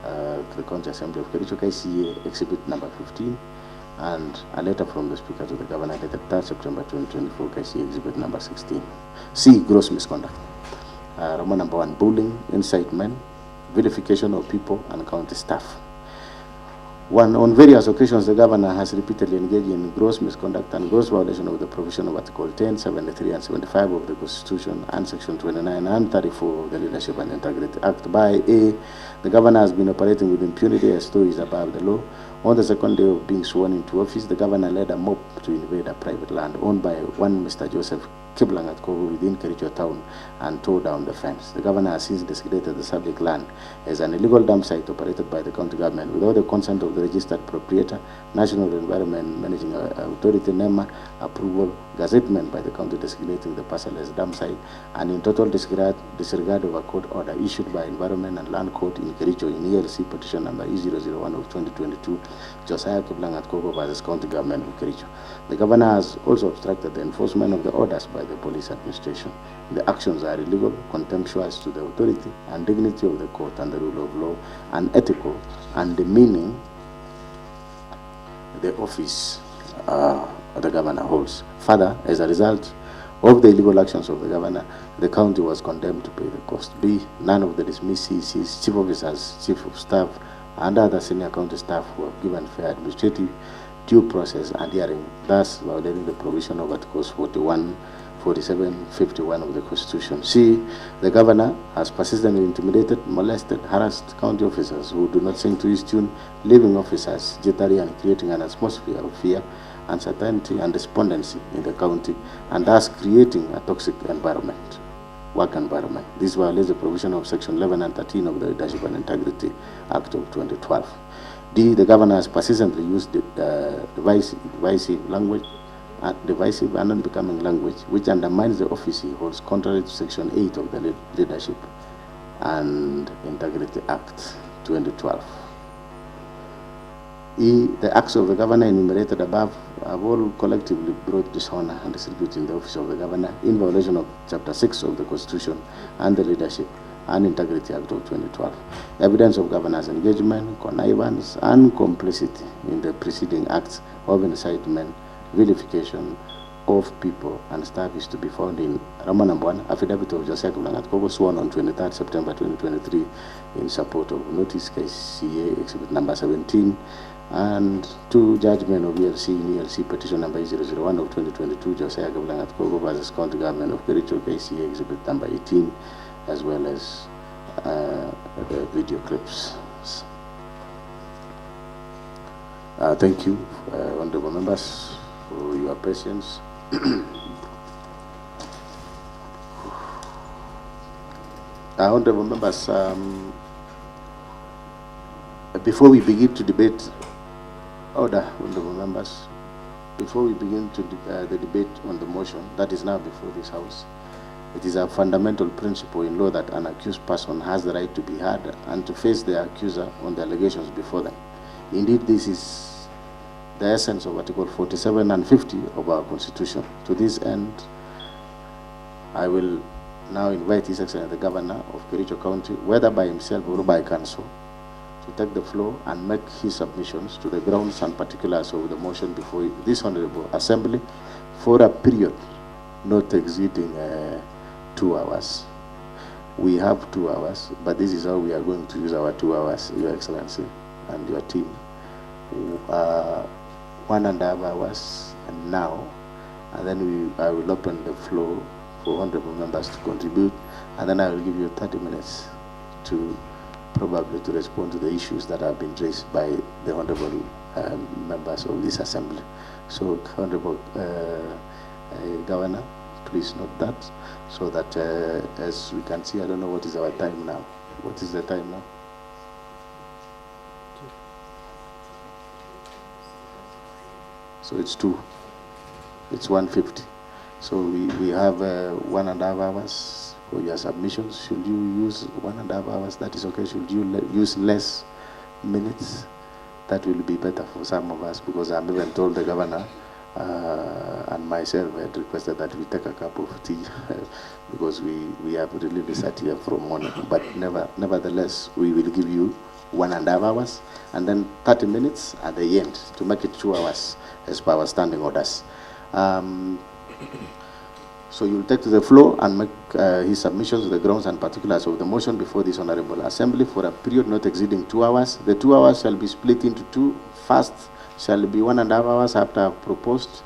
to the County Assembly of Kericho, KCA, Exhibit number 15, and a letter from the Speaker to the Governor dated 3rd September 2024, KCA, Exhibit number 16. C. Gross misconduct. Roman number 1, bullying, incitement, vilification of people and county staff. 1. On various occasions, the Governor has repeatedly engaged in gross misconduct and gross violation of the provision of Article 10, 73, and 75 of the Constitution and Section 29 and 34 of the Leadership and Integrity Act. By A, the Governor has been operating with impunity as though he is above the law. On the second day of being sworn into office, the Governor led a mob to invade a private land owned by one Mr. Joseph Kiblangat Kogo within Kericho town and tore down the fence. The Governor has since designated the subject land as an illegal dump site operated by the county government without the consent of the registered proprietor, National Environment Managing Authority, NEMA, approval, gazettement by the county designating the parcel as dump site, and in total disregard of a court order issued by Environment and Land Court in Kericho in ELC petition number E001 of 2022, Josiah Kiblangat Kogo versus County Government of Kericho. The Governor has also obstructed the enforcement of the orders by the police administration. The actions are illegal, contemptuous to the authority and dignity of the court and the rule of law, unethical, and demeaning the office the Governor holds. Further, as a result of the illegal actions of the Governor, the county was condemned to pay the cost. B. None of the dismissed CCs, chief officers, chief of staff, and other senior county staff who have given fair administrative due process and hearing, thus violating the provision of Articles 41, 47, 51 of the Constitution. C. The Governor has persistently intimidated, molested, harassed county officers who do not sing to his tune, leaving officers jittery and creating an atmosphere of fear, uncertainty, and despondency in the county, and thus creating a toxic environment, work environment. This violates the provision of Section 11 and 13 of the Leadership and Integrity Act of 2012. D. The Governor has persistently used divisive language, divisive and unbecoming language, which undermines the office he holds, contrary to Section 8 of the Leadership and Integrity Act 2012. E. The acts of the Governor enumerated above have all collectively brought dishonor and disrepute in the office of the Governor in violation of Chapter 6 of the Constitution and the Leadership and Integrity Act of 2012. Evidence of Governor's engagement, connivance, and complicity in the preceding acts of incitement, vilification of people and staff is to be found in Roman number 1, Affidavit of Joseph Kiblangat Kogo, sworn on 23rd September 2023 in support of notice KCA Exhibit number 17, and 2, Judgment of ELC in ELC petition number 001 of 2022, Josiah Kiblangat Kogo versus County Government of Kericho, KCA Exhibit number 18, as well as the video clips. Thank you, honorable members, for your patience. Honorable members, before we begin to debate, honorable members, before we begin to the debate on the motion that is now before this House, it is a fundamental principle in law that an accused person has the right to be heard and to face the accuser on the allegations before them. Indeed, this is the essence of Article 47 and 50 of our Constitution. To this end, I will now invite His Excellency the Governor of Kericho County, whether by himself or by council, to take the floor and make his submissions to the grounds and particulars of the motion before this Honorable Assembly for a period not exceeding 2 hours. We have 2 hours, but this is how we are going to use our 2 hours, Your Excellency and your team. 1.5 hours and now, and then I will open the floor for honorable members to contribute, and then I will give you 30 minutes to probably to respond to the issues that have been raised by the honorable members of this assembly. So, Honorable Governor, please note that, so that as we can see, I don't know what is our time now. What is the time now? So it's 1:50. So we have 1.5 hours for your submissions. Should you use 1.5 hours, that is okay. Should you use less minutes, that will be better for some of us, because I'm even told the governor and myself had requested that we take a cup of tea because we have really sat here from morning. But nevertheless, we will give you 1.5 hours and then 30 minutes at the end to make it 2 hours as per our standing orders. So you will take to the floor and make his submissions to the grounds and particulars of the motion before this Honorable Assembly for a period not exceeding 2 hours. The 2 hours shall be split into two. First shall be 1.5 hours after I've proposed,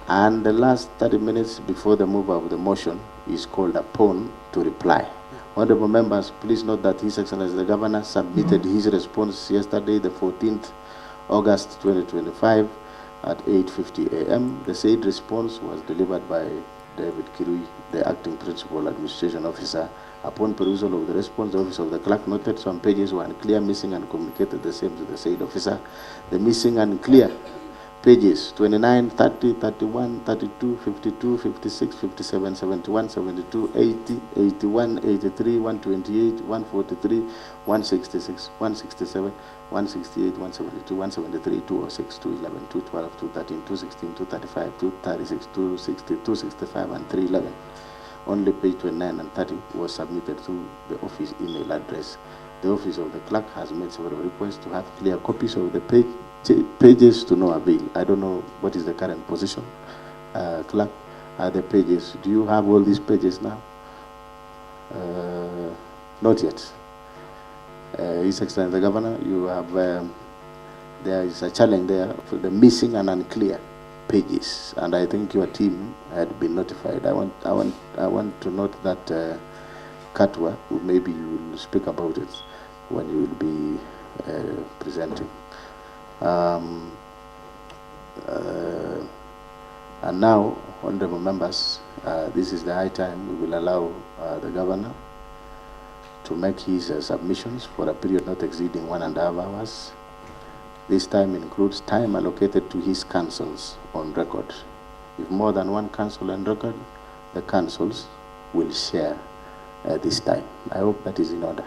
and the last 30 minutes before the mover of the motion is called upon to reply. Honorable members, please note that His Excellency the Governor submitted his response yesterday, the 14th August 2025 at 8:50 a.m. The said response was delivered by David Kirui, the Acting Principal Administration Officer. Upon perusal of the response, the Office of the Clerk noted some pages were unclear, missing, and communicated the same to the said officer. The missing and clear pages 29, 30, 31, 32, 52, 56, 57, 71, 72, 80, 81, 83, 128, 143, 166, 167, 168, 172, 173, 206, 211, 212, 213, 216, 235, 236, 260, 265, and 311. Only page 29 and 30 was submitted through the office email address. The Office of the Clerk has made several requests to have clear copies of the pages to no avail. I don't know what is the current position. Clerk, are the pages, do you have all these pages now? Not yet. His Excellency the Governor, you have, there is a challenge there for the missing and unclear pages, and I think your team had been notified. I want to note that Katwa, maybe you will speak about it when you will be presenting. And now, honorable members, this is the high time we will allow the Governor to make his submissions for a period not exceeding 1.5 hours. This time includes time allocated to his councils on record. If more than one council on record, the councils will share this time. I hope that is in order.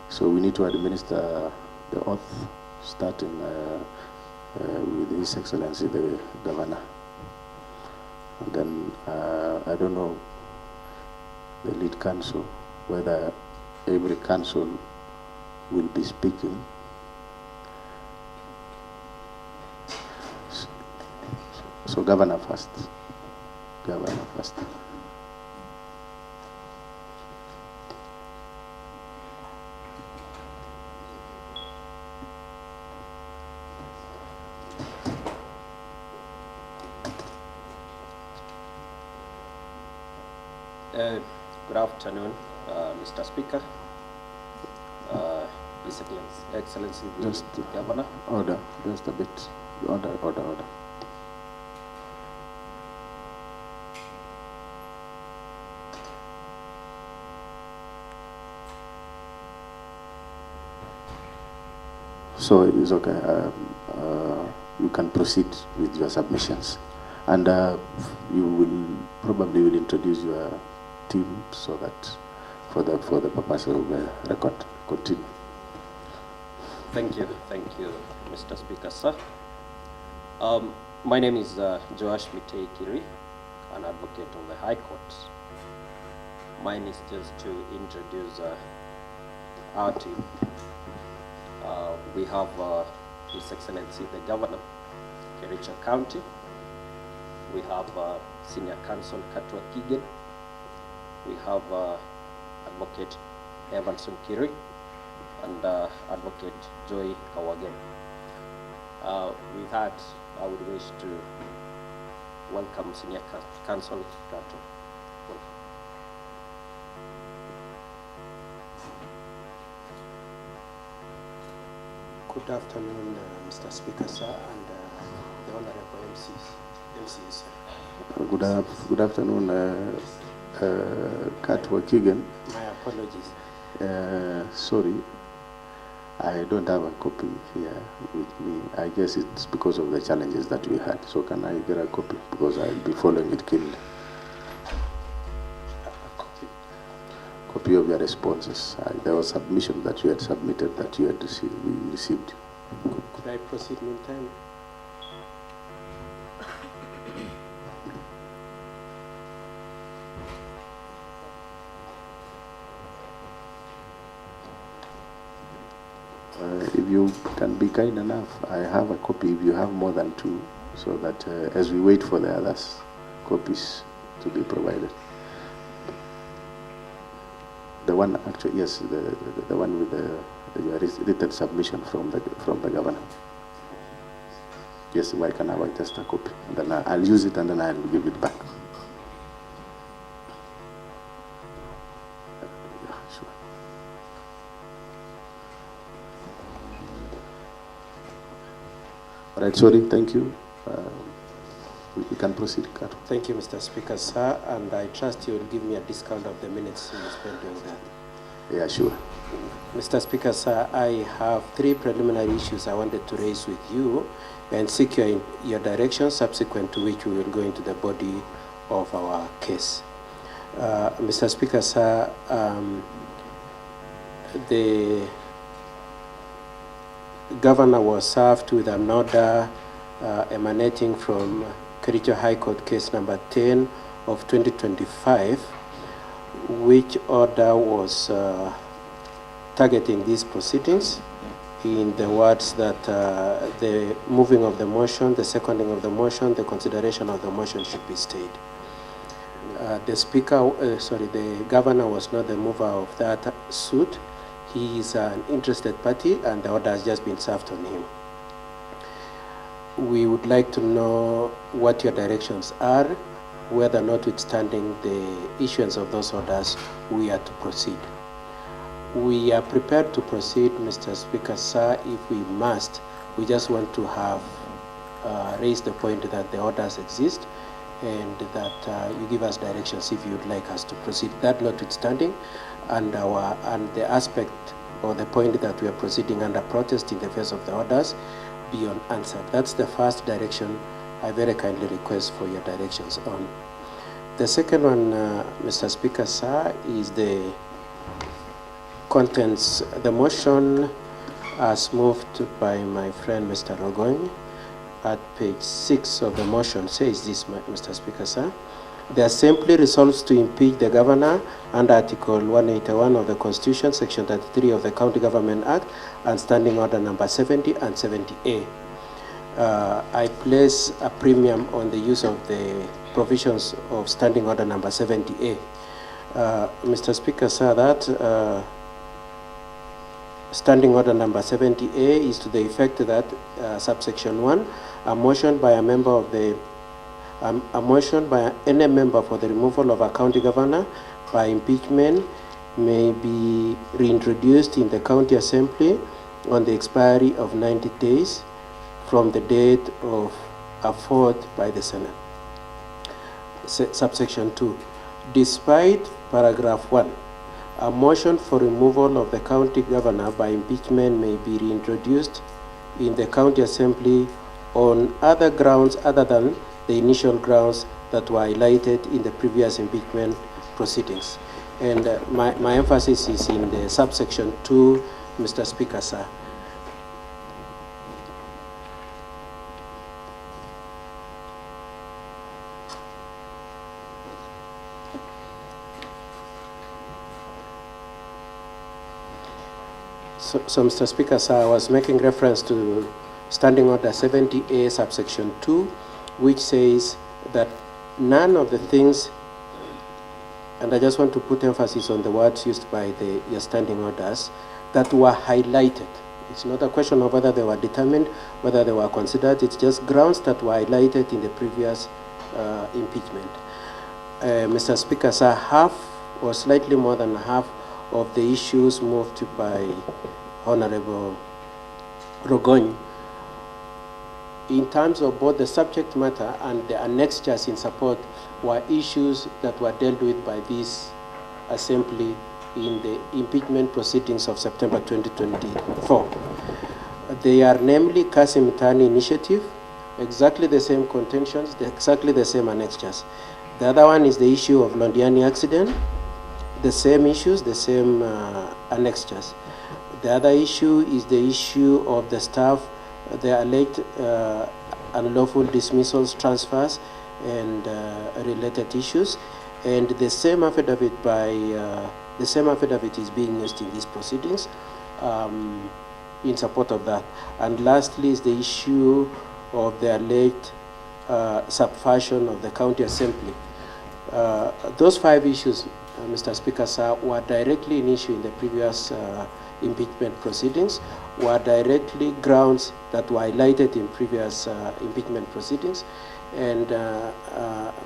So we need to administer the oath, starting with His Excellency the Governor. And then I don't know the lead council, whether every council will be speaking. So Governor first. Governor first. Good afternoon, Mr. Speaker, His Excellency the Governor. Order, just a bit. Order. So it's okay. You can proceed with your submissions, and you will probably introduce your team so that for the purpose of record. Continue. Thank you, Mr. Speaker, sir. My name is Erick Mutai Impeachment, an advocate of the High Court. Mine is just to introduce our team. We have His Excellency the Governor, Kericho County. We have Senior Counsel Katwa Kigen. We have Advocate Evanson Kiri and Advocate Joy Kawagen. With that, I would wish to welcome Senior Counsel Kato. Good afternoon, Mr. Speaker, sir, and the Honorable MCs. Good afternoon, Katwa Kigen. My apologies. Sorry, I don't have a copy here with me. I guess it's because of the challenges that we had. So can I get a copy? Because I'll be following it keenly. Copy of your responses. There was submission that you had submitted that you had received. We received. Could I proceed meantime? If you can be kind enough, I have a copy if you have more than two, so that as we wait for the others, copies to be provided. The one actually, yes, the one with the written submission from the governor. Yes, why can I have just a copy? And then I'll use it and then I'll give it back. Yeah, sure. All right, sorry, thank you. We can proceed, Kato. Thank you, Mr. Speaker, sir, and I trust you will give me a discount of the minutes you spent doing that. Yeah, sure. Mr. Speaker, sir, I have three preliminary issues I wanted to raise with you and seek your direction, subsequent to which we will go into the body of our case. Mr. Speaker, sir, the governor was served with an order emanating from Kericho High Court case number 10 of 2025, which order was targeting these proceedings in the words that the moving of the motion, the seconding of the motion, the consideration of the motion should be stayed. The governor was not the mover of that suit. He is an interested party and the order has just been served on him. We would like to know what your directions are, whether notwithstanding the issuance of those orders, we are to proceed. We are prepared to proceed, Mr. Speaker, sir, if we must. We just want to have raised the point that the orders exist and that you give us directions if you would like us to proceed. That notwithstanding, and the aspect or the point that we are proceeding under protest in the face of the orders be unanswered. That's the first direction I very kindly request for your directions on. The second one, Mr. Speaker, sir, is the contents. The motion as moved by my friend Mr. Rogoin at page 6 of the motion says this, Mr. Speaker, sir. The Assembly resolves to impeach the governor under Article 181 of the Constitution, Section 33 of the County Government Act, and Standing Order number 70 and 70A. I place a premium on the use of the provisions of Standing Order number 70A. Mr. Speaker, sir, that Standing Order number 70A is to the effect that subsection 1, a motion by a member of the a motion by any member for the removal of a county governor by impeachment may be reintroduced in the county assembly on the expiry of 90 days from the date of a vote by the Senate. Subsection 2, despite paragraph 1, a motion for removal of the county governor by impeachment may be reintroduced in the county assembly on other grounds other than the initial grounds that were highlighted in the previous impeachment proceedings. And my emphasis is in the subsection 2, Mr. Speaker, sir. So Mr. Speaker, sir, I was making reference to Standing Order 70A subsection 2, which says that none of the things, and I just want to put emphasis on the words used by your standing orders, that were highlighted. It's not a question of whether they were determined, whether they were considered. It's just grounds that were highlighted in the previous impeachment. Mr. Speaker, sir, half or slightly more than half of the issues moved by Honorable Rogony, in terms of both the subject matter and the annexures in support, were issues that were dealt with by this Assembly in the impeachment proceedings of September 2024. They are namely Kasim Tani initiative, exactly the same contentions, exactly the same annexures. The other one is the issue of Londiani accident, the same issues, the same annexures. The other issue is the issue of the staff, the alleged unlawful dismissals, transfers, and related issues. And the same affidavit is being used in these proceedings in support of that. And lastly is the issue of the alleged subversion of the county assembly. Those 5 issues, Mr. Speaker, sir, were directly in issue in the previous impeachment proceedings, were directly grounds that were highlighted in previous impeachment proceedings. And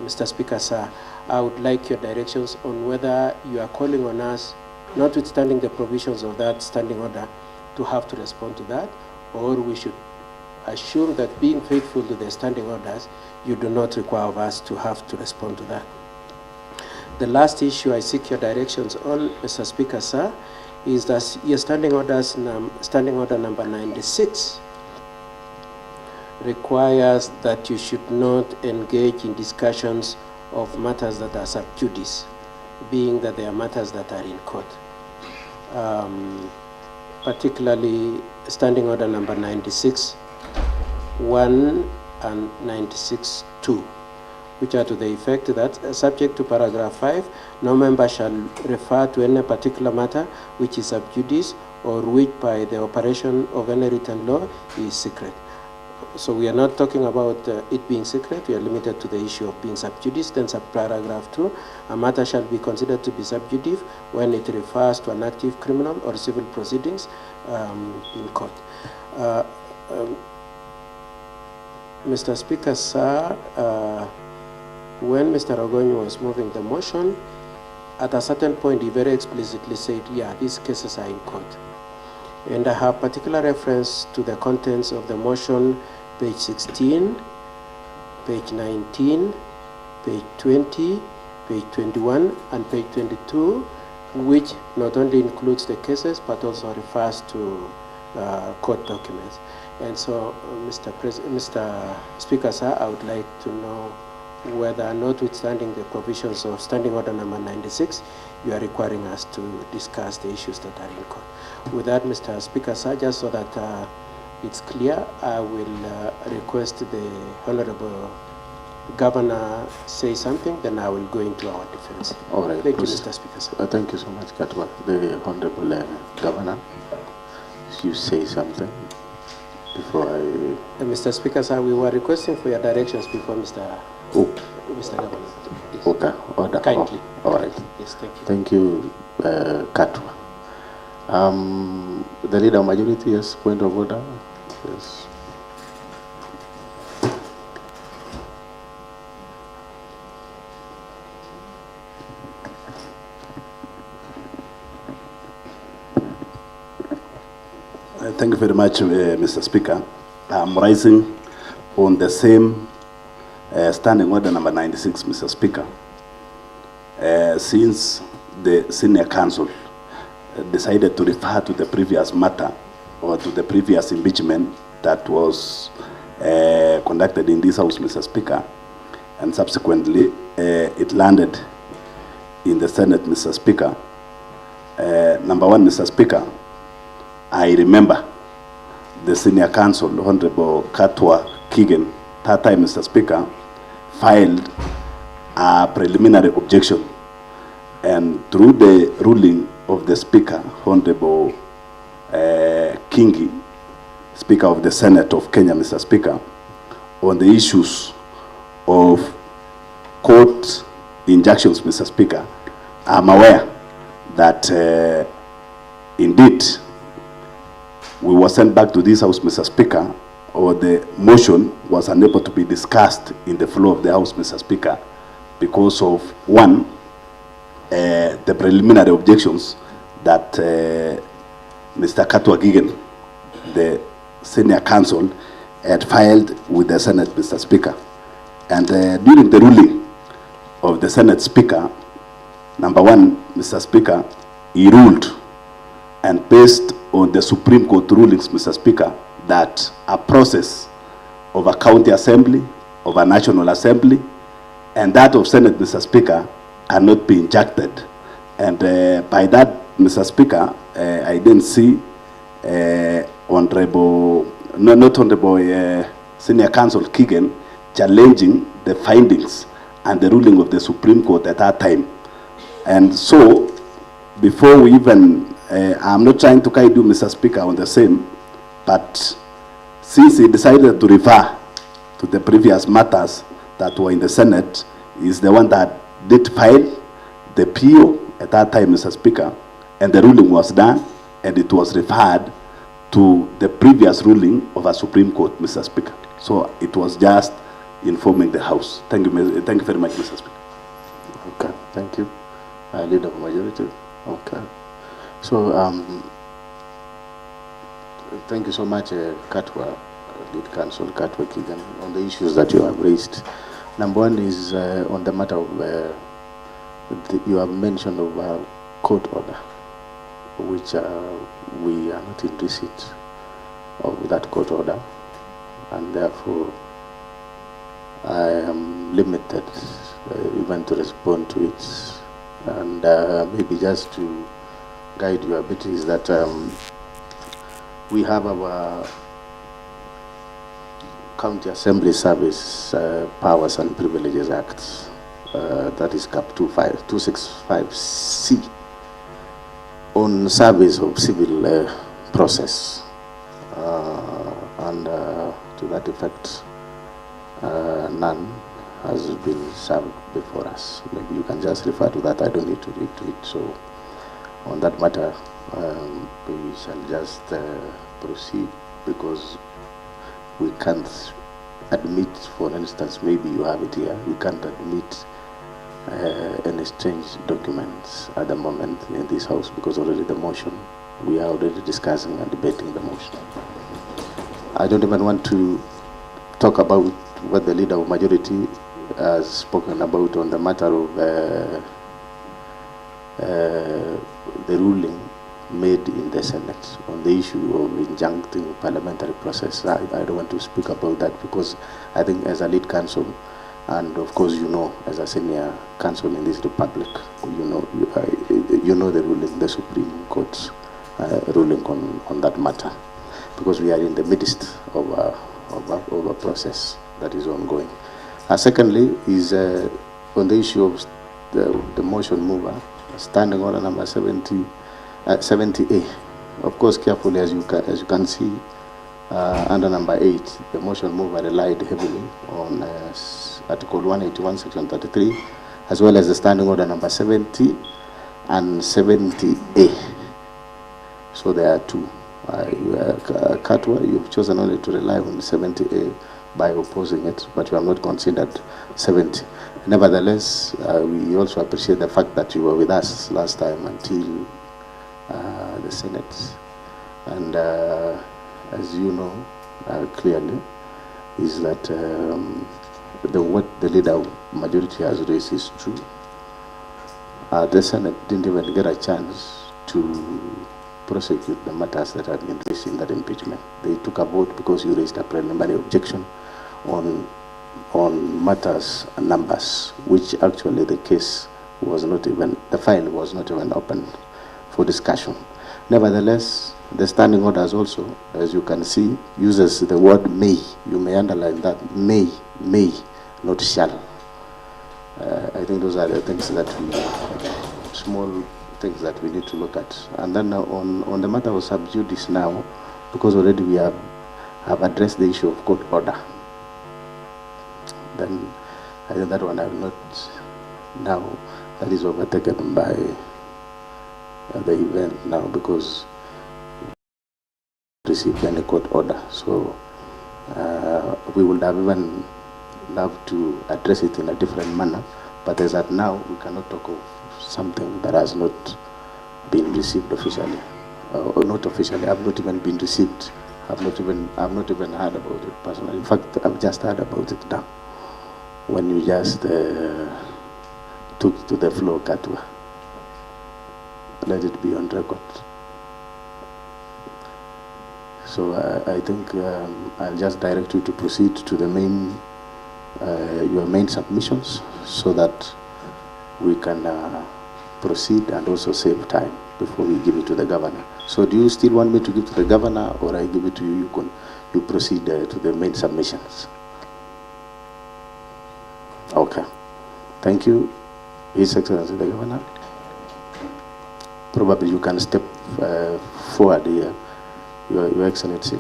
Mr. Speaker, sir, I would like your directions on whether you are calling on us, notwithstanding the provisions of that standing order, to have to respond to that, or we should assume that being faithful to the standing orders, you do not require of us to have to respond to that. The last issue I seek your directions on, Mr. Speaker, sir, is that your standing order number 96 requires that you should not engage in discussions of matters that are sub judice, being that they are matters that are in court. Particularly standing order number 96(1) and 96(2), which are to the effect that, subject to paragraph 5, no member shall refer to any particular matter which is sub judice or which by the operation of any written law is secret. So we are not talking about it being secret, we are limited to the issue of being sub judice. Then subparagraph 2, a matter shall be considered to be sub judice when it refers to an active criminal or civil proceedings in court. Mr. Speaker, sir, when Mr. Rogony was moving the motion, at a certain point he very explicitly said, yeah, these cases are in court. And I have particular reference to the contents of the motion, page 16, page 19, page 20, page 21, and page 22, which not only includes the cases, but also refers to court documents. And so, Mr. Speaker, sir, I would like to know whether, notwithstanding the provisions of Standing Order number 96, you are requiring us to discuss the issues that are in court. With that, Mr. Speaker, sir, just so that it's clear, I will request the Honorable Governor say something, then I will go into our defense. All right. Thank you, Mr. Speaker, sir. Thank you so much, Katwa. The Honorable Governor, you say something before I... Mr. Speaker, sir, we were requesting for your directions before Mr. Governor. Yes. Okay, order. Kindly. All right. Yes, thank you. Thank you, Katwa. The leader of majority, yes, point of order. Yes. Thank you very much, Mr. Speaker. I'm rising on the same standing order number 96, Mr. Speaker. Since the senior council decided to refer to the previous matter or to the previous impeachment that was conducted in this house, Mr. Speaker, and subsequently it landed in the Senate, Mr. Speaker. Number one, Mr. Speaker, I remember the senior counsel, Honorable Katwa Kigen, that time, Mr. Speaker, filed a preliminary objection, and through the ruling of the Speaker, Honorable Kingi, Speaker of the Senate of Kenya, Mr. Speaker, on the issues of court injunctions, Mr. Speaker, I'm aware that indeed we were sent back to this House, Mr. Speaker, or the motion was unable to be discussed in the floor of the House, Mr. Speaker, because of, one, the preliminary objections that Mr. Katwa Gigen, the senior counsel, had filed with the Senate, Mr. Speaker. And during the ruling of the Senate Speaker, number one, Mr. Speaker, he ruled, and based on the Supreme Court rulings, Mr. Speaker, that a process of a county assembly, of a national assembly, and that of Senate, Mr. Speaker, cannot be injected. And by that, Mr. Speaker, I didn't see Senior Counsel Kigen challenging the findings and the ruling of the Supreme Court at that time. And so, before we even, I'm not trying to guide you, Mr. Speaker, on the same, but since he decided to refer to the previous matters that were in the Senate, is the one that did file the PO at that time, Mr. Speaker, and the ruling was done, and it was referred to the previous ruling of a Supreme Court, Mr. Speaker. So it was just informing the House. Thank you very much, Mr. Speaker. Okay, thank you. Leader of Majority. Okay. So, thank you so much, Katwa, Lead Counsel Katwa Kigen, on the issues that you have raised. Number one is on the matter of, you have mentioned of court order, which we are not in receipt of that court order, and therefore I am limited even to respond to it. And maybe just to guide you a bit is that we have our County Assembly Service Powers and Privileges Act, that is CAP 265C, on service of civil process, and to that effect, none has been served before us. Maybe you can just refer to that. I don't need to read to it. So on that matter, we shall just proceed, because we can't admit, for instance, maybe you have it here, we can't admit any strange documents at the moment in this House, because already the motion, we are already discussing and debating the motion. I don't even want to talk about what the Leader of Majority has spoken about on the matter of the ruling made in the Senate on the issue of injuncting parliamentary process. I don't want to speak about that, because I think as a lead counsel, and of course you know, as a senior counsel in this republic, you know the ruling, the Supreme Court's ruling on that matter, because we are in the midst of a process that is ongoing. Secondly is on the issue of the motion mover, standing order number 70A. Of course, carefully, as you can see, under number 8, the motion mover relied heavily on Article 181, Section 33, as well as the standing order number 70 and 70A. So there are two. Katwa, you've chosen only to rely on 70A by opposing it, but you have not considered 70. Nevertheless, we also appreciate the fact that you were with us last time until the Senate. And as you know clearly, is that what the Leader of Majority has raised is true. The Senate didn't even get a chance to prosecute the matters that had been raised in that impeachment. They took a vote because you raised a preliminary objection on matters and numbers, which actually the case was not even, the file was not even open for discussion. Nevertheless, the standing orders also, as you can see, uses the word may. You may underline that, may, not shall. I think those are the things that we, small things that we need to look at. And then on the matter of sub judice now, because already we have addressed the issue of court order, then I think that one I will not now, that is overtaken by the event now, because we received any court order. So we would have even loved to address it in a different manner, but as at now, we cannot talk of something that has not been received officially, or not officially. I've not even been received. I've not even heard about it personally. In fact, I've just heard about it now, when you just took to the floor, Katwa. Let it be on record. So I think I'll just direct you to proceed to the main, your main submissions, so that we can proceed and also save time before we give it to the governor. So do you still want me to give to the governor, or I give it to you? You proceed to the main submissions. Okay. Thank you, His Excellency the Governor. Probably you can step forward here, Your Excellency.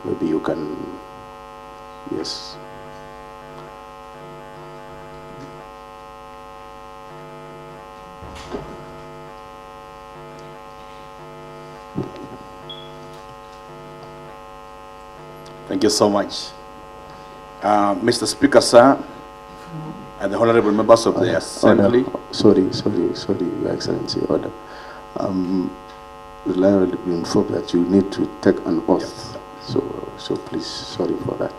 Maybe you can, yes. Thank you so much. Mr. Speaker, sir, and the honorable members of the Assembly. Sorry, Your Excellency, order. Reliably be informed that you need to take an oath. So please, sorry for that.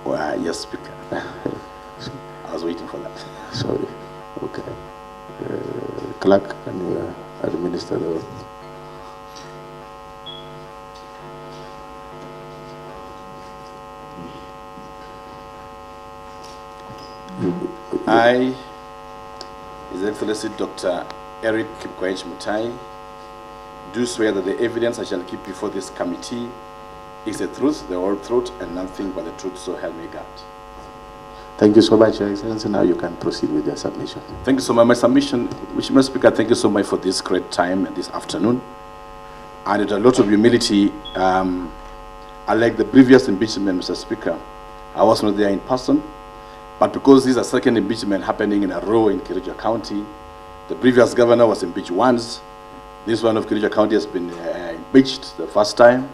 Well, yes, Speaker. I was waiting for that. Sorry. Okay. Clerk, can you administer the oath? I, His Excellency Dr. Erick Mutai, do swear that the evidence I shall keep before this committee is the truth, the whole truth, and nothing but the truth, so help me God. Thank you so much, Your Excellency. Now you can proceed with your submission. Thank you so much. My submission, Mr. Speaker, thank you so much for this great time this afternoon. And with a lot of humility, unlike the previous impeachment, Mr. Speaker, I was not there in person. But because this is a second impeachment happening in a row in Kericho County, the previous governor was impeached once. This one of Kericho County has been impeached the first time.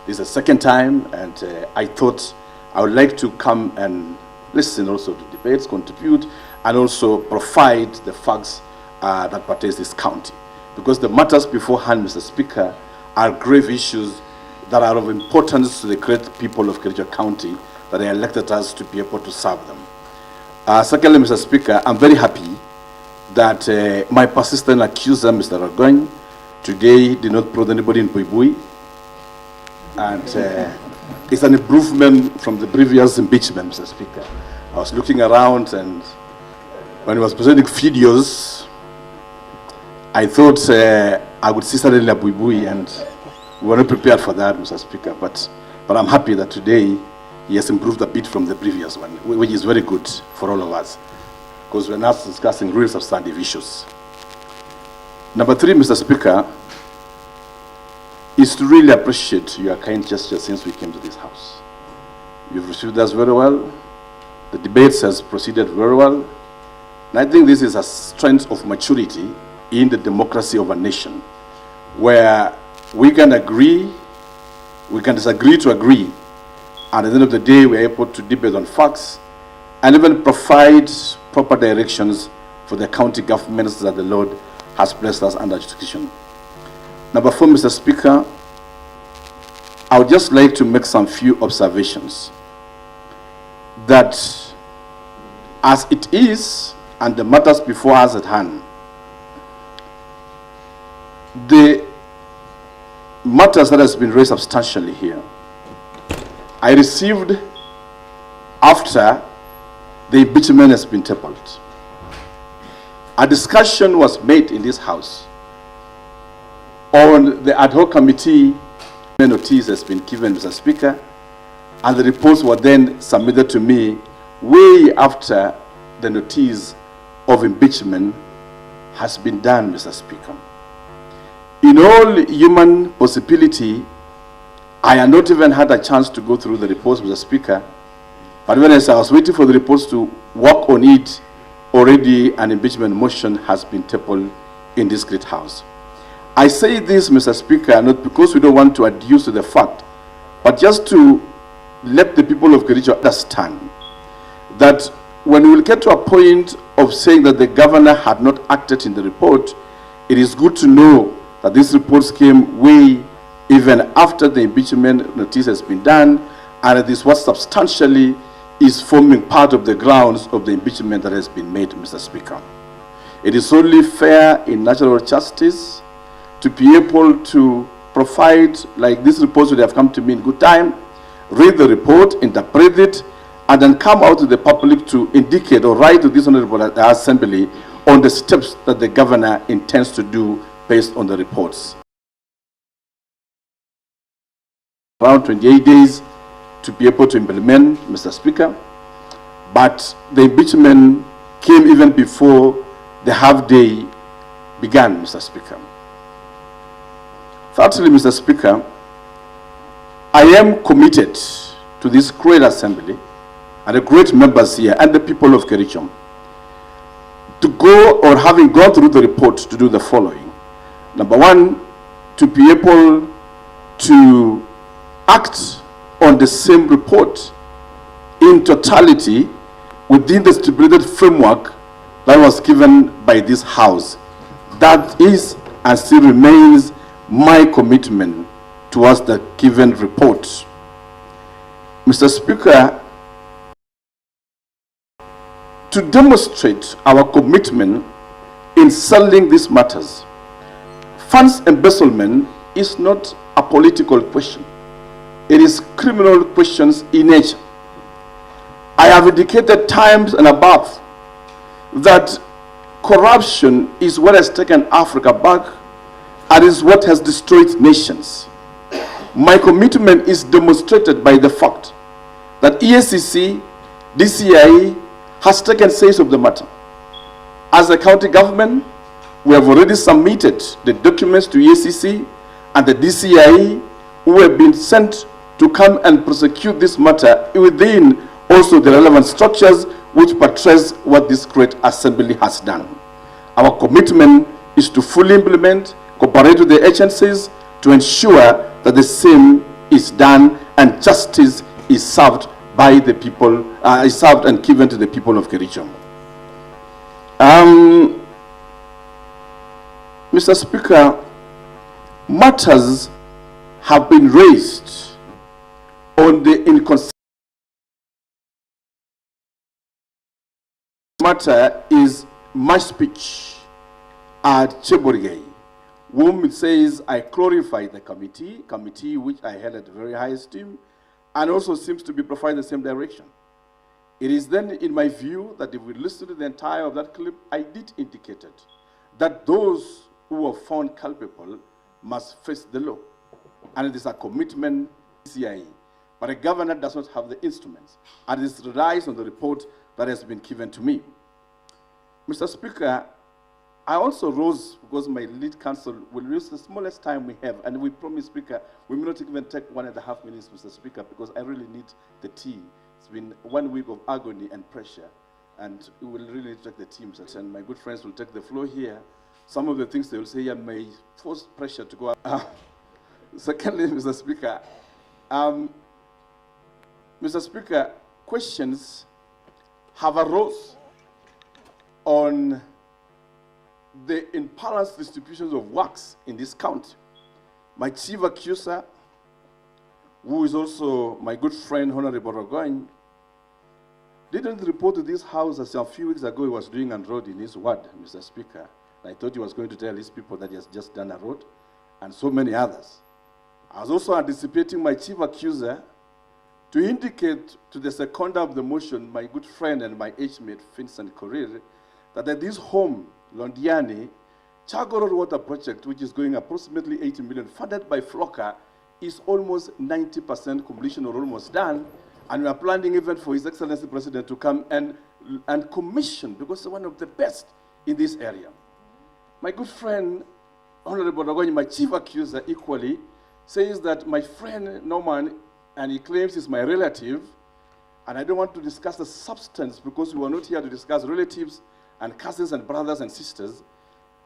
This is the second time, and I thought I would like to come and listen also to debates, contribute, and also provide the facts that pertain to this county. Because the matters beforehand, Mr. Speaker, are grave issues that are of importance to the great people of Kericho County that they elected us to be able to serve them. Secondly, Mr. Speaker, I'm very happy that my persistent accuser, Mr. Ragoin, today did not prod anybody in Buibui. And it's an improvement from the previous impeachment, Mr. Speaker. I was looking around, and when he was presenting videos, I thought I would see suddenly a Buibui, and we were not prepared for that, Mr. Speaker. But I'm happy that today he has improved a bit from the previous one, which is very good for all of us, because we're now discussing real substantive issues. Number three, Mr. Speaker, is to really appreciate your kind gesture since we came to this house. You've received us very well. The debates has proceeded very well. And I think this is a strength of maturity in the democracy of a nation, where we can agree, we can disagree to agree, and at the end of the day, we are able to debate on facts and even provide proper directions for the county governments that the Lord has placed us under jurisdiction. Number four, Mr. Speaker, I would just like to make some few observations that as it is and the matters before us at hand, the matters that has been raised substantially here, I received after the impeachment has been tabled. A discussion was made in this house on the ad hoc committee. Notice has been given, Mr. Speaker, and the reports were then submitted to me way after the notice of impeachment has been done, Mr. Speaker. In all human possibility, I had not even had a chance to go through the reports, Mr. Speaker, but when I was waiting for the reports to work on it, already an impeachment motion has been tabled in this great house. I say this, Mr. Speaker, not because we don't want to adduce to the fact, but just to let the people of Kericho understand that when we will get to a point of saying that the governor had not acted in the report, it is good to know that these reports came way even after the impeachment notice has been done, and it is what substantially is forming part of the grounds of the impeachment that has been made, Mr. Speaker. It is only fair in natural justice to be able to provide, like these reports would have come to me in good time, read the report, interpret it, and then come out to the public to indicate or write to this honorable assembly on the steps that the governor intends to do based on the reports. Around 28 days to be able to implement, Mr. Speaker, but the impeachment came even before the half day began, Mr. Speaker. Thirdly, Mr. Speaker, I am committed to this great assembly and the great members here and the people of Kericho to go, or having gone through the report, to do the following. Number one, to be able to act on the same report in totality within the stipulated framework that was given by this House. That is and still remains my commitment towards the given report. Mr. Speaker, to demonstrate our commitment in settling these matters, funds embezzlement is not a political question. It is criminal questions in nature. I have indicated times and above that corruption is what has taken Africa back and is what has destroyed nations. My commitment is demonstrated by the fact that EACC, DCI has taken sides of the matter. As a county government, we have already submitted the documents to EACC and the DCI, who have been sent to come and prosecute this matter within also the relevant structures which portrays what this great assembly has done. Our commitment is to fully implement, cooperate with the agencies to ensure that the same is done and justice is served by the people, is served and given to the people of Kericho. Mr. Speaker, matters have been raised on the inconsistent matter is my speech at Cheborigei, whom it says I glorify the committee which I held at very high esteem, and also seems to be providing the same direction. It is then in my view that if we listen to the entire of that clip, I did indicate it, that those who are found culpable must face the law. And it is a commitment CIE. But a governor does not have the instruments, and it relies on the report that has been given to me. Mr. Speaker, I also rose because my lead counsel will use the smallest time we have, and we promise, Speaker, we may not even take 1.5 minutes, Mr. Speaker, because I really need the tea. It's been 1 week of agony and pressure, and we will really take the tea, Mr. And my good friends will take the floor here. Some of the things they will say here may force pressure to go up. Secondly, Mr. Speaker, questions have arose on the imbalanced distributions of works in this county. My chief accuser, who is also my good friend, Honorable Rogoin, didn't report to this House as a few weeks ago he was doing a road in his ward, Mr. Speaker. I thought he was going to tell his people that he has just done a road, and so many others. I was also anticipating my chief accuser to indicate to the seconder of the motion, my good friend and my age-mate, Vincent Korir, that at this home, Londiani, Chago Road Water Project, which is going approximately 80 million, funded by Flocker, is almost 90% completion or almost done, and we are planning even for His Excellency President to come and commission, because it's one of the best in this area. My good friend, Honorable Rogoni, my chief accuser equally, says that my friend Norman, and he claims he's my relative, and I don't want to discuss the substance because we were not here to discuss relatives and cousins and brothers and sisters,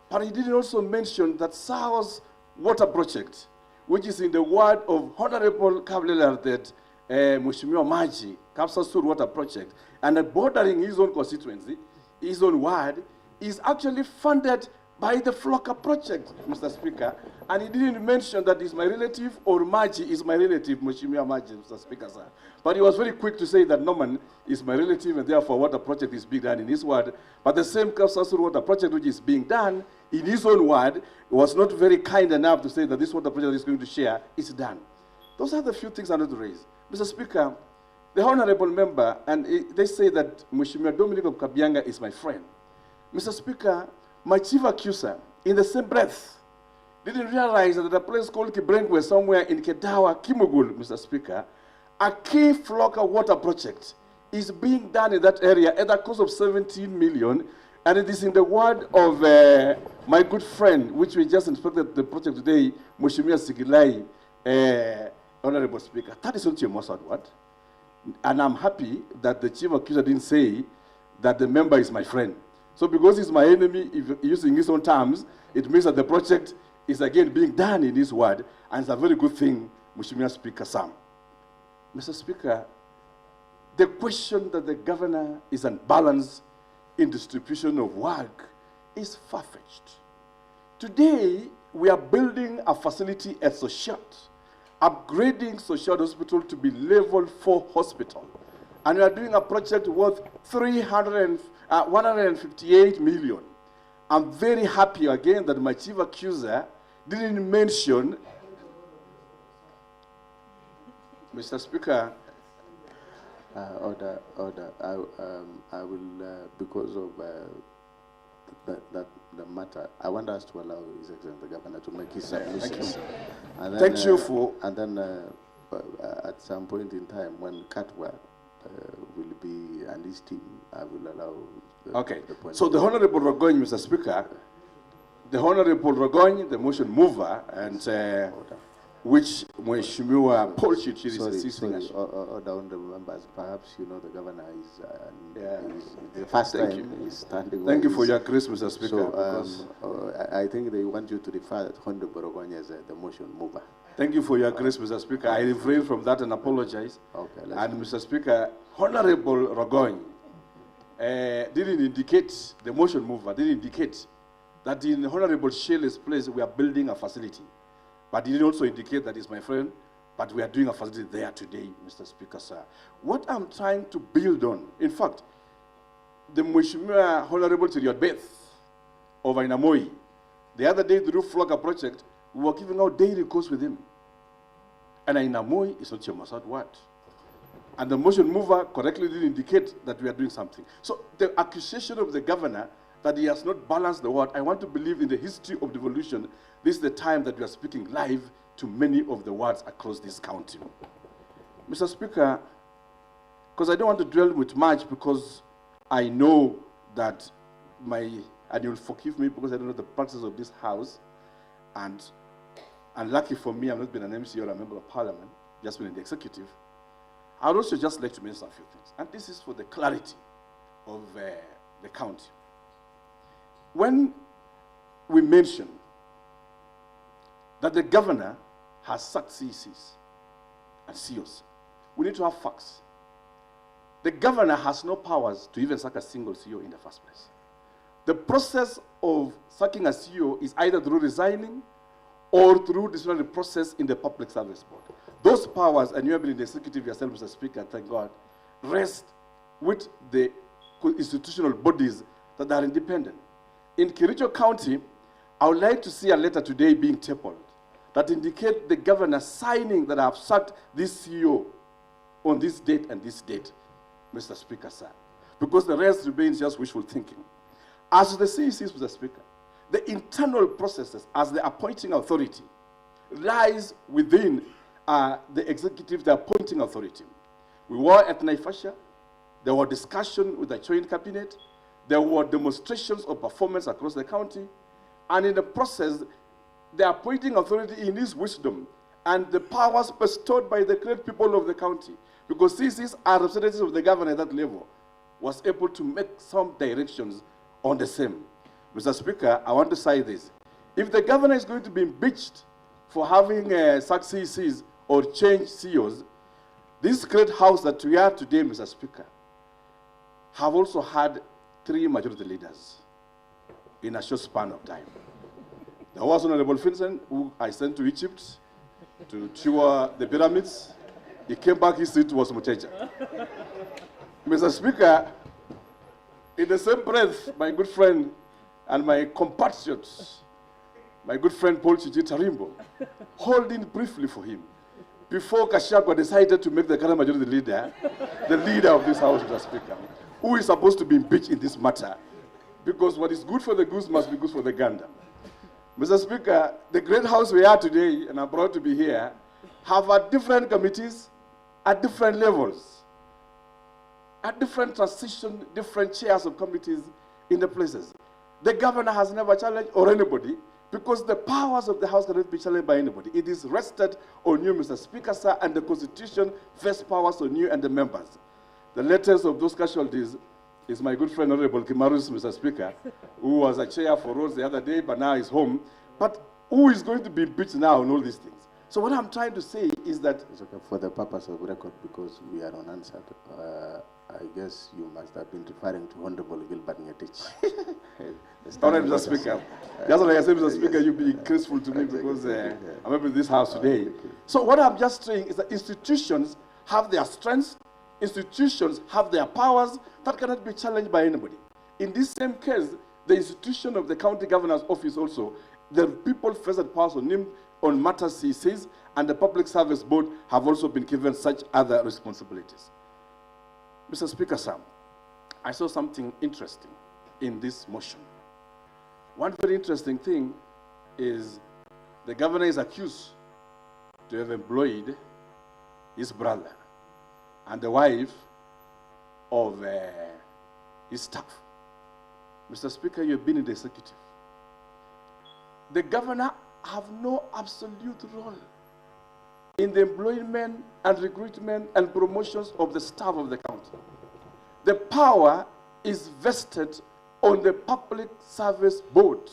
but he did also mention that SAO's water project, which is in the ward of Honorable Kavlela, that Mheshimiwa Maji, Kapsa Sur water project, and bordering his own constituency, his own ward, is actually funded by the Flocker project, Mr. Speaker. And he didn't mention that he's my relative or Maji is my relative, Mheshimiwa Maji, Mr. Speaker, sir. But he was very quick to say that Norman is my relative and therefore water project is being done in his ward. But the same Kapsa Sur water project which is being done in his own ward was not very kind enough to say that this water project is going to share is done. Those are the few things I want to raise. Mr. Speaker, the honorable member, and they say that Mheshimiwa Dominic of Kabianga is my friend. Mr. Speaker, my chief accuser, in the same breath, didn't realize that at a place called Kibrenkwe, somewhere in Kedawa, Kimugul, Mr. Speaker, a key Flocker water project is being done in that area at a cost of 17 million, and it is in the ward of my good friend, which we just inspected the project today, Mheshimiwa Sigilai, Honorable Speaker. That is not your Mossad word. And I'm happy that the chief accuser didn't say that the member is my friend. So because he's my enemy, if using his own terms, it means that the project is again being done in his ward, and it's a very good thing, Mheshimiwa Speaker Sam. Mr. Speaker, the question that the governor is unbalanced in distribution of work is far-fetched. Today, we are building a facility at Soshat, upgrading Soshat Hospital to be level 4 hospital. And we are doing a project worth 158 million. I'm very happy again that my chief accuser didn't mention, Mr. Speaker. Order. I will, because of the matter, I want us to allow His Excellency the Governor to make his submissions. Thank you for. And then at some point in time, when Katwa will be and his team, I will allow. The point. So the Honorable Rogoni, Mr. Speaker, the Honorable Rogoni, the motion mover, and which Mheshimiwa Paul Chichiri is assisting us. Order members, perhaps you know the governor is the first time he's standing. Thank you for your grace, Mr. Speaker. So I think they want you to refer to Honorable Rogoni as the motion mover. Thank you for your grace, Mr. Speaker. I refrain from that and apologize. Okay. And Mr. Speaker, Honorable Rogoni didn't indicate, the motion mover didn't indicate that in Honorable Shelley's place we are building a facility. But he did also indicate that he's my friend, but we are doing a facility there today, Mr. Speaker, sir. What I'm trying to build on, in fact, the Mheshimiwa Honorable Tiriot Beth of Ainamoi, the other day through Flocker project, we were giving out daily course with him. And Ainamoi is not your Mossad word. And the motion mover correctly did indicate that we are doing something. So the accusation of the governor that he has not balanced the word, I want to believe in the history of devolution, this is the time that we are speaking live to many of the wards across this county. Mr. Speaker, because I don't want to dwell with much because I know that and you'll forgive me because I don't know the practices of this house, and lucky for me, I've not been an MC or a member of parliament, just been in the executive. I would also just like to mention a few things, and this is for the clarity of the county. When we mention that the governor has sacked CECs and CEOs, we need to have facts. The governor has no powers to even sack a single CEO in the first place. The process of sacking a CEO is either through resigning or through disciplinary process in the Public Service Board. Those powers, and you have been in the executive yourself, Mr. Speaker, thank God, rest with the institutional bodies that are independent. In Kericho County, I would like to see a letter today being tabled that indicate the governor signing that I have sacked this CEO on this date and this date, Mr. Speaker, sir. Because the rest remains just wishful thinking. As the CECs, Mr. Speaker, the internal processes as the appointing authority lies within the executive, the appointing authority. We were at Naivasha, there were discussions with the joint cabinet, there were demonstrations of performance across the county. And in the process, the appointing authority in his wisdom and the powers bestowed by the great people of the county, because CCs are representatives of the governor at that level, was able to make some directions on the same. Mr. Speaker, I want to say this. If the governor is going to be impeached for having sacked CCs or changed CEOs, this great house that we are today, Mr. Speaker, have also had 3 majority leaders in a short span of time. There was Honorable Vincent, who I sent to Egypt to tour the pyramids. He came back, his seat was Muteja. Mr. Speaker, in the same breath, my good friend and my compatriots, my good friend Paul Chichi Tarimbo, holding briefly for him, before Kashagwa decided to make the current majority leader the leader of this house, Mr. Speaker, who is supposed to be impeached in this matter, because what is good for the goose must be good for the gander. Mr. Speaker, the great house we are today, and I'm proud to be here, have had different committees at different levels, at different transition, different chairs of committees in the places. The governor has never challenged or anybody, because the powers of the house cannot be challenged by anybody. It is rested on you, Mr. Speaker, sir, and the Constitution vests powers on you and the members. The latest of those casualties is my good friend, Honorable Kimarus, Mr. Speaker, who was a chair for Rose the other day, but now is home. But who is going to be impeached now on all these things? So what I'm trying to say is that... It's okay, for the purpose of record, because we are unanswered, I guess you must have been referring to Honorable Gilbert Ngetich. All right, Mr. Speaker. Just like I said, Mr. Speaker, you be graceful to me because I'm up in this house today. So what I'm just saying is that institutions have their strengths, institutions have their powers that cannot be challenged by anybody. In this same case, the institution of the county governor's office also, the people vested powers on him on matters he says, and the public service board have also been given such other responsibilities. Mr. Speaker, sir, I saw something interesting in this motion. One very interesting thing is the governor is accused to have employed his brother and the wife of his staff. Mr. Speaker, you have been in the executive. The governor have no absolute role in the employment and recruitment and promotions of the staff of the county. The power is vested on the Public Service Board,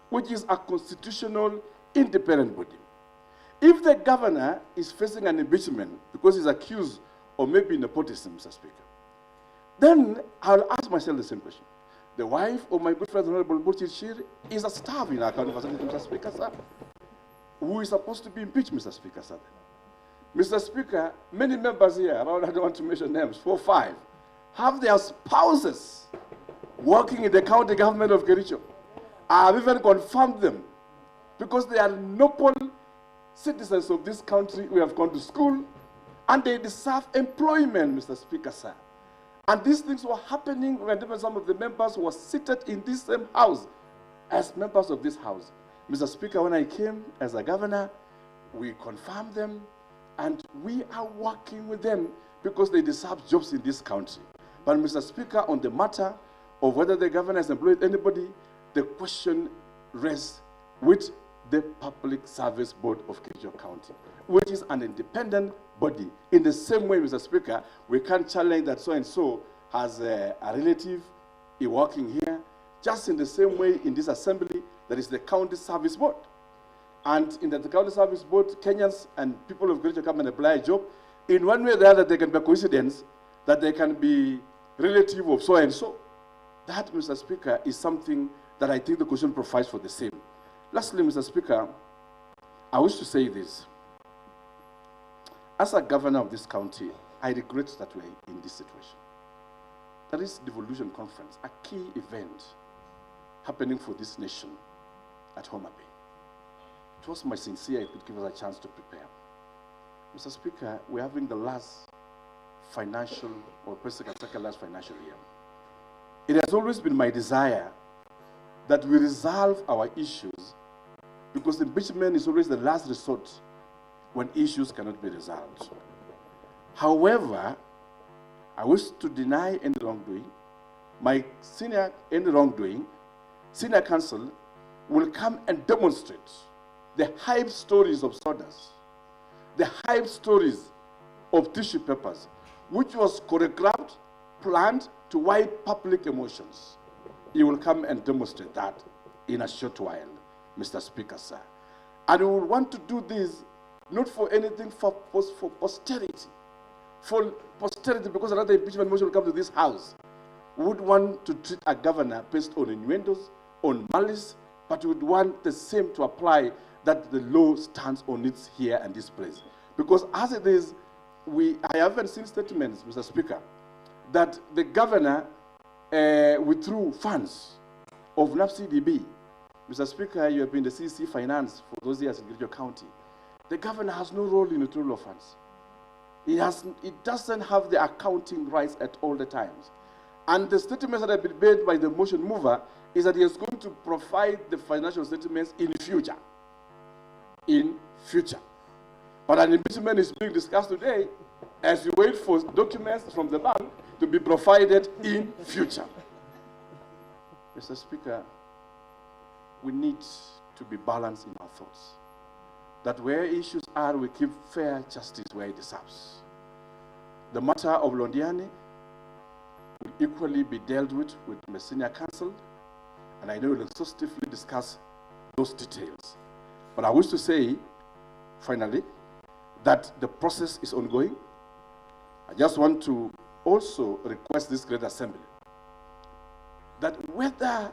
which is a constitutional independent body. If the governor is facing an impeachment because he's accused of maybe nepotism, Mr. Speaker, then I'll ask myself the same question. The wife of my good friend, Honorable Burchir Shir, is a staff in our county facility, Mr. Speaker, sir, who is supposed to be impeached, Mr. Speaker, sir. Mr. Speaker, many members here, around, I don't want to mention names, 4 or 5, have their spouses working in the county government of Kericho. I have even confirmed them because they are noble citizens of this country who have gone to school and they deserve employment, Mr. Speaker, sir. And these things were happening when some of the members were seated in this same house as members of this house. Mr. Speaker, when I came as a governor, we confirmed them and we are working with them because they deserve jobs in this country. But Mr. Speaker, on the matter of whether the governor has employed anybody, the question rests with the Public Service Board of Kericho County, which is an independent body. In the same way, Mr. Speaker, we can't challenge that so-and-so has a relative working here, just in the same way in this assembly, that is the County Service Board. And in the County Service Board, Kenyans and people of Kericho come and apply a job. In one way or the other, there can be a coincidence that they can be relative of so-and-so. That, Mr. Speaker, is something that I think the Constitution provides for the same. Lastly, Mr. Speaker, I wish to say this. As a governor of this county, I regret that we're in this situation. There is devolution conference, a key event happening for this nation at Homa Bay. It was my sincere it could give us a chance to prepare. Mr. Speaker, we're having the last financial, or second last financial year. It has always been my desire that we resolve our issues, because impeachment is always the last resort when issues cannot be resolved. However, I wish to deny any wrongdoing. My senior counsel will come and demonstrate the hype stories of sodas, the hype stories of tissue papers, which was choreographed, planned to wipe public emotions. He will come and demonstrate that in a short while, Mr. Speaker, sir. And we will want to do this not for anything for posterity. For posterity, because another impeachment motion will come to this house. We would want to treat a governor based on innuendos, on malice, but we would want the same to apply, that the law stands on its here and this place. Because as it is, I haven't seen statements, Mr. Speaker, that the governor withdrew funds of NAPCDB. Mr. Speaker, you have been the CC Finance for those years in Kericho County. The governor has no role in the withdrawal of funds. It doesn't have the accounting rights at all the times. And the statements that have been made by the motion mover is that he is going to provide the financial statements in future. In future. But an impeachment is being discussed today as we wait for documents from the bank to be provided in future. Mr. Speaker, we need to be balanced in our thoughts. That where issues are, we keep fair justice where it deserves. The matter of Londiani will equally be dealt with the senior counsel, and I know we'll exhaustively discuss those details. But I wish to say, finally, that the process is ongoing. I just want to also request this great assembly that whether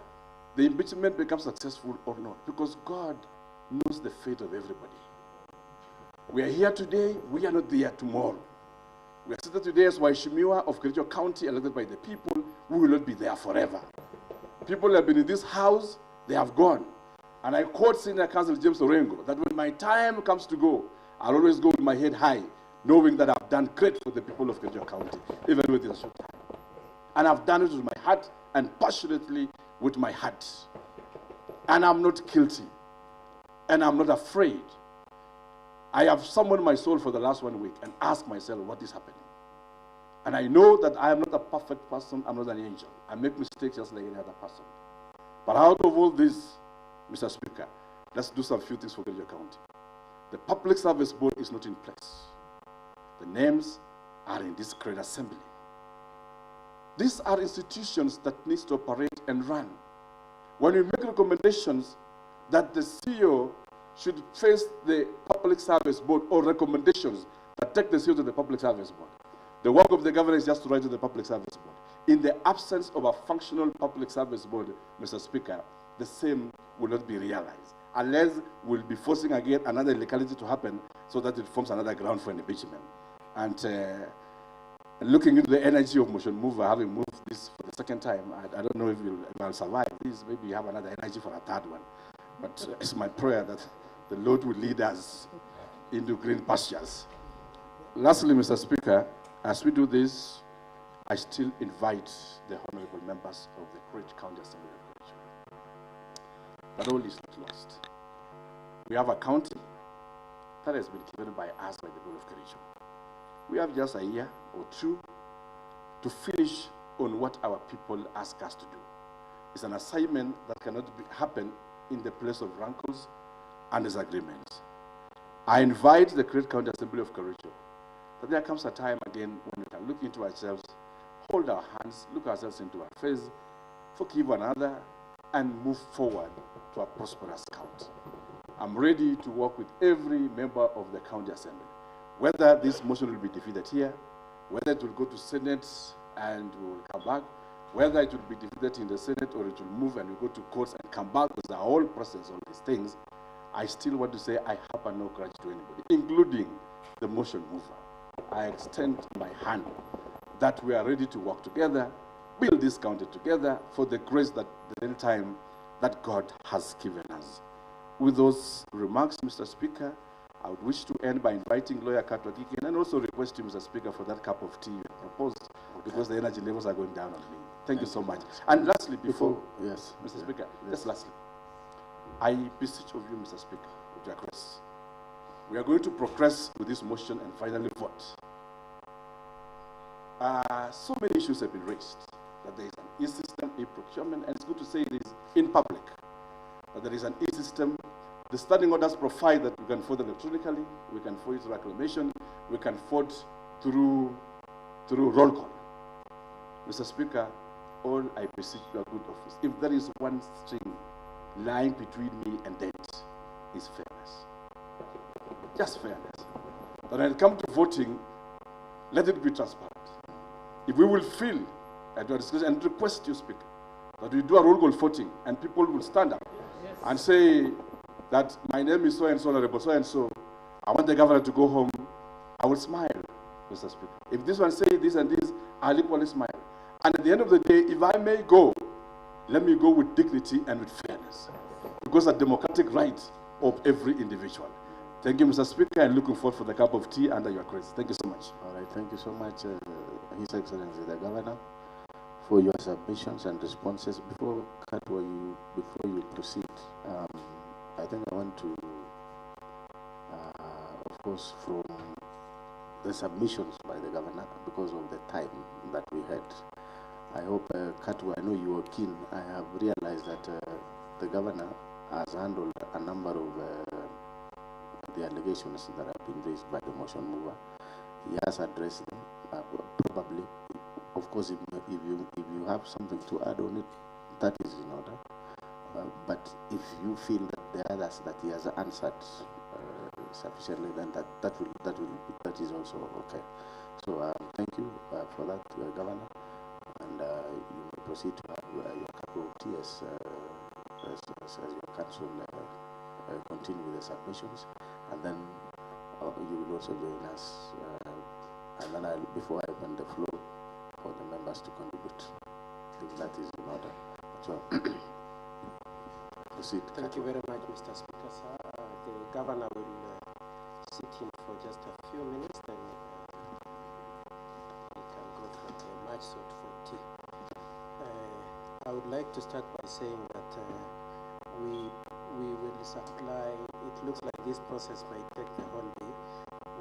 the impeachment becomes successful or not, because God knows the fate of everybody. We are here today, we are not there tomorrow. We are seated today as Waishimiwa of Kericho County, elected by the people. We will not be there forever. People have been in this house, they have gone. And I quote Senior Counsel James Orengo, that when my time comes to go, I'll always go with my head high, knowing that I've done great for the people of Kericho County, even with a short time. And I've done it with my heart and passionately with my heart. And I'm not guilty. And I'm not afraid. I have summoned my soul for the last 1 week and asked myself what is happening. And I know that I am not a perfect person, I'm not an angel. I make mistakes just like any other person. But out of all this, Mr. Speaker, let's do some few things for Kericho County. The Public Service Board is not in place. The names are in this great assembly. These are institutions that need to operate and run. When we make recommendations that the CEO should face the Public Service Board, or recommendations that take the CEO to the Public Service Board, the work of the governor is just to write to the Public Service Board. In the absence of a functional Public Service Board, Mr. Speaker, the same will not be realized, unless we'll be forcing again another illegality to happen so that it forms another ground for an impeachment. And looking into the energy of motion mover, having moved this for the second time, I don't know if I'll survive this. Maybe you have another energy for a third one. But it's my prayer that the Lord will lead us into green pastures. Lastly, Mr. Speaker, as we do this, I still invite the honorable members of the Kericho County Assembly of Kericho. That all is not lost. We have a county that has been given by us by the people of Kericho. We have just a year or two to finish on what our people ask us to do. It's an assignment that cannot happen in the place of rancors and disagreements. I invite the Kericho County Assembly of Kericho that there comes a time again when we can look into ourselves, hold our hands, look ourselves into our face, forgive one another, and move forward to a prosperous county. I'm ready to work with every member of the County Assembly. Whether this motion will be defeated here, whether it will go to Senate and we will come back, whether it will be defeated in the Senate or it will move and we go to courts and come back, because the whole process of these things, I still want to say I harbor no grudge to anybody, including the motion mover. I extend my hand that we are ready to work together, build this county together for the grace that the little time that God has given us. With those remarks, Mr. Speaker, I would wish to end by inviting Lawyer Katwa Kikin and also request you, Mr. Speaker, for that cup of tea you proposed, because the energy levels are going down on me. Thank you so much. And lastly, before yes, Mr. Speaker, just lastly, I beseech of you, Mr. Speaker, with your grace, we are going to progress with this motion and finally vote. So many issues have been raised, that there is an e-system, e-procurement, and it's good to say it is in public. that there is an e-system. The standing orders provide that we can vote electronically, we can vote through acclamation, we can vote through roll call. Mr. Speaker, all I beseech your good office, if there is one string lying between me and that, is fairness. Just fairness. But when it comes to voting, let it be transparent. If we will feel at your discussion and request you, Speaker, that we do a roll call voting and people will stand up and say that my name is so-and-so, Honorable so-and-so, I want the governor to go home, I will smile, Mr. Speaker. If this one says this and this, I'll equally smile. And at the end of the day, if I may go, let me go with dignity and with fairness, because a democratic right of every individual. Thank you, Mr. Speaker, and looking forward for the cup of tea under your grace. Thank you so much. All right, thank you so much, His Excellency the Governor, for your submissions and responses. Before you proceed, I think I want to, of course, from the submissions by the Governor, because of the time that we had, I hope, Katwa, I know you were keen. I have realized that the Governor has handled a number of the allegations that have been raised by the motion mover. He has addressed them, probably. Of course, if you have something to add on it, that is in order. But if you feel that the others that he has answered sufficiently, then that is also okay. So thank you for that, Governor, and you may proceed to have your cup of tea as your council continue with the submissions, and then you will also join us. And then before I open the floor for the members to contribute, if that is in order. So proceed. Thank you very much, Mr. Speaker, sir. The Governor will sit in for just a few minutes, then we can go for the match sort for tea. I would like to start by saying that we will supply, it looks like this process might take the whole day.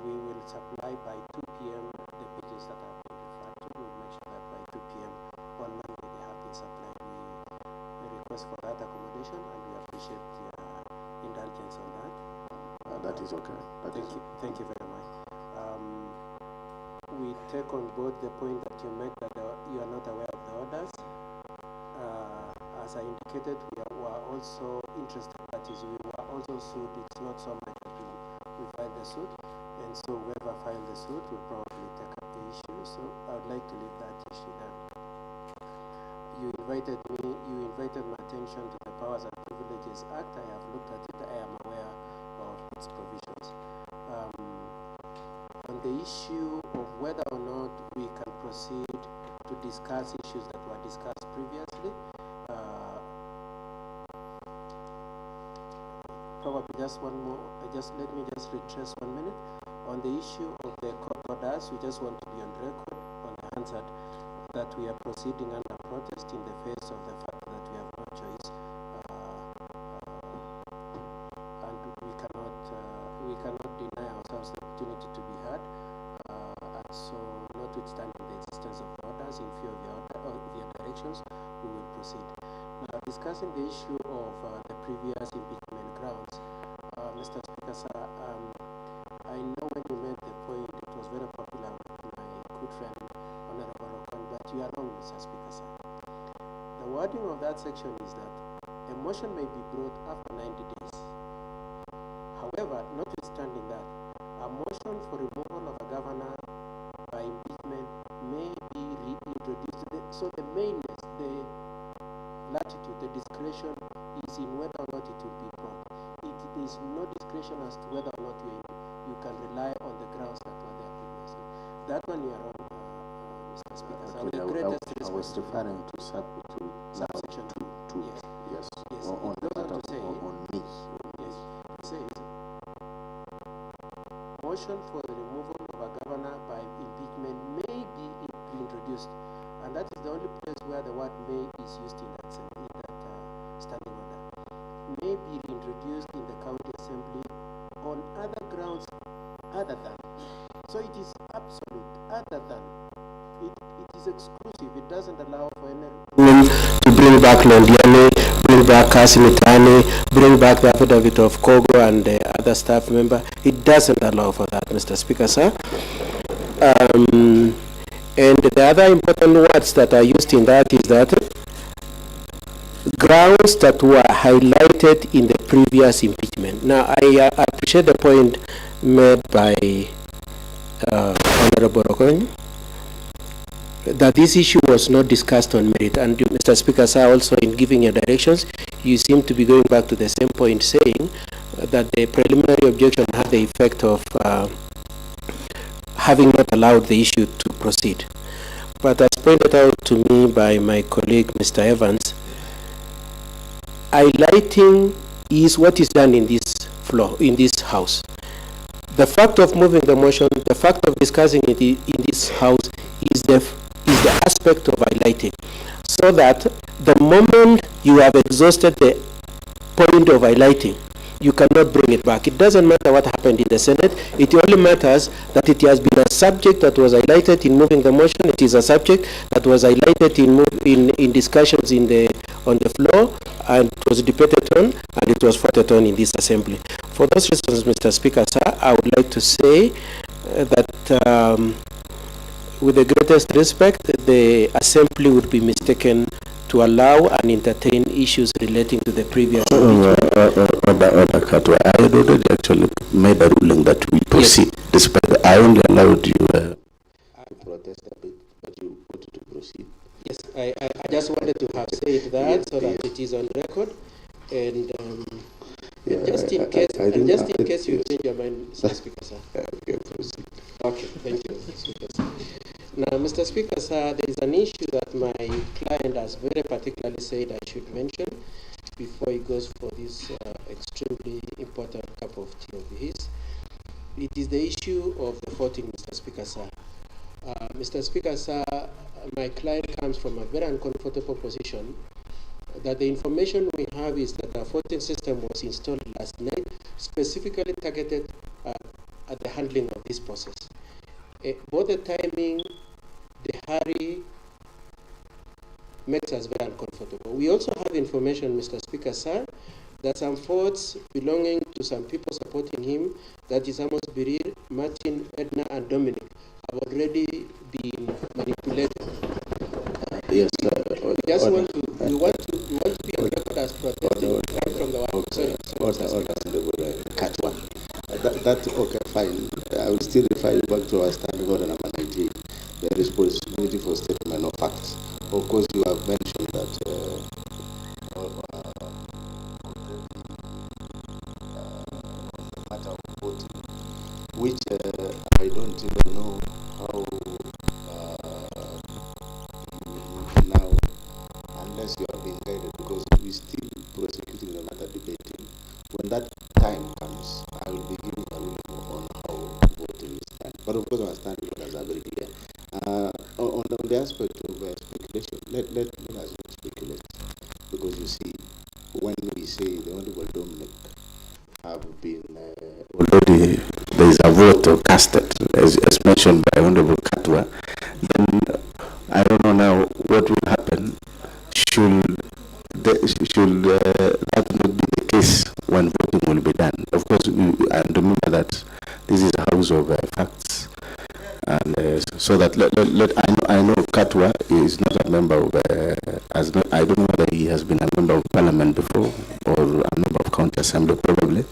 We will supply by 2 p.m. the pages that have been referred to. We'll make sure that by 2 p.m. on Monday they have been supplied. We request for that accommodation, and we appreciate your indulgence on that. That is okay. Thank you very much. We take on board the point that you make that you are not aware of the orders. As I indicated, we were also interested parties. We were also sued. It's not so much that we filed the suit, and so whoever filed the suit will probably take up the issue. So I would like to leave that issue there. You invited my attention to the Powers and Privileges Act. I have looked at it. I am aware of its provisions. On the issue of whether or not we can proceed to discuss issues that were discussed previously, probably just one more, let me just retrace 1 minute. On the issue of the court orders, we just want to be on record, on the answer that we are proceeding under protest in the face of the fact that we have no choice, and we cannot deny ourselves the opportunity to be heard, and so notwithstanding the existence of the orders, in view of your directions, we will proceed. Now, discussing the issue of the previous impeachment grounds, Mr. Speaker, sir, I know when you made the point, it was very popular with my good friend, Honorable Okan, but you are wrong, Mr. Speaker, sir. The wording of that section is that a motion may be brought after 90 days. However, notwithstanding that, a motion for removal of a governor by impeachment may be reintroduced. So the mainness, the latitude, the discretion is in whether or not it will be brought. It is no discretion as to whether or not you can rely on the grounds that were there previously. That one you are wrong, Mr. Speaker. I was referring to subsection 2. Yes. On me. Yes. It says, motion for the removal of a governor by impeachment may be reintroduced, and that is the only place where the word "may" is used in that standing order. May be reintroduced in the county assembly on other grounds other than. So it is absolute, other than. It is exclusive. It doesn't allow for any to bring back Londiani, bring back Kasi Mitani, bring back the affidavit of Kogo and the other staff member. It doesn't allow for that, Mr. Speaker, sir. And the other important words that are used in that is that grounds that were highlighted in the previous impeachment. Now, I appreciate the point made by Honorable Okoye, that this issue was not discussed on merit. And Mr. Speaker, sir, also in giving your directions, you seem to be going back to the same point, saying that the preliminary objection had the effect of having not allowed the issue to proceed. But as pointed out to me by my colleague, Mr. Evans, highlighting is what is done in this floor, in this house. The fact of moving the motion, the fact of discussing it in this house is the aspect of highlighting, so that the moment you have exhausted the point of highlighting, you cannot bring it back. It doesn't matter what happened in the Senate. It only matters that it has been a subject that was highlighted in moving the motion. It is a subject that was highlighted in discussions on the floor, and it was debated on, and it was voted on in this assembly. For those reasons, Mr. Speaker, sir, I would like to say that with the greatest respect, the assembly would be mistaken to allow and entertain issues relating to the previous Order, Katwa. I had already actually made a ruling that we proceed, yes. Despite I only allowed you to protest a bit, but you wanted to proceed. Yes, I just wanted to have said that, yes, so that it is on record, and just in case you change your mind, Mr. Speaker, sir. Okay, proceed. Okay, thank you, Mr. Speaker, sir. Now, Mr. Speaker, sir, there is an issue that my client has very particularly said I should mention before he goes for this extremely important cup of tea of his. It is the issue of the voting, Mr. Speaker, sir. Mr. Speaker, sir, my client comes from a very uncomfortable position that the information we have is that a voting system was installed last night, specifically targeted at the handling of this process. Both the timing, the hurry, makes us very uncomfortable. We also have information, Mr. Speaker, sir, that some votes belonging to some people supporting him, that is Amos Birir, Martin, Edna, and Dominic, have already been manipulated. Yes, we want to be on record as protesting right from the one. Cut one. Okay, fine. I will still refer you back to our standing order number 98, the responsibility for statement of facts. Of course, you have mentioned that the matter of voting, which I don't even know how now, unless you are being guided, because we're still prosecuting the matter, debating. When that time comes, I will be giving a ruling on how voting is done. But of course, our standing orders are very clear. On the aspect of speculation, let us not speculate, because you see, when we say the Honorable Dominic have been already there is a vote casted, as mentioned by Honorable Katwa, then I don't know now what will happen. Should that not be the case when voting will be done? Of course, and remember that this is a house of facts, and so that I know Katwa is not a member of I don't know whether he has been a member of parliament before or a member of county assembly. Probably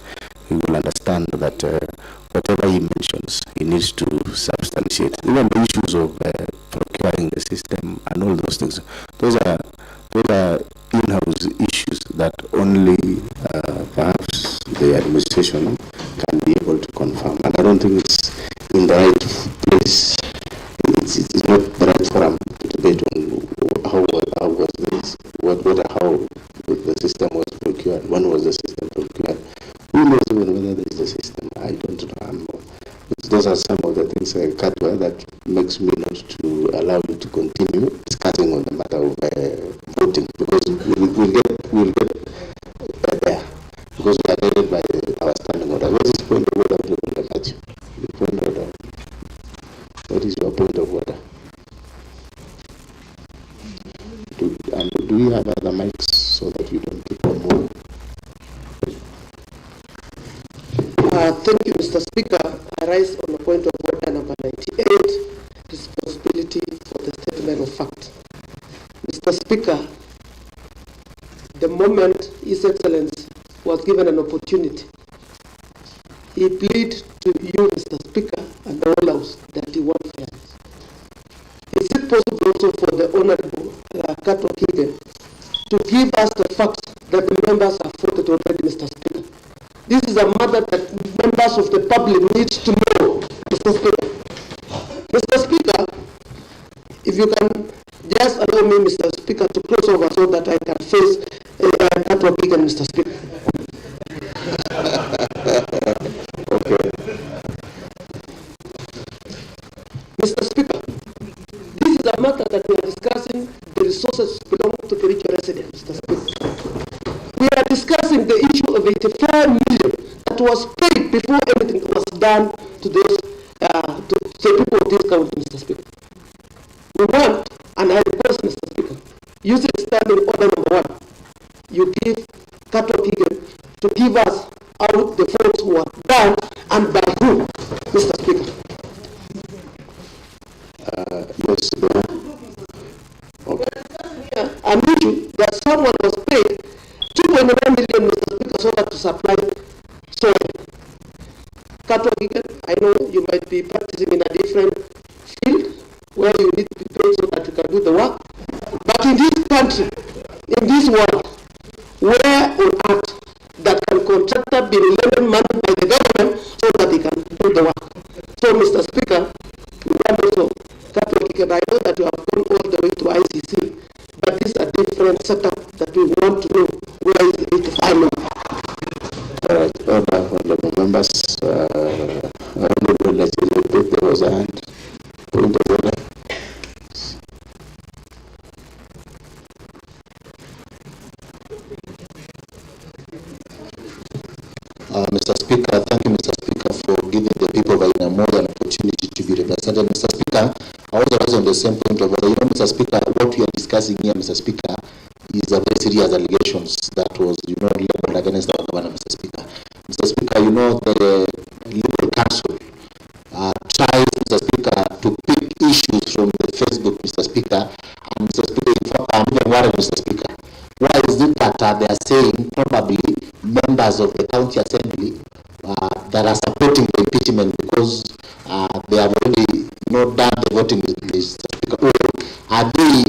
he will understand that whatever he mentions, he needs to substantiate. Even the issues of procuring the system and all those things, those are in-house issues that only perhaps the administration can be able to confirm. And I don't think it's in the right place. It's not the right forum to debate on how was this, how the system was procured, when was the system procured. Who knows even whether there is a system? I don't know. Those are some of the things Katwa, that makes me not to allow you to continue discussing on the matter of voting, because we'll get there, because we are guided by our standing order. What is the point of order, Matthew? The point of order. What is your point of order? Do we have other mics so that we don't keep Mr. Speaker, I rise on the point of order number 98, responsibility for the statement of fact. Mr. Speaker, the moment His Excellency was given an opportunity, he pleaded to you, Mr. Speaker, and the whole House that he wants fairness. Is it possible also for the Honorable Kato Kige to give us the facts that the members have voted already, Mr. Speaker? This is a matter that members of the public need to know, Mr. Speaker. Mr. Speaker, if you can just allow me, Mr. Speaker, to close over so that I can face Kato Kige, Mr. Speaker. Okay. Mr. Speaker, this is a matter that we are discussing. The resources belong to Kericho residents, Mr. Speaker. We are discussing the issue of 85 million that was paid before anything was done to those to the people of this county, Mr. Speaker. We want, and I request, Mr. Speaker, using standing order number 1, you give Kato Kige to give us out the votes who are done and by whom, Mr. Speaker. Yes, okay. Yeah, an issue that someone was paid 2.9 million, Mr. Speaker, so that to supply soil. Kato Kige, I know you might be practicing in a different field where you need to be paid so that you can do the work. But in this country, in this world, where on earth that can contractor be lending money by the government so that they can do the work? So, Mr. Speaker, we want also Kato Kige, I know that you have gone all the way to ICC, but this is a different setup that we want to know where is the 85 million. All right, honorable members, honorable legislative, there was a hand. Point of order. Mr. Speaker, thank you, Mr. Speaker, for giving the people of Ainamore an opportunity to be represented. Mr. Speaker, I also was on the same point of order. You know, Mr. Speaker, what we are discussing here, Mr. Speaker, is a very serious allegations that was, leveled against our governor, Mr. Speaker. Mr. Speaker, you know, the legal counsel tries, Mr. Speaker, to pick issues from the Facebook, Mr. Speaker, and Mr. Speaker, in fact, I'm even worried, Mr. Speaker. Why is it that they are saying probably members of the county assembly that are supporting the impeachment because they have already done the voting, Mr. Speaker? Or are they,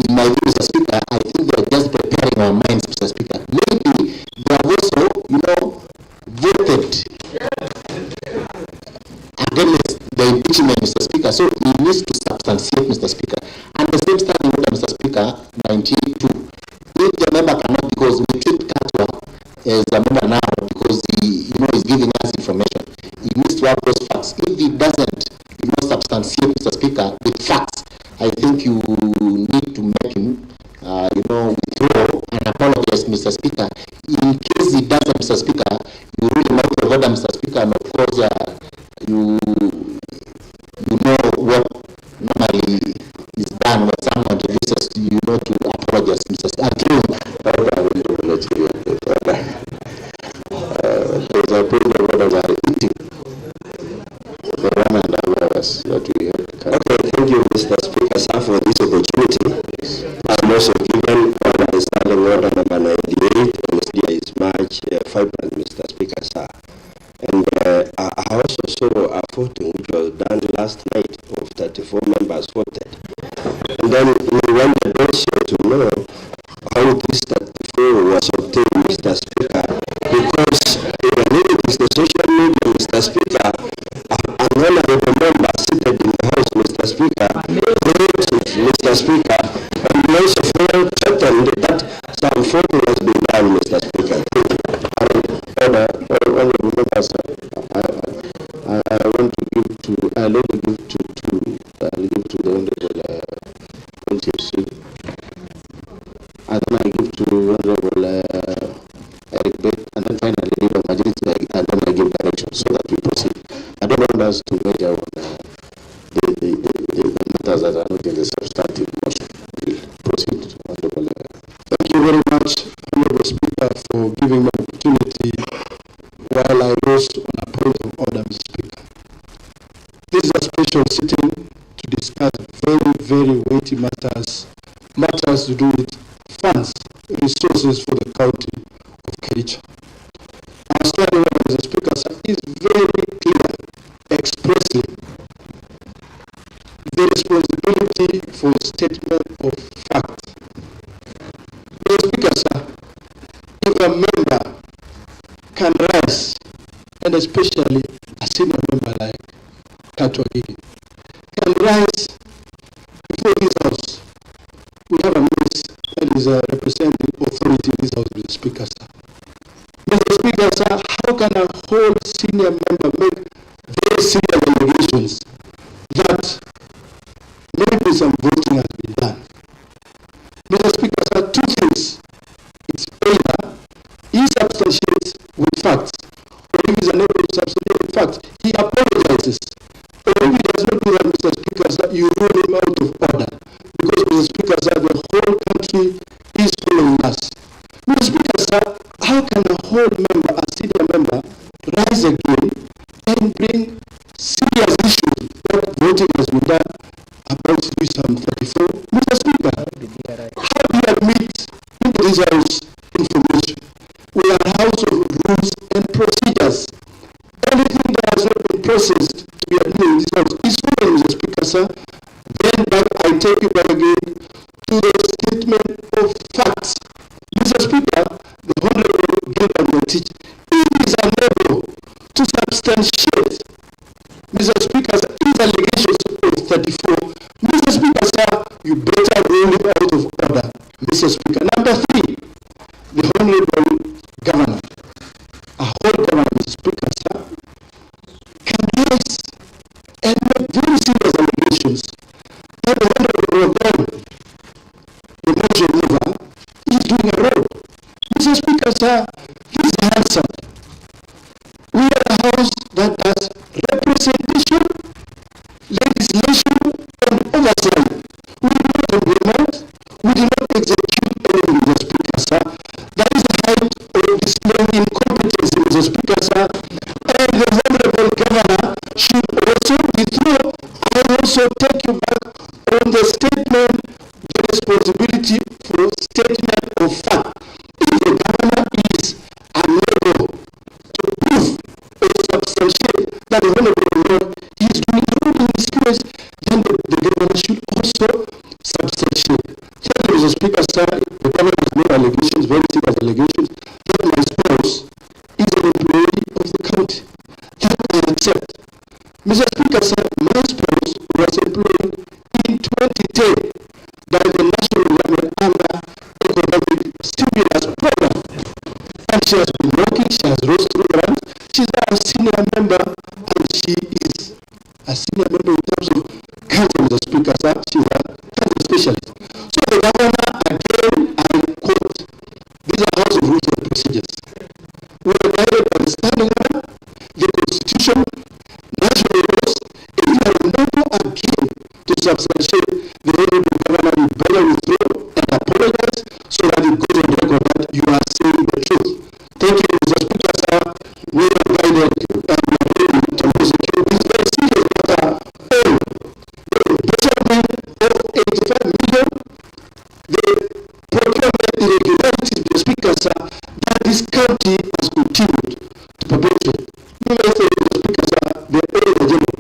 in my view, Mr. Speaker, I think they are just preparing our minds, Mr. Speaker. Maybe they have also, voted against the impeachment, Mr. Speaker. So he needs to substantiate, Mr. Speaker. And the same standing order, Mr. Speaker, 92. If the member cannot, because we treat Katwa as a member now, because he, is giving us information, he needs to have those facts. If he doesn't, substantiate, Mr. Speaker, with facts, I think you need to make him, withdraw and apologize, Mr. Speaker. In case he doesn't, Mr. Speaker, you really might have order, Mr. Speaker, and of course, you know what normally is done when someone refuses to apologize, Mr. Speaker. There's a point of orders are eating the 1.5 hours that we had. Okay, thank you, Mr. Speaker, sir, for this opportunity. I'm also given on the standing order number 98, and here is March 5, Mr. Speaker, sir. And I also saw a voting which was done last night of 34 members voted. And then we wanted also to know how this 34 was obtained, Mr. Speaker, because when it is the social media, Mr. Speaker, an honorable member seated in the House, Mr. Speaker, Mr. Speaker, and we also felt threatened that some voting has been done, Mr. Speaker. Honorable members, I want to give to, I'll give to the Honorable Pontius, and then I give to Honorable Erick Mutai, and then finally leave a majority, and then I give direction so that we proceed. I don't want us to measure on the matters that are not in the substantive motion. We'll proceed, Honorable. Thank you very much, Honorable Speaker, for giving me an opportunity while I wrote was sitting to discuss very, very weighty matters to do with funds, resources for the county of Kericho. Our standing order, Mr. Speaker, is very clear, expressing the responsibility for statement of fact. Mr. Speaker, sir, if a member can rise, and especially a senior member like Katwagigi, can rise before this house, we have a minister that is representing authority in this house, Mr. Speaker, sir. Mr. Speaker, sir, how can a whole senior member make very serious allegations that maybe some voting has been done? Mr. Speaker, sir, two things. It's either he substantiates with facts, or if he's unable to substantiate with facts, he apologizes. Or if he does not do that, Mr. Speaker, sir, you rule him out of order. Because, Mr. Speaker, sir, the whole country is following us. Mr. Speaker, sir, how can a whole member, a senior member, rise again and bring serious issues that voting has been done about some 34? Mr. Speaker, how do you admit into this house information? We are a house of rules and procedures. Anything that has not been processed to be admitted in this house is following, Mr. Speaker, sir. Then back, I take you back again to the statement of facts. Mr. Speaker, the Honorable Gilbert Motich, it is unable to substantiate, Mr. Speaker, his allegations of 34. Mr. Speaker, sir, you better rule him out of order. Mr. Speaker, number 3, the Honorable Governor, a whole governor, Mr. Speaker, sir, can rise and make very serious allegations that the Honorable Governor, the motion mover, is doing a road. Mr. Speaker, sir, he's answered. We are a house that does representation, legislation, and oversight. We do not implement, we do not execute anything, Mr. Speaker, sir. That is the height of displaying incompetence, Mr. Speaker, sir. And the Honorable Governor should also withdraw. I also take you back on the statement, the responsibility for statement of fact. If the governor is unable to prove or substantiate that the Honorable Lord is doing wrong in this case, then the governor should also substantiate. Tell you, Mr. Speaker, sir, the governor has made allegations, very serious allegations, that my spouse is an employee of the county. That I accept. Mr. Speaker, sir, my spouse was employed in 2010 by the national government under economic stimulus program. And she has been working, she has rose through the ranks, she's now a senior member, and she is a senior member in terms of cancer, Mr. Speaker, sir. She's a cancer specialist. So the governor, again, I quote, these are house of rules and procedures. We are guided by the standing order, the constitution, national laws. If you are unable again to substantiate, the Honorable Governor will better withdraw and apologize so that it goes on record that you are saying the truth. Thank you, Mr. Speaker, sir. We are guided and we are ready to prosecute this very serious matter. The embezzlement of 85 million, the procurement irregularities, Mr. Speaker, sir, that this county has continued to perpetuate. You may say, Mr. Speaker, sir, the Auditor General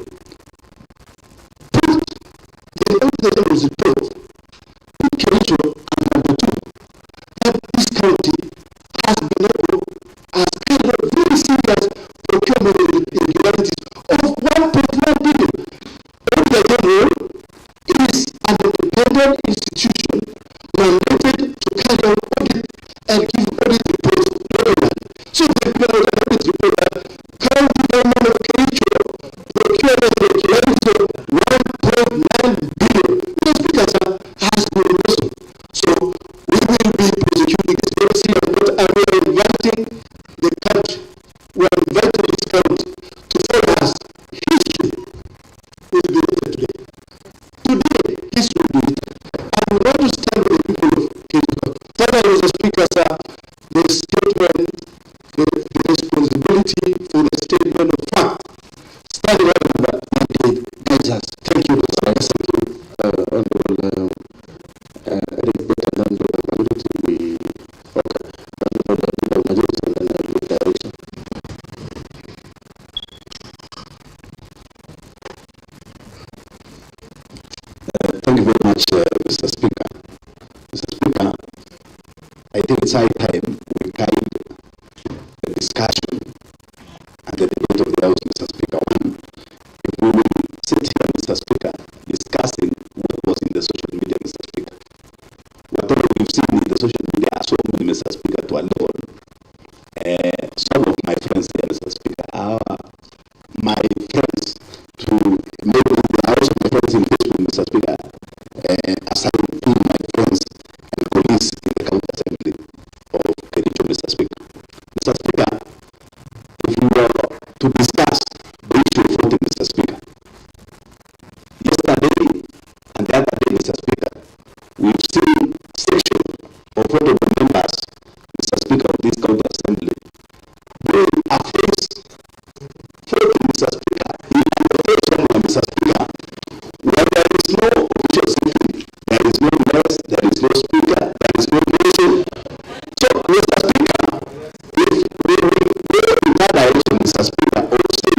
put the Auditor General's report in Kericho and number 2 that this county has been able, has carried out very serious procurement irregularities of 1.1 billion. The Auditor General is an independent institution mandated to carry out audit and give audit reports regularly. So the people of the audit report that county government of Kericho procured irregularities of 1.9 billion. Mr. Speaker, sir, has been also. So we will be prosecuting this very serious matter, and we are inviting the country, we are inviting this county to follow us. History will be written today. Today, history will be written. And we want to stand with the people of Kericho. Further, Mr. Speaker, sir, the statement, the responsibility for the statement of fact, standing order number 98 guides us. we've seen in the social media so many, Mr. Speaker, to a level. Some of my friends here, Mr. Speaker, are my friends to maybe the house of my friends in Facebook, Mr. Speaker, assigned to my friends and colleagues in the county assembly of Kericho, Mr. Speaker. Mr. Speaker, if we were to discuss the issue of voting, Mr. Speaker, yesterday and the other day, Mr. Speaker, we've seen section of honorable members, Mr. Speaker, of this county assembly, they are faced voting, Mr. Speaker, in the first one, Mr. Speaker, where there is no official sitting, there is no nurse, there is no speaker, there is no motion. So, Mr. Speaker, if we go in that direction, Mr. Speaker, or say,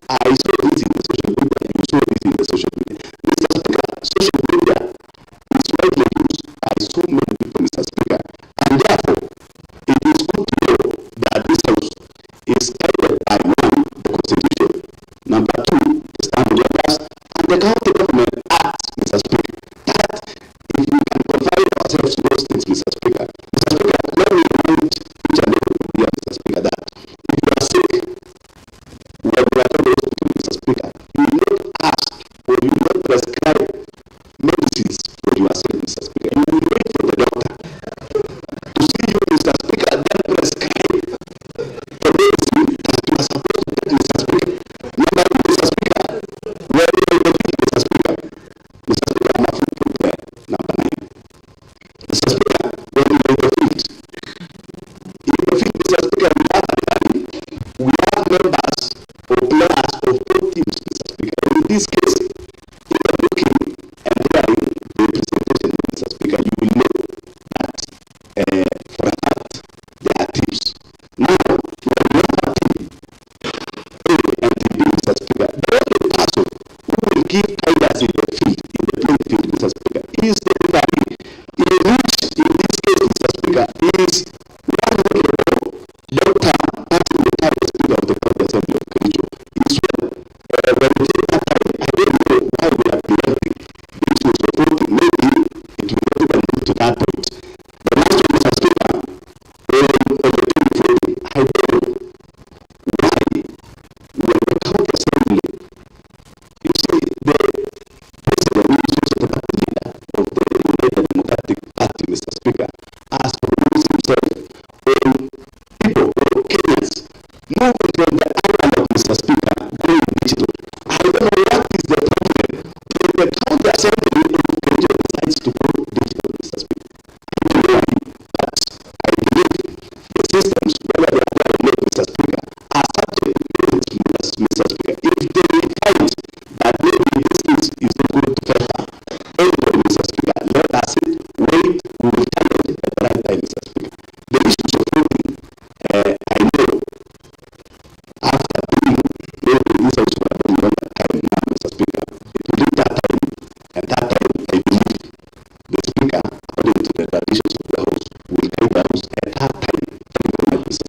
I saw this in the social media, you saw this in the social media. Mr. Speaker, social media is widely used by so many people, Mr. Speaker, and therefore, it is good to know that this house is guided by one, the Constitution, number two, the standard orders, and the county government acts, Mr. Speaker. That if we can confine ourselves to those things, Mr. Speaker, let me remind each and every here, Mr. Speaker, that if you are sick, when you are told to hospital, Mr. Speaker, you will not ask or you will not prescribe medicines for your sick, Mr. Speaker. You will wait for the doctor to see you, Mr. Speaker, then prescribe the medicine that you are supposed to take, Mr. Speaker. Number two, Mr. Speaker, where you are going, Mr. Speaker. Mr. Speaker, I'm a food prepare, number 9. Mr. Speaker, when you are in the field, Mr. Speaker, we have members or players of both teams, Mr. Speaker. In this case, if you are looking and hearing the representation, Mr. Speaker, you will know that for a fact there are teams. Now, when you have a team, A and team B, Mr. Speaker, the only person who will give guidance in the field, in the playing field, Mr. Speaker, is the referee. In which, in this case, Mr. Speaker, is one honorable Dr. Martin Mutai, Speaker of the County Assembly of Kericho. Is well. When we take that time, I don't know why we are preventing it was supposed to maybe it will not even move to that point. The last one, Mr. Speaker, on the 24th, I don't know why when the County Assembly, you see, the president, who is also the party leader of the United Democratic Party, Mr. Speaker, has pronounced himself on people or Kenyans moving from the analog, Mr. Speaker, going digital. I don't know what is the problem when the county assembly of Kericho decides to go digital, Mr. Speaker. I don't know why, but I believe the systems, whether they apply or not, Mr. Speaker, are subject to limits, Mr. Speaker. If they find that maybe this is not going to favor anybody, Mr. Speaker, let us sit, wait, we will tell it at the right time, Mr. Speaker. The issues of voting, I know, after doing maybe this house for a very long time now, Mr. Speaker, it will take that time, and that time, I believe, the Speaker, according to the traditions of the House, will guide the House at that time. Thank you very much, Mr.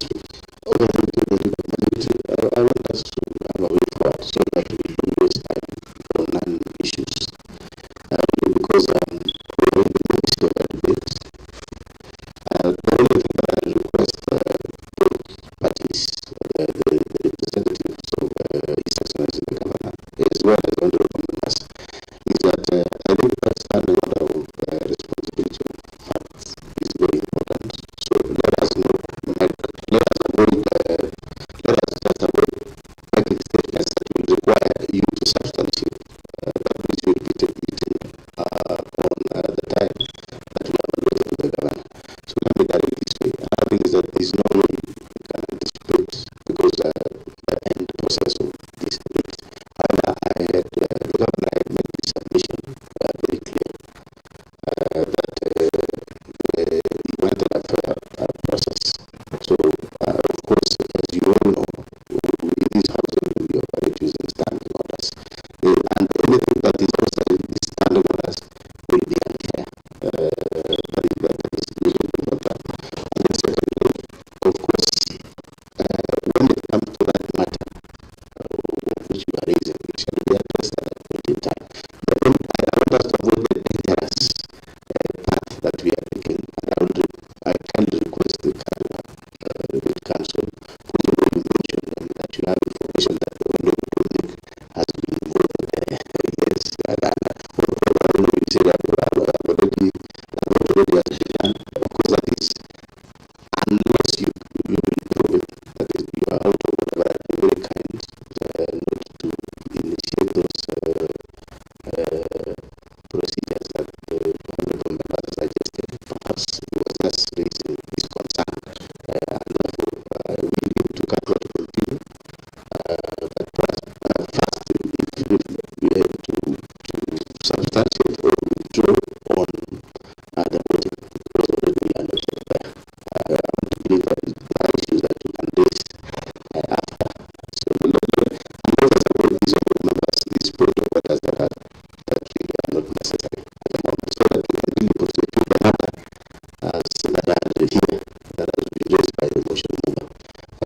here that has been raised by the motion mover.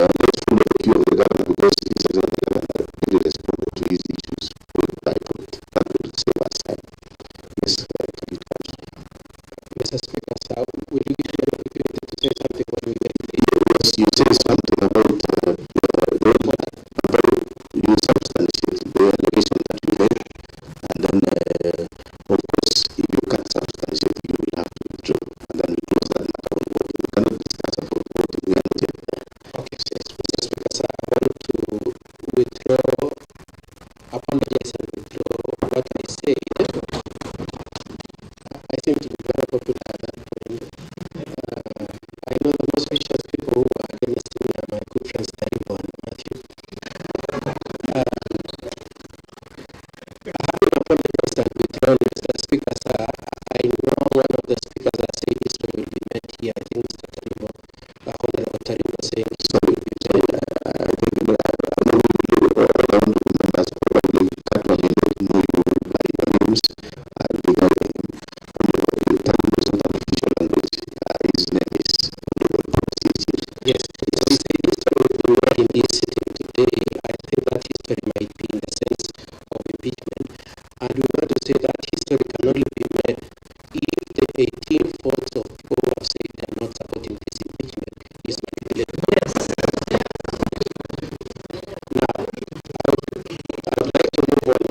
Let's follow the view of the governor because His Excellency the governor really responded to his issues point by point. That would save us time. Yes, Mr. Speaker, sir, will you give me an opportunity to say something when we get to the yes, you say something about you substantiate the allegation that you made, and then of course if you can't substantiate you will have to withdraw, and then we close that matter on voting. We cannot discuss about voting. We are not yet there. Okay, yes, Mr. Speaker, sir, I want to withdraw, apologize and withdraw what I said. I seem to be very popular at that point. I know the most vicious people who are against me are my good friends Kericho and Matthew. Having apologized and withdrawn, Mr. Speaker, sir, I know one of the speakers has said history will be met here. I think Mr. Tarimo, Honorable Tarimo saying history will be met. I think members probably casually don't know you by your names regarding him. The time was not an official language. His name is Yes, so he said history will be met in this sitting today. I think that history might be in the sense of impeachment. And we want to say that history can only be made if the 18 votes of people who have said they are not supporting this impeachment is manipulated. Yes. Now, I would like to move on.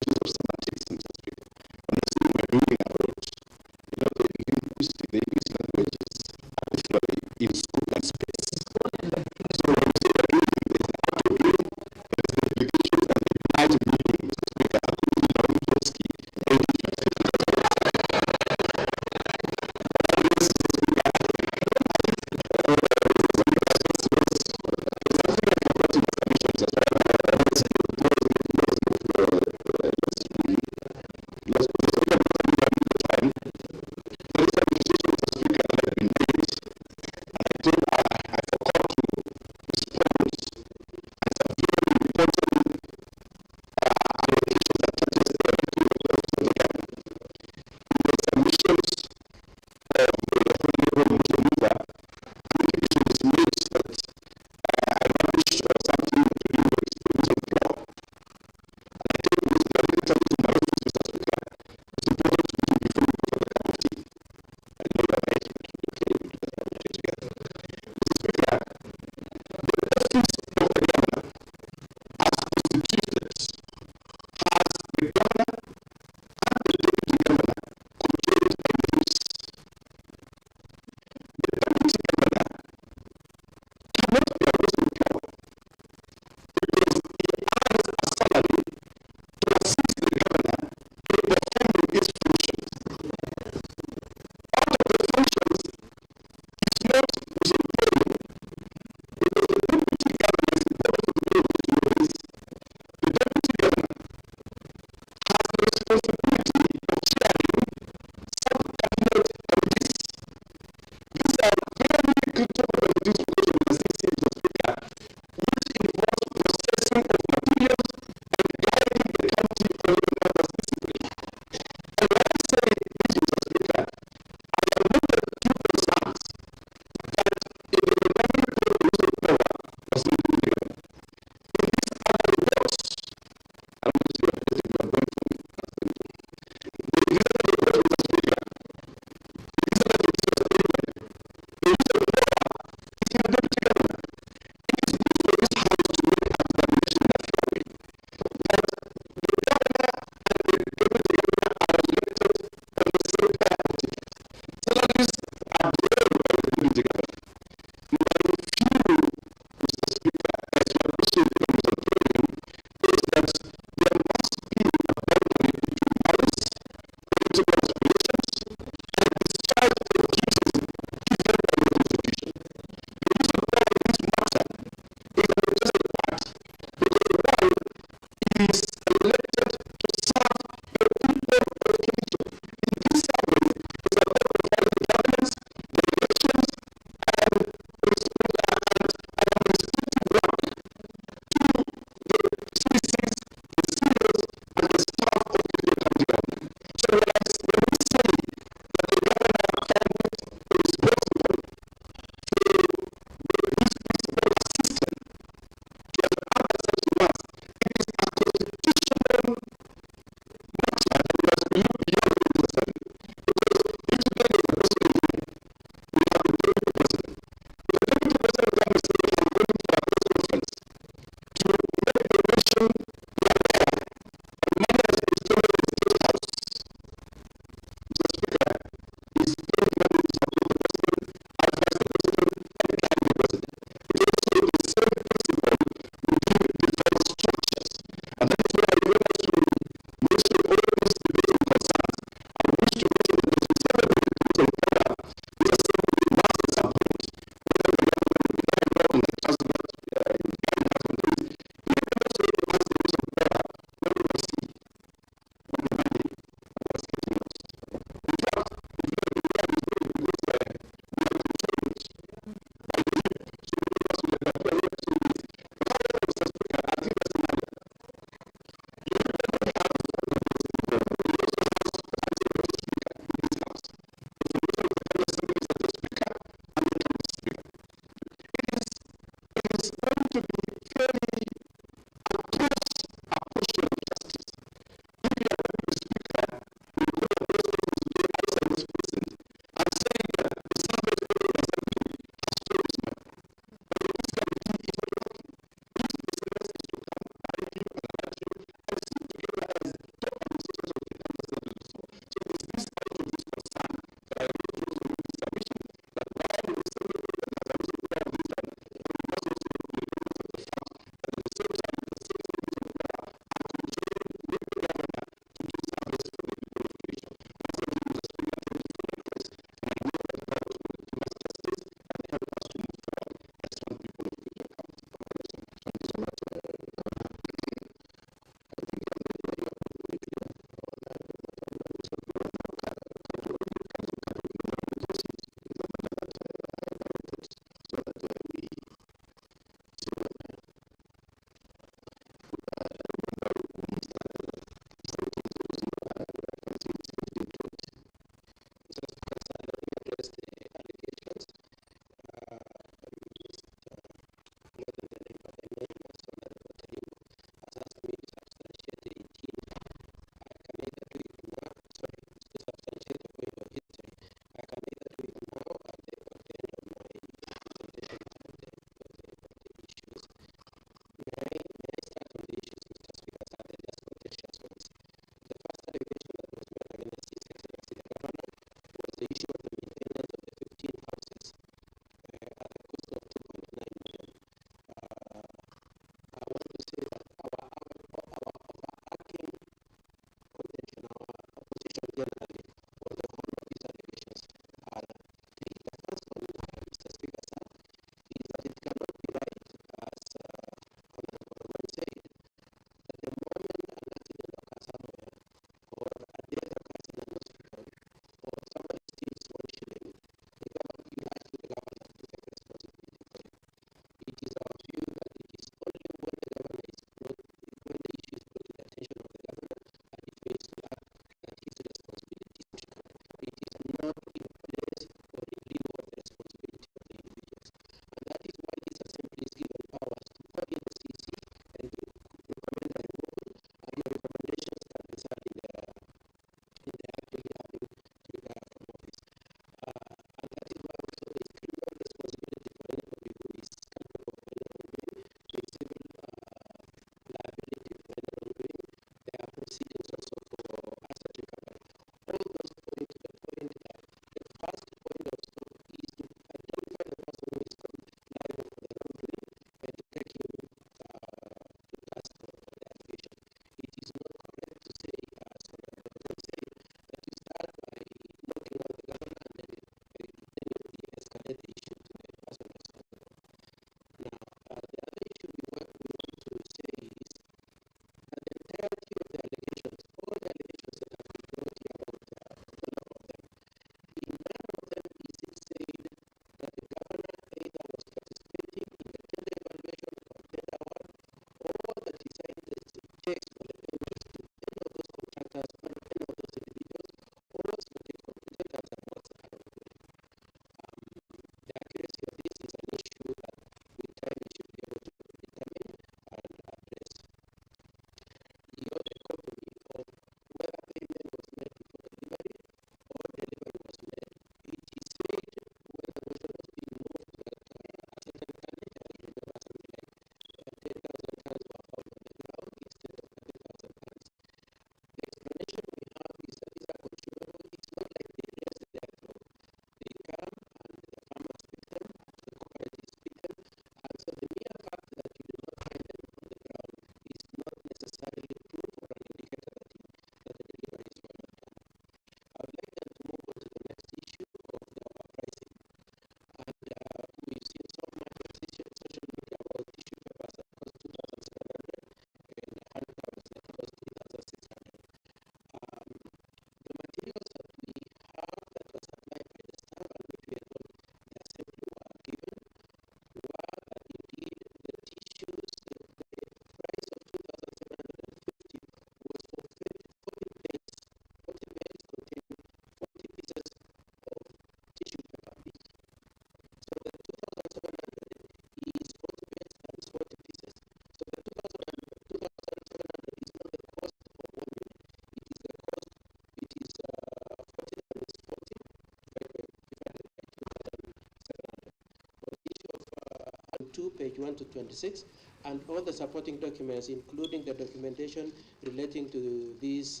22, page 1 to 26, and all the supporting documents, including the documentation relating to these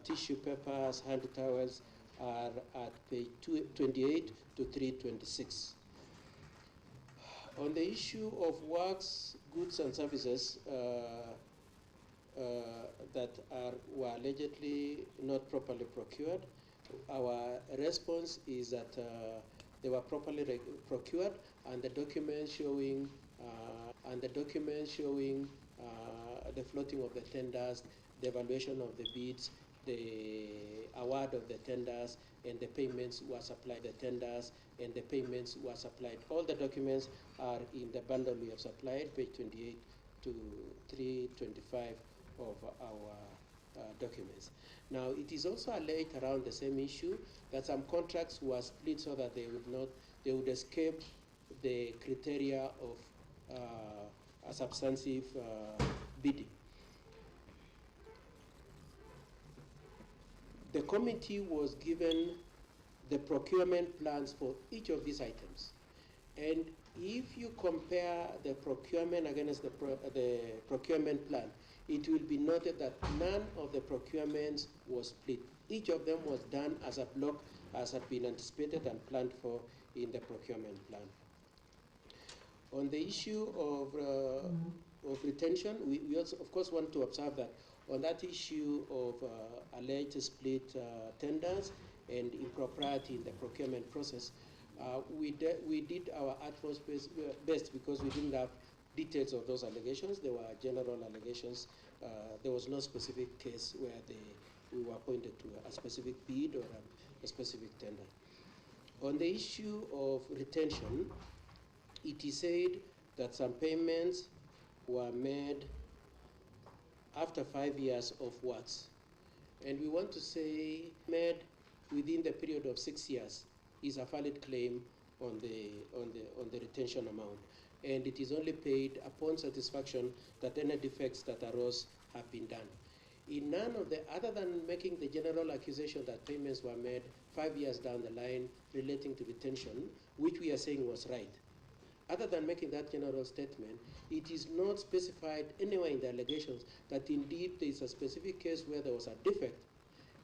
tissue papers, hand towels, are at page 28 to 326. On the issue of works, goods, and services that were allegedly not properly procured, our response is that they were properly procured, and the documents showing the floating of the tenders, the evaluation of the bids, the award of the tenders, and the payments were supplied. All the documents are in the bundle we have supplied, page 28 to 325 of our documents. Now, it is also alleged around the same issue that some contracts were split so that they would escape the criteria of a substantive bidding. The committee was given the procurement plans for each of these items. And if you compare the procurement against the procurement plan, it will be noted that none of the procurements was split. Each of them was done as a block, as had been anticipated and planned for in the procurement plan. On the issue of retention, we also, of course, want to observe that on that issue of alleged split tenders and impropriety in the procurement process, we did our utmost best because we didn't have details of those allegations. They were general allegations. There was no specific case where we were pointed to a specific bid or a specific tender. On the issue of retention, it is said that some payments were made after 5 years of works. And we want to say made within the period of 6 years is a valid claim on the retention amount. And it is only paid upon satisfaction that any defects that arose have been done. In none of the, other than making the general accusation that payments were made 5 years down the line relating to retention, which we are saying was right, other than making that general statement, it is not specified anywhere in the allegations that indeed there is a specific case where there was a defect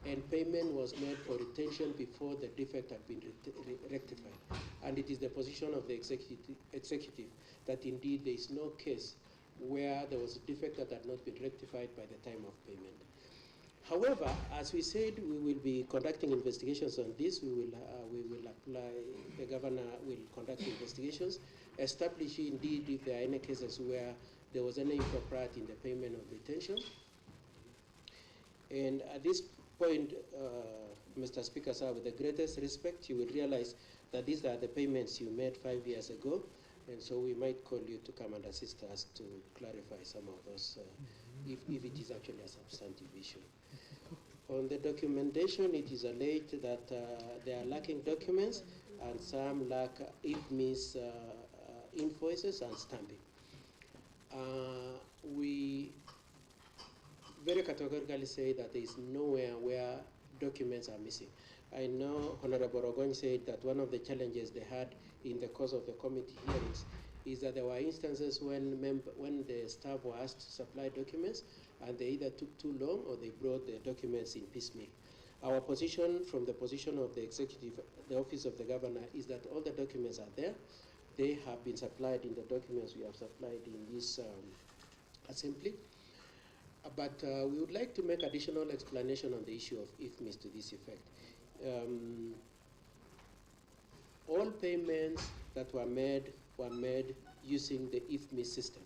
and payment was made for retention before the defect had been rectified. And it is the position of the executive that indeed there is no case where there was a defect that had not been rectified by the time of payment. However, as we said, we will be conducting investigations on this. We will apply, the governor will conduct investigations, establish indeed if there are any cases where there was any impropriety in the payment of retention. And at this point, Mr. Speaker, sir, with the greatest respect, you will realize that these are the payments you made 5 years ago, and so we might call you to come and assist us to clarify some of those, if it is actually a substantive issue. On the documentation, it is alleged that they are lacking documents, and some lack IFMIS invoices and stamping. We very categorically say that there is nowhere where documents are missing. I know Honorable Ogony said that one of the challenges they had in the course of the committee hearings is that there were instances when the staff were asked to supply documents and they either took too long or they brought the documents in piecemeal. Our position, from the position of the executive, the office of the governor, is that all the documents are there. They have been supplied in the documents we have supplied in this assembly. But we would like to make additional explanation on the issue of IFMIS to this effect. All payments that were made using the IFMIS system.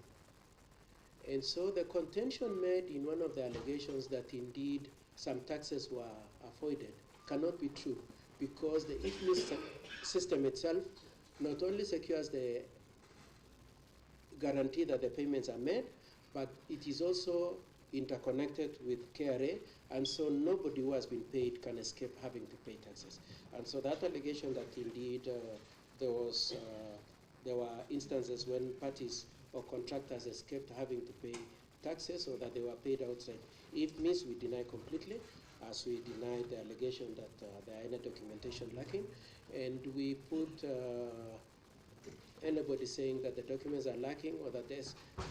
And so the contention made in one of the allegations that indeed some taxes were avoided cannot be true, because the IFMIS system itself not only secures the guarantee that the payments are made, but it is also interconnected with KRA, and so nobody who has been paid can escape having to pay taxes. And so that allegation that indeed there were instances when parties or contractors escaped having to pay taxes or that they were paid outside, if missed, we deny completely, as we deny the allegation that there are any documentation lacking, and we put anybody saying that the documents are lacking or that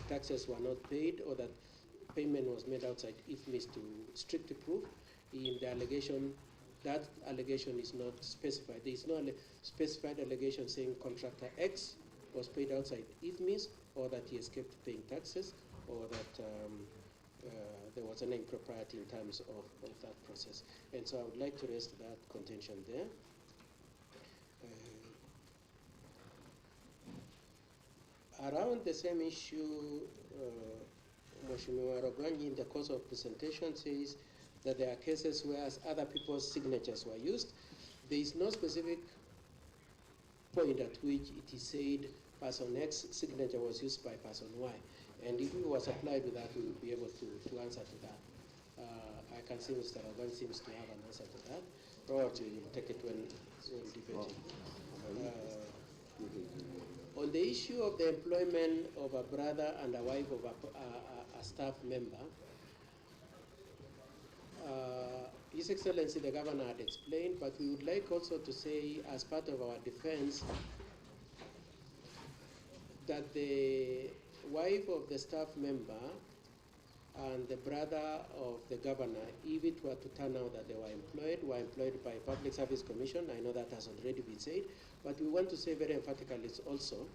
taxes were not paid or that payment was made outside IFMIS to strictly prove. In the allegation, that allegation is not specified. There is no specified allegation saying contractor X was paid outside IFMIS or that he escaped paying taxes or that there was an impropriety in terms of that process. And so I would like to raise that contention there. Around the same issue, Mheshimiwa Roganyi in the course of presentation says that there are cases where other people's signatures were used. There is no specific point at which it is said person X signature was used by person Y. And if we was applied with that, we would be able to answer to that. I can see Mr. Rogan seems to have an answer to that. Probably we'll take it when debating. On the issue of the employment of a brother and a wife of a staff member, His Excellency the Governor had explained, but we would like also to say as part of our defense that the wife of the staff member and the brother of the governor, if it were to turn out that they were employed by Public Service Commission, I know that has already been said, but we want to say very emphatically also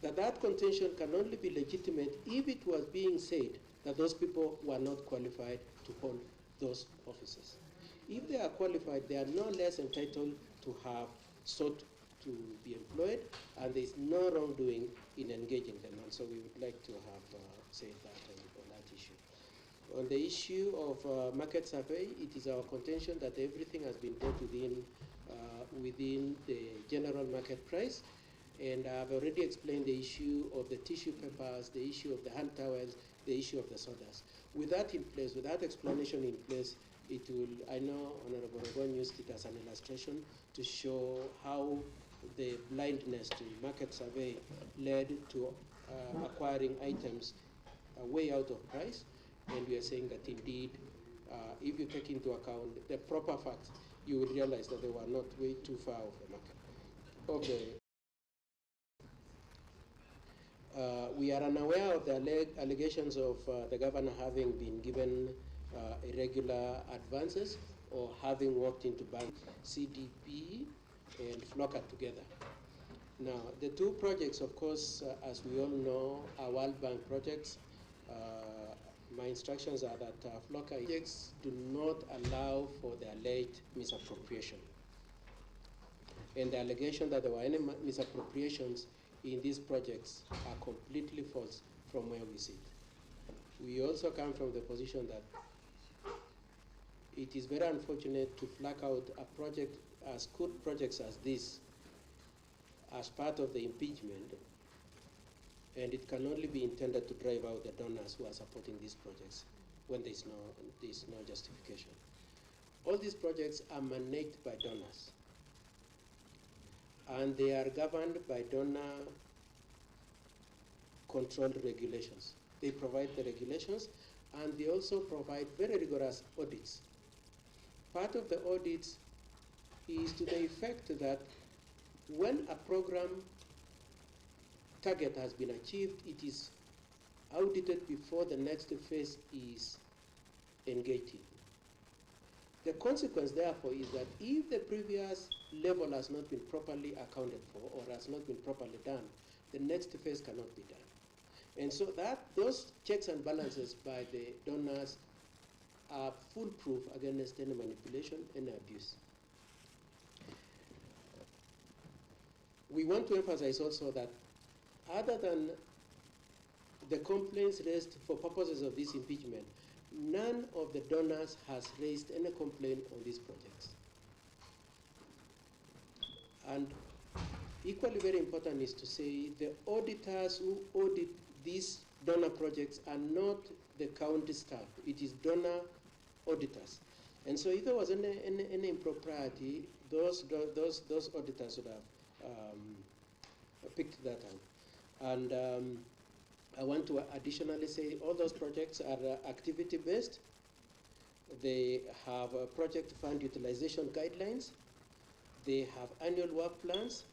that that contention can only be legitimate if it was being said that those people were not qualified to hold those offices. If they are qualified, they are no less entitled to have sought to be employed, and there is no wrongdoing in engaging them. And so we would like to have said that on that issue. On the issue of market survey, it is our contention that everything has been brought within the general market price. And I've already explained the issue of the tissue papers, the issue of the hand towels, the issue of the sodas. With that in place, with that explanation in place, it will, I know Honorable Rogon used it as an illustration to show how the blindness to market survey led to acquiring items way out of price. And we are saying that indeed, if you take into account the proper facts, you will realize that they were not way too far off the market. Okay. We are unaware of the allegations of the governor having been given irregular advances or having walked into bank CDP and FLOCA together. Now, the two projects, of course, as we all know, are World Bank projects. My instructions are that FLOCA projects do not allow for the alleged misappropriation. And the allegation that there were any misappropriations in these projects are completely false from where we sit. We also come from the position that it is very unfortunate to flag out a project as good projects as this as part of the impeachment, and it can only be intended to drive out the donors who are supporting these projects when there is no justification. All these projects are managed by donors, and they are governed by donor controlled regulations. They provide the regulations, and they also provide very rigorous audits. Part of the audits is to the effect that when a program target has been achieved, it is audited before the next phase is engaged in. The consequence, therefore, is that if the previous level has not been properly accounted for or has not been properly done, the next phase cannot be done. And so that those checks and balances by the donors are foolproof against any manipulation and abuse. We want to emphasize also that other than the complaints raised for purposes of this impeachment, none of the donors has raised any complaint on these projects. And equally very important is to say the auditors who audit these donor projects are not the county staff. It is donor auditors. And so if there was any impropriety, those auditors would have picked that up. And I want to additionally say all those projects are activity-based. They have project fund utilization guidelines. They have annual work plans,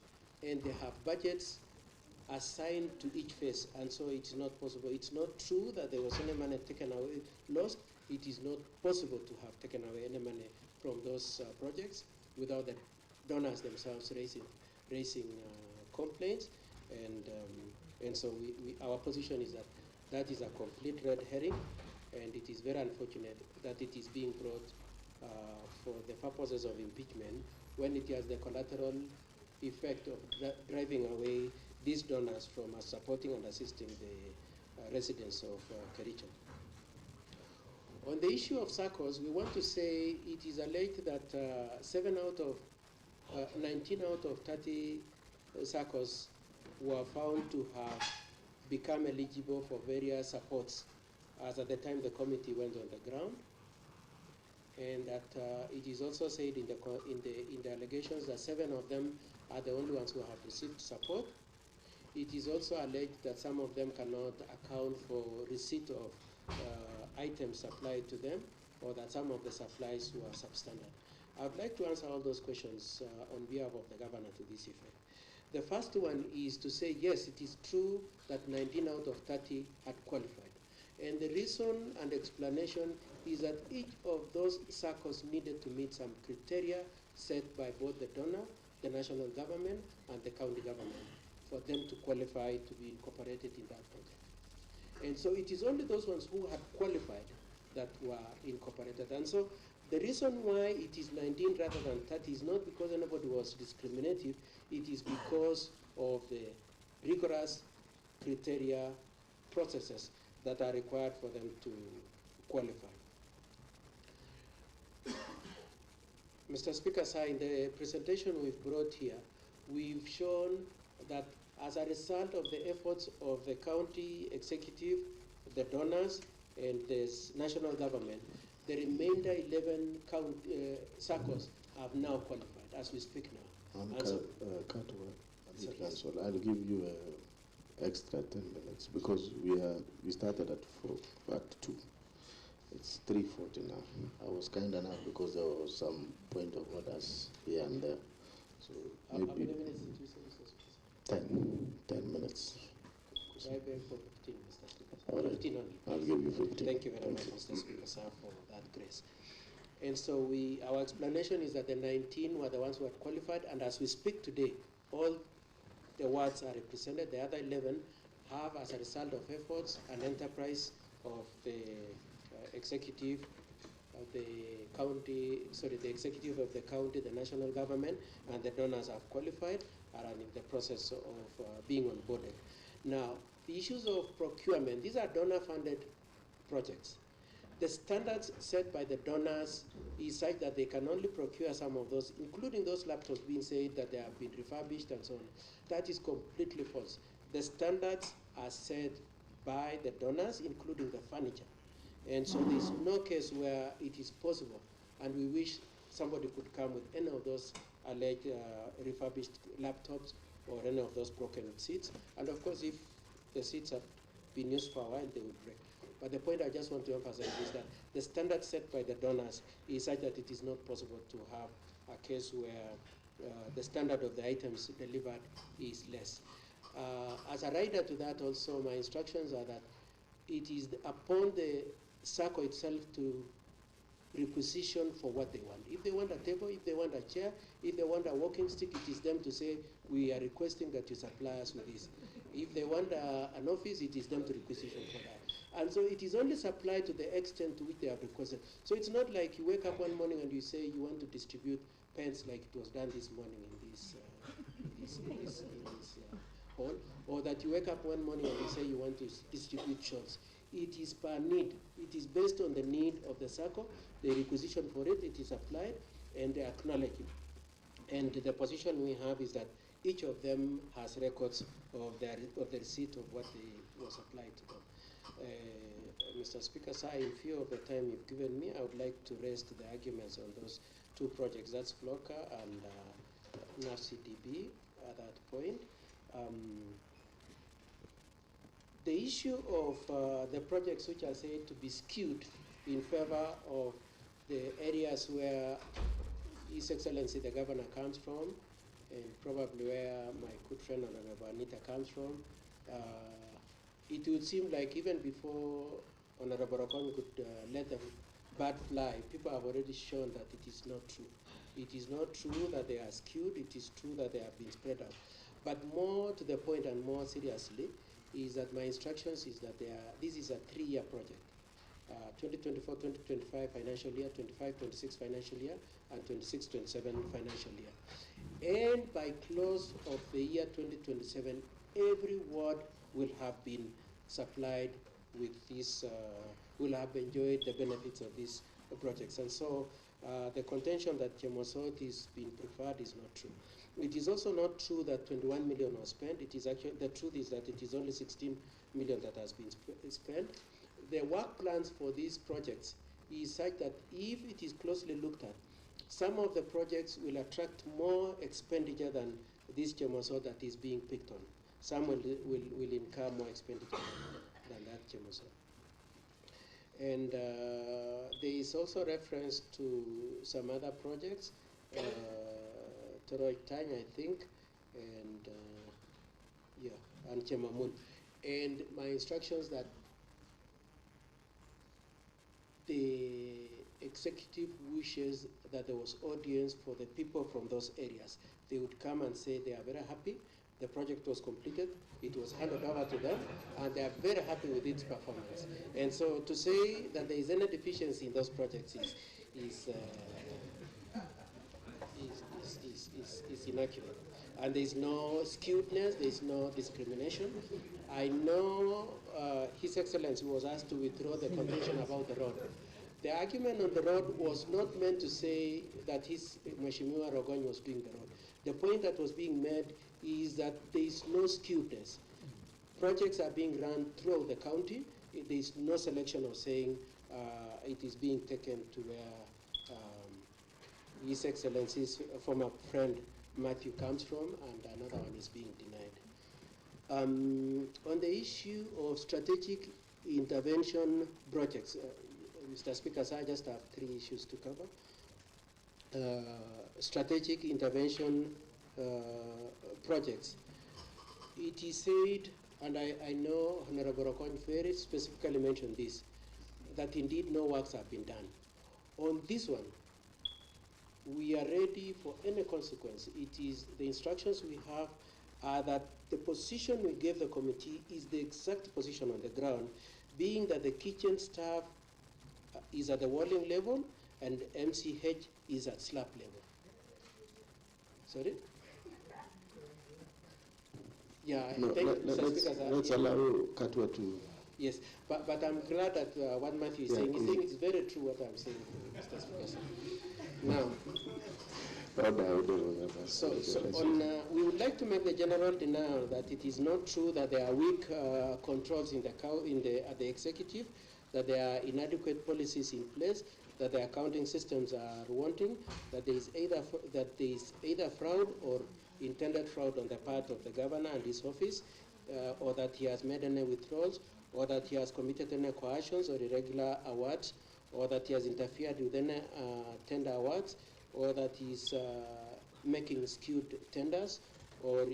and they have budgets assigned to each phase, and so it's not possible. It's not true that there was any money taken away, lost. It is not possible to have taken away any money from those projects without the donors themselves raising complaints, and so our position is that that is a complete red herring, and it is very unfortunate that it is being brought for the purposes of impeachment when it has the collateral effect of driving away these donors from supporting and assisting the residents of Kericho. On the issue of SACCOs, we want to say it is alleged that 19 out of 30 SACCOs were found to have become eligible for various supports as at the time the committee went on the ground, and that it is also said in the allegations that 7 of them are the only ones who have received support. It is also alleged that some of them cannot account for receipt of items supplied to them, or that some of the supplies were substandard. I would like to answer all those questions on behalf of the governor to this effect. The first one is to say, yes, it is true that 19 out of 30 had qualified. And the reason and explanation is that each of those SACCOs needed to meet some criteria set by both the donor, the national government, and the county government for them to qualify to be incorporated in that project. And so it is only those ones who had qualified that were incorporated. And so the reason why it is 19 rather than 30 is not because anybody was discriminative, it is because of the rigorous criteria processes that are required for them to qualify. Mr. Speaker, sir, in the presentation we've brought here, we've shown that as a result of the efforts of the county executive, the donors, and the national government, the remainder 11 SACCOs have now qualified as we speak now. I'll give you extra 10 minutes because we started at 2. It's 3:40 now. I was kind enough because there was some point of orders here and there. So how many minutes did you say, Mr. Speaker? 10 minutes. Could I beg for 15, Mr. Speaker? All right. 15 only. I'll give you 15. Thank you very much, Mr. Speaker, sir, for that grace. And so our explanation is that the 19 were the ones who had qualified, and as we speak today, all the wards are represented. The other 11 have, as a result of efforts and enterprise of the executive of the county, the executive of the county, the national government, and the donors have qualified, are in the process of being onboarded. Now, the issues of procurement, these are donor-funded projects. The standards set by the donors is such that they can only procure some of those, including those laptops being said that they have been refurbished and so on. That is completely false. The standards are set by the donors, including the furniture. And so there is no case where it is possible, and we wish somebody could come with any of those alleged refurbished laptops or any of those broken seats. And of course, if the seats have been used for a while, they will break. But the point I just want to emphasize is that the standard set by the donors is such that it is not possible to have a case where the standard of the items delivered is less. As a rider to that also, my instructions are that it is upon the SACCO itself to requisition for what they want. If they want a table, if they want a chair, if they want a walking stick, it is them to say, we are requesting that you supply us with this. If they want an office, it is them to requisition for that. And so it is only supplied to the extent to which they have requested. So it's not like you wake up one morning and you say you want to distribute pens like it was done this morning in this hall, or that you wake up one morning and you say you want to distribute shorts. It is per need. It is based on the need of the SACCO, the requisition for it, it is applied, and they acknowledge it. And the position we have is that each of them has records of the receipt of what was applied to them. Mr. Speaker, sir, in view of the time you've given me, I would like to raise the arguments on those 2 projects. That's FLOCA and NAFCDB at that point. The issue of the projects which are said to be skewed in favor of the areas where His Excellency the Governor comes from, and probably where my good friend Honorable Anita comes from, it would seem like even before Honorable Okon could let the bird fly, people have already shown that it is not true. It is not true that they are skewed, it is true that they have been spread out. But more to the point and more seriously is that my instructions is that this is a 3-year project. 2024-2025 financial year, 25-26 financial year, and 26-27 financial year. And by close of the year 2027, every ward will have been supplied with this, will have enjoyed the benefits of these projects. And so the contention that Chemosot is being preferred is not true. It is also not true that 21 million was spent. It is actually, the truth is that it is only 16 million that has been spent. The work plans for these projects is such that if it is closely looked at, some of the projects will attract more expenditure than this Chemosot that is being picked on. Some will incur more expenditure than that Chemosot. And there is also reference to some other projects, Toroy Tanya, I think, and and Chemamun. And my instructions that the executive wishes that there was audience for the people from those areas. They would come and say they are very happy. The project was completed, it was handed over to them, and they are very happy with its performance. And so to say that there is any deficiency in those projects is inaccurate. And there is no skewedness, there is no discrimination. I know His Excellency was asked to withdraw the contention about the road. The argument on the road was not meant to say that Mheshimiwa Rogony was doing the road. The point that was being made is that there is no skewedness. Projects are being run throughout the county. There is no selection of saying it is being taken to where His Excellency's former friend Matthew comes from, and another one is being denied. On the issue of strategic intervention projects, Mr. Speaker, so I just have 3 issues to cover. Strategic intervention projects. It is said, and I know Honorable Okon very specifically mentioned this, that indeed no works have been done. On this one, we are ready for any consequence. It is the instructions we have are that the position we gave the committee is the exact position on the ground, being that the kitchen staff is at the walling level and MCH is at slab level. Sorry? Yeah, no, let's allow Katwa to... Yes, but I'm glad that what Matthew is saying, he's saying it's very true what I'm saying, Mr. Speaker. Now, we would like to make the general denial that it is not true that there are weak controls at the executive, that there are inadequate policies in place, that the accounting systems are wanting, that there is either fraud or intended fraud on the part of the governor and his office, or that he has made any withdrawals, or that he has committed any coercions or irregular awards, or that he has interfered with any tender awards, or that he is making skewed tenders, or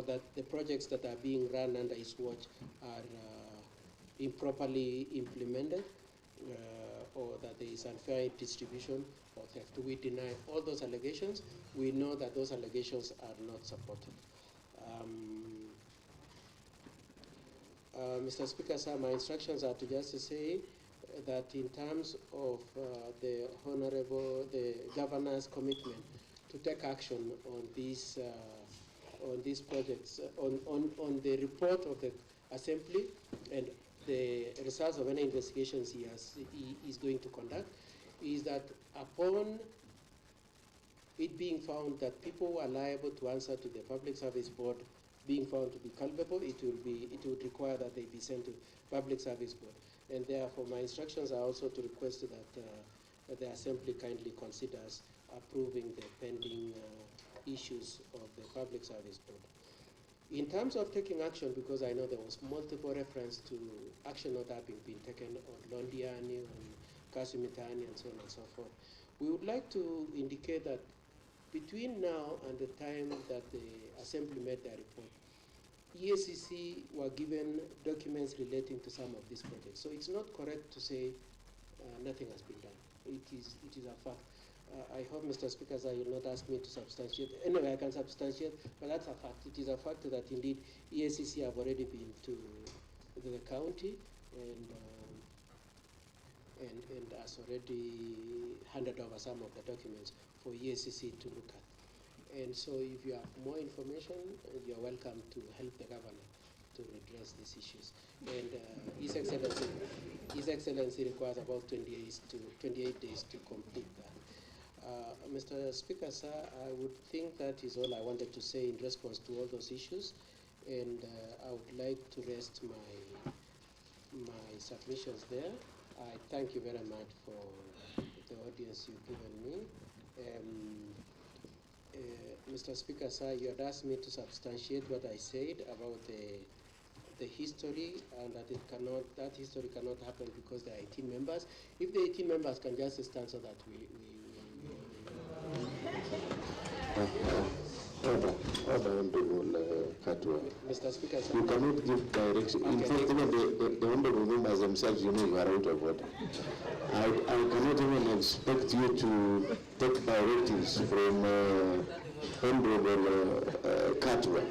that the projects that are being run under his watch are improperly implemented, or that there is unfair distribution or theft. We deny all those allegations. We know that those allegations are not supported. Mr. Speaker, sir, my instructions are to just say that in terms of the governor's commitment to take action on these projects, on the report of the Assembly and the results of any investigations he is going to conduct, is that upon it being found that people are liable to answer to the Public Service Board being found to be culpable, it would require that they be sent to Public Service Board. And therefore, my instructions are also to request that the Assembly kindly considers approving the pending issues of the Public Service Board. In terms of taking action, because I know there was multiple reference to action not having been taken on Londiani, on Kasumitani, and so on and so forth, we would like to indicate that Between now and the time that the Assembly made their report, EACC were given documents relating to some of these projects. So it's not correct to say nothing has been done. It is a fact. I hope, Mr. Speaker, that you will not ask me to substantiate. Anyway, I can substantiate, but that's a fact. It is a fact that indeed EACC have already been to the county and has already handed over some of the documents for EACC to look at. And so if you have more information, you're welcome to help the governor to redress these issues. And His Excellency requires about 28 days to complete that. Mr. Speaker, sir, I would think that is all I wanted to say in response to all those issues. And I would like to rest my submissions there. I thank you very much for the audience you've given me. Mr. Speaker, sir, you had asked me to substantiate what I said about the history, and that that history cannot happen because there are 18 members. If the 18 members can just stand so that we Mr. Speaker, sir. You cannot give direction. In fact, even the honorable members themselves, you know, you are out of order. I cannot even expect you to take directives from honorable Katwa.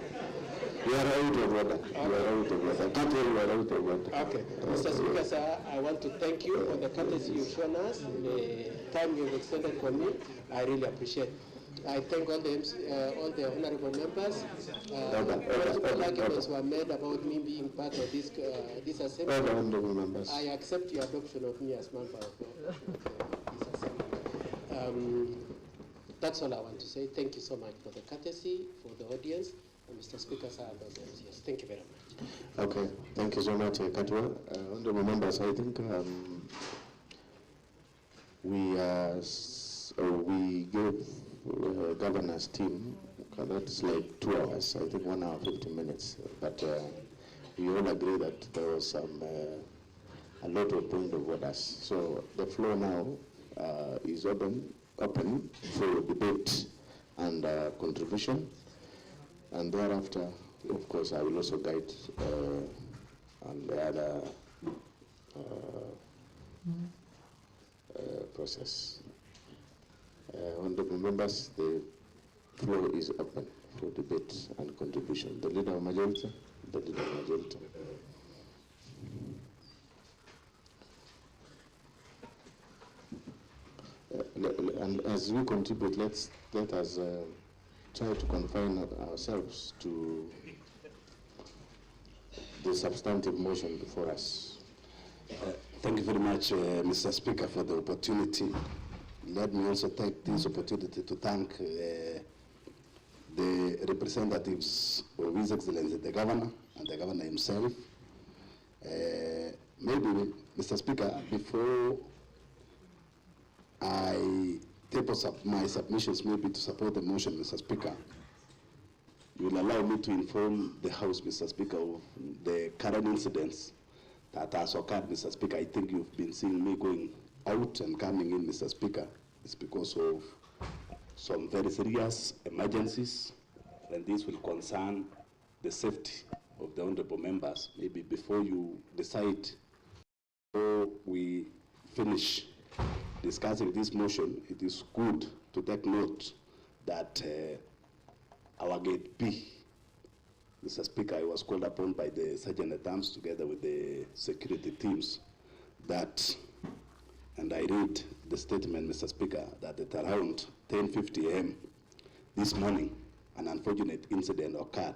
You are out of order. You are out of order. Katwa, you are out of order. Okay. Mr. Speaker, sir, I want to thank you for the courtesy you've shown us, the time you've extended for me. I really appreciate it. I thank all the honorable members. All arguments were made about me being part of this assembly. All the honorable members. I accept your adoption of me as member of this assembly. That's all I want to say. Thank you so much for the courtesy, for the audience, and Mr. Speaker, sir, and others. Yes, thank you very much. Okay, thank you so much, Katwa. Honorable members, I think we gave governor's team, that's like 2 hours, I think 1 hour 50 minutes, but we all agree that there was a lot of point of orders. So the floor now is open for debate and contribution, and thereafter, of course, I will also guide on the other process. Honorable members, the floor is open for debate and contribution. The leader of majority, the leader of majority. And as we contribute, let us try to confine ourselves to the substantive motion before us. Thank you very much, Mr. Speaker, for the opportunity. Let me also take this opportunity to thank the representatives of His Excellency the Governor and the Governor himself. Maybe, Mr. Speaker, before I table my submissions, maybe to support the motion, Mr. Speaker, you will allow me to inform the House, Mr. Speaker, of the current incidents that has occurred, Mr. Speaker. I think you've been seeing me going out and coming in, Mr. Speaker. It's because of some very serious emergencies, and this will concern the safety of the honorable members. Maybe before you decide, before we finish discussing this motion, it is good to take note that our Gate B, Mr. Speaker, I was called upon by the Sergeant at Arms together with the security teams that, and I read the statement, Mr. Speaker, that at around 10:50 a.m. this morning, an unfortunate incident occurred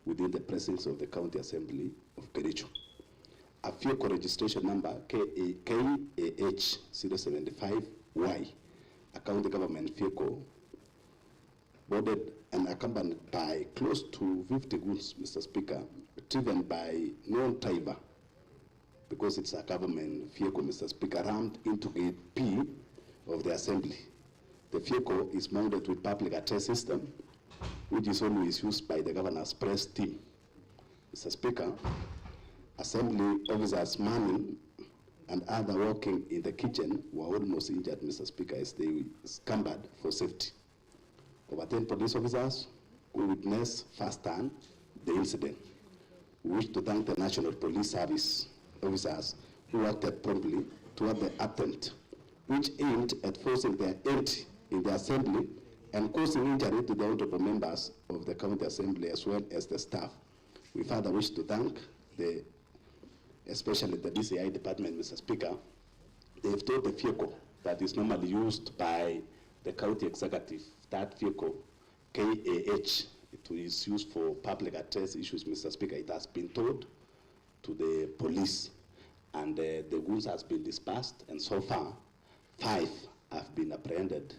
within the presence of the County Assembly of Kericho. A vehicle registration number KAH075Y, a county government vehicle, boarded and accompanied by close to 50 goods, Mr. Speaker, driven by non-driver, because it's a government vehicle, Mr. Speaker, rammed into Gate B of the Assembly. The vehicle is mounted with public address system, which is always used by the governor's press team. Mr. Speaker, Assembly officers manning and other working in the kitchen were almost injured, Mr. Speaker, as they scampered for safety. over 10 police officers who witnessed firsthand the incident. We wish to thank the National Police Service officers who acted promptly toward the attempt, which aimed at forcing their entry in the assembly and causing injury to the honorable members of the county assembly as well as the staff. We further wish to thank especially the DCI department, Mr. Speaker. They've told the vehicle that is normally used by the county executive, that vehicle, KAH, it is used for public address issues, Mr. Speaker. It has been told to the police, and the goods has been dispersed, and so far, 5 have been apprehended,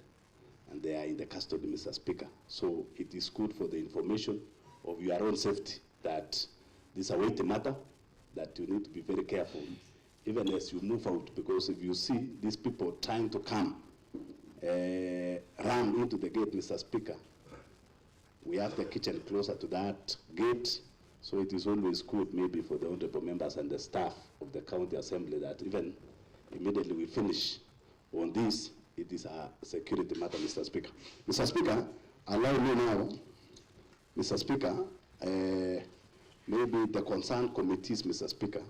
and they are in the custody, Mr. Speaker. So it is good for the information of your own safety that this is a weighty matter, that you need to be very careful, even as you move out, because if you see these people trying to come, run into the gate, Mr. Speaker, we have the kitchen closer to that gate, so it is always good maybe for the honorable members and the staff of the county assembly that even immediately we finish on this, it is a security matter, Mr. Speaker. Mr. Speaker, allow me now, Mr. Speaker, maybe the concerned committees, Mr. Speaker,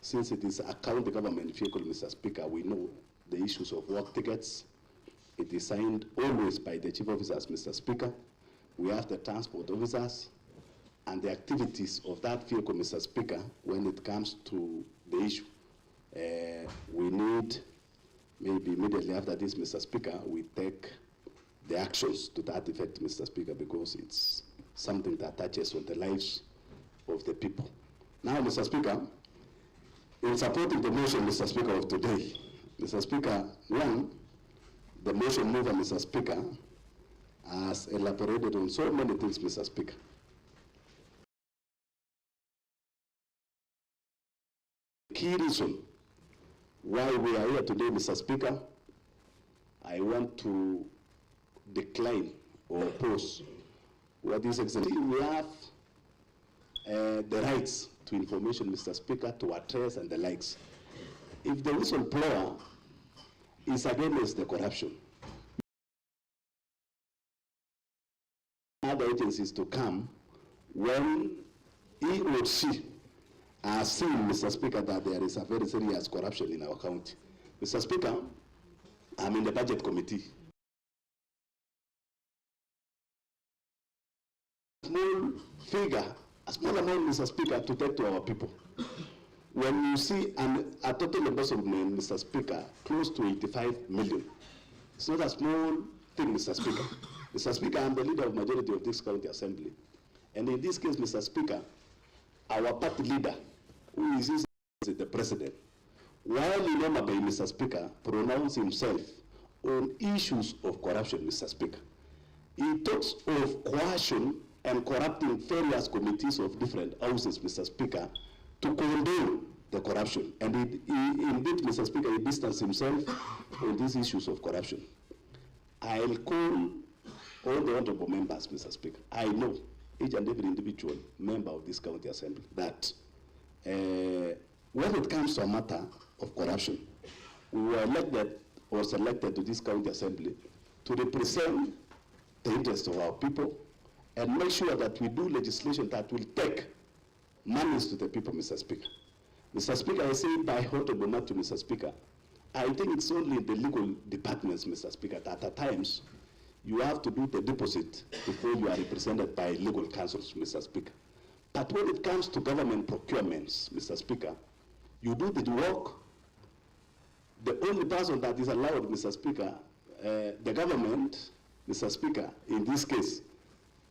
since it is a county government vehicle, Mr. Speaker, we know the issues of work tickets. It is signed always by the chief officers, Mr. Speaker. We have the transport officers and the activities of that vehicle, Mr. Speaker, when it comes to the issue. We need, maybe immediately after this, Mr. Speaker, we take the actions to that effect, Mr. Speaker, because it's something that touches on the lives of the people. Now, Mr. Speaker, in supporting the motion, Mr. Speaker, of today, Mr. Speaker, one, the motion mover, Mr. Speaker, has elaborated on so many things, Mr. Speaker. The key reason why we are here today, Mr. Speaker, I want to decline or oppose what is exactly. We have the rights to information, Mr. Speaker, to address and the likes. If the whistleblower is against the corruption, other agencies to come when he or she has seen, Mr. Speaker, that there is a very serious corruption in our county. Mr. Speaker, I'm in the budget committee. Small figure, a small amount, Mr. Speaker, to take to our people. When you see a total embezzlement, Mr. Speaker, close to 85 million, it's not a small thing, Mr. Speaker. Mr. Speaker, I'm the leader of majority of this county assembly. And in this case, Mr. Speaker, our party leader, who is the president, while in Omabay, Mr. Speaker, pronounced himself on issues of corruption, Mr. Speaker. He talks of coercion and corrupting various committees of different houses, Mr. Speaker, to condone the corruption. And indeed, Mr. Speaker, he distanced himself on these issues of corruption. I'll call all the honorable members, Mr. Speaker. I know each and every individual member of this county assembly that when it comes to a matter of corruption, we were elected or selected to this county assembly to represent the interests of our people and make sure that we do legislation that will take monies to the people, Mr. Speaker. Mr. Speaker, I say by honorable matter, Mr. Speaker, I think it's only the legal departments, Mr. Speaker, that at times you have to do the deposit before you are represented by legal counsels, Mr. Speaker. But when it comes to government procurements, Mr. Speaker, you do the work. The only person that is allowed, Mr. Speaker, the government, Mr. Speaker, in this case,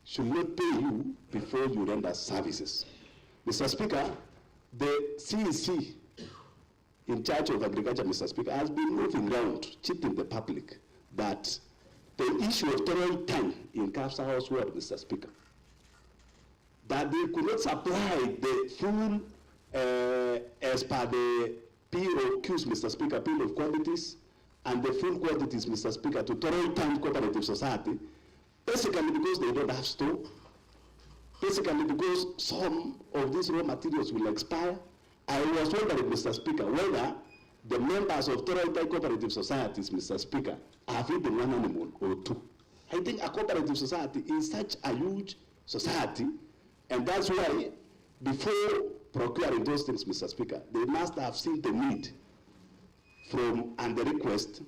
should not pay you before you render services. Mr. Speaker, the CEC in charge of agriculture, Mr. Speaker, has been moving around, cheating the public that the issue of total time in Capsa House Ward, Mr. Speaker, that they could not supply the full, as per the POQs, Mr. Speaker, bill of quantities, and the full quantities, Mr. Speaker, to total time cooperative society, basically because they don't have store, basically because some of these raw materials will expire. I was wondering, Mr. Speaker, whether the members of Toronto cooperative societies, Mr. Speaker, have eaten one animal or two. I think a cooperative society is such a huge society, and that's why before procuring those things, Mr. Speaker, they must have seen the need and the request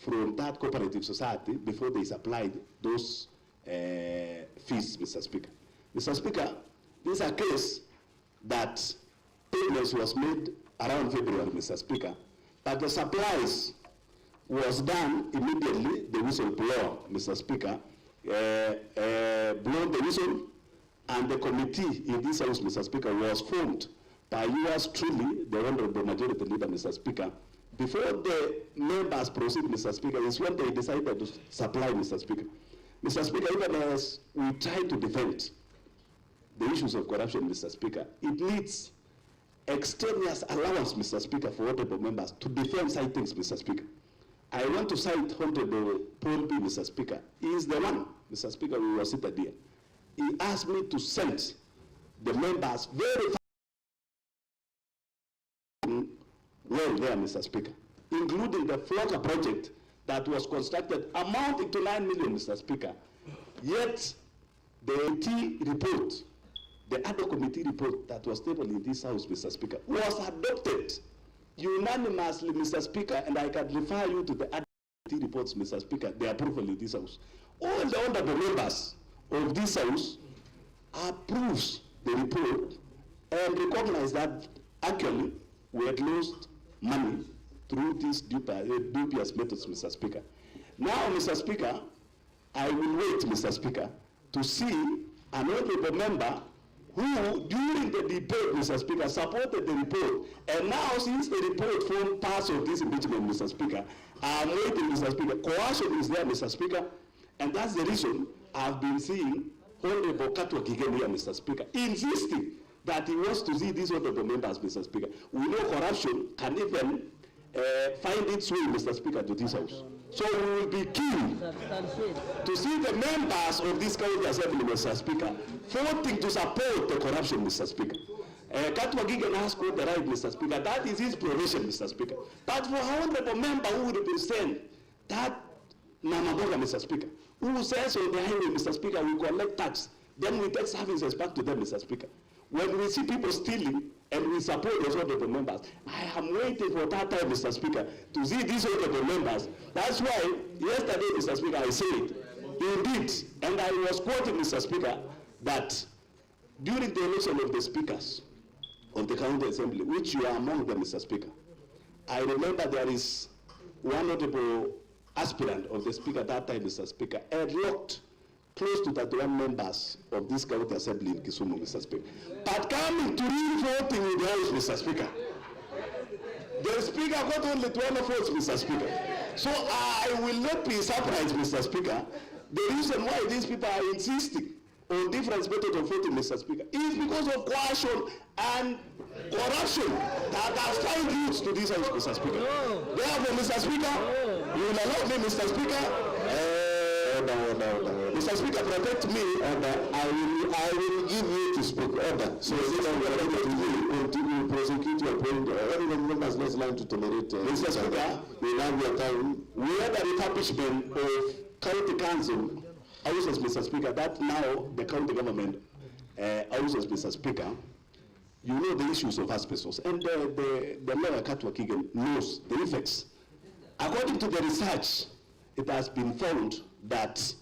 from that cooperative society before they supplied those fees, Mr. Speaker. Mr. Speaker, this is a case that payments was made around February, Mr. Speaker, but the supplies was done immediately. The whistleblower, Mr. Speaker, blown the whistle, and the committee in this house, Mr. Speaker, was formed by yours truly, the Honorable Majority Leader, Mr. Speaker. Before the members proceed, Mr. Speaker, is when they decided to supply, Mr. Speaker. Mr. Speaker, even as we try to defend the issues of corruption, Mr. Speaker, it needs extraneous allowance, Mr. Speaker, for honorable members to defend side things, Mr. Speaker. I want to cite Honorable Paul B, Mr. Speaker. He is the one, Mr. Speaker, we were seated here. He asked me to send the members very well there, Mr. Speaker, including the Flocka project that was constructed amounting to 9 million, Mr. Speaker. Yet the committee report, the ad hoc committee report that was tabled in this house, Mr. Speaker, was adopted unanimously, Mr. Speaker, and I can refer you to the ad hoc committee reports, Mr. Speaker, the approval in this house. All the honorable members of this house approves the report and recognize that actually we had lost money through these dubious methods, Mr. Speaker. Now, Mr. Speaker, I will wait, Mr. Speaker, to see an honorable member who, during the debate, Mr. Speaker, supported the report, and now since the report formed part of this impeachment, Mr. Speaker, I'm waiting, Mr. Speaker. Coercion is there, Mr. Speaker, and that's the reason I've been seeing Honorable Katwa Kigen here, Mr. Speaker, insisting that he wants to see these honorable members, Mr. Speaker. We know corruption can even find its way, Mr. Speaker, to this house. So we will be keen to see the members of this county assembly, Mr. Speaker, voting to support the corruption, Mr. Speaker. Katwa Gigen has got the right, Mr. Speaker. That is his provision, Mr. Speaker. But for a honorable member who represent that Namaboga, Mr. Speaker, who says on the highway, Mr. Speaker, we collect tax, then we take services back to them, Mr. Speaker. When we see people stealing and we support those honorable members, I am waiting for that time, Mr. Speaker, to see these honorable members. That's why yesterday, Mr. Speaker, I said, indeed, and I was quoting, Mr. Speaker, that during the election of the speakers of the county assembly, which you are among them, Mr. Speaker, I remember there is one honorable aspirant of the speaker that time, Mr. Speaker, had locked close to 31 members of this county assembly in Kisumu, Mr. Speaker. But coming to real voting in the house, Mr. Speaker, the speaker got only 12 votes, Mr. Speaker. So I will not be surprised, Mr. Speaker. The reason why these people are insisting on different methods of voting, Mr. Speaker, is because of coercion and corruption that has found roots to this house, Mr. Speaker. Therefore, Mr. Speaker, you will allow me, Mr. Speaker, Mr. Speaker, protect me, I will give you to speak. Order. So this is what we prosecute your point. Everyone members not allowed to tolerate. Mr. Speaker, we have your time. We had a refurbishment of county council houses, Mr. Speaker, that now the county government houses, Mr. Speaker. You know the issues of asbestos, and the mayor Katwa Kigen knows the effects. According to the research, it has been found that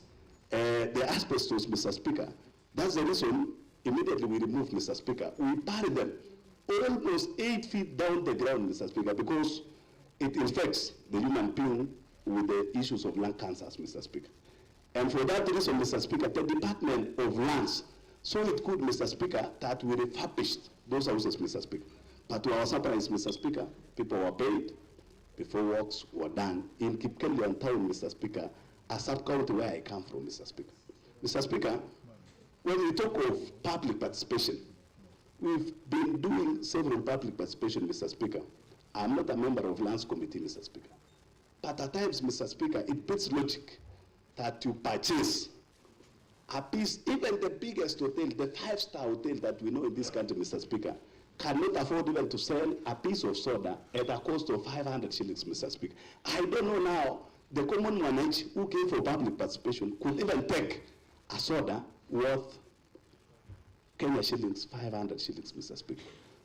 the asbestos, Mr. Speaker, that's the reason immediately we removed, Mr. Speaker. We buried them almost 8 feet down the ground, Mr. Speaker, because it infects the human being with the issues of lung cancers, Mr. Speaker. And for that reason, Mr. Speaker, the Department of Lands saw it good, Mr. Speaker, that we refurbished those houses, Mr. Speaker. But to our surprise, Mr. Speaker, people were paid before works were done in Kipkelian town, Mr. Speaker, a sub-county where I come from, Mr. Speaker. Mr. Speaker, when we talk of public participation, we've been doing several public participation, Mr. Speaker. I'm not a member of Lands Committee, Mr. Speaker. But at times, Mr. Speaker, it beats logic that you purchase a piece, even the biggest hotel, the 5-star hotel that we know in this country, Mr. Speaker, cannot afford even to sell a piece of soda at a cost of 500 shillings, Mr. Speaker. I don't know now the common mwananchi who came for public participation could even take a soda worth Kenya shillings, 500 shillings, Mr. Speaker.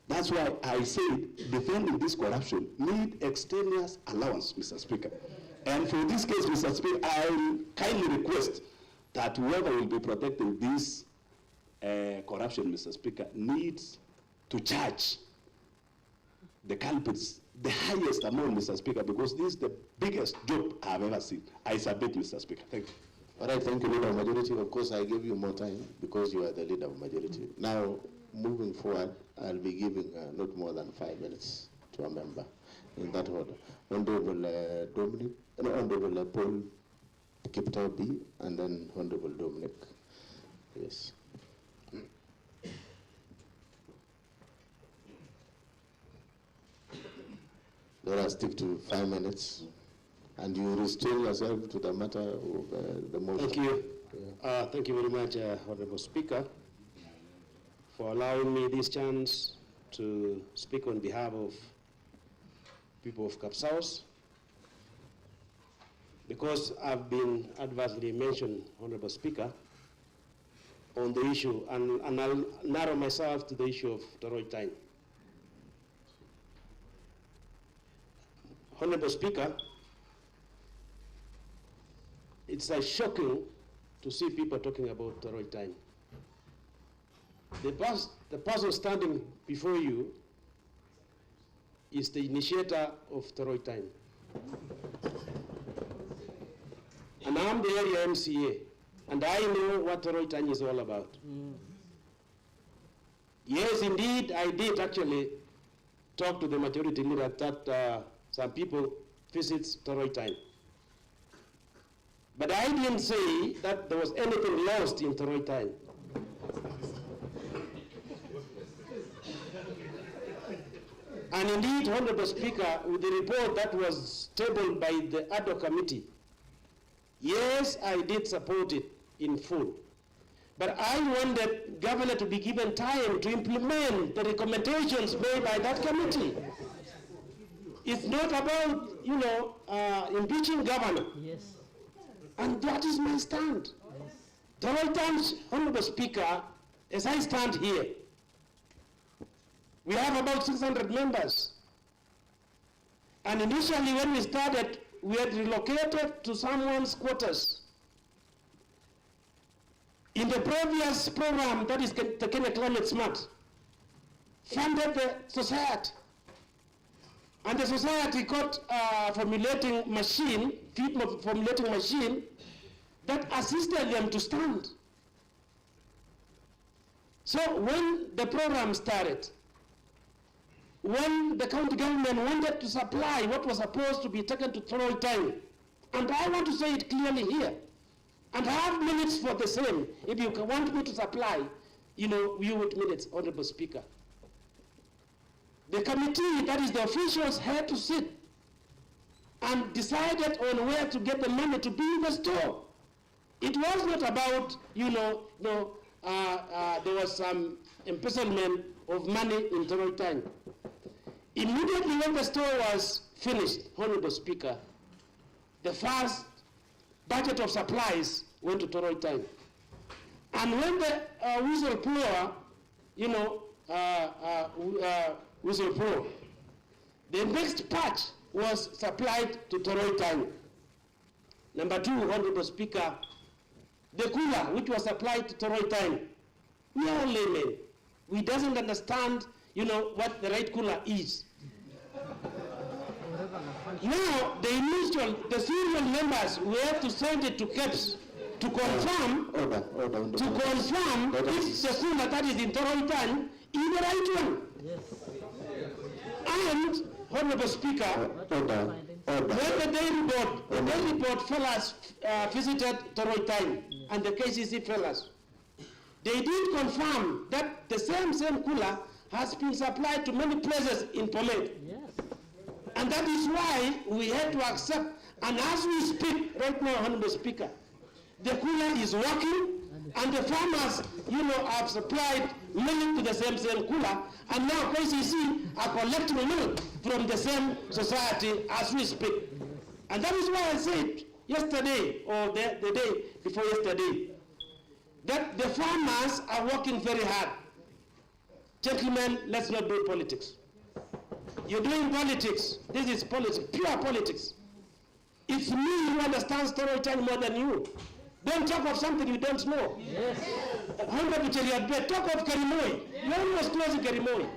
That's why I say defending this corruption need extraneous allowance, Mr. Speaker. And for this case, Mr. Speaker, I kindly request that whoever will be protecting this corruption, Mr. Speaker, needs to charge the culprits the highest amount, Mr. Speaker, because this is the biggest job I have ever seen. I submit, Mr. Speaker. Thank you. All right, thank you, Leader of Majority. Of course, I gave you more time because you are the Leader of Majority. Now, moving forward, I'll be giving not more than 5 minutes to a member in that order. Honorable Dominic, Honorable Paul Kiptau B, and then Honorable Dominic. Yes. Let us stick to 5 minutes, and you restrain yourself to the matter of the motion. Thank you. Yeah. Thank you very much, Honorable Speaker, for allowing me this chance to speak on behalf of people of Kapsaos. Because I've been adversely mentioned, Honorable Speaker, on the issue, and I'll narrow myself to the issue of Toroy Time. Honorable Speaker, it's shocking to see people talking about Toroy Time. The person standing before you is the initiator of Toroy Time. And I'm the area MCA, and I know what Toroy Time is all about. Yes, indeed, I did actually talk to the majority leader that some people visit Toroy Time. But I didn't say that there was anything lost in Toroy Time. And indeed, Honorable Speaker, with the report that was tabled by the ad hoc committee, yes, I did support it in full. But I wanted governor to be given time to implement the recommendations made by that committee. It's not about, impeaching governor. Yes. And that is my stand. Yes. Toroy Time's, Honorable Speaker, as I stand here, we have about 600 members. And initially when we started, we had relocated to someone's quarters. In the previous program, that is the Kenya Climate Smart, funded the society. And the society got a formulating machine that assisted them to stand. So when the program started, when the county government wanted to supply what was supposed to be taken to Toroy Time, and I want to say it clearly here, and I have minutes for the same. If you want me to supply, you with minutes, Honorable Speaker. The committee, that is the officials, had to sit and decided on where to get the money to build the store. It was not about, there was some embezzlement of money in Toroy Time. Immediately when the store was finished, Honorable Speaker, the first budget of supplies went to Toroy Time. And when the whistleblower, whistleblower, the next batch was supplied to Toroy Time. Number two, Honorable Speaker, the cooler which was supplied to Toroy Time, we are all laymen. We doesn't understand, what the right cooler is. Now, the serial members, we have to send it to KEPS to confirm, if the cooler that is in Toroy Time is the right one. Yes. And, Honorable Speaker, when the day report fellas visited Toroy Time, and the KCC fellas, they did confirm that the same cooler has been supplied to many places in Pomet. Yes. And that is why we had to accept, and as we speak right now, Honorable Speaker, the cooler is working, and the farmers, have supplied milk to the same cooler, and now KCC are collecting milk from the same society as we speak. And that is why I said yesterday, or the day before yesterday, that the farmers are working very hard. Gentlemen, let's not do politics. You're doing politics. This is politics, pure politics. It's me who understands storytelling more than you. Don't talk of something you don't know. Yes. Talk of Kerimoi. You're almost close to Kerimoi.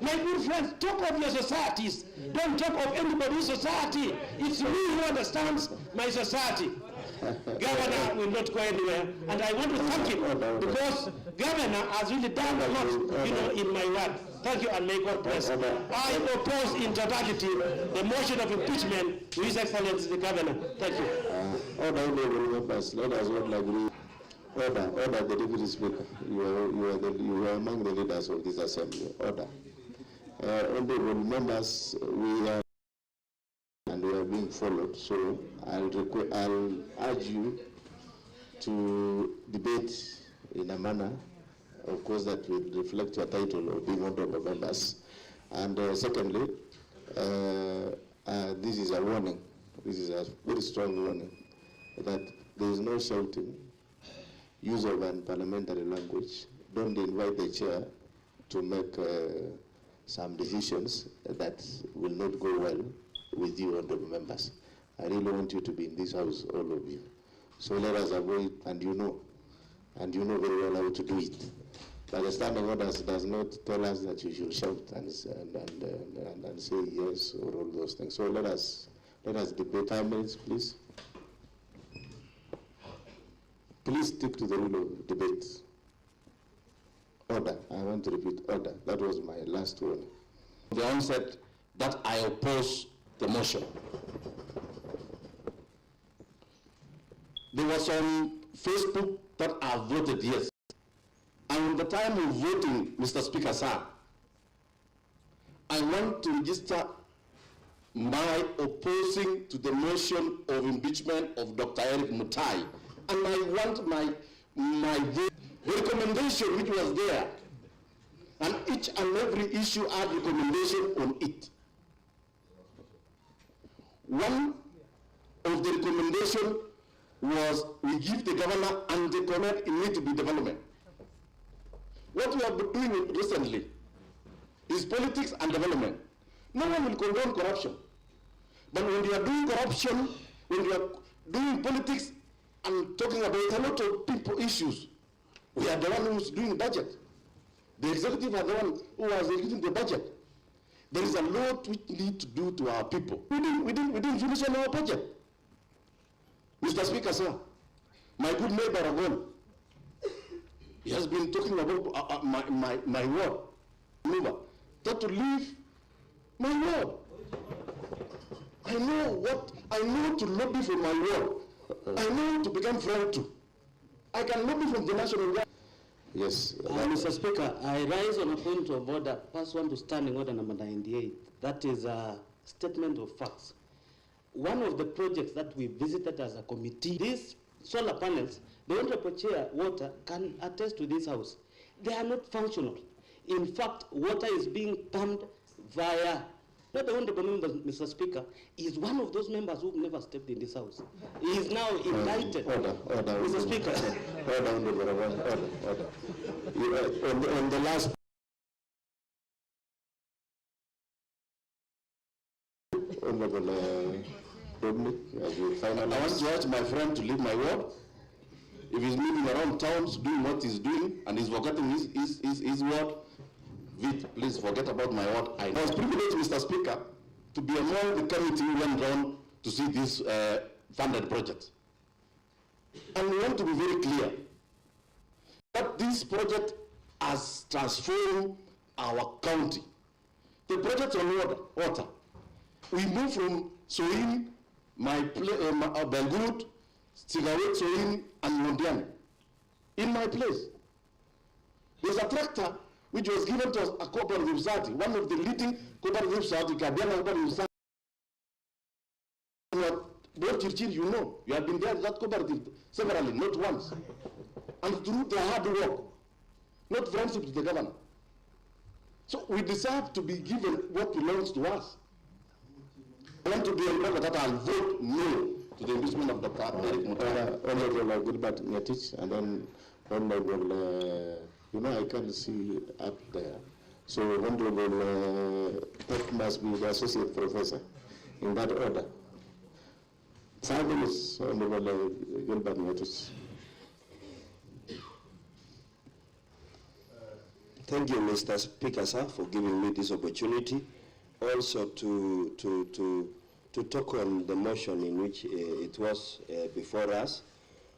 My good friends, talk of your societies. Don't talk of anybody's society. It's me who understands my society. Governor will not go anywhere, and I want to thank him because Governor has really done a lot, in my word. Thank you, and may God bless. I oppose in totality the motion of impeachment to His Excellency the Governor. Thank you. Honorable members, let us all agree. Order, the Deputy Speaker. You are among the leaders of this assembly. Order. Honorable members, we are being followed, so I'll urge you to debate in a manner, of course, that will reflect your title of being honorable members. And secondly, this is a warning. This is a very strong warning that there is no shouting, use of unparliamentary language. Don't invite the chair to make some decisions that will not go well with you, honorable members. I really want you to be in this house, all of you. So let us avoid, and you know very well how to do it. But the standing orders does not tell us that you should shout and say yes or all those things. So let us debate. 5 minutes, please. Please stick to the rule of debate. Order. I want to repeat, order. That was my last warning. The onset that I oppose the motion. There was on Facebook that I voted yes. And at the time of voting, Mr. Speaker, sir, I want to register my opposing to the motion of impeachment of Dr. Erick Mutai. And I want my vote, the recommendation which was there, and each and every issue had recommendation on it. One of the recommendation was we give the governor and the comment immediate development. What we have been doing recently is politics and development. No one will condone corruption. But when you are doing corruption, when you are doing politics and talking about a lot of people issues, we are the one who is doing the budget. The executive are the one who is executing the budget. There is a lot we need to do to our people. We didn't finish on our budget. Mr. Speaker, sir, my good neighbor Agon, he has been talking about my word. Remember, that to leave my word. I know to lobby for my word. I know to become friend to. I can lobby from the national government. Yes. Mr. Speaker, I rise on a point of order, pursuant to Standing Order number 98. That is a statement of facts. One of the projects that we visited as a committee, these solar panels, the Honorable Chair Water can attest to this house. They are not functional. In fact, water is being pumped via, not the Honorable member, Mr. Speaker, is one of those members who never stepped in this house. He is now indicted. Order, Mr. Speaker. Order. On the last Honorable Dominic, as you finally... I want to urge my friend to leave my word. If he's moving around towns doing what he's doing and he's forgetting his word, please forget about my word. I was privileged, Mr. Speaker, to be among the committee who went down to see this funded project. And we want to be very clear that this project has transformed our county. The project on water, we moved from Soin, Belgurut, Sigawet, Soin, and Mondian. In my place, there's a tractor which was given to us, a cooperative society, one of the leading cooperative society, Kabiana Cooperative Society. You know, you have been there, that cooperative, severally, not once. And through their hard work, not friendship to the governor. So we deserve to be given what belongs to us. I want to be on record that I'll vote no to the impeachment of Dr. Erick Mutai. Honorable Gilbert Ngetich, and then Honorable, I can't see up there. So Honorable F must be the associate professor in that order. 5 minutes, Honorable Gilbert Ngetich. Thank you, Mr. Speaker, sir, for giving me this opportunity. Also to talk on the motion in which it was before us,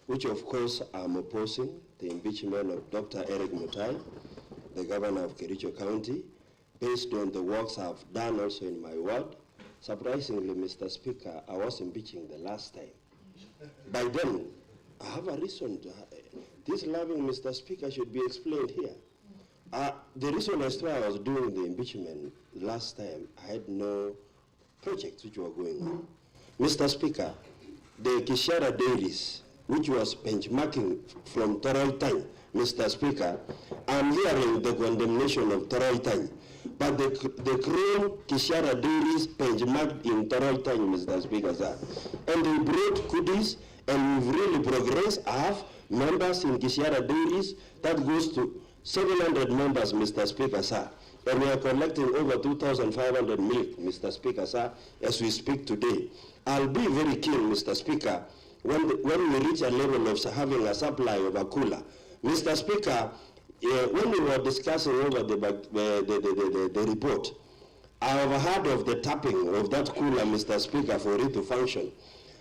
which of course I'm opposing, the impeachment of Dr. Erick Mutai, the governor of Kericho County, based on the works I've done also in my ward. Surprisingly, Mr. Speaker, I was impeaching the last time. By then, I have a reason to this loving Mr. Speaker should be explained here. The reason as to why I was doing the impeachment last time, I had no projects which were going on. Mr. Speaker, the Kishara dairies, which was benchmarking from Toroitany, Mr. Speaker, I'm hearing the condemnation of Toroitany, but the Chrome Kishara dairies benchmarked in Toroitany, Mr. Speaker, sir. And they brought goodies, and we've really progressed. I have members in Kishara dairies that goes to 700 members, Mr. Speaker, sir. And we are collecting over 2,500 milk, Mr. Speaker, sir, as we speak today. I'll be very keen, Mr. Speaker, when we reach a level of having a supply of a cooler. Mr. Speaker, when we were discussing over the report, I have heard of the tapping of that cooler, Mr. Speaker, for it to function.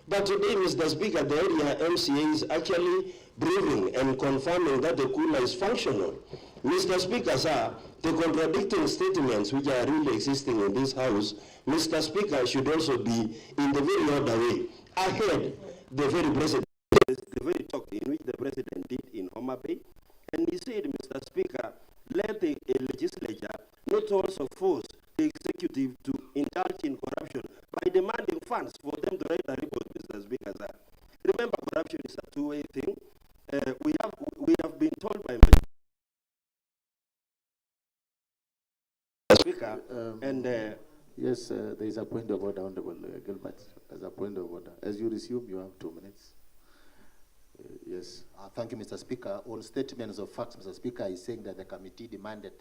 But today, Mr. Speaker, the area MCA is actually proving and confirming that the cooler is functional. Mr. Speaker, sir, the contradicting statements which are really existing in this House, Mr. Speaker, should also be in the very other way. I heard the very talk in which the President did in Homa Bay, and he said, Mr. Speaker, let the legislature not also force the executive to indulge in corruption by demanding funds for them to write a report, Mr. Speaker, sir. Remember, corruption is a two-way thing. We have been told by Mr. Speaker, yes, there is a point of order, Honorable Gilbert. There's a point of order. As you resume, you have 2 minutes. Yes. Thank you, Mr. Speaker. On statements of facts, Mr. Speaker is saying that the committee demanded,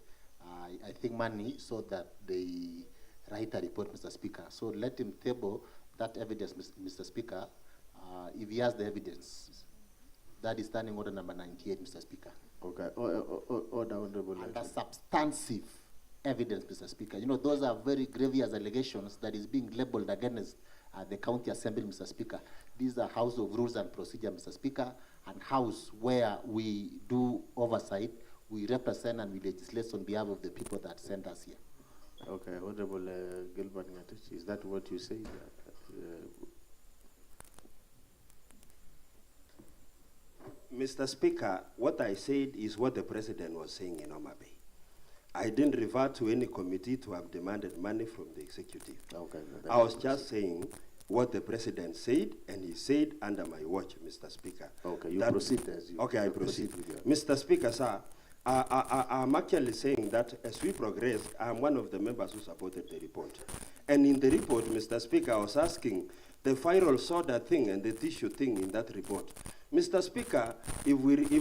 I think, money so that they write a report, Mr. Speaker. So let him table that evidence, Mr. Speaker, if he has the evidence. That is standing order number 98, Mr. Speaker. Okay. Order, Honorable. And that's substantive evidence, Mr. Speaker. Those are very grievous allegations that is being labeled against the County Assembly, Mr. Speaker. These are House of Rules and Procedure, Mr. Speaker, and House where we do oversight, we represent and we legislate on behalf of the people that sent us here. Okay, Honorable Gilbert Ngetich, is that what you say? Mr. Speaker, what I said is what the President was saying in Homa Bay. I didn't refer to any committee to have demanded money from the executive. Okay, I was just saying what the President said, and he said under my watch, Mr. Speaker. Okay, you proceed as you. Okay, I proceed. Mr. Speaker, sir, I'm actually saying that as we progress, I'm one of the members who supported the report. And in the report, Mr. Speaker, I was asking the viral soda thing and the tissue thing in that report. Mr. Speaker, if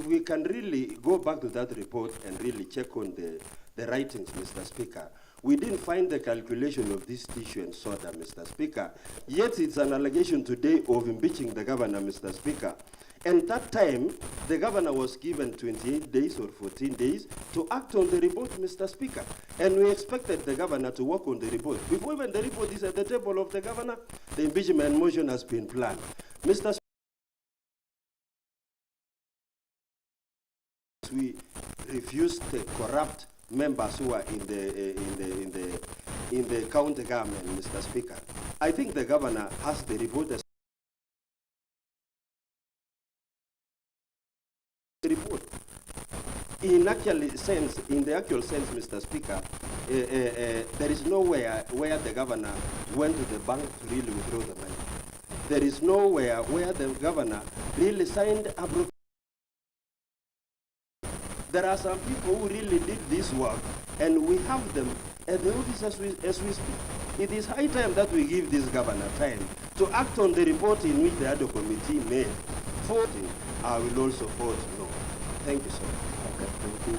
we can really go back to that report and really check on the writings, Mr. Speaker, we didn't find the calculation of this tissue and soda, Mr. Speaker. Yet it's an allegation today of impeaching the governor, Mr. Speaker. And that time, the governor was given 28 days or 14 days to act on the report, Mr. Speaker. And we expected the governor to work on the report. Before even the report is at the table of the governor, the impeachment motion has been planned. Mr. Speaker, we refused the corrupt members who are in the county government, Mr. Speaker. I think the governor has the report. In the actual sense, Mr. Speaker, there is nowhere where the governor went to the bank to really withdraw the money. There is nowhere where the governor really signed a broker. There are some people who really did this work and we have them at the office as we speak. It is high time that we give this governor time to act on the report in which the ADO committee made. Voting, I will also vote no. Thank you, sir. Okay, thank you.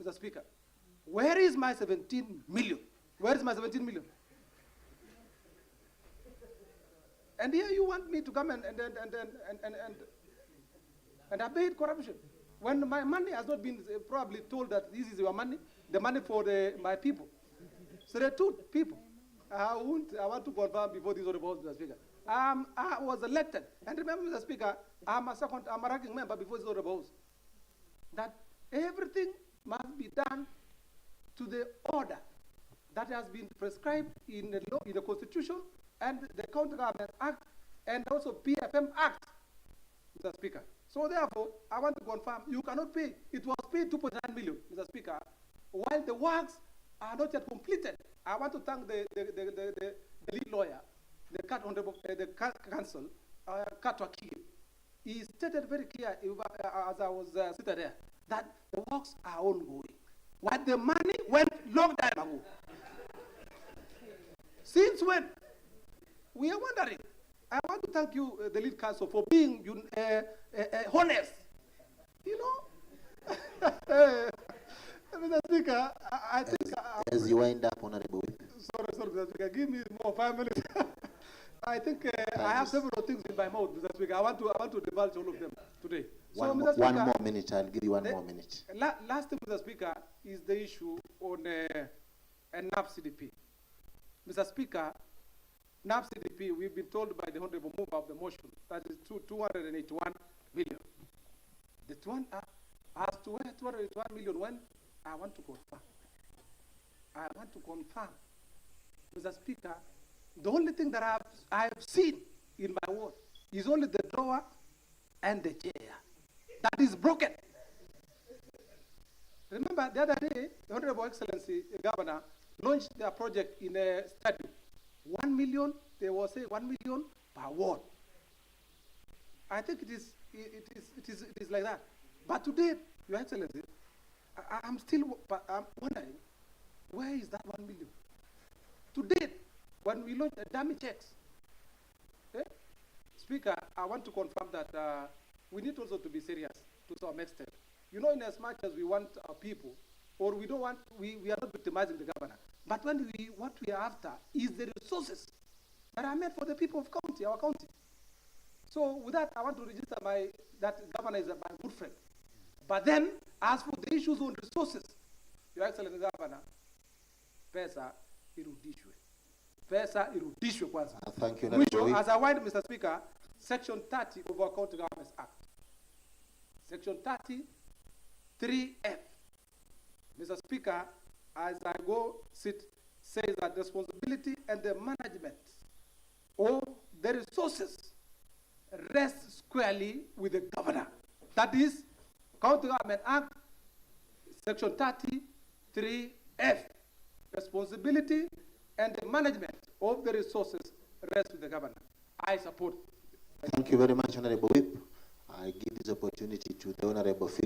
Mr. Speaker, where is my 17 million? Where is my 17 million? And here you want me to come and abate corruption when my money has not been probably told that this is your money, the money for my people. So the two people. I want to confirm before this report, Mr. Speaker. I was elected, and remember, Mr. Speaker, I'm a ranking member before this report. That everything must be done to the order that has been prescribed in the law, in the Constitution, and the County Government Act, and also PFM Act, Mr. Speaker. So therefore, I want to confirm you cannot pay. It was paid 2.9 million, Mr. Speaker, while the works are not yet completed. I want to thank the lead lawyer, the council, Katwa Kigi. He stated very clear as I was sitting there that the works are ongoing. What the money went long time ago. Since when? We are wondering. I want to thank you, the lead counsel, for being honest. You know? Mr. Speaker, I think... As you wind up, Honorable. Sorry, Mr. Speaker. Give me more 5 minutes. I think I have several things in my mouth, Mr. Speaker. I want to divulge all of them today. One more minute. I'll give you one more minute. Last thing, Mr. Speaker, is the issue on NAP-CDP. Mr. Speaker, NAP-CDP, we've been told by the Honorable Mover of the motion that is 281 million. The as to where 281 million went, I want to confirm. Mr. Speaker, the only thing that I have seen in my ward is only the drawer and the chair. That is broken. Remember, the other day, the Honorable Excellency, the Governor, launched their project in a study. 1 million, they will say 1 million per ward. I think it is like that. But today, Your Excellency, I'm wondering, where is that 1 million? Today, when we launch dummy checks, Speaker, I want to confirm that we need also to be serious to some extent. You know, in as much as we want our people, or we don't want, we are not victimizing the governor. But what we are after is the resources that are meant for the people of our county. So with that, I want to register that governor is my good friend. But then, as for the issues on resources, Your Excellency Governor, pesa irudishwe. Pesa irudishwe kwanza. Thank you, Mwisho, as I wind, Mr. Speaker, Section 30 of our County Governments Act. Section 30, 3F. Mr. Speaker, as I go sit, says that the responsibility and the management of the resources rests squarely with the governor. That is, County Government Act, Section 30, 3F. Responsibility and the management of the resources rests with the governor. I support. Thank you very much, Honorable Whip. I give this opportunity to the Honorable Phil.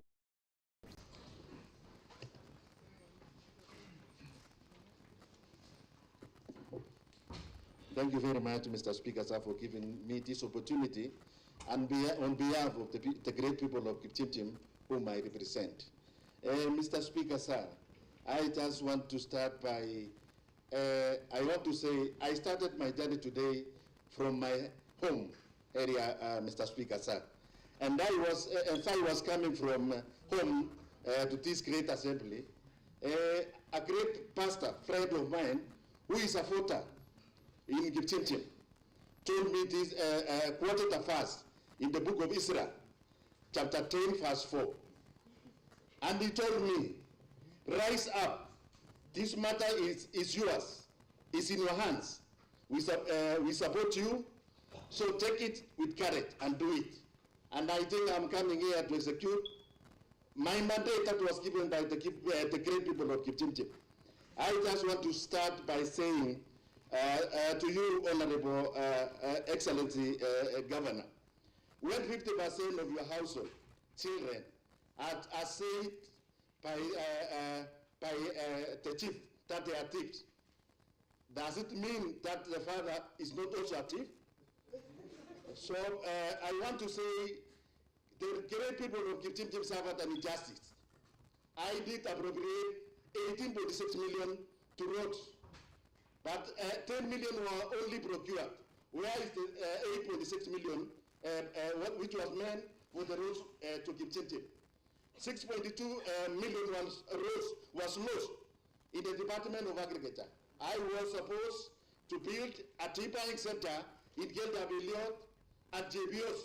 Thank you very much, Mr. Speaker, sir, for giving me this opportunity and on behalf of the great people of Kipchimchim, whom I represent. Mr. Speaker, sir, I just want to start by, I want to say, I started my journey today from my home area, Mr. Speaker, sir. And I was coming from home to this great assembly. A great pastor, friend of mine, who is a voter in Kipchimchim, told me this, quoted a verse in the book of Israel, chapter 10, verse 4. And he told me, rise up, this matter is yours, it's in your hands. We support you, so take it with courage and do it. And I think I'm coming here to execute my mandate that was given by the great people of Kipchimchim. I just want to start by saying to you, Honorable Excellency Governor, when 50% of your household children are saved by the chief that they are thieves, does it mean that the father is not also a thief? So I want to say the great people of Kipchimchim suffered an injustice. I did appropriate 18.6 million to roads, but 10 million were only procured. Where is the 8.6 million, which was meant for the roads to Kipchimchim? 6.2 million roads was lost in the Department of Agriculture. I was supposed to build a tea buying center in Gelda Billiot at JBOs,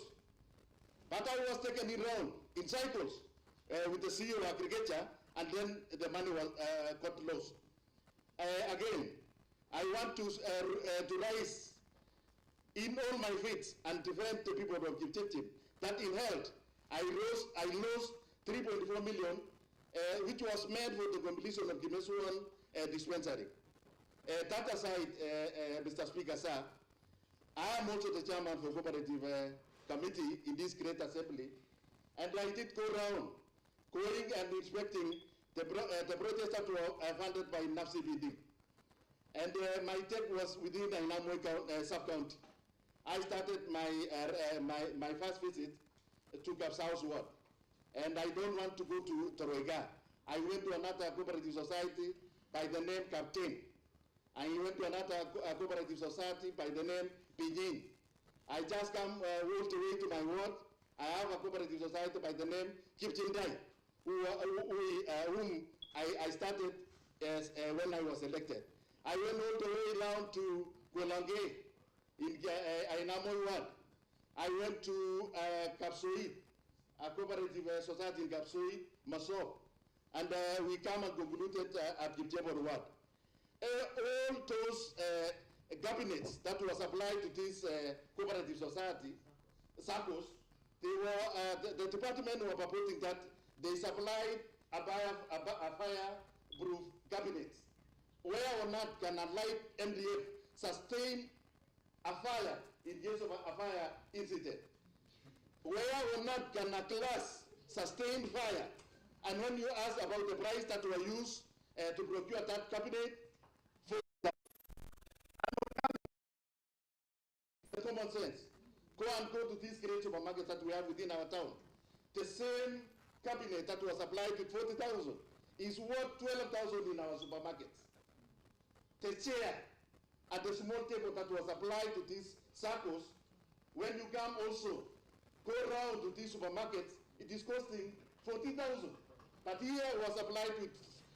but I was taken around in cycles with the CEO of Agriculture, and then the money was got lost. Again, I want to rise in all my feet and defend the people of Kipchimchim that in health I lost 3.4 million, which was made for the completion of Gimesuan dispensary. That aside, Mr. Speaker, sir, I am also the chairman for cooperative committee in this great assembly, and I did go around going and inspecting the protests that were funded by NAFCBD. And my take was within the Inamwe sub-county. I started my first visit to Kapsao's ward, and I don't want to go to Toroiga. I went to another cooperative society by the name Captain. I went to another cooperative society by the name Pinyin. I just come all the way to my ward. I have a cooperative society by the name Kipchindai, whom I started as, when I was elected. I went all the way down to Gwelange in Ainamoy ward. I went to Kapsoi, a cooperative society in Kapsoi, Maso, and we come and concluded at Kipchebor ward. All those cabinets that was applied to this cooperative society, SACCOs, they were, the department were purporting that they supplied a fireproof cabinets. Where or not can a light MDF sustain a fire in case of a fire incident? Where or not can a glass sustain fire? And when you ask about the price that were used to procure that cabinet, for the common sense, go to these great supermarkets that we have within our town. The same cabinet that was applied with 40,000 is worth 12,000 in our supermarkets. The chair at the small table that was applied to these circles, when you come also, go around to these supermarkets, it is costing 40,000. But here was applied with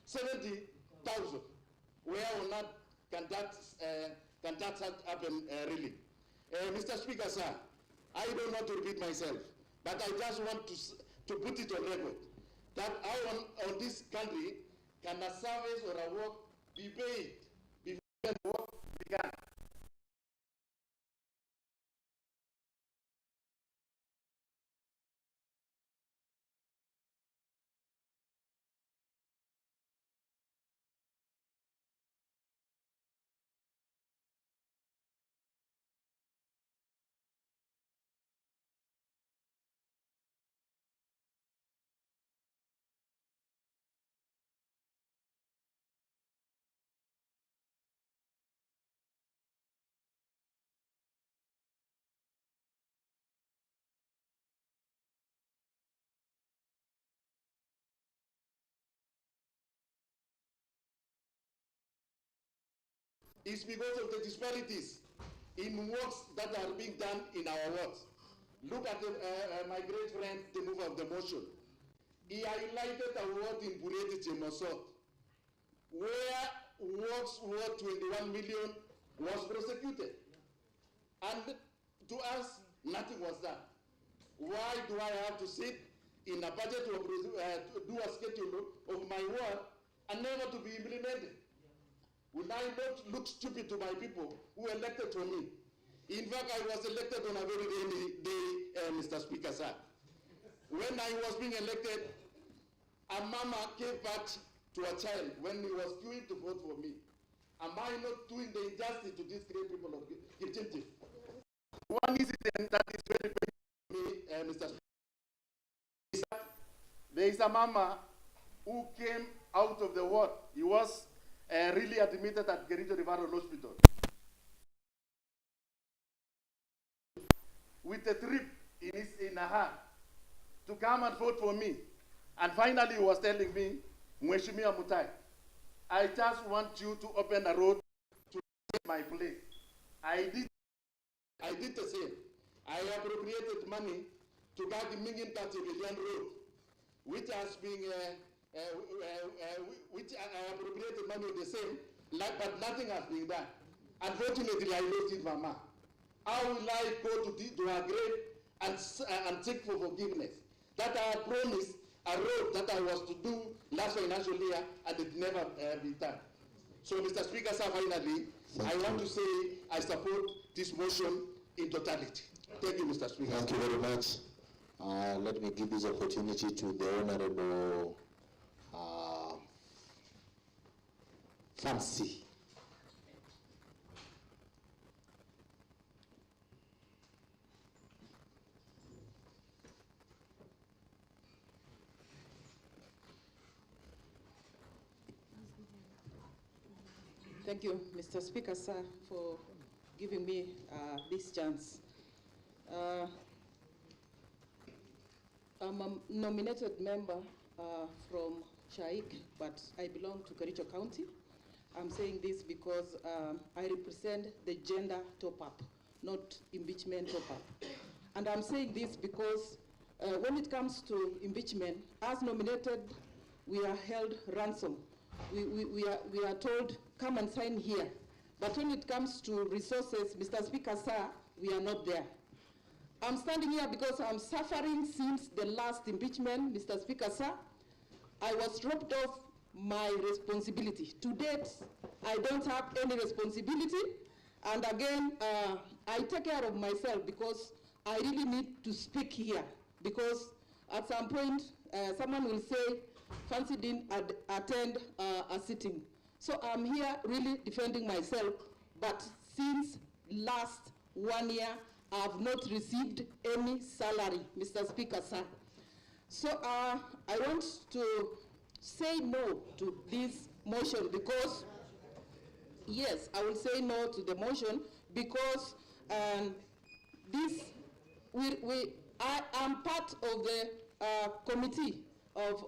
70,000. Where or not can that happen really? Mr. Speaker, sir, I don't want to repeat myself, but I just want to put it on record that how on this country can a service or a work be paid before the work began. It's because of the disparities in works that are being done in our wards. Look at my great friend, the mover of the motion. He highlighted a ward in Bureti Chemosot, where works worth 21 million was prosecuted. And to us, nothing was done. Why do I have to sit in a budget to do a schedule of my work and never to be implemented? Will I not look stupid to my people who elected for me? In fact, I was elected on a very rainy day, Mr. Speaker, sir. When I was being elected, a mama gave birth to a child when he was queuing to vote for me. Am I not doing the injustice to these great people of Kipchimchim? One incident that is very painful to me, Mr. Speaker, there is a mama who came out of the ward. He was really admitted at Kericho Referral Hospital with a drip in her hand to come and vote for me. And finally he was telling me, Mheshimiwa Mutai, I just want you to open a road to my place. I did the same. I appropriated money to get the Mingin Tati-Villian Road, which has been which I appropriated money the same, but nothing has been done. Unfortunately, I lost it, Mama. How will I go to her grave and seek for forgiveness? That I had promised a road that I was to do last financial year, and it never been done. So, Mr. Speaker, sir, finally, I want to say I support this motion in totality. Thank you, Mr. Speaker. Thank you very much. Let me give this opportunity to the Honorable Fancy. Thank you, Mr. Speaker, sir, for giving me this chance. I'm a nominated member from Shaik, but I belong to Kericho County. I'm saying this because I represent the gender top-up, not impeachment top-up. And I'm saying this because when it comes to impeachment, as nominated, we are held ransom. We are told, come and sign here. But when it comes to resources, Mr. Speaker, sir, we are not there. I'm standing here because I'm suffering since the last impeachment, Mr. Speaker, sir. I was robbed of my responsibility. To date, I don't have any responsibility. And again, I take care of myself because I really need to speak here. Because at some point, someone will say, Fancy didn't attend a sitting. So I'm here really defending myself, but since last 1 year, I have not received any salary, Mr. Speaker, sir. So I want to say no to this motion because, yes, I will say no to the motion because I am part of the committee of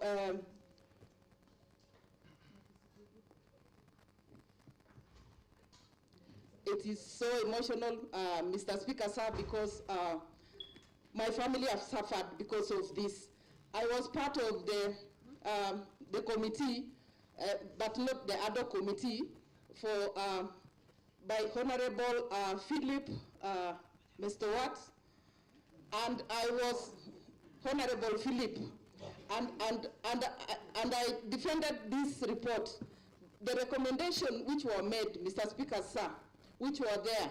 it is so emotional, Mr. Speaker, sir, because my family have suffered because of this. I was part of the committee, but not the other committee, for by Honorable Philip Mr. Watt, and I was Honorable Philip, and I defended this report. The recommendation which were made, Mr. Speaker, sir, which were there,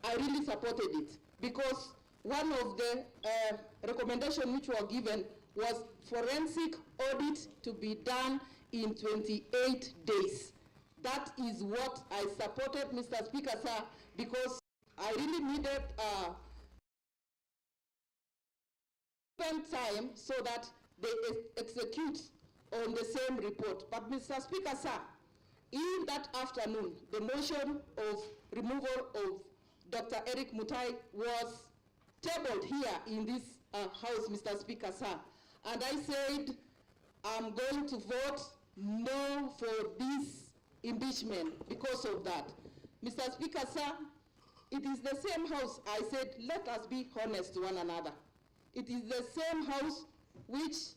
I really supported it because one of the recommendations which were given was forensic audit to be done in 28 days. That is what I supported, Mr. Speaker, sir, because I really needed time so that they execute on the same report. But Mr. Speaker, sir, in that afternoon, the motion of removal of Dr. Erick Mutai was tabled here in this House, Mr. Speaker, sir. And I said, I'm going to vote no for this impeachment because of that. Mr. Speaker, sir, it is the same House, I said, let us be honest to one another. It is the same House which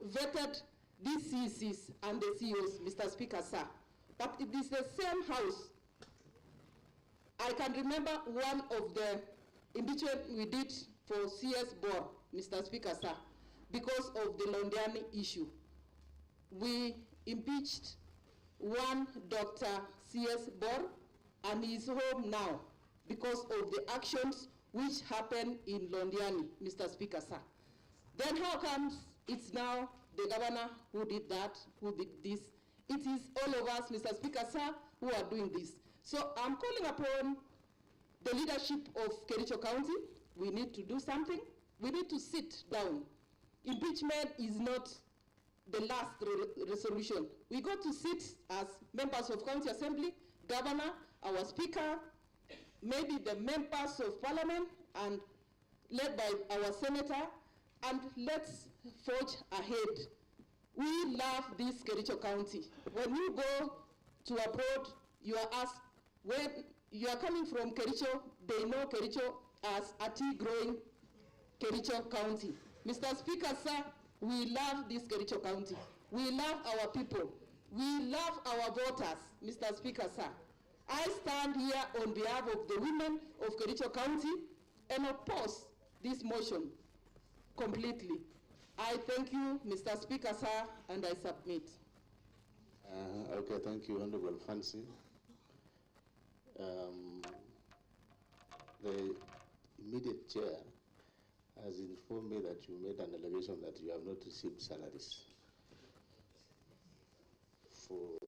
vetted these CCs and the CEOs, Mr. Speaker, sir. But it is the same House. I can remember one of the impeachment we did for CS Bor, Mr. Speaker, sir, because of the Londiani issue. We impeached one Dr. CS Bor, and he is home now because of the actions which happened in Londiani, Mr. Speaker, sir. Then how comes it's now the governor who did that, who did this? It is all of us, Mr. Speaker, sir, who are doing this. So I'm calling upon the leadership of Kericho County. We need to do something. We need to sit down. Impeachment is not the last resolution. We got to sit as members of County Assembly, Governor, our Speaker, maybe the members of Parliament, and led by our Senator, and let's forge ahead. We love this Kericho County. When you go to abroad, you are asked, when you are coming from Kericho, they know Kericho as a tea-growing Kericho County. Mr. Speaker, sir, we love this Kericho County. We love our people. We love our voters, Mr. Speaker, sir. I stand here on behalf of the women of Kericho County and oppose this motion completely. I thank you, Mr. Speaker, sir, and I submit. Okay, thank you, Honorable Fancy. The immediate chair has informed me that you made an allegation that you have not received salaries for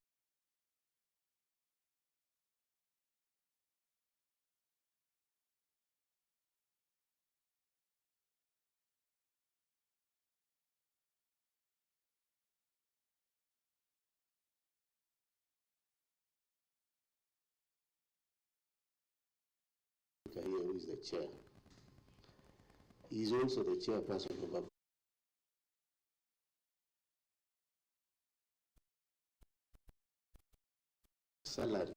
who is the chair. He is also the chairperson of salary.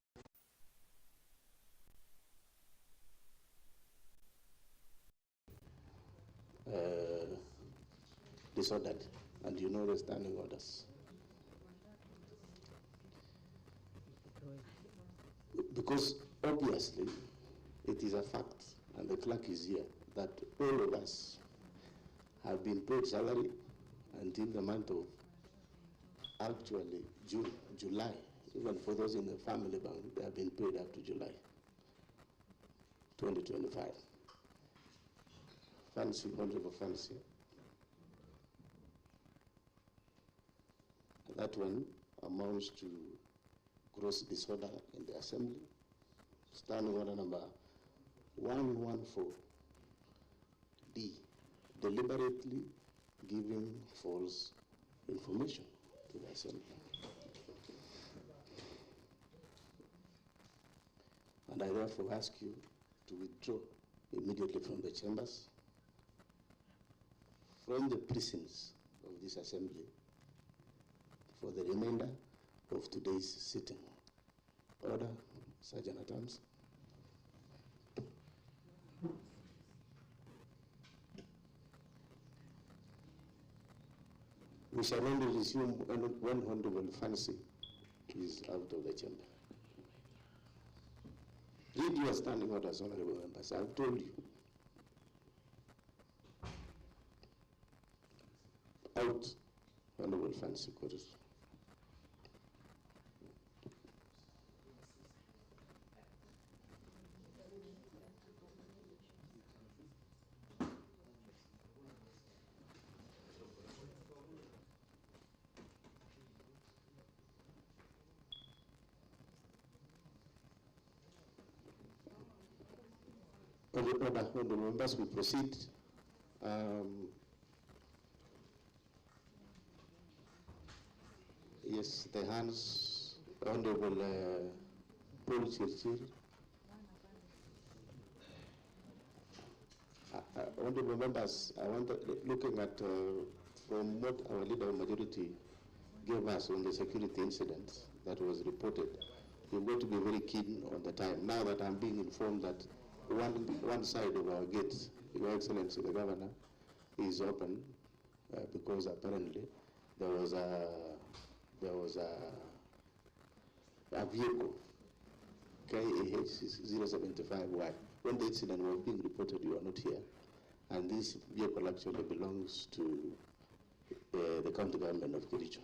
Disordered, and you know the standing orders. Because obviously it is a fact, and the clerk is here, that all of us have been paid salary until the month of actually June, July. Even for those in the family bank, they have been paid up to July 2025. Fancy, honorable fancy. That one amounts to gross disorder in the assembly. Standing order number 114D, deliberately giving false information to the assembly. And I therefore ask you to withdraw immediately from the chambers, from the precincts of this assembly, for the remainder of today's sitting. Order, Sergeant at Arms. We shall only resume when Honorable Fancy is out of the chamber. Read your standing orders, honorable members. I've told you. Out, Honorable Fancy Quarters. Honorable members, we proceed. Yes, the hands, Honorable Paul Chirchir. Honorable members, I want looking at from what our leader of majority gave us on the security incident that was reported. We're going to be very keen on the time. Now that I'm being informed that one side of our gate, Your Excellency the Governor, is open because apparently there was a vehicle, KAH 075Y. When the incident was being reported, you are not here, and this vehicle actually belongs to the county government of Kericho.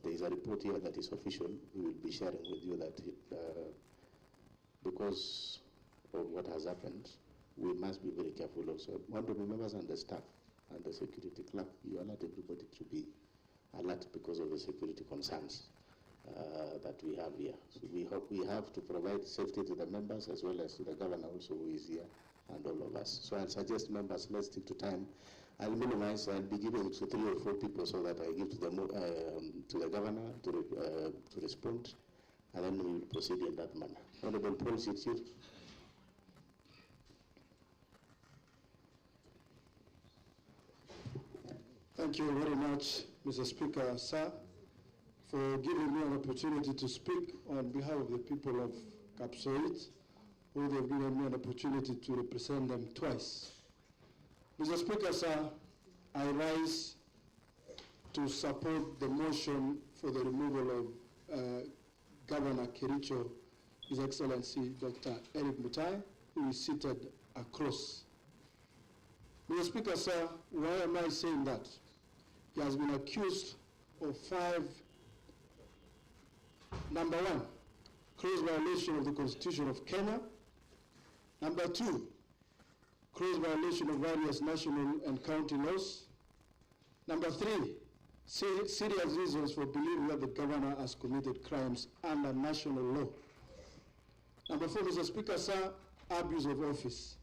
There is a report here that is official. We will be sharing with you that because of what has happened, we must be very careful also. Honorable members and the staff and the security clerk, you alert everybody to be alert because of the security concerns that we have here. So we have to provide safety to the members as well as to the governor also who is here and all of us. So I'll suggest members, let's stick to time. I'll minimize, I'll be giving to 3 or 4 people so that I give to the governor to respond, and then we will proceed in that manner. Honorable Paul Chirchir. Thank you very much, Mr. Speaker, sir, for giving me an opportunity to speak on behalf of the people of Kapsoit, who they've given me an opportunity to represent them twice. Mr. Speaker, sir, I rise to support the motion for the removal of Governor Kericho, His Excellency Dr. Erick Mutai, who is seated across. Mr. Speaker, sir, why am I saying that? He has been accused of 5. Number 1, gross violation of the Constitution of Kenya. Number 2, gross violation of various national and county laws. Number 3, serious reasons for believing that the governor has committed crimes under national law. Number 4, Mr. Speaker, sir, abuse of office.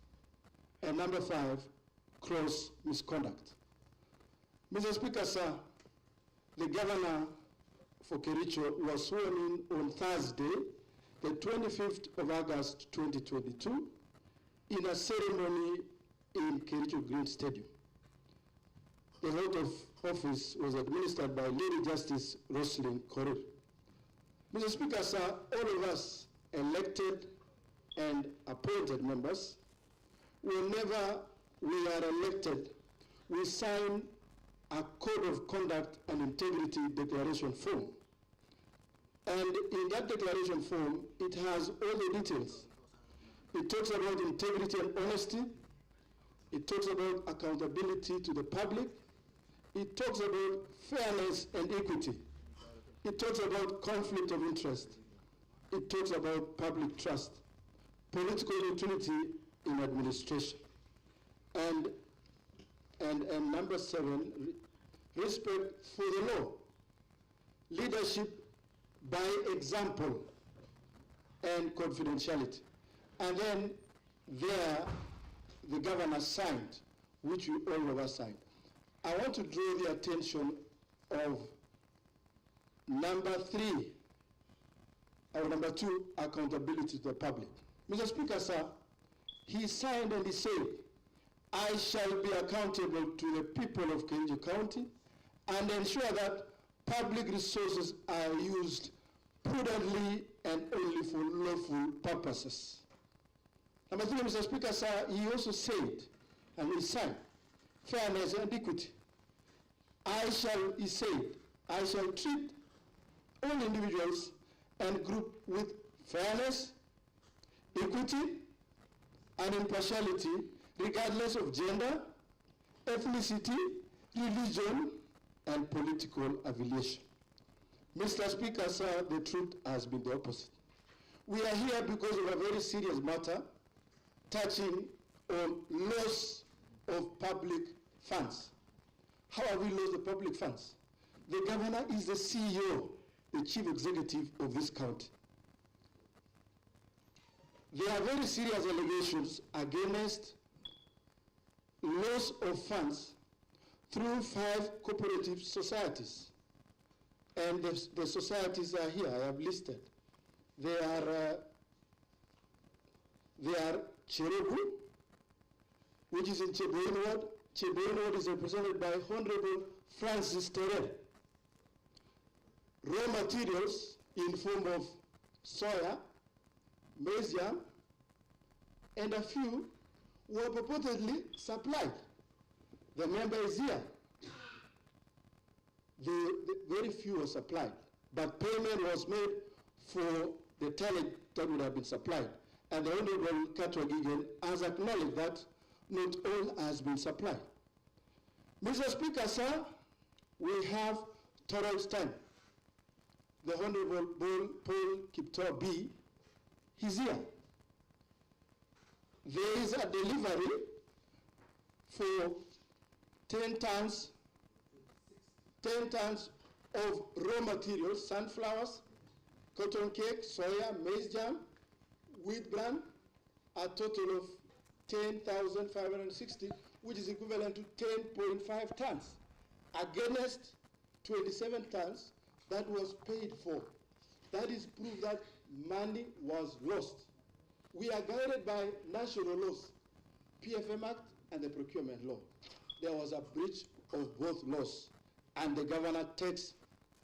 And number 5, gross misconduct. Mr. Speaker, sir, the governor for Kericho was sworn in on Thursday, the 25th of August 2022, in a ceremony in Kericho Green Stadium. The oath of office was administered by Lady Justice Roslyn Korir. Mr. Speaker, sir, all of us elected and appointed members, whenever we are elected, we sign a code of conduct and integrity declaration form. And in that declaration form, it has all the details. It talks about integrity and honesty. It talks about accountability to the public. It talks about fairness and equity. It talks about conflict of interest. It talks about public trust, political neutrality in administration. And number 7, respect for the law, leadership by example, and confidentiality. And then there, the governor signed, which we all of us signed. I want to draw the attention of number 3, or number 2, accountability to the public. Mr. Speaker, sir, he signed and he said, I shall be accountable to the people of Kericho County and ensure that public resources are used prudently and only for lawful purposes. Number 3, Mr. Speaker, sir, he also said, and he signed, fairness and equity. He said, I shall treat all individuals and groups with fairness, equity, and impartiality, regardless of gender, ethnicity, religion, and political affiliation. Mr. Speaker, sir, the truth has been the opposite. We are here because of a very serious matter touching on loss of public funds. How have we lost the public funds? The governor is the CEO, the chief executive of this county. There are very serious allegations against loss of funds through 5 cooperative societies. And the societies are here, I have listed. They are Kericho, which is in Cheboin Ward. Cheboin Ward is represented by Honorable Francis Terrell. Raw materials in form of soya, maize yam, and a few were purportedly supplied. The member is here. The very few were supplied, but payment was made for the tonnage that would have been supplied. And the Honorable Katwagigen has acknowledged that not all has been supplied. Mr. Speaker, sir, we have Torrance time. The Honorable Paul Kiptor B, he's here. There is a delivery for 10 tons of raw materials, sunflowers, cotton cake, soya, maize jam, wheat bran, a total of 10,560, which is equivalent to 10.5 tons, against 27 tons that was paid for. That is proof that money was lost. We are guided by national laws, PFM Act and the procurement law. There was a breach of both laws, and the governor takes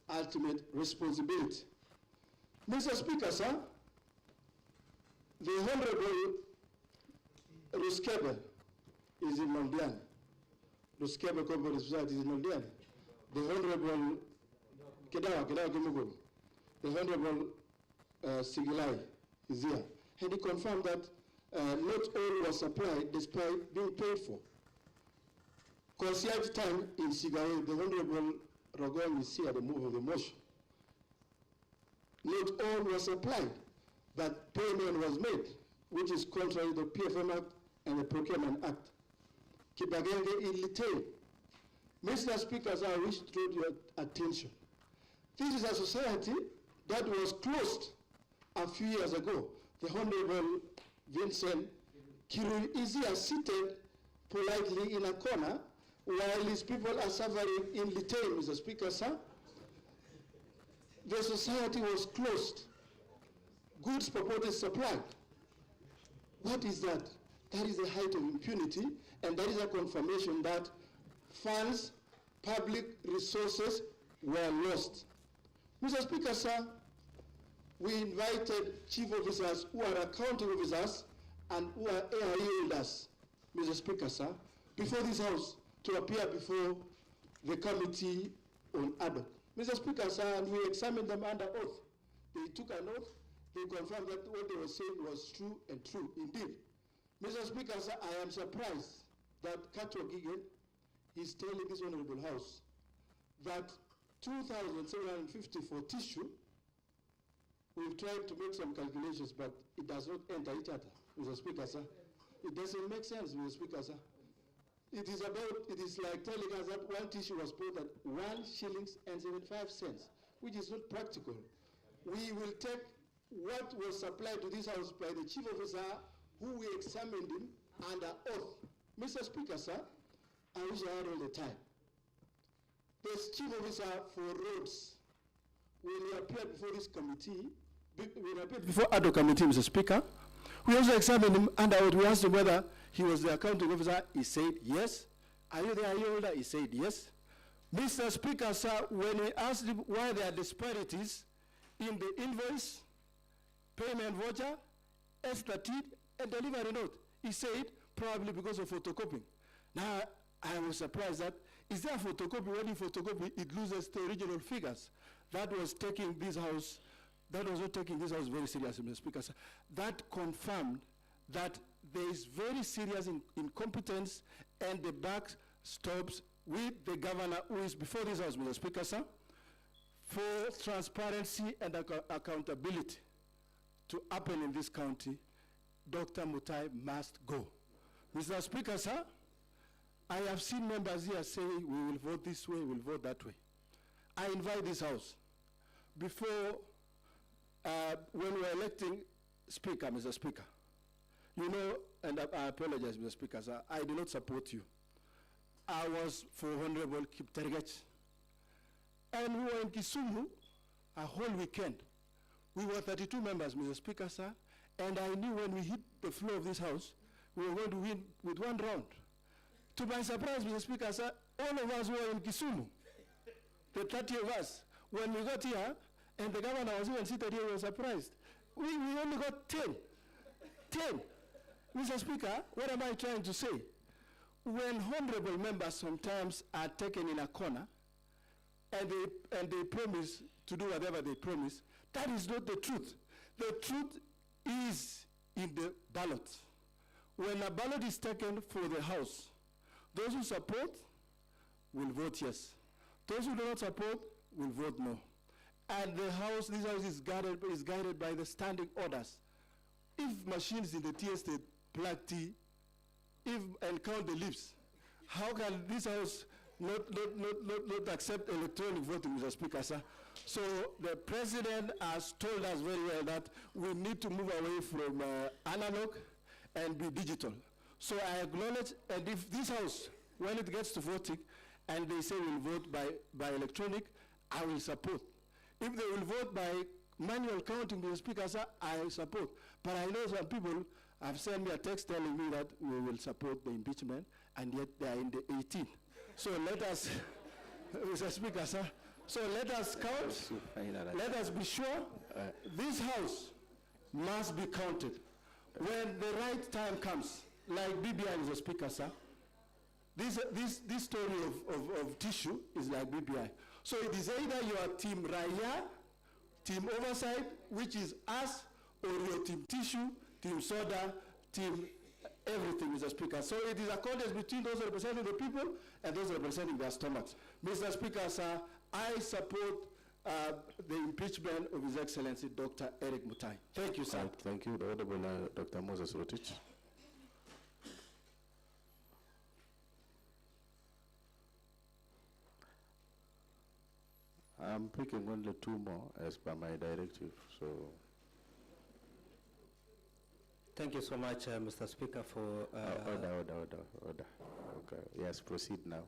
ultimate responsibility. Mr. Speaker, sir, the Honorable Ruskebe is in Nondiani. Ruskebe Cooperative Society is in Nondiani. The Honorable Kedawa Kimugum, the Honorable Sigilai is here. And he confirmed that not all was supplied despite being paid for. Concierge time in Sigaye, the Honorable Rogon is here at the move of the motion. Not all was supplied, but payment was made, which is contrary to the PFM Act and the Procurement Act. Kibagenge in Lite. Mr. Speaker, I wish to draw your attention. This is a society that was closed a few years ago. The Honorable Vincent Kirui is here seated politely in a corner while his people are suffering in Lite, Mr. Speaker, sir. The society was closed. Goods purported supplied. What is that? that is a height of impunity, and that is a confirmation that funds, public resources were lost. Mr. Speaker, sir, we invited chief officers who are accounting officers and who are AIE holders, Mr. Speaker, sir, before this House to appear before the Committee on Ad hoc. Mr. Speaker, sir, and we examined them under oath. They took an oath. They confirmed that what they were saying was true and true indeed. Mr. Speaker, sir, I am surprised that Katwa Gigen is telling this honorable House that 2,750 for tissue. We've tried to make some calculations, but it does not enter each other, Mr. Speaker, sir. It doesn't make sense, Mr. Speaker, sir. It is like telling us that one tissue was bought at 1 shilling and 75 cents, which is not practical. We will take what was supplied to this House by the chief officer, who we examined him under oath. Mr. Speaker, sir, I wish I had all the time. The chief officer for roads, when he appeared before this committee, before Ad hoc committee, Mr. Speaker, we also examined him under oath. We asked him whether he was the accounting officer. He said yes. Are you the IE holder? He said yes. Mr. Speaker, sir, when we asked him why there are disparities in the invoice, payment voucher, estated, and delivery note, he said probably because of photocopying. Now, I was surprised that, is there a photocopy? When you photocopy, it loses the original figures. That was taking this House, that was not taking this House very seriously, Mr. Speaker, sir. That confirmed that there is very serious incompetence, and the buck stops with the governor who is before this House, Mr. Speaker, sir, for transparency and accountability to happen in this county. Dr. Mutai must go. Mr. Speaker, sir, I have seen members here say we will vote this way, we will vote that way. I invite this House, before, when we were electing Speaker, Mr. Speaker, you know, and I apologize, Mr. Speaker, sir, I did not support you. I was for Honorable Kiptergech. And we were in Kisumu a whole weekend. We were 32 members, Mr. Speaker, sir, and I knew when we hit the floor of this House, we were going to win with one round. To my surprise, Mr. Speaker, sir, all of us were in Kisumu, the 30 of us. When we got here, and the governor was even seated here, we were surprised. We only got 10. 10. Mr. Speaker, what am I trying to say? When honorable members sometimes are taken in a corner, and they promise to do whatever they promise, that is not the truth. The truth is in the ballot. When a ballot is taken for the House, those who support will vote yes. Those who do not support will vote no. And the House, this House is guided by the standing orders. If machines in the tea estate plug tea, and count the lips, how can this House not accept electronic voting, Mr. Speaker, sir? So the President has told us very well that we need to move away from analog and be digital. So I acknowledge, and if this House, when it gets to voting, and they say we'll vote by electronic, I will support. If they will vote by manual counting, Mr. Speaker, sir, I support. But I know some people have sent me a text telling me that we will support the impeachment, and yet they are in the 18th. So let us, Mr. Speaker, sir, so let us count, let us be sure this House must be counted. When the right time comes, like BBI, Mr. Speaker, sir, this story of tissue is like BBI. So it is either your team Raya, team oversight, which is us, or your team tissue, team soda, team everything, Mr. Speaker. So it is a contest between those representing the people and those representing their stomachs. Mr. Speaker, sir, I support the impeachment of His Excellency Dr. Erick Mutai. Thank you, sir. Thank you, the Honorable Dr. Moses Rotich. I'm picking only 2 more as per my directive, so. Thank you so much, Mr. Speaker, for... Order. Okay, yes, proceed now.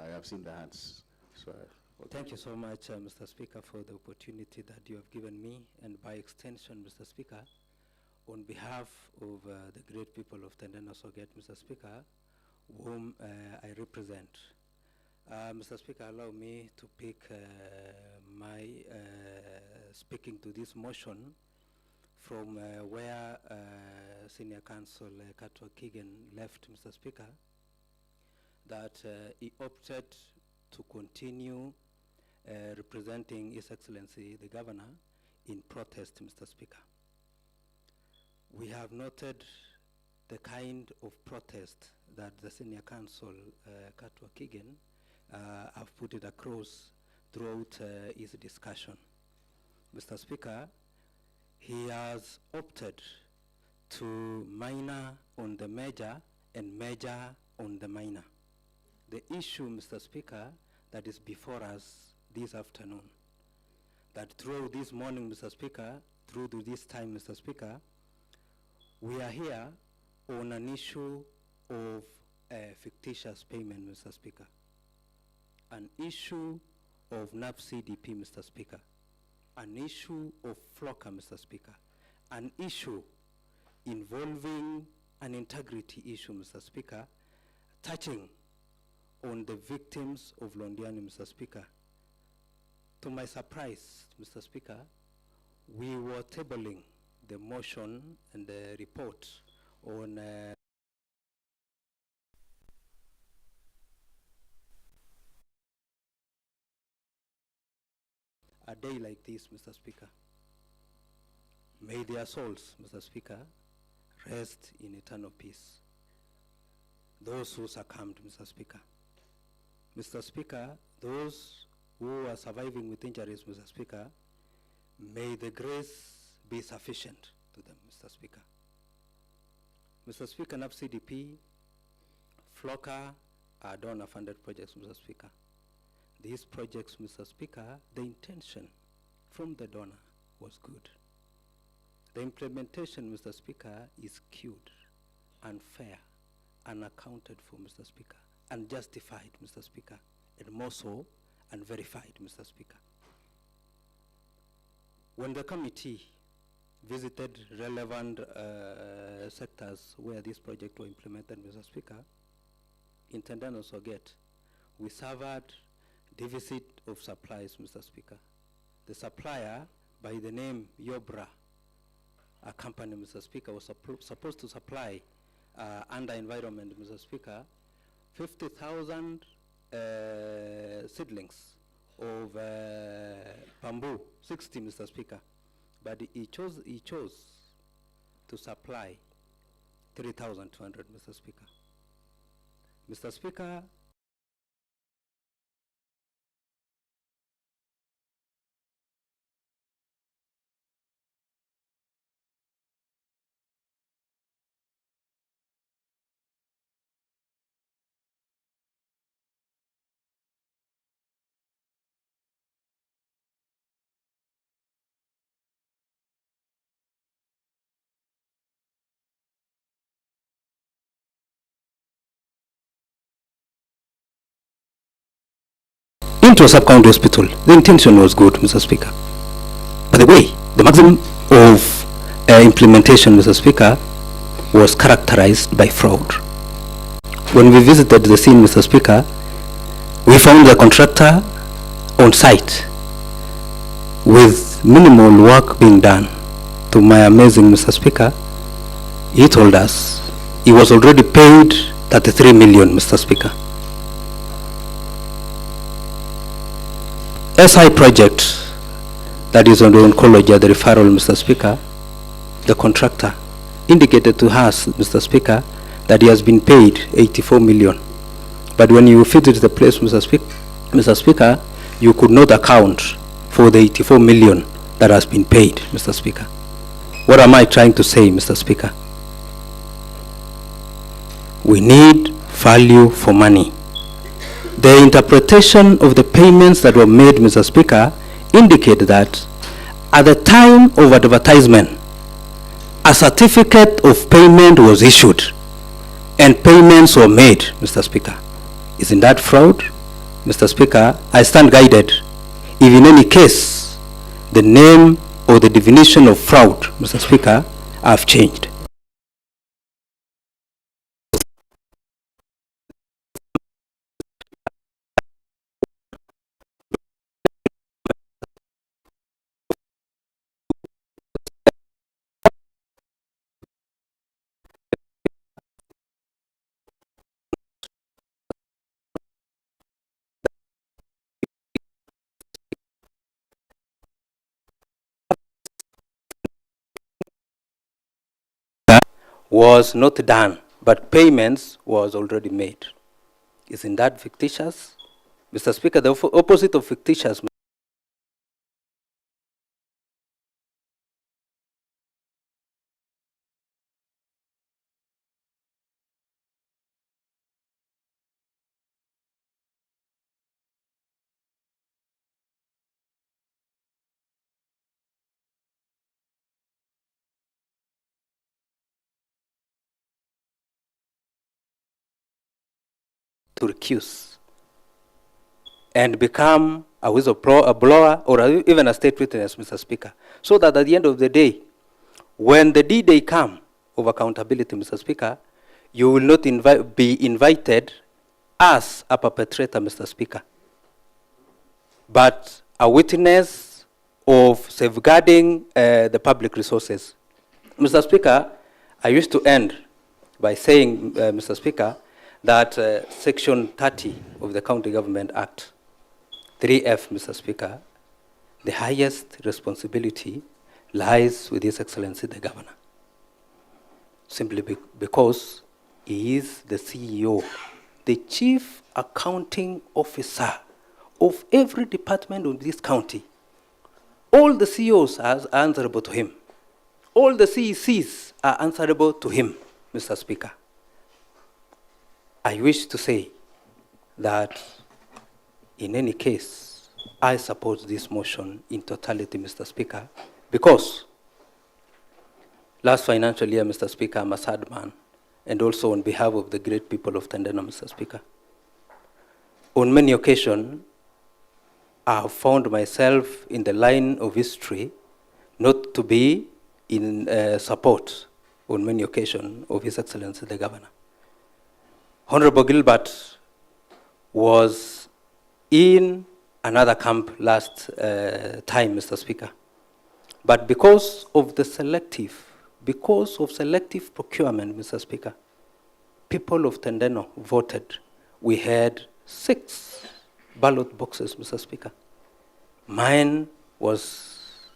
I have seen the hands. So, okay. Thank you so much, Mr. Speaker, for the opportunity that you have given me, and by extension, Mr. Speaker, on behalf of the great people of Tendana Soget, Mr. Speaker, whom I represent. Mr. Speaker, allow me to pick my speaking to this motion from where Senior Counsel Katwa Keegan left, Mr. Speaker, that he opted to continue representing His Excellency the Governor in protest, Mr. Speaker. We have noted the kind of protest that the Senior Counsel Katwa Keegan have put it across throughout his discussion. Mr. Speaker, he has opted to minor on the major and major on the minor. The issue, Mr. Speaker, that is before us this afternoon, that through this morning, Mr. Speaker, through to this time, Mr. Speaker, we are here on an issue of fictitious payment, Mr. Speaker, an issue of NAP-CDP, Mr. Speaker, an issue of FLOCA, Mr. Speaker, an issue involving an integrity issue, Mr. Speaker, touching on the victims of Londiani, Mr. Speaker. To my surprise, Mr. Speaker, we were tabling the motion and the report on a day like this, Mr. Speaker. May their souls, Mr. Speaker, rest in eternal peace. Those who succumbed, Mr. Speaker. Mr. Speaker, those who are surviving with injuries, Mr. Speaker, may the grace be sufficient to them, Mr. Speaker. Mr. Speaker, NAP-CDP, FLOCA are donor-funded projects, Mr. Speaker. These projects, Mr. Speaker, the intention from the donor was good. The implementation, Mr. Speaker, is skewed, unfair, unaccounted for, Mr. Speaker, unjustified, Mr. Speaker, and more so, unverified, Mr. Speaker. When the committee visited relevant sectors where this project was implemented, Mr. Speaker, in Tendano Soget, we suffered deficit of supplies, Mr. Speaker. The supplier, by the name Yobra, a company, Mr. Speaker, was supposed to supply under environment, Mr. Speaker, 50,000 seedlings of bamboo, 60, Mr. Speaker. But he chose to supply 3,200, Mr. Speaker. Mr. Speaker, into a sub-county hospital. The intention was good, Mr. Speaker. But the way, the maximum of implementation, Mr. Speaker, was characterized by fraud. When we visited the scene, Mr. Speaker, we found the contractor on site with minimal work being done. To my amazing, Mr. Speaker, he told us he was already paid 33 million, Mr. Speaker. SI project that is on the oncology, the referral, Mr. Speaker, the contractor indicated to us, Mr. Speaker, that he has been paid 84 million. But when you visit the place, Mr. Speaker, you could not account for the 84 million that has been paid, Mr. Speaker. What am I trying to say, Mr. Speaker? We need value for money. The interpretation of the payments that were made, Mr. Speaker, indicate that at the time of advertisement, a certificate of payment was issued and payments were made, Mr. Speaker. Isn't that fraud? Mr. Speaker, I stand guided. If in any case, the name or the definition of fraud, Mr. Speaker, have changed. Was not done, but payments was already made. Isn't that fictitious? Mr. Speaker, the opposite of fictitious. To recuse and become a whistleblower or even a state witness, Mr. Speaker, so that at the end of the day, when the D-Day come of accountability, Mr. Speaker, you will not be invited as a perpetrator, Mr. Speaker, but a witness of safeguarding the public resources. Mr. Speaker, I used to end by saying, Mr. Speaker, that Section 30 of the County Government Act, 3F, Mr. Speaker, the highest responsibility lies with His Excellency the Governor, simply because he is the CEO, the Chief Accounting Officer of every department of this county. All the CEOs are answerable to him. All the CECs are answerable to him, Mr. Speaker. I wish to say that in any case, I support this motion in totality, Mr. Speaker, because last financial year, Mr. Speaker, I'm a sad man, and also on behalf of the great people of Tendeno, Mr. Speaker. On many occasions, I have found myself in the line of history not to be in support on many occasions of His Excellency the Governor. Honorable Gilbert was in another camp last time, Mr. Speaker. But because of selective procurement, Mr. Speaker, people of Tendeno voted. We had 6 ballot boxes, Mr. Speaker. Mine was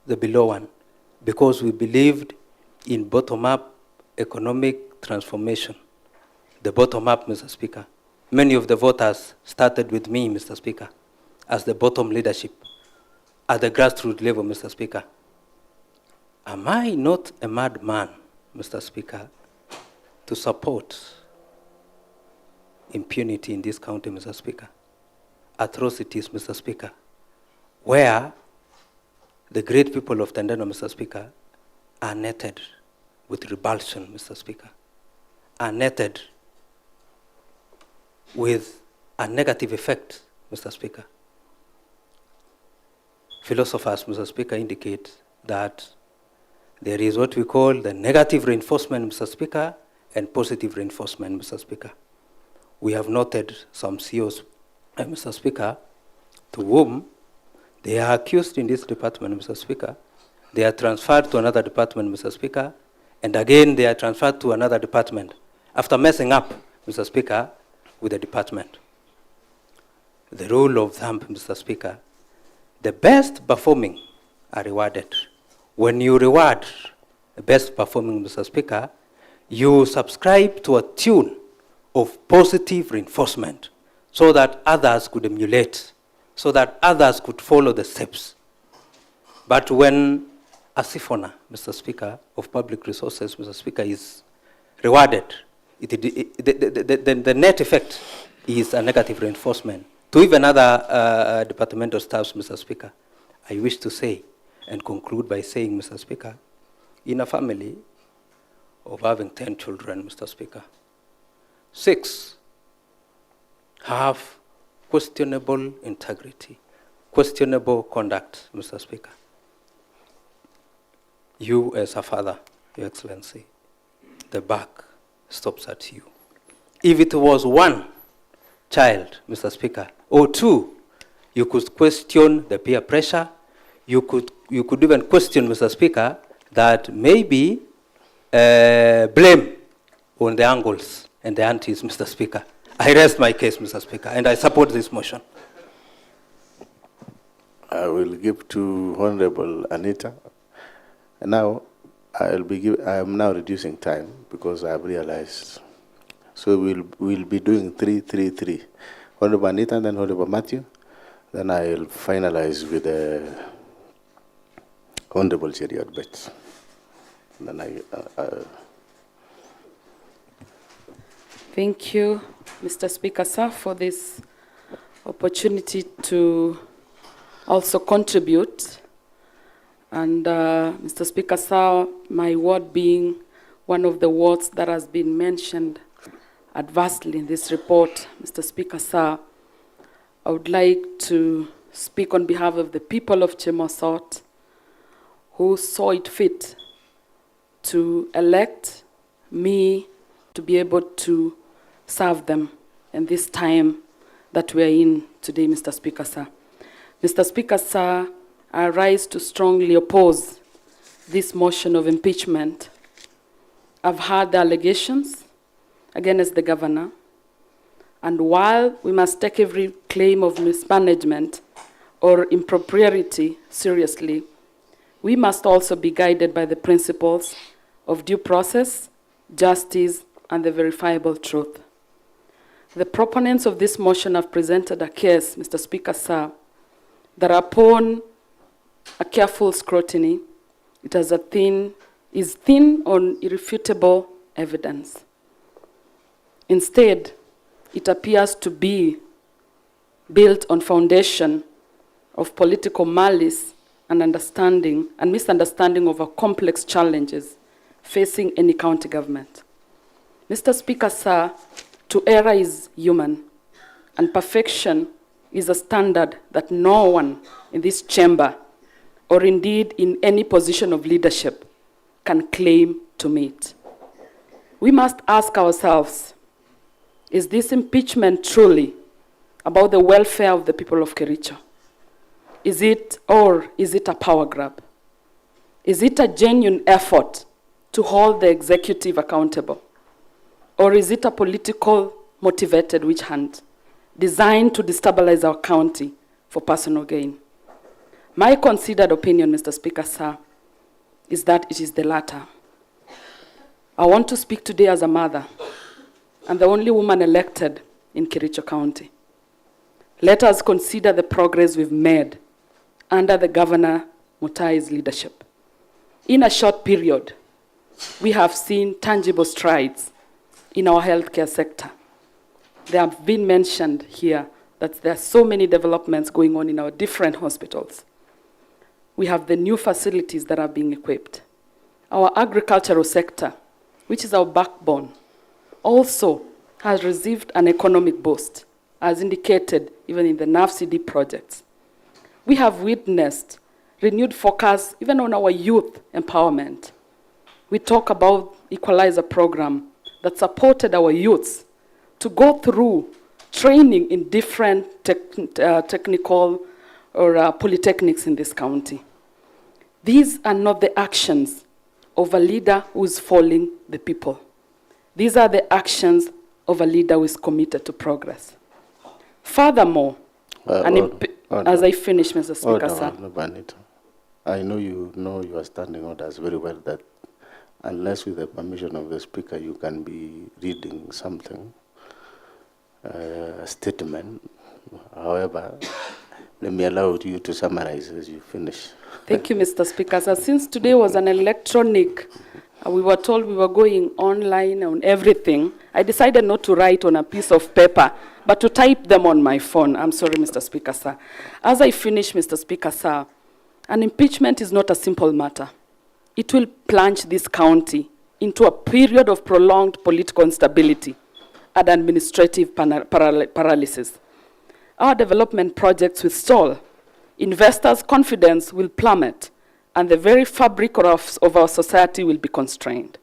the below one because we believed in bottom-up economic transformation. The bottom-up, Mr. Speaker. Many of the voters started with me, Mr. Speaker, as the bottom leadership at the grassroots level, Mr. Speaker. Am I not a madman, Mr. Speaker, to support impunity in this county, Mr. Speaker? Atrocities, Mr. Speaker, where the great people of Tendeno, Mr. Speaker, are netted with revulsion, Mr. Speaker, are netted with a negative effect, Mr. Speaker. Philosophers, Mr. Speaker, indicate that there is what we call the negative reinforcement, Mr. Speaker, and positive reinforcement, Mr. Speaker. We have noted some CEOs, Mr. Speaker, to whom they are accused in this department, Mr. Speaker. They are transferred to another department, Mr. Speaker, and again they are transferred to another department after messing up, Mr. Speaker, with the department. The rule of thumb, Mr. Speaker, the best performing are rewarded. When you reward the best performing, Mr. Speaker, you subscribe to a tune of positive reinforcement so that others could emulate, so that others could follow the steps. But when a siphoner, Mr. Speaker, of public resources, Mr. Speaker, is rewarded, the net effect is a negative reinforcement to even other departmental staffs, Mr. Speaker. I wish to say and conclude by saying, Mr. Speaker, in a family of having 10 children, Mr. Speaker, 6 have questionable integrity, questionable conduct, Mr. Speaker. you as a father, Your Excellency, the buck stops at you. If it was one child, Mr. Speaker, or two, you could question the peer pressure. You could even question, Mr. Speaker, that maybe blame on the uncles and the aunties, Mr. Speaker. I rest my case, Mr. Speaker, and I support this motion. I will give to Honorable Anita. Now, I am now reducing time because I have realized. So we'll be doing 3-3-3. Honorable Anita and then Honorable Matthew. Then I'll finalize with Honorable Cheriot Betts. Then Thank you, Mr. Speaker, sir, for this opportunity to also contribute. And Mr. Speaker, sir, my ward being one of the wards that has been mentioned adversely in this report, Mr. Speaker, sir, I would like to speak on behalf of the people of Chemosot who saw it fit to elect me to be able to serve them in this time that we are in today, Mr. Speaker, sir. Mr. Speaker, sir, I rise to strongly oppose this motion of impeachment. I've heard the allegations against the governor, and while we must take every claim of mismanagement or impropriety seriously, we must also be guided by the principles of due process, justice, and the verifiable truth. The proponents of this motion have presented a case, Mr. Speaker, sir, that upon a careful scrutiny, it is thin on irrefutable evidence. Instead, it appears to be built on foundation of political malice and misunderstanding of our complex challenges facing any county government. Mr. Speaker, sir, to err is human, and perfection is a standard that no one in this chamber, or indeed in any position of leadership, can claim to meet. We must ask ourselves, is this impeachment truly about the welfare of the people of Kericho? Is it a power grab? Is it a genuine effort to hold the executive accountable? Or is it a political motivated witch hunt designed to destabilize our county for personal gain? My considered opinion, Mr. Speaker, sir, is that it is the latter. I want to speak today as a mother and the only woman elected in Kericho County. Let us consider the progress we've made under the Governor Mutai's leadership. In a short period, we have seen tangible strides in our healthcare sector. They have been mentioned here that there are so many developments going on in our different hospitals. We have the new facilities that are being equipped. Our agricultural sector, which is our backbone, also has received an economic boost, as indicated even in the NAFCD projects. We have witnessed renewed focus even on our youth empowerment. We talk about Equalizer program that supported our youths to go through training in different technical or polytechnics in this county. These are not the actions of a leader who is following the people. These are the actions of a leader who is committed to progress. Furthermore, as I finish, Mr. Speaker, sir. I know you are standing orders very well that unless with the permission of the Speaker you can be reading something, a statement. However, let me allow you to summarize as you finish. Thank you, Mr. Speaker. So since today was an electronic, we were told we were going online on everything, I decided not to write on a piece of paper, but to type them on my phone. I'm sorry, Mr. Speaker, sir. As I finish, Mr. Speaker, sir, an impeachment is not a simple matter. It will plunge this county into a period of prolonged political instability and administrative paralysis. Our development projects will stall, investors' confidence will plummet, and the very fabric of our society will be constrained.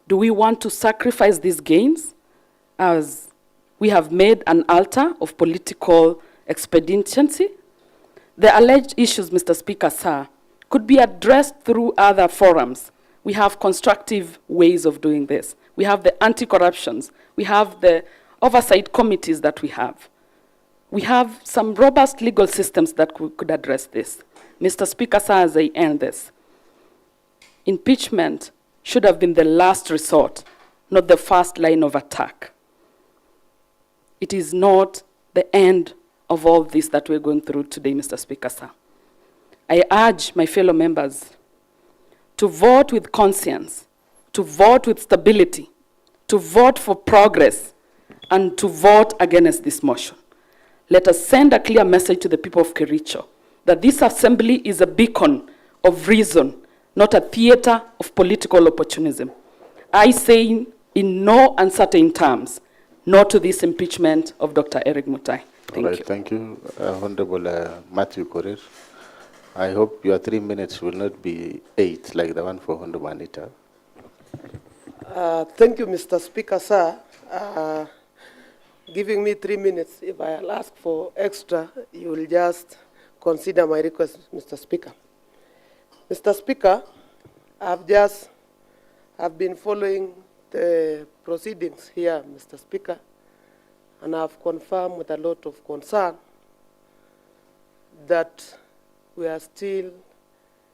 Do we want to sacrifice these gains as we have made an altar of political expediency? The alleged issues, Mr. Speaker, sir, could be addressed through other forums. We have constructive ways of doing this. We have the anti-corruptions. We have the oversight committees that we have. We have some robust legal systems that could address this. Mr. Speaker, sir, as I end this, impeachment should have been the last resort, not the first line of attack. It is not the end of all this that we're going through today, Mr. Speaker, sir. I urge my fellow members to vote with conscience, to vote with stability, to vote for progress, and to vote against this motion. Let us send a clear message to the people of Kericho that this assembly is a beacon of reason, not a theater of political opportunism. I say in no uncertain terms, no to this impeachment of Dr. Erick Mutai. Thank you. Thank you, Honorable Matthew Korir. I hope your 3 minutes will not be 8 like the one for Honorable Anita. Thank you, Mr. Speaker, sir. Giving me 3 minutes. If I'll ask for extra, you will just consider my request, Mr. Speaker. Mr. Speaker, I've been following the proceedings here, Mr. Speaker, and I've confirmed with a lot of concern that we are still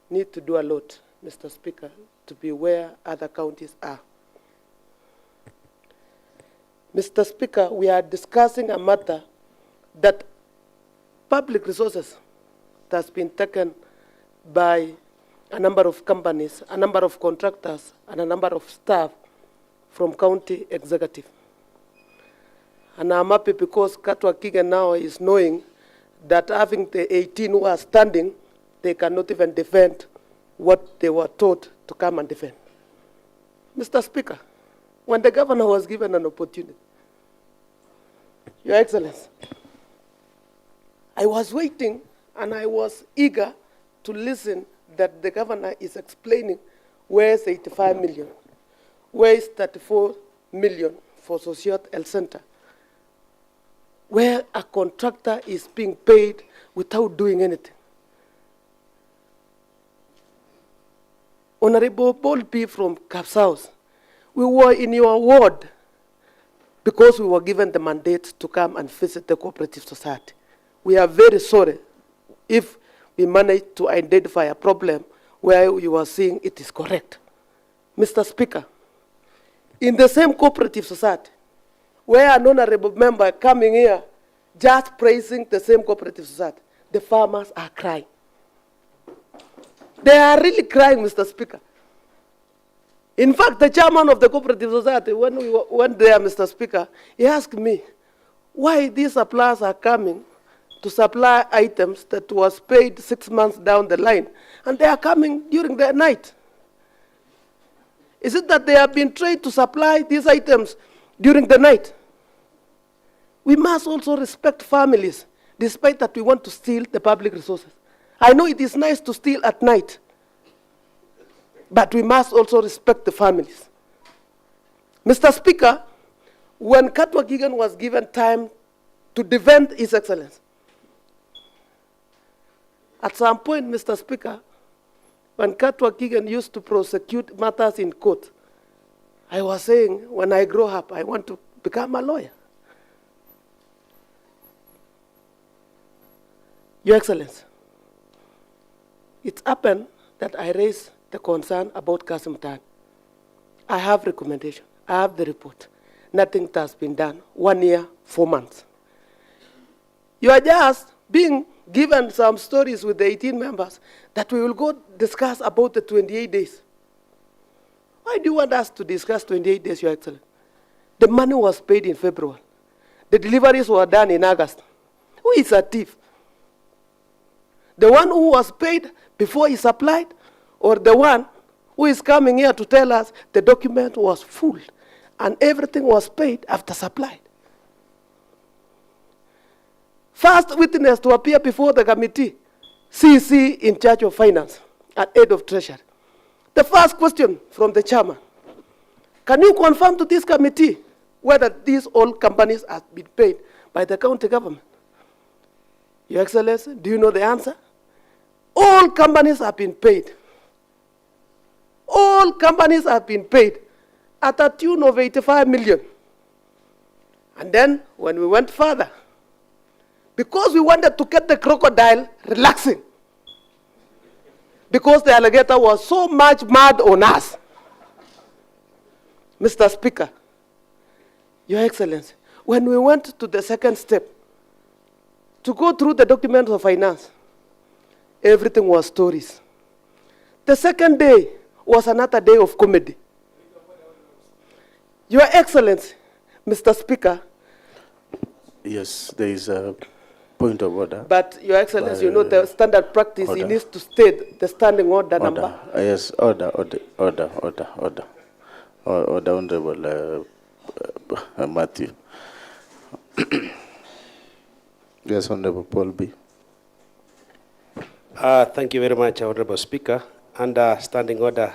need to do a lot, Mr. Speaker, to be where other counties are. Mr. Speaker, we are discussing a matter that public resources that has been taken by a number of companies, a number of contractors, and a number of staff from county executive. And I'm happy because Katwa Kigen now is knowing that having the 18 who are standing, they cannot even defend what they were taught to come and defend. Mr. Speaker, when the governor was given an opportunity, Your Excellency, I was waiting and I was eager to listen that the governor is explaining where's 85 million, where's 34 million for Social Health Center, where a contractor is being paid without doing anything. Honorable Paul P. from Kapsaus, we were in your ward because we were given the mandate to come and visit the cooperative society. We are very sorry if we managed to identify a problem where you are seeing it is correct. Mr. Speaker, in the same cooperative society, where an honorable member coming here just praising the same cooperative society, the farmers are crying. They are really crying, Mr. Speaker. In fact, the chairman of the cooperative society, when we went there, Mr. Speaker, he asked me why these suppliers are coming to supply items that was paid 6 months down the line, and they are coming during the night. Is it that they have been trained to supply these items during the night? We must also respect families, despite that we want to steal the public resources. I know it is nice to steal at night, but we must also respect the families. Mr. Speaker, when Katwa Gigan was given time to defend His Excellency, at some point, Mr. Speaker, when Katwa Gigan used to prosecute matters in court, I was saying, when I grow up, I want to become a lawyer. Your Excellency, it's happened that I raised the concern about Kasim Tan. I have recommendation. I have the report. Nothing has been done. 1 year, 4 months. You are just being given some stories with the 18 members that we will go discuss about the 28 days. Why do you want us to discuss 28 days, Your Excellency? The money was paid in February. The deliveries were done in August. Who is a thief? The one who was paid before he supplied, or the one who is coming here to tell us the document was full and everything was paid after supplied? First witness to appear before the committee, CC in charge of finance. and head of treasury. The first question from the chairman, can you confirm to this committee whether these all companies have been paid by the county government? Your Excellency, do you know the answer? All companies have been paid. All companies have been paid at a tune of 85 million. And then when we went further, because we wanted to get the crocodile relaxing, because the alligator was so much mad on us, Mr. Speaker, Your Excellency, when we went to the second step, to go through the documents of finance, everything was stories. The second day was another day of comedy. Your Excellency, Mr. Speaker. Yes, there is a point of order. But Your Excellency, you know the standard practice, he needs to state the standing order number. Yes, order, Honorable Matthew. Yes, Honorable Paul B. Thank you very much, Honorable Speaker. Under Standing Order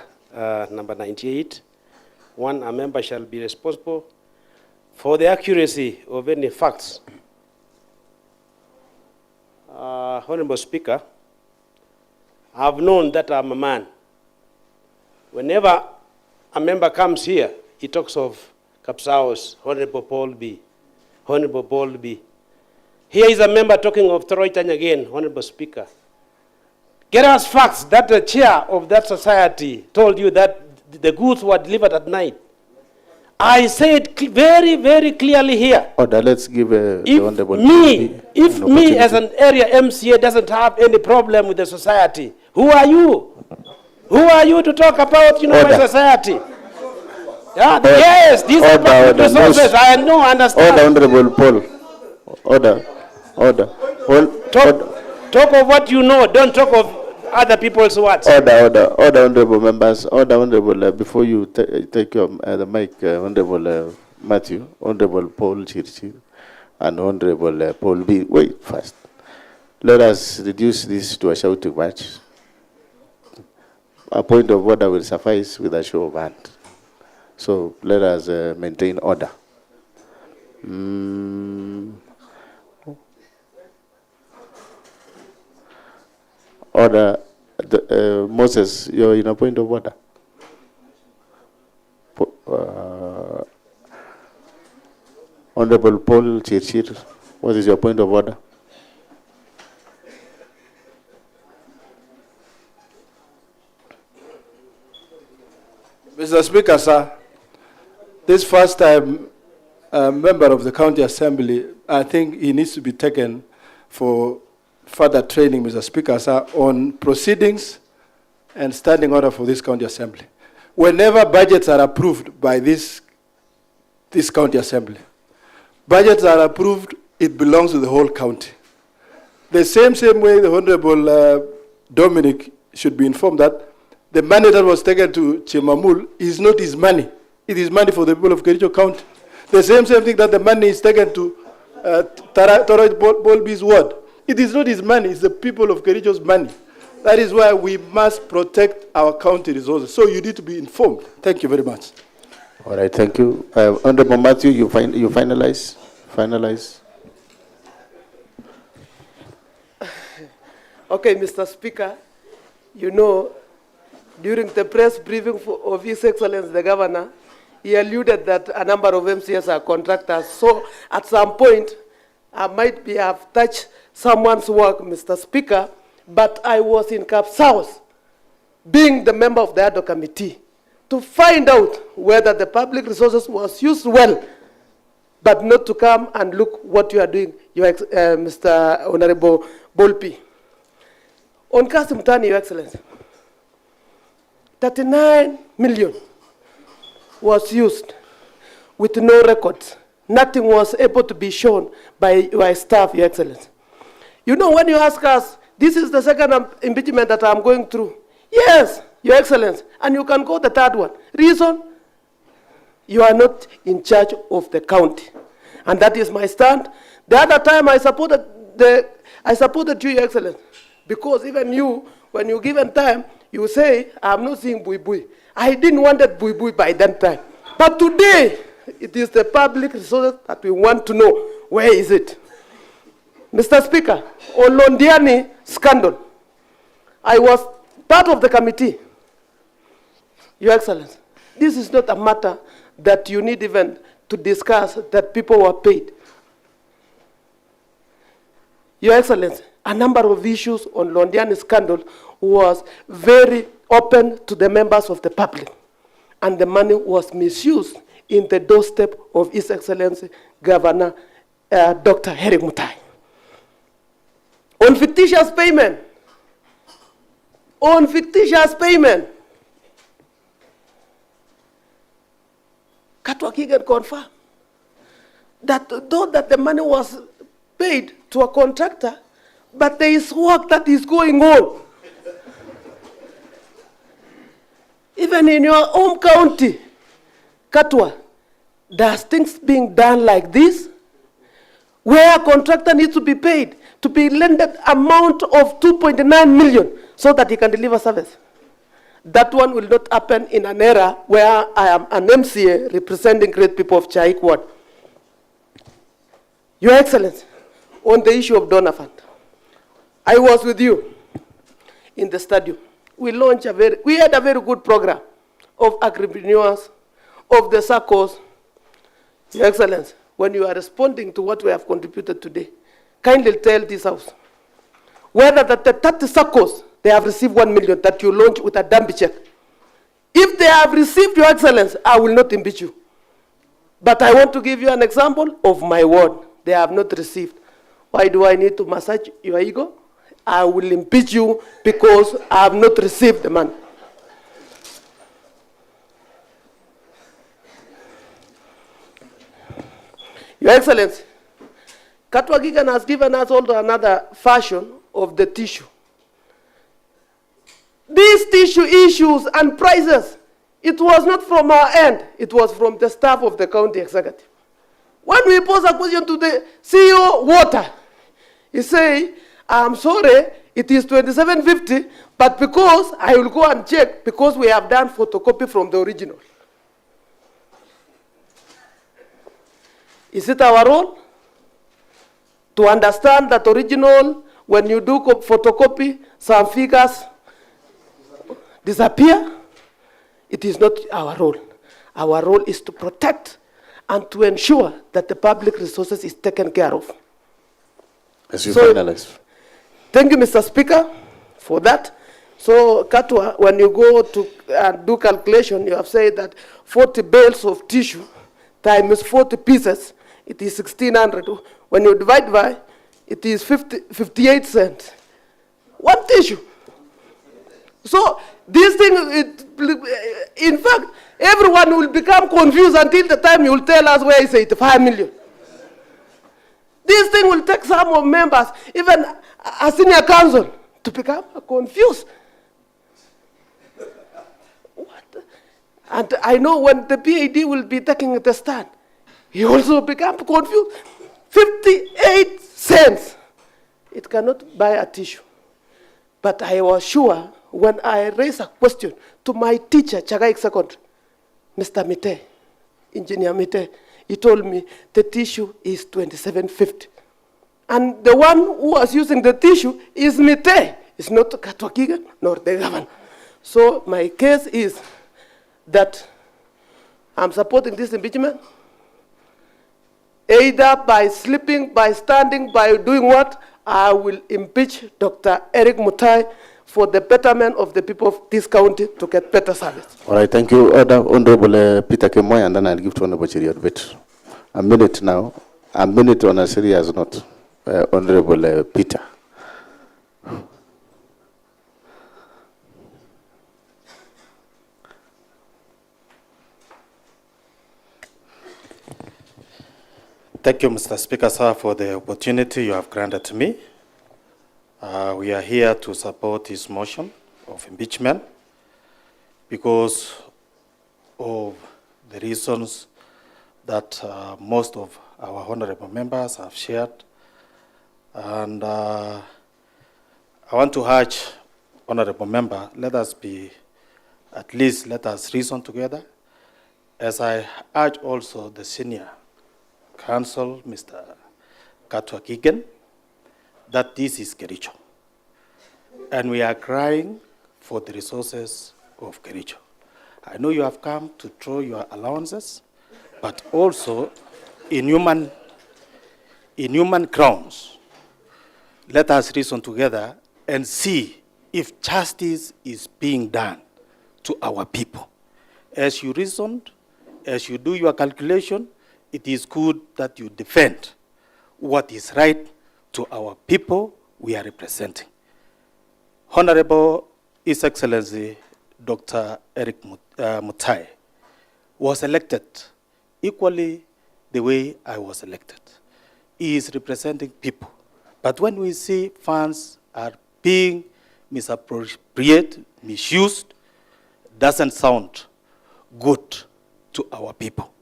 number 98, a member shall be responsible for the accuracy of any facts. Honorable Speaker, I've known that I'm a man. Whenever a member comes here, he talks of Kapsaos, Honorable Paul B. Honorable Paul B. Here is a member talking of Toroitany again, Honorable Speaker. Get us facts that the chair of that society told you that the goods were delivered at night. I said very, very clearly here. Order, let's give the Honorable If me as an area MCA doesn't have any problem with the society, who are you? Who are you to talk about, my society? Yeah, yes, these are public resources. I know, understand. Order, Honorable Paul. Order. Talk of what you know. Don't talk of other people's words. Order, honorable members. Order, honorable. Before you take the mic, Honorable Matthew, Honorable Paul Chirchir, and Honorable Paul B. Wait first. Let us reduce this to a shouting match. A point of order will suffice with a show of hand. So let us maintain order. Order, Moses, you're in a point of order. Honorable Paul Chirchir, what is your point of order? Mr. Speaker, sir, this first time member of the County Assembly, I think he needs to be taken for further training, Mr. Speaker, sir, on proceedings and standing order for this County Assembly. Whenever budgets are approved by this County Assembly, budgets are approved, it belongs to the whole county. The same way the Honorable Dominic should be informed that the money that was taken to Chemamul is not his money. It is money for the people of Kericho County. The same thing that the money is taken to Toroit Bolby's ward. It is not his money, it's the people of Kericho's money. That is why we must protect our county resources. So you need to be informed. Thank you very much. All right, thank you. Honorable Matthew, you finalize? Finalize. Okay, Mr. Speaker, you know, during the press briefing of His Excellency the Governor, he alluded that a number of MCS are contractors. So at some point, I might have touched someone's work, Mr. Speaker, but I was in Kapsaos, being the member of the ADO committee, to find out whether the public resources was used well, but not to come and look what you are doing, Mr. Honorable Bolpi. On Kasim Tani, Your Excellency, 39 million was used with no records. Nothing was able to be shown by your staff, Your Excellency. You know, when you ask us, this is the second impeachment that I'm going through. Yes, Your Excellency, and you can go the third one. Reason? You are not in charge of the county. And that is my stand. The other time I supported you, Your Excellency. Because even you, when you given time, you say, I'm not seeing Bui Bui. I didn't want that Bui Bui by that time. But today, it is the public resources that we want to know. Where is it? Mr. Speaker, on Londiani scandal, I was part of the committee. Your Excellency, this is not a matter that you need even to discuss that people were paid. Your Excellency, a number of issues on Londiani scandal was very open to the members of the public, and the money was misused in the doorstep of His Excellency Governor Dr. Erick Mutai. On fictitious payment, Katwa Kigen confirmed that though that the money was paid to a contractor, but there is work that is going on. Even in your home county, Katwa, there's things being done like this, where a contractor needs to be paid, to be lended amount of 2.9 million so that he can deliver service. That one will not happen in an era where I am an MCA representing great people of Chaik Ward. Your Excellency, on the issue of donor fund, I was with you in the stadium. We had a very good program of agripreneurs, of the SACCOs. Your Excellency, when you are responding to what we have contributed today, kindly tell this House whether that the 30 SACCOs, they have received 1 million that you launched with a dump check. If they have received, Your Excellency, I will not impeach you. But I want to give you an example of my word. They have not received. Why do I need to massage your ego? I will impeach you because I have not received the money. Your Excellency, Katwa Gigan has given us also another version of the tissue. These tissue issues and prices, it was not from our end, it was from the staff of the county executive. When we pose a question to the CEO, water, he say, I'm sorry, it is 2750, but because I will go and check, because we have done photocopy from the original. Is it our role to understand that original, when you do photocopy, some figures disappear? It is not our role. Our role is to protect and to ensure that the public resources is taken care of. As you finalize. Thank you, Mr. Speaker, for that. So, Katwa, when you go to do calculation, you have said that 40 bales of tissue times 40 pieces, it is 1,600. When you divide by, it is 58 cents. One tissue. So, this thing, in fact, everyone will become confused until the time you will tell us where is 85 million. This thing will take some of members, even a senior council, to become confused. What? And I know when the PAD will be taking the stand, he also become confused. 58 cents. It cannot buy a tissue. But I was sure when I raised a question to my teacher, Chagaik Secondary, Mr. Mite, Engineer Mite, he told me the tissue is 2750. And the one who was using the tissue is Mite. It's not Katwa Kigen nor the governor. So my case is that I'm supporting this impeachment, either by sleeping, by standing, by doing what, I will impeach Dr. Erick Mutai for the betterment of the people of this county to get better service. All right, thank you, Honorable Peter Kemoy, and then I'll give to Honorable Chiriot. Wait a minute now, a minute on a serious note. Honorable Peter. Thank you, Mr. Speaker, sir, for the opportunity you have granted to me. We are here to support this motion of impeachment because of the reasons that most of our honorable members have shared. And I I want to urge honorable member, let us reason together. As I urge also the senior counsel, Mr. Katwa Kigen, that this is Kericho. And we are crying for the resources of Kericho. I know you have come to throw your allowances, but also in human grounds, let us reason together and see if justice is being done to our people. As you reasoned, as you do your calculation, it is good that you defend what is right to our people we are representing. Honorable His Excellency Dr. Erick Mutai was elected equally the way I was elected. He is representing people. But when we see funds are being misappropriated, misused, doesn't sound good to our people.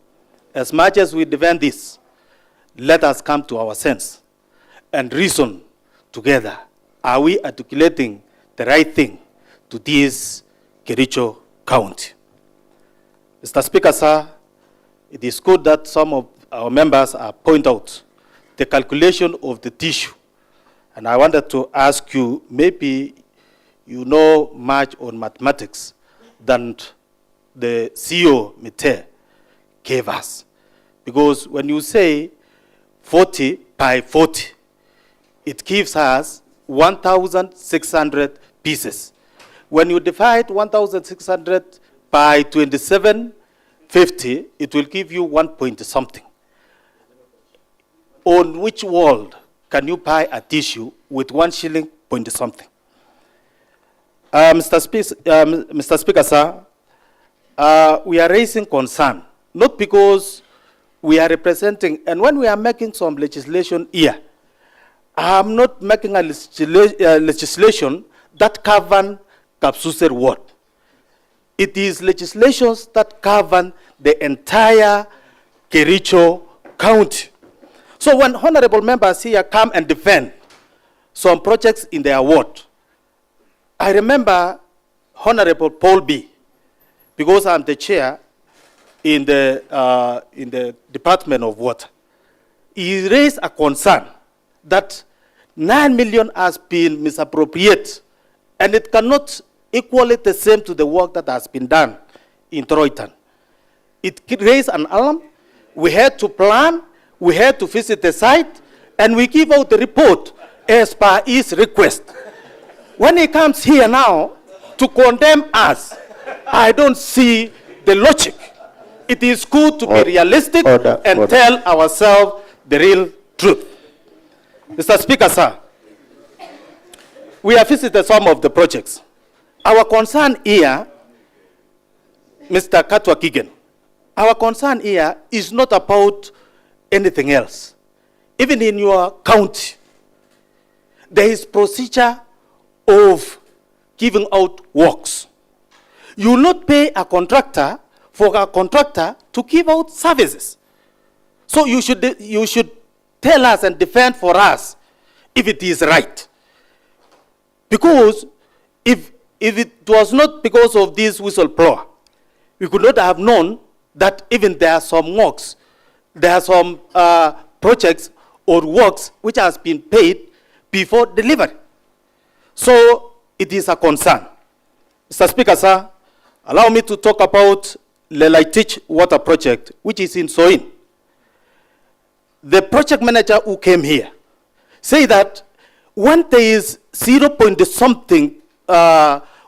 As much as we defend this, let us come to our sense and reason together. Are we articulating the right thing to this Kericho County? Mr. Speaker, sir, it is good that some of our members point out the calculation of the tissue. And I wanted to ask you, maybe you know much on mathematics than the CEO, Mite, gave us. Because when you say 40 by 40, it gives us 1,600 pieces. When you divide 1,600 by 2750, it will give you 1 point something. On which world can you buy a tissue with 1 shilling point something? Mr. Speaker, sir, we are raising concern, not because we are representing, and when we are making some legislation here, I'm not making a legislation that govern Kapsuser ward. It is legislations that govern the entire Kericho County. So when honorable members here come and defend some projects in their ward, I remember Honorable Paul B., because I'm the chair in the Department of Water. He raised a concern that 9 million has been misappropriated, and it cannot equal it the same to the work that has been done in Troitan. It raised an alarm. We had to plan, we had to visit the site, and we give out the report as per his request. When he comes here now to condemn us, I don't see the logic. It is good to be realistic and tell ourselves the real truth. Mr. Speaker, sir, we have visited some of the projects. Our concern here, Mr. Katwa Kigen, our concern here is not about anything else. Even in your county, there is procedure of giving out works. You will not pay a contractor for a contractor to give out services. So you should tell us and defend for us if it is right. Because if it was not because of this whistleblower, we could not have known that even there are some works, there are some projects or works which has been paid before delivery. So it is a concern. Mr. Speaker, sir, allow me to talk about Lelaitich Water Project, which is in Soin. The project manager who came here say that when there is 0 point something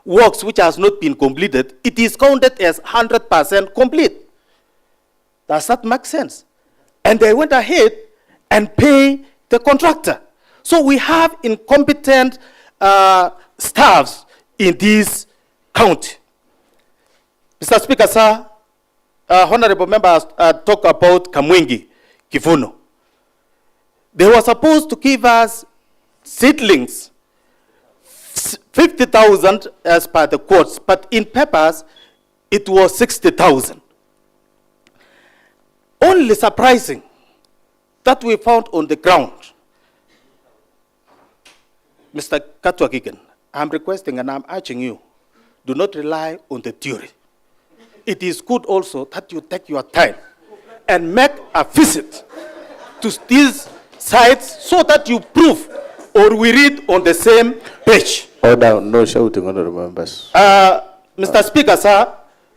works which has not been completed, it is counted as 100% complete. Does that make sense? And they went ahead and pay the contractor. So we have incompetent staffs in this county. Mr. Speaker, sir, honorable members talk about Kamwingi, Kivuno. They were supposed to give us seedlings, 50,000 as per the quotes, but in papers, it was 60,000. Only surprising that we found on the ground Mr. Katwakiken, I'm requesting and I'm urging you, do not rely on the theory. It is good also that you take your time and make a visit to these sites so that you prove or we read on the same page. Order, no shouting, honorable members. Mr. Speaker, sir,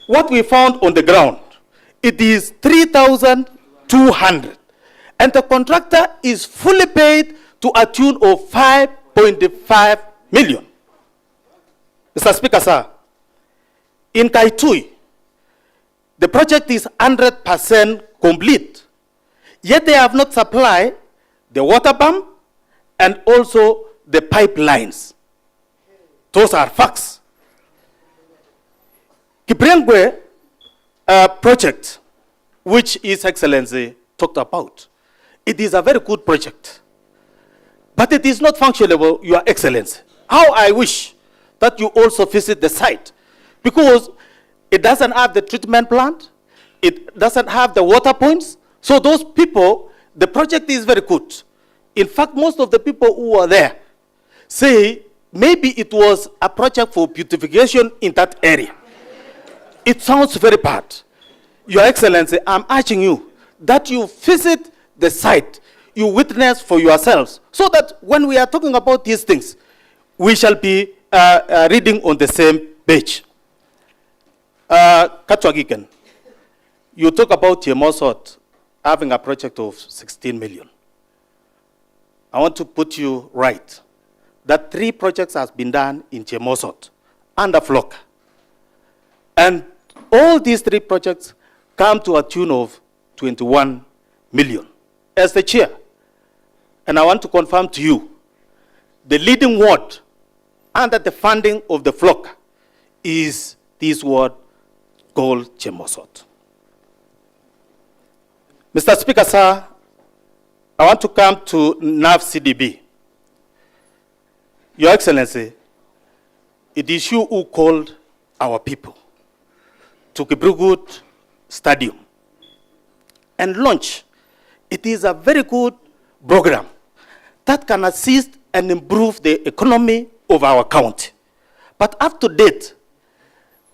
what we found on the ground, it is 3,200. And the contractor is fully paid to a tune of 5.5 million. Mr. Speaker, sir, in Kaitui, the project is 100% complete. Yet they have not supplied the water pump and also the pipelines. Those are facts. Kiprengwe project, which His Excellency talked about, it is a very good project. But it is not functionable, Your Excellency. How I wish that you also visit the site, because it doesn't have the treatment plant, it doesn't have the water points. So those people, the project is very good. In fact, most of the people who are there say maybe it was a project for beautification in that area. It sounds very bad. Your Excellency, I'm urging you that you visit the site, you witness for yourselves, so that when we are talking about these things, we shall be reading on the same page. Katwagiken, you talk about Yemosot having a project of 16 million. I want to put you right that 3 projects has been done in Chemosot under Flock. And all these 3 projects come to a tune of 21 million. As the chair, and I want to confirm to you, the leading ward under the funding of the Flock is this ward called Chemosot. Mr. Speaker, sir, I want to come to NAV CDB. Your Excellency, it is you who called our people to Kibrugut Stadium and launch. It is a very good program that can assist and improve the economy of our county. But up to date,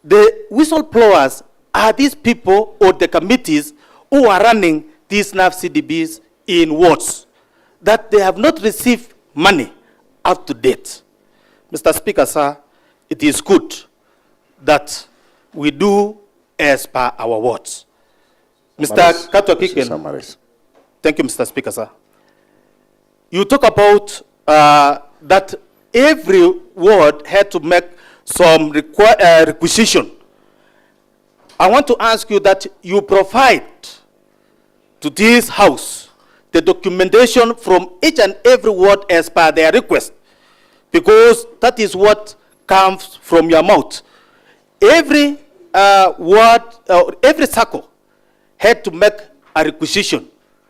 the whistleblowers are these people or the committees who are running these NAV CDBs in wards that they have not received money up to date. Mr. Speaker, sir, it is good that we do as per our wards. Mr. Katwakiken, thank you, Mr. Speaker, sir. You talk about that every ward had to make some requisition. I want to ask you that you provide to this house the documentation from each and every ward as per their request, because that is what comes from your mouth. Every ward, every circle had to make a requisition.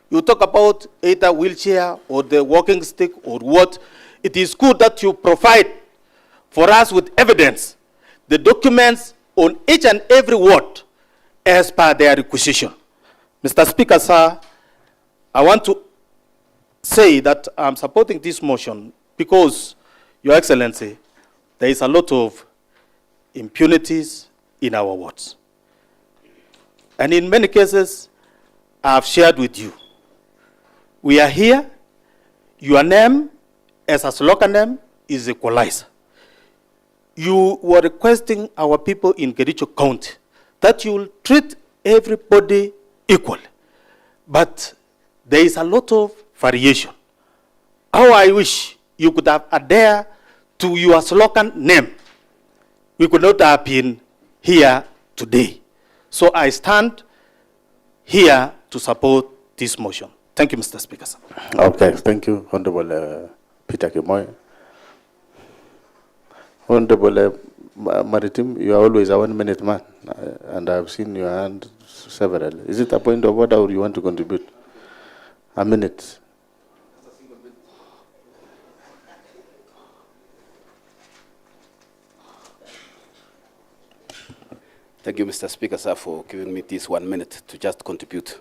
You talk about either wheelchair or the walking stick or what. It is good that you provide for us with evidence, the documents on each and every ward as per their requisition. Mr. Speaker, sir, I want to say that I'm supporting this motion because, Your Excellency, there is a lot of impunities in our wards. And in many cases, I've shared with you. We are here, your name, as a slogan name, is Equalizer. You were requesting our people in Kericho County that you will treat everybody equally. But there is a lot of variation. How I wish you could have adhered to your slogan name. We could not have been here today. So I stand here to support this motion. Thank you, Mr. Speaker. Okay, thank you, Honorable Peter Kimoy. Honorable Maritim, you are always a 1-minute man, and I've seen your hand several. Is it a point of order or you want to contribute? A minute. Thank you, Mr. Speaker, sir, for giving me this 1 minute to just contribute.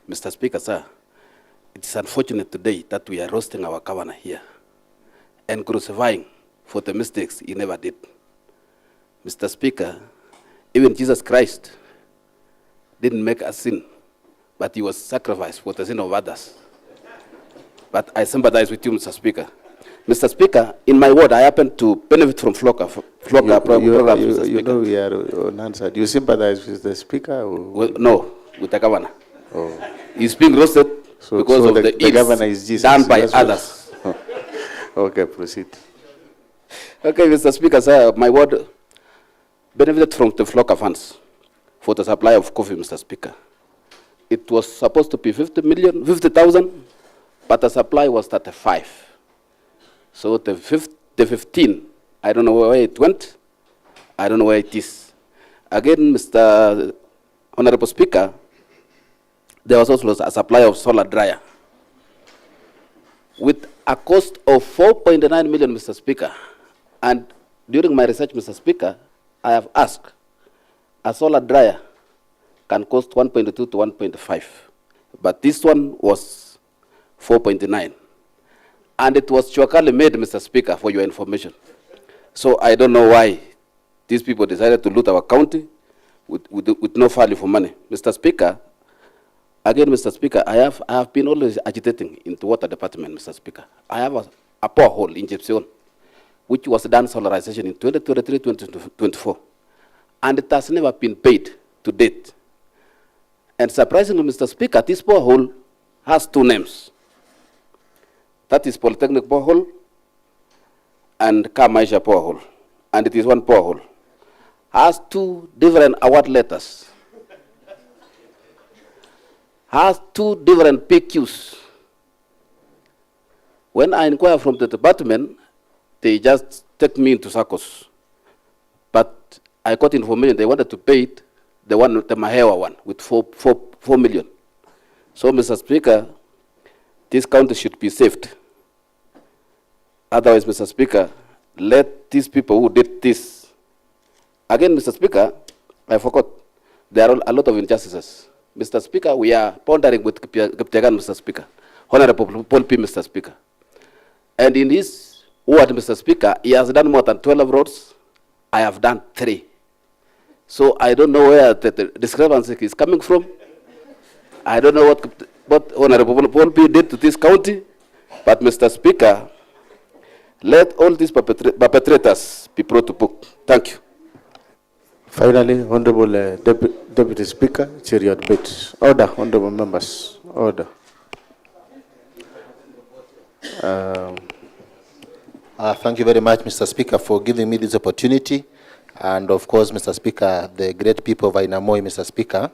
Mr. Speaker, sir, it is unfortunate today that we are roasting our governor here. and crucifying for the mistakes he never did. Mr. Speaker, even Jesus Christ didn't make a sin, but he was sacrificed for the sin of others. But I sympathize with you, Mr. Speaker. Mr. Speaker, in my ward, I happen to benefit from program, Mr. You know we are unanswered. You sympathize with the Speaker? Or? Well, no, with the governor. Oh. He's being roasted because of the governor is Jesus. done by others. Oh. Okay, proceed. Okay, Mr. Speaker, sir, my ward benefited from the Flocker funds for the supply of coffee, Mr. Speaker. It was supposed to be 50,000, but the supply was 35. So the 15, I don't know where it went. I don't know where it is. Again, Mr. Honorable Speaker, there was also a supply of solar dryer with a cost of 4.9 million, Mr. Speaker. And during my research, Mr. Speaker, I have asked, a solar dryer can cost 1.2 to 1.5, but this one was 4.9. And it was chocally made, Mr. Speaker, for your information. So I don't know why these people decided to loot our county with no value for money. Mr. Speaker, again, Mr. Speaker, I have been always agitating in the water department, Mr. Speaker. I have a borehole in Gypsy, which was done solarization in 2023-2024. And it has never been paid to date. And surprisingly, Mr. Speaker, this borehole has two names. That is Polytechnic borehole and Kamaisha borehole. And it is one borehole. Has two different award letters. Has two different PQs. When I inquire from the department, they just take me into circles. But I got information they wanted to pay it, the Mahewa one, with 4 million. So, Mr. Speaker, this county should be saved. Otherwise, Mr. Speaker, let these people who did this. Again, Mr. Speaker, I forgot, there are a lot of injustices. Mr. Speaker, we are pondering with Giptegan, Mr. Speaker, Honorable Paul P. Mr. Speaker. And in his word, Mr. Speaker, he has done more than 12 roads. I have done 3. So I don't know where the discrepancy is coming from. I don't know what Honorable Paul P. did to this county. But, Mr. Speaker, let all these perpetrators be brought to book. Thank you. Finally, Honorable Deputy Speaker, chair your debate. Order, Honorable members. Order. Thank you very much, Mr. Speaker, for giving me this opportunity. And of course, Mr. Speaker, the great people of Ainamoi, Mr. Speaker.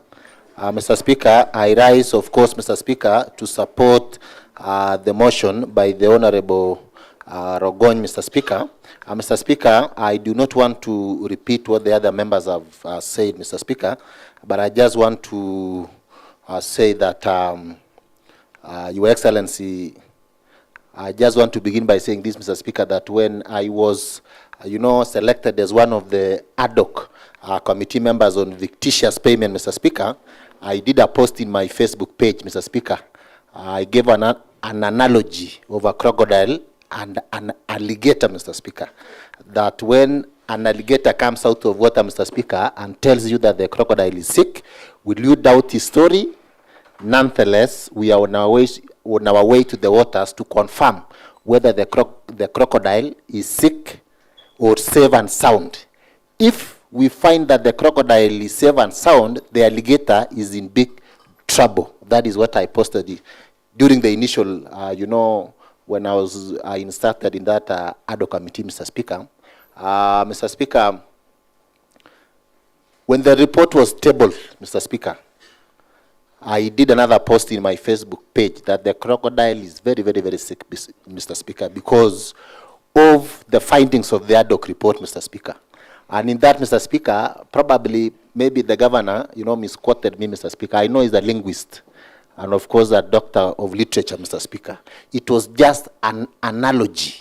Mr. Speaker, I rise, of course, Mr. Speaker, to support the motion by the Honorable Rogony, Mr. Speaker. Mr. Speaker, I do not want to repeat what the other members have said, Mr. Speaker, but I just want to say that, Your Excellency, I just want to begin by saying this, Mr. Speaker, that when I was, selected as one of the ad hoc committee members on fictitious payment, Mr. Speaker, I did a post in my Facebook page, Mr. Speaker. I gave an analogy of a crocodile and an alligator, Mr. Speaker, that when an alligator comes out of water, Mr. Speaker, and tells you that the crocodile is sick, will you doubt his story? Nonetheless, we are on our way to the waters to confirm whether the crocodile is sick or safe and sound. If we find that the crocodile is safe and sound, the alligator is in big trouble. That is what I posted during the initial, when I was inserted in that ad hoc committee, Mr. Speaker. Mr. Speaker, when the report was tabled, Mr. Speaker, I did another post in my Facebook page that the crocodile is very, very, very sick, Mr. Speaker, because of the findings of the ad hoc report, Mr. Speaker. And in that, Mr. Speaker, probably, maybe the governor, misquoted me, Mr. Speaker. I know he's a linguist, and of course a doctor of literature, Mr. Speaker. It was just an analogy.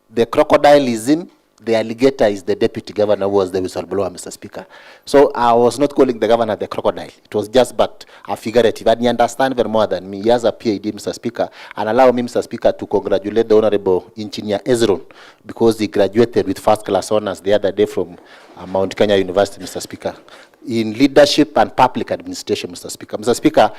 The crocodile is in, the alligator is the deputy governor who was the whistleblower, Mr. Speaker. So I was not calling the governor the crocodile. It was just but a figurative. And he understands very more than me. He has a PhD, Mr. Speaker. And allow me, Mr. Speaker, to congratulate the Honorable Engineer Ezron because he graduated with first-class honors the other day from Mount Kenya University, Mr. Speaker, in leadership and public administration, Mr. Speaker. Mr. Speaker,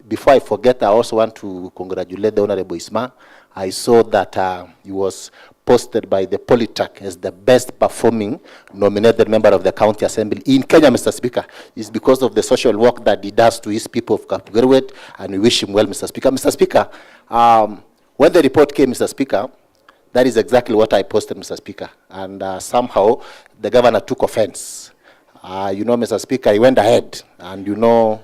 before I forget, I also want to congratulate the Honorable Isma. I saw that he was posted by the Polytech as the best performing nominated member of the County Assembly in Kenya, Mr. Speaker. It's because of the social work that he does to his people of Kapgarwet, and we wish him well, Mr. Speaker. Mr. Speaker, when the report came, Mr. Speaker, that is exactly what I posted, Mr. Speaker. And somehow the governor took offense. You know, Mr. Speaker, he went ahead and, you know,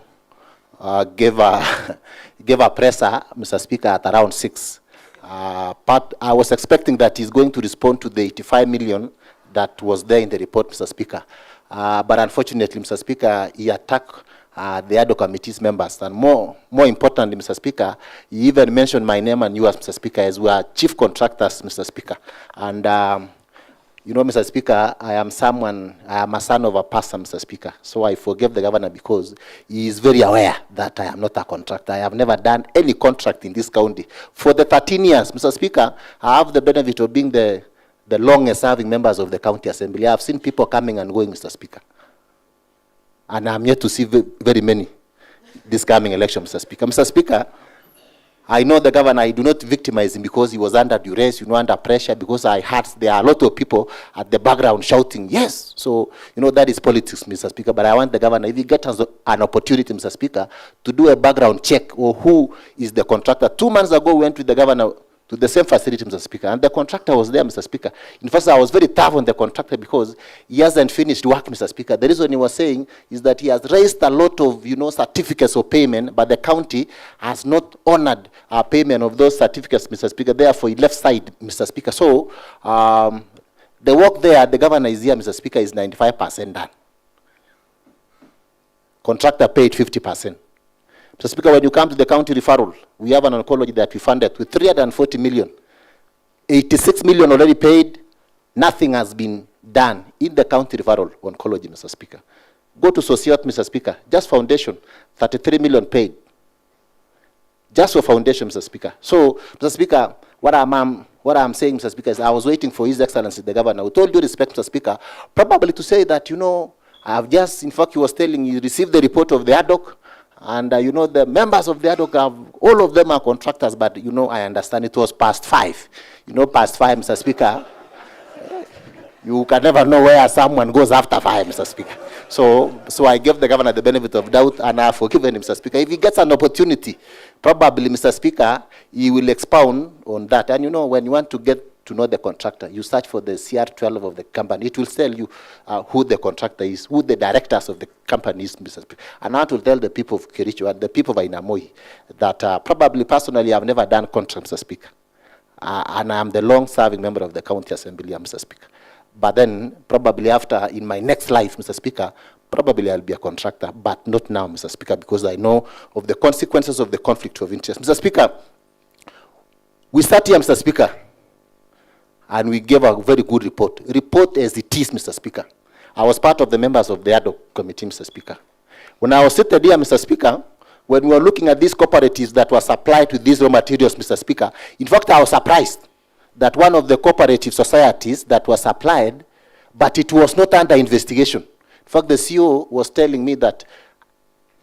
gave a presser, Mr. Speaker, at around 6. But I was expecting that he's going to respond to the 85 million that was there in the report, Mr. Speaker. But unfortunately, Mr. Speaker, he attacked the other committee's members. And more importantly, Mr. Speaker, he even mentioned my name and you as Mr. Speaker, as we are chief contractors, Mr. Speaker. And you know, Mr. Speaker, I am a son of a pastor, Mr. Speaker. So I forgive the governor because he is very aware that I am not a contractor. I have never done any contract in this county. For the 13 years, Mr. Speaker, I have the benefit of being the longest serving members of the County Assembly. I have seen people coming and going, Mr. Speaker. And I'm yet to see very many this coming election, Mr. Speaker. Mr. Speaker, I know the governor, I do not victimize him because he was under duress, you know, under pressure, because I heard there are a lot of people at the background shouting, yes. So, you know, that is politics, Mr. Speaker. But I want the governor, if he gets an opportunity, Mr. Speaker, to do a background check or who is the contractor. 2 months ago, we went with the governor to the same facility, Mr. Speaker, and the contractor was there, Mr. Speaker. In fact, I was very tough on the contractor because he hasn't finished work, Mr. Speaker. The reason he was saying is that he has raised a lot of, you know, certificates of payment, but the county has not honored payment of those certificates, Mr. Speaker. Therefore, he left side, Mr. Speaker. So, the work there, the governor is here, Mr. Speaker, is 95% done. Contractor paid 50%. Mr. Speaker, when you come to the county referral, we have an oncology that we funded with 340 million. 86 million already paid. Nothing has been done in the county referral oncology, Mr. Speaker. Go to Sociot, Mr. Speaker. Just foundation, 33 million paid. Just for foundation, Mr. Speaker. So, Mr. Speaker, what I'm saying, Mr. Speaker, is I was waiting for His Excellency, the governor, with all due respect, Mr. Speaker, probably to say that, you know, I have just, in fact, he was telling you, received the report of the ad hoc. And, you know, the members of the ad hoc, all of them are contractors, but, you know, I understand it was past 5. You know, past 5, Mr. Speaker, you can never know where someone goes after 5, Mr. Speaker. So I give the governor the benefit of doubt, and I have forgiven him, Mr. Speaker. If he gets an opportunity, probably, Mr. Speaker, he will expound on that. And, you know, when you want to get to know the contractor, you search for the CR12 of the company. It will tell you who the contractor is, who the directors of the company is, Mr. Speaker. And that will tell the people of Kericho and the people of Ainamoi that probably, personally, I've never done contract, Mr. Speaker. And I'm the long-serving member of the County Assembly, Mr. Speaker. But then, probably after, in my next life, Mr. Speaker, probably I'll be a contractor, but not now, Mr. Speaker, because I know of the consequences of the conflict of interest. Mr. Speaker, we sat here, Mr. Speaker, and we gave a very good report. Report as it is, Mr. Speaker. I was part of the members of the ad hoc committee, Mr. Speaker. When I was seated here, Mr. Speaker, when we were looking at these cooperatives that were supplied with these raw materials, Mr. Speaker, in fact, I was surprised that one of the cooperative societies that was supplied, but it was not under investigation. In fact, the CEO was telling me that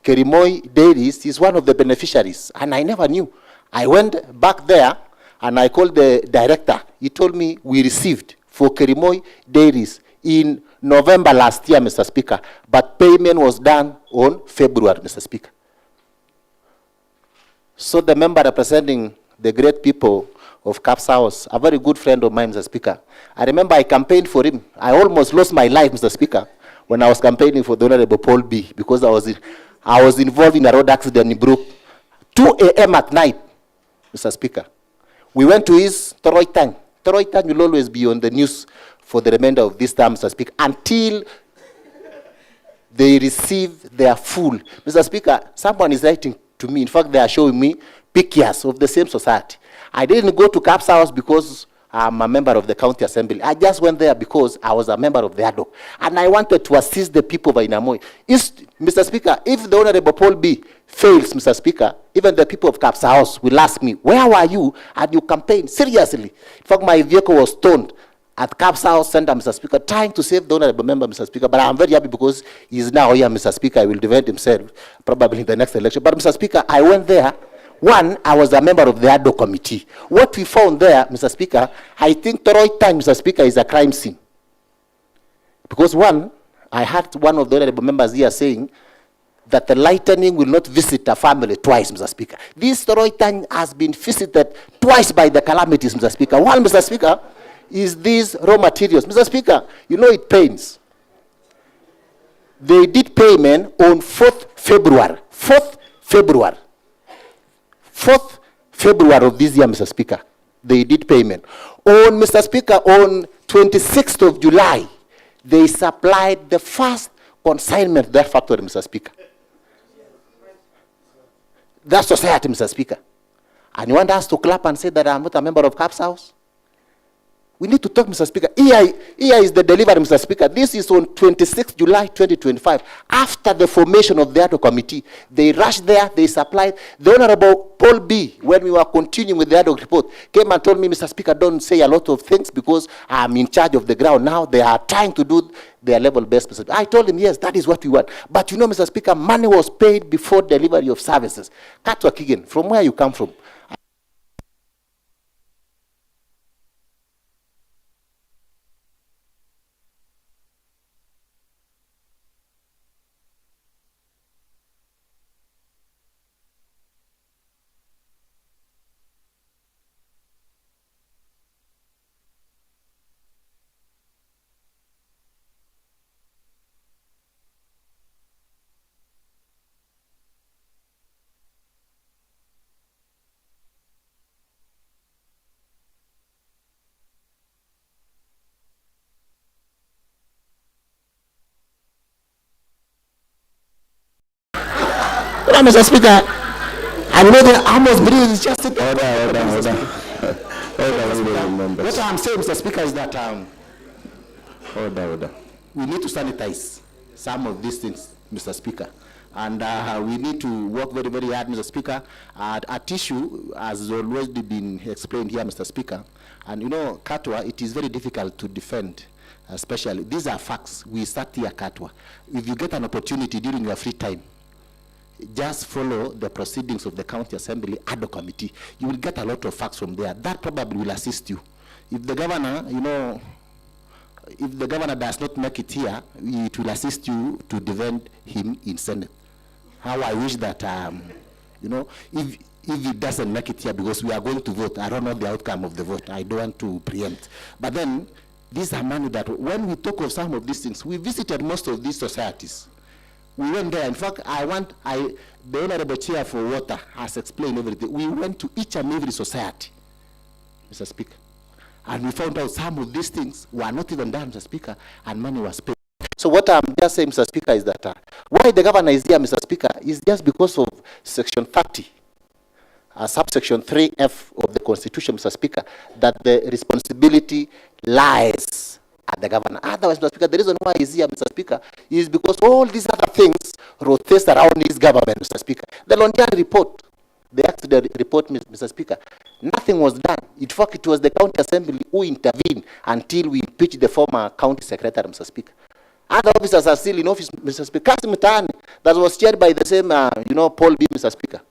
Kerimoi Dairies is one of the beneficiaries, and I never knew. I went back there, and I called the director. He told me we received for Kerimoi Dairies in November last year, Mr. Speaker, but payment was done on February, Mr. Speaker. So the member representing the great people of Caps House, a very good friend of mine, Mr. Speaker. I remember I campaigned for him. I almost lost my life, Mr. Speaker, when I was campaigning for the Honorable Paul B, because I was involved in a road accident in Brook. 2 a.m. at night, Mr. Speaker. We went to his Toroitan. Toroitan will always be on the news for the remainder of this term, Mr. Speaker, until they receive their full. Mr. Speaker, someone is writing to me. In fact, they are showing me pictures of the same society. I didn't go to Caps House because I'm a member of the county assembly. I just went there because I was a member of the ADOC. And I wanted to assist the people of Inamoi. Mr. Speaker, if the Honorable Paul B fails, Mr. Speaker, even the people of Capsa House will ask me, where were you? And you campaigned seriously. In fact, my vehicle was towed at Capsa House Center, Mr. Speaker, trying to save the Honorable Member, Mr. Speaker. But I'm very happy because he's now here, Mr. Speaker. He will defend himself probably in the next election. But, Mr. Speaker, I went there. One, I was a member of the ADO committee. What we found there, Mr. Speaker, I think Toroy time, Mr. Speaker, is a crime scene. Because one, I heard one of the honorable members here saying that the lightning will not visit a family twice, Mr. Speaker. This Toroy time has been visited twice by the calamities, Mr. Speaker. One, Mr. Speaker, is these raw materials. Mr. Speaker, you know it pains. They did payment on 4th February. 4th February. 4th February of this year, Mr. Speaker, they did payment. On, Mr. Speaker, on 26th of July, they supplied the first consignment to that factory, Mr. Speaker. That society, Mr. Speaker. And you want us to clap and say that I'm not a member of CAPS House? We need to talk, Mr. Speaker. Here is the delivery, Mr. Speaker. This is on 26th July 2025. After the formation of the ADO committee, they rushed there, they supplied. The Honorable Paul B., when we were continuing with the ADO report, came and told me, Mr. Speaker, don't say a lot of things because I'm in charge of the ground now. They are trying to do their level best, Mr. Speaker. I told him, yes, that is what we want. But you know, Mr. Speaker, money was paid before delivery of services. Katwa Kigen, from where you come from? Mr. Speaker, I know that I must believe it's just order. What I'm saying, Mr. Speaker, is that order. We need to sanitize some of these things, Mr. Speaker. And we need to work very, very hard, Mr. Speaker. A tissue has always been explained here, Mr. Speaker. And you know, Katwa, it is very difficult to defend, especially. These are facts. We start here, Katwa. If you get an opportunity during your free time, just follow the proceedings of the County Assembly ADO Committee. You will get a lot of facts from there. That probably will assist you. If the governor, you know, if the governor does not make it here, it will assist you to defend him in Senate. How I wish that, you know, if it doesn't make it here, because we are going to vote, I don't know the outcome of the vote. I don't want to preempt. But then, these are money that, when we talk of some of these things, we visited most of these societies. We went there. In fact, the Honorable Chair for Water has explained everything. We went to each and every society, Mr. Speaker. And we found out some of these things were not even done, Mr. Speaker, and money was paid. So what I'm just saying, Mr. Speaker, is that why the governor is here, Mr. Speaker, is just because of Section 30, subsection 3F of the Constitution, Mr. Speaker, that the responsibility lies at the governor. Otherwise, Mr. Speaker, the reason why he's here, Mr. Speaker, is because all these other things rotate around his government, Mr. Speaker. The Londian report, the accident report, Mr. Speaker, nothing was done. In fact, it was the County Assembly who intervened until we impeached the former County Secretary, Mr. Speaker. Other officers are still in office, Mr. Speaker. Erick Mutai Impeachment, that was chaired by the same, you know, Paul B, Mr. Speaker.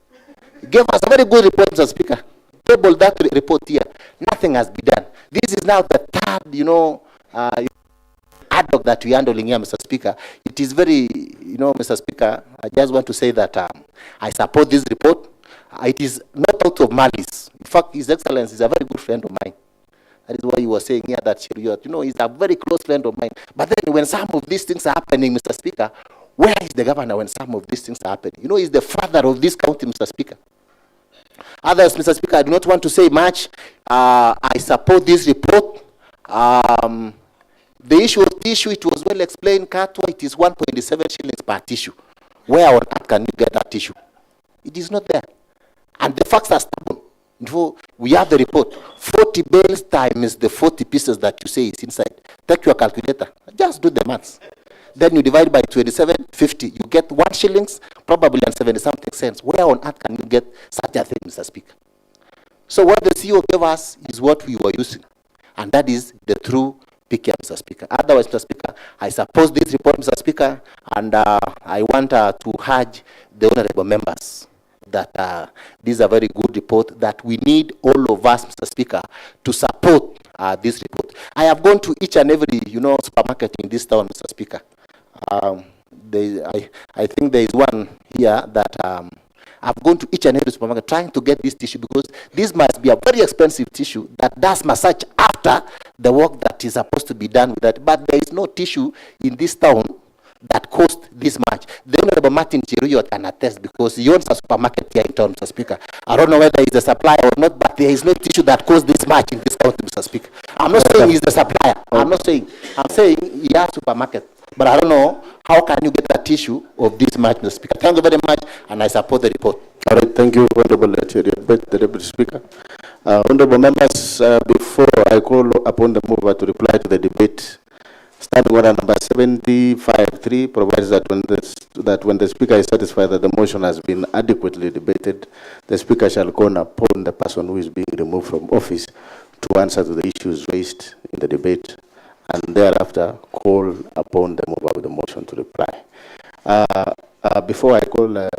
He gave us a very good report, Mr. Speaker. Table that report here. Nothing has been done. This is now the third, you know, ad hoc that we are handling here, Mr. Speaker. It is very, you know, Mr. Speaker, I just want to say that I support this report. It is not out of malice. In fact, His Excellency is a very good friend of mine. That is why you were saying here that, you know, he's a very close friend of mine. But then when some of these things are happening, Mr. Speaker, where is the governor when some of these things are happening? You know, he's the father of this county, Mr. Speaker. Others, Mr. Speaker, I do not want to say much. I support this report. The issue of tissue, it was well explained, Katwa, it is 1.7 shillings per tissue. Where on earth can you get that tissue? It is not there. And the facts are stubborn. We have the report. 40 bales times the 40 pieces that you say is inside. Take your calculator. Just do the maths. Then you divide by 27.50. You get 1 shillings, probably, and 70 something cents. Where on earth can you get such a thing, Mr. Speaker? So what the CEO gave us is what we were using. And that is the true picture, Mr. Speaker. Otherwise, Mr. Speaker, I suppose this report, Mr. Speaker, and I want to urge the honorable members that this is a very good report, that we need all of us, Mr. Speaker, to support this report. I have gone to each and every, supermarket in this town, Mr. Speaker. I think there is one here that I've gone to each and every supermarket trying to get this tissue, because this must be a very expensive tissue that does massage after the work that is supposed to be done with that. But there is no tissue in this town that cost this much. The Honorable Martin Cheruiyot can attest, because he owns a supermarket here in town, Mr. Speaker. I don't know whether he's the supplier or not, but there is no tissue that costs this much in this county, Mr. Speaker. I'm not saying he's the supplier. I'm saying he has supermarket. But I don't know, how can you get a tissue of this much, Mr. Speaker? Thank you very much, and I support the report. All right, thank you, Honorable the Deputy Speaker. Honorable members, before I call upon the mover to reply to the debate, standing order number 75.3 provides that when the Speaker is satisfied that the motion has been adequately debated, the Speaker shall call upon the person who is being removed from office to answer to the issues raised in the debate, and thereafter call upon the mover of the motion to reply. Before I call the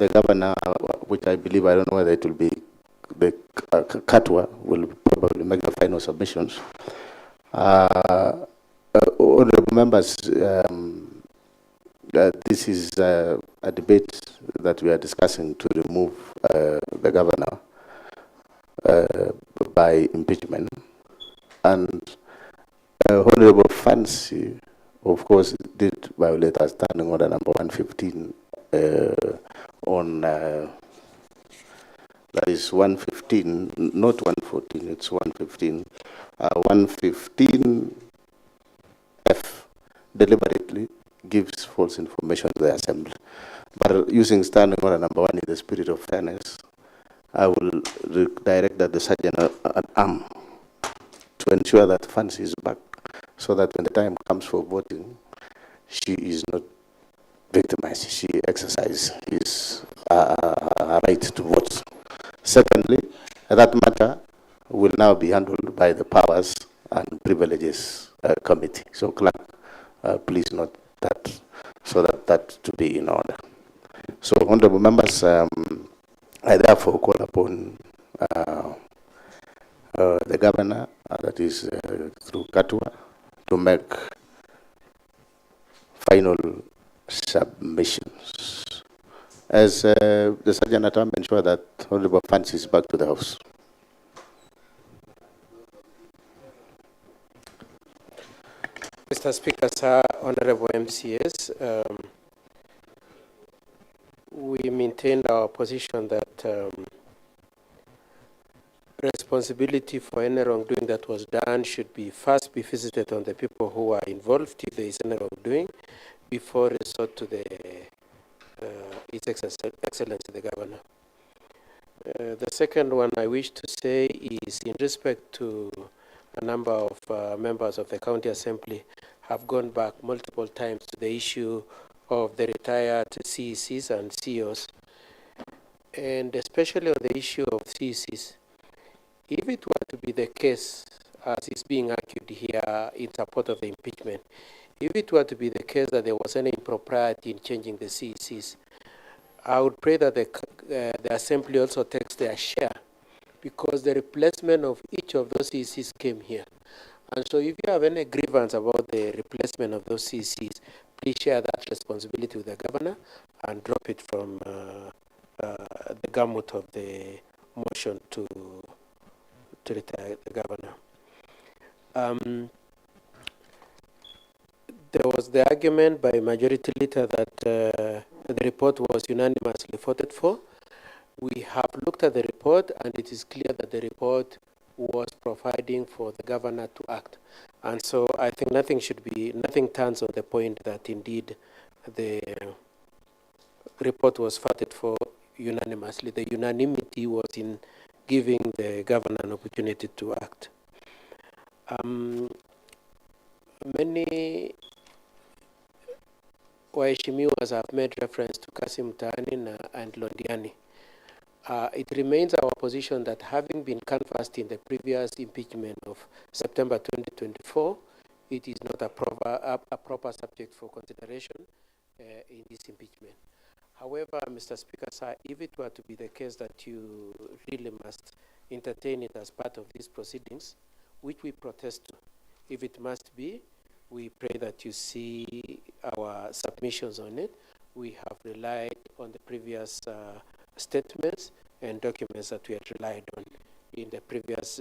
governor, which I believe, I don't know whether it will be the Katwa, will probably make the final submissions. Honorable members, this is a debate that we are discussing to remove the governor by impeachment. And Honorable Fancy, of course, did violate our standing order number 115 on, that is 115, not 114, it's 115. 115F deliberately gives false information to the Assembly. But using standing order number 1 in the spirit of fairness, I will direct that the Sergeant at Arm to ensure that Fancy is back, so that when the time comes for voting, she is not victimized. She exercises his right to vote. Secondly, that matter will now be handled by the Powers and Privileges Committee. So, Clerk, please note that, so that to be in order. So, honorable members, I therefore call upon the governor, that is through Katwa, to make final submissions. As the Sergeant at Arm, ensure that Honorable Fancy is back to the House. Mr. Speaker, sir, honorable MCS, we maintained our position that responsibility for any wrongdoing that was done should be first be visited on the people who are involved, if there is any wrongdoing, before resort to the His Excellency the Governor. The second one I wish to say is in respect to a number of members of the County Assembly have gone back multiple times to the issue of the retired CECs and CEOs, and especially on the issue of CECs. If it were to be the case, as is being argued here in support of the impeachment, if it were to be the case that there was any impropriety in changing the CECs, I would pray that the Assembly also takes their share, because the replacement of each of those CECs came here. And so if you have any grievance about the replacement of those CECs, please share that responsibility with the Governor and drop it from the gamut of the motion to retire the Governor. There was the argument by Majority Leader that the report was unanimously voted for. We have looked at the report, and it is clear that the report was providing for the Governor to act. And so I think nothing turns on the point that indeed the report was voted for unanimously. The unanimity was in giving the governor an opportunity to act. Many waheshimiwas have made reference to Kasim Mtaani and Londiani. It remains our position that having been canvassed in the previous impeachment of September 2024, it is not a proper subject for consideration in this impeachment. However, Mr. Speaker, sir, if it were to be the case that you really must entertain it as part of these proceedings, which we protest to, if it must be, we pray that you see our submissions on it. We have relied on the previous statements and documents that we had relied on in the previous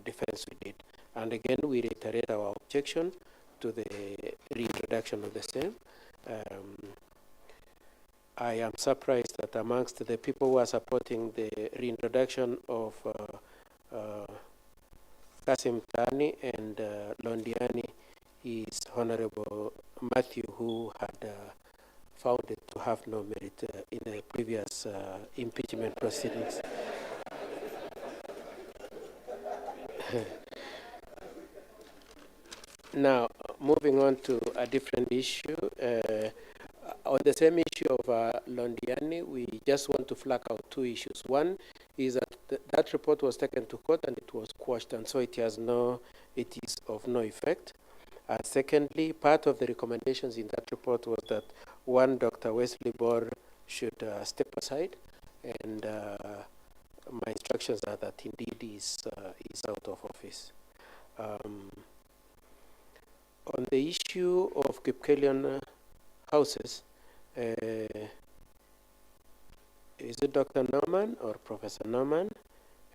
defense we did. And again, we reiterate our objection to the reintroduction of the same. I am surprised that amongst the people who are supporting the reintroduction of Kasim Mtaani and Londiani is Honorable Matthew, who had found it to have no merit in the previous impeachment proceedings. Now, moving on to a different issue. On the same issue of Londiani, we just want to flag out two issues. One is that that report was taken to court and it was quashed, and so it is of no effect. And secondly, part of the recommendations in that report was that one, Dr. Wesley Bor should step aside, and my instructions are that indeed is out of office. On the issue of Kipkelion houses, is it Dr. Norman or Professor Norman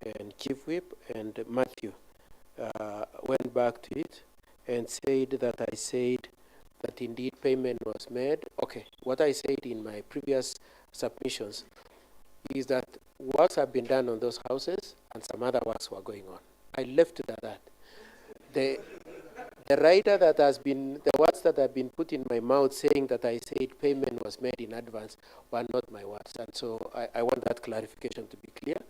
and Chief Whip and Matthew went back to it and said that I said that indeed payment was made. Okay, what I said in my previous submissions is that works have been done on those houses and some other works were going on. I left it at that. The writer that has been, the words that have been put in my mouth saying that I said payment was made in advance were not my words. And so I want that clarification to be clear,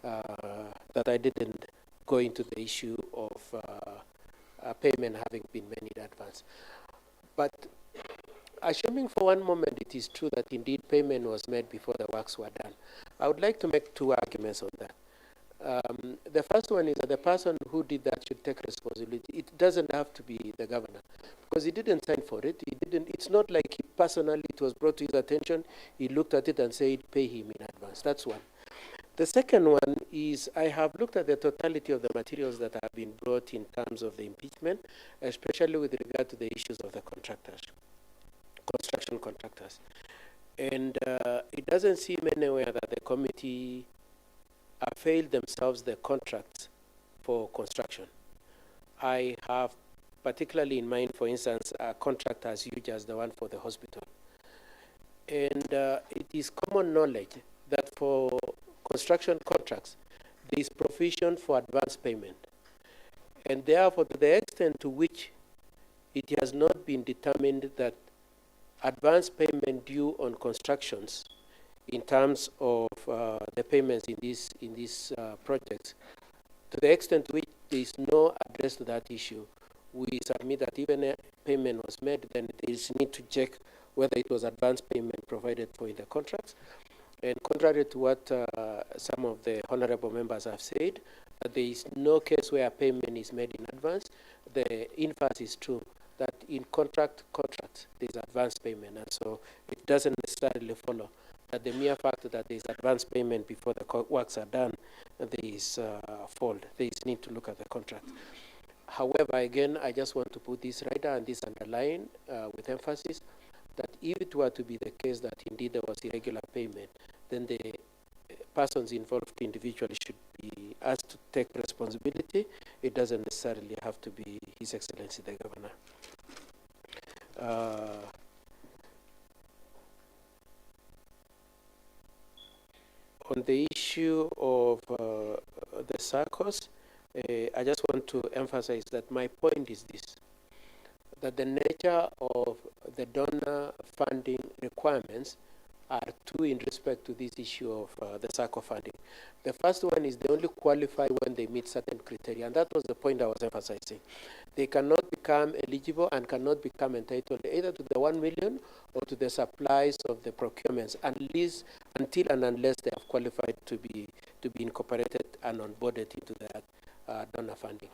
that I didn't go into the issue of payment having been made in advance. But assuming for one moment it is true that indeed payment was made before the works were done, I would like to make two arguments on that. The first one is that the person who did that should take responsibility. It doesn't have to be the governor, because he didn't sign for it. He didn't. It's not like he personally, it was brought to his attention, he looked at it and said, pay him in advance. That's one. The second one is I have looked at the totality of the materials that have been brought in terms of the impeachment, especially with regard to the issues of the contractors, construction contractors. And it doesn't seem anywhere that the committee availed themselves the contracts for construction. I have particularly in mind, for instance, a contract as huge as the one for the hospital. And it is common knowledge that for construction contracts, there is provision for advance payment. And therefore, to the extent to which it has not been determined that advance payment due on constructions in terms of the payments in these projects, to the extent to which there is no address to that issue, we submit that even a payment was made, then there is need to check whether it was advance payment provided for in the contracts. And contrary to what some of the honorable members have said, there is no case where payment is made in advance. The inverse is true, that in contracts, there is advance payment. And so it doesn't necessarily follow that the mere fact that there is advance payment before the works are done, there is fault. There is need to look at the contract. However, again, I just want to put this right and this underline with emphasis that if it were to be the case that indeed there was irregular payment, then the persons involved individually should be asked to take responsibility. It doesn't necessarily have to be His Excellency the Governor. On the issue of the circles, I just want to emphasize that my point is this, that the nature of the donor funding requirements are two in respect to this issue of the SACCO funding. The first one is they only qualify when they meet certain criteria, and that was the point I was emphasizing. They cannot become eligible and cannot become entitled either to the 1 million or to the supplies of the procurements, until and unless they have qualified to be incorporated and onboarded into that donor funding.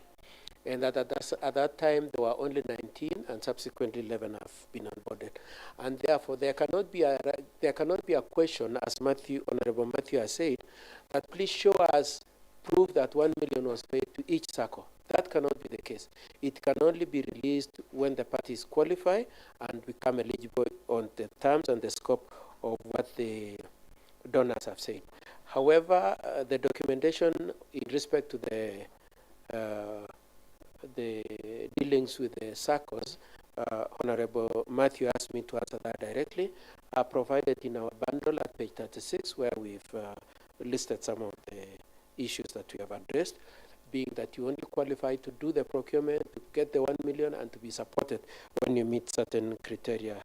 And at that time, there were only 19, and subsequently 11 have been onboarded. And therefore, there cannot be a question, as Honorable Matthew has said, that please show us proof that 1 million was paid to each SACCO. That cannot be the case. It can only be released when the parties qualify and become eligible on the terms and the scope of what the donors have said. However, the documentation in respect to the dealings with the SACCOs, Honorable Matthew asked me to answer that directly, are provided in our bundle at page 36, where we've listed some of the issues that we have addressed, being that you only qualify to do the procurement, to get the 1 million, and to be supported when you meet certain criteria.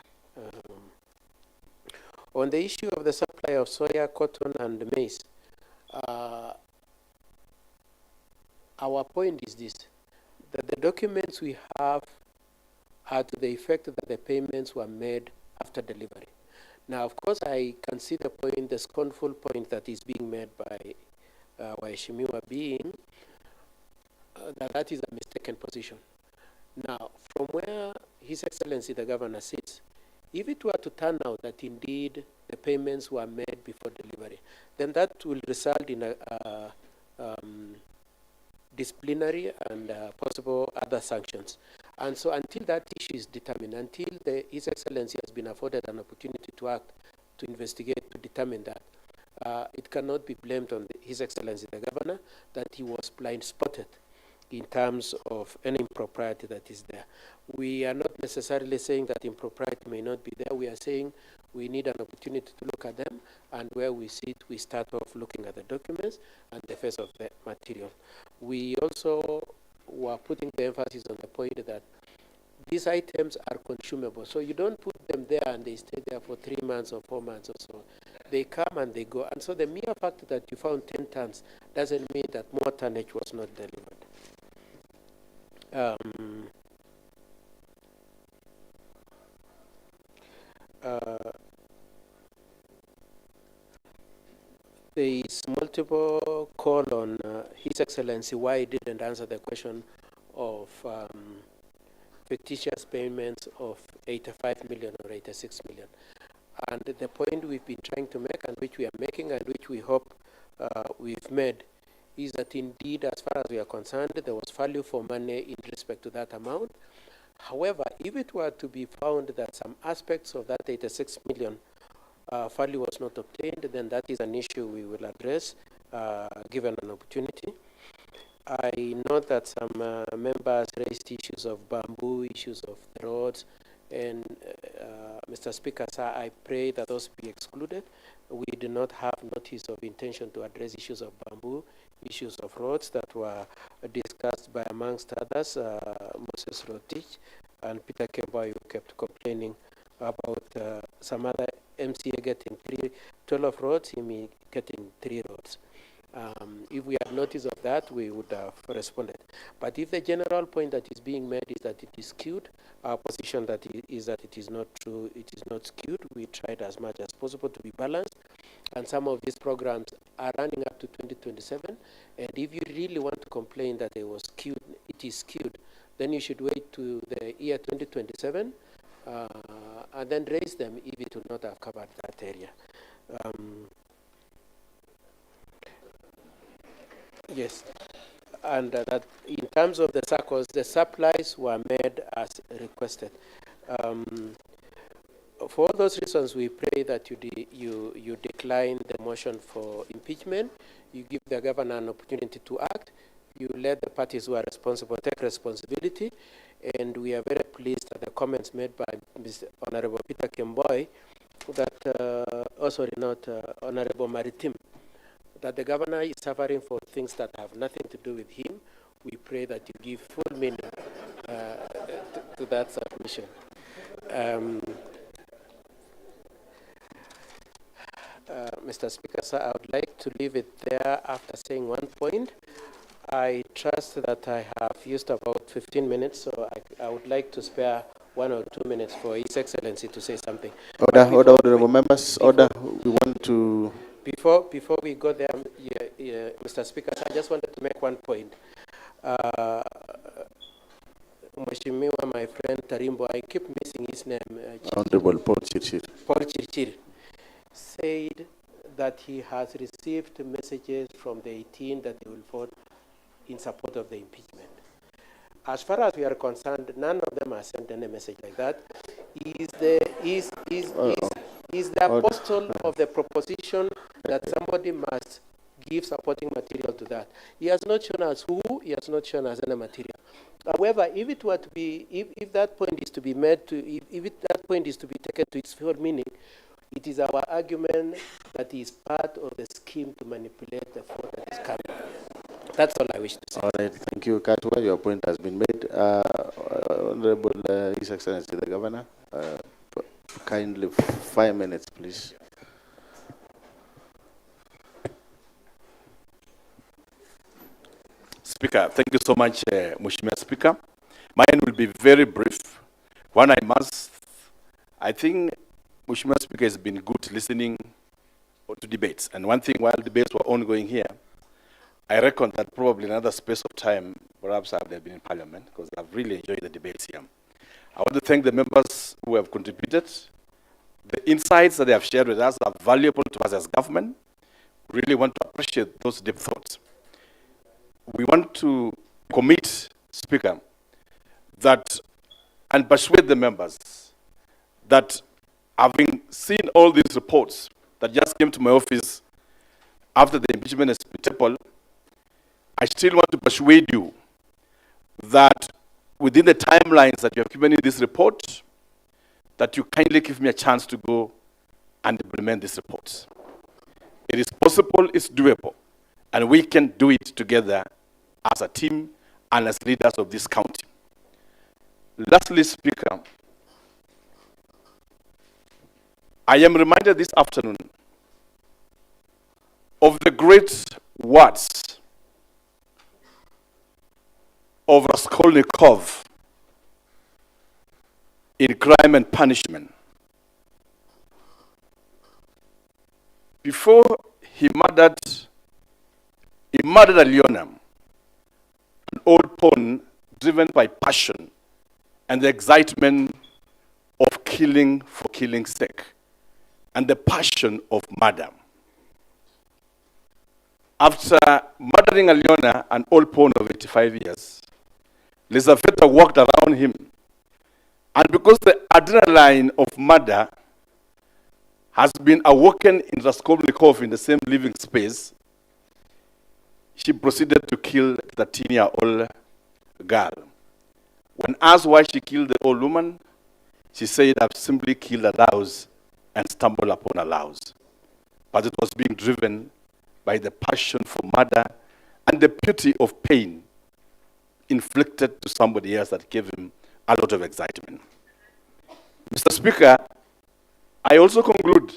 On the issue of the supply of soya, cotton, and maize, our point is this, that the documents we have are to the effect that the payments were made after delivery. Now, of course, I can see the point, the scornful point that is being made by Waheshimiwa being that is a mistaken position. Now, from where His Excellency the Governor sits, if it were to turn out that indeed the payments were made before delivery, then that will result in a disciplinary and possible other sanctions. And so until that issue is determined, until His Excellency has been afforded an opportunity to act, to investigate, to determine that, it cannot be blamed on His Excellency the Governor that he was blind-spotted in terms of any impropriety that is there. We are not necessarily saying that impropriety may not be there. We are saying we need an opportunity to look at them, and where we sit, we start off looking at the documents and the face of the material. We also were putting the emphasis on the point that these items are consumable. So you don't put them there and they stay there for 3 months or 4 months or so. They come and they go. And so the mere fact that you found 10 tons doesn't mean that more tonnage was not delivered. There is multiple call on His Excellency why he didn't answer the question of fictitious payments of 85 million or 86 million. And the point we've been trying to make, and which we are making, and which we hope we've made, is that indeed, as far as we are concerned, there was value for money in respect to that amount. However, if it were to be found that some aspects of that 86 million value was not obtained, then that is an issue we will address, given an opportunity. I know that some members raised issues of bamboo, issues of the roads, and Mr. Speaker, sir, I pray that those be excluded. We do not have notice of intention to address issues of bamboo, issues of roads that were discussed by, amongst others, Moses Rotich and Peter Kemboy, who kept complaining about some other MCA getting 12 roads, him getting 3 roads. If we had notice of that, we would have responded. But if the general point that is being made is that it is skewed, our position is that it is not true, it is not skewed. We tried as much as possible to be balanced, and some of these programs are running up to 2027, and if you really want to complain that it was skewed, it is skewed, then you should wait to the year 2027 and then raise them if it would not have covered that area. Yes, and that in terms of the SACCOs, the supplies were made as requested. For all those reasons, we pray that you decline the motion for impeachment. You give the governor an opportunity to act. You let the parties who are responsible take responsibility. And we are very pleased at the comments made by Mr. Honorable Peter Kemboy, that Honorable Maritim, that the governor is suffering for things that have nothing to do with him. We pray that you give full meaning to that submission. Mr. Speaker, sir, I would like to leave it there after saying one point. I trust that I have used about 15 minutes, so I would like to spare 1 or 2 minutes for His Excellency to say something. Honorable members, order. We want to. Before we go there, Mr. Speaker, I just wanted to make one point. Mheshimiwa, my friend Tarimbo, I keep missing his name. Honorable Paul Chirchir. Paul Chirchir said that he has received messages from the 18 that they will vote in support of the impeachment. As far as we are concerned, none of them has sent any message like that. Is the apostle of the proposition that somebody must give supporting material to that. He has not shown us who, he has not shown us any material. However, if it were to be, if that point is to be made to, that point is to be taken to its full meaning, it is our argument that he is part of the scheme to manipulate the vote that is coming. That's all I wish to say. All right, thank you, Katwa. Your point has been made. Honorable His Excellency the Governor, kindly 5 minutes, please. Speaker, thank you so much, Mheshimiwa Speaker. Mine will be very brief. One, I think Mheshimiwa Speaker has been good listening to debates. And one thing, while debates were ongoing here, I reckon that probably another space of time, perhaps I would have been in Parliament, because I've really enjoyed the debates here. I want to thank the members who have contributed. The insights that they have shared with us are valuable to us as government. We really want to appreciate those deep thoughts. We want to commit, Speaker, that and persuade the members that having seen all these reports that just came to my office after the impeachment has been tabled, I still want to persuade you that within the timelines that you have given in this report, that you kindly give me a chance to go and implement this report. It is possible, it's doable, and we can do it together as a team and as leaders of this county. Lastly, Speaker, I am reminded this afternoon of the great words of Raskolnikov in Crime and Punishment. Before he murdered Alyona, an old pawn driven by passion and the excitement of killing for killing's sake, and the passion of murder. After murdering Alyona, an old pawn of 85 years, Lizaveta walked around him, and because the adrenaline of murder has been awoken in Raskolnikov in the same living space, she proceeded to kill the 13-year-old girl. When asked why she killed the old woman, she said, "I've simply killed a louse and stumbled upon a louse." But it was being driven by the passion for murder and the pity of pain inflicted to somebody else that gave him a lot of excitement. Mr. Speaker, I also conclude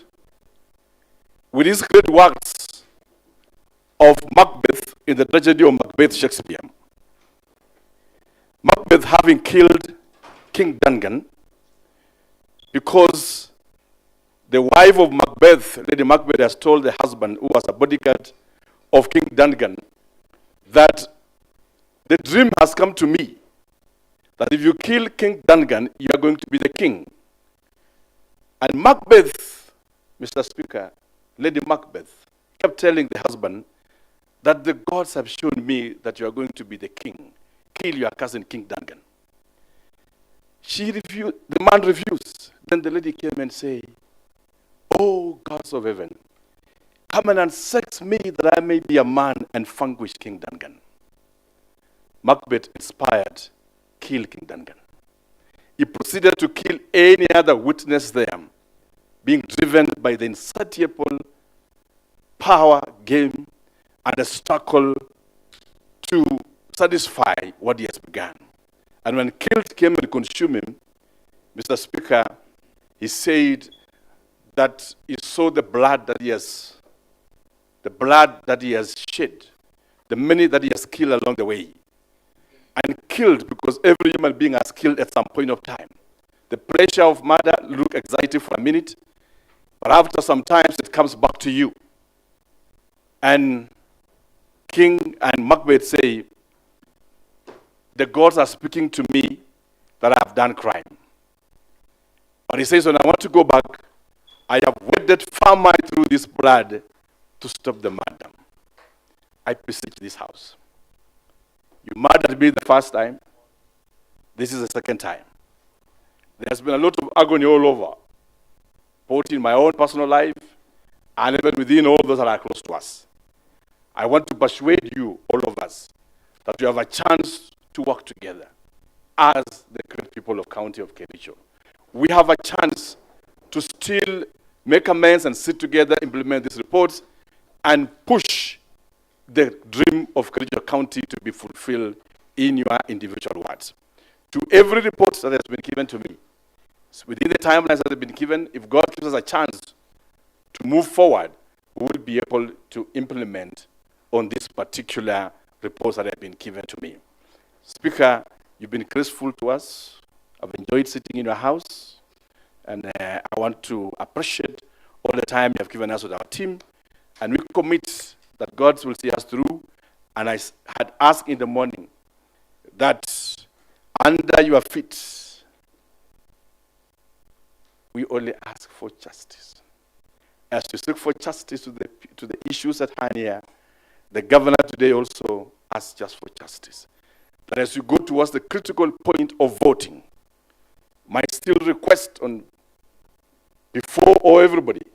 with these great works of Macbeth in the tragedy of Macbeth Shakespeare. Macbeth having killed King Duncan because the wife of Macbeth, Lady Macbeth, has told the husband, who was a bodyguard of King Duncan, that the dream has come to me that if you kill King Duncan, you are going to be the king. And Macbeth, Mr. Speaker, Lady Macbeth, kept telling the husband that the gods have shown me that you are going to be the king. Kill your cousin, King Duncan. She refused, the man refused. Then the lady came and said, "Oh, gods of heaven, come and sex me that I may be a man and vanquish King Duncan." Macbeth, inspired, killed King Duncan. He proceeded to kill any other witness there, being driven by the insatiable power game and the struggle to satisfy what he has begun. And when guilt came and consumed him, Mr. Speaker, he said that he saw the blood that he has the blood that he has shed, the many that he has killed along the way, and killed because every human being has killed at some point of time. The pressure of murder look exciting for a minute, but after some time it comes back to you. And King and Macbeth say, the gods are speaking to me that I have done crime. But he says, when I want to go back, I have waded far mile through this blood to stop the murder. I beseech this house. You murdered me the first time. This is the second time. There's been a lot of agony all over, both in my own personal life and even within all those that are close to us. I want to persuade you, all of us, that you have a chance to work together as the great people of County of Kericho. We have a chance to still make amends and sit together, implement these reports, and push the dream of Kericho County to be fulfilled in your individual words. To every report that has been given to me, within the timelines that have been given, if God gives us a chance to move forward, we will be able to implement on this particular reports that have been given to me. Speaker, you've been graceful to us. I've enjoyed sitting in your house, and I want to appreciate all the time you have given us with our team, and we commit that God will see us through. And I had asked in the morning that under your feet, we only ask for justice. As you seek for justice to the issues at hand here, the governor today also asks just for justice. That as you go towards the critical point of voting, my still request on before all everybody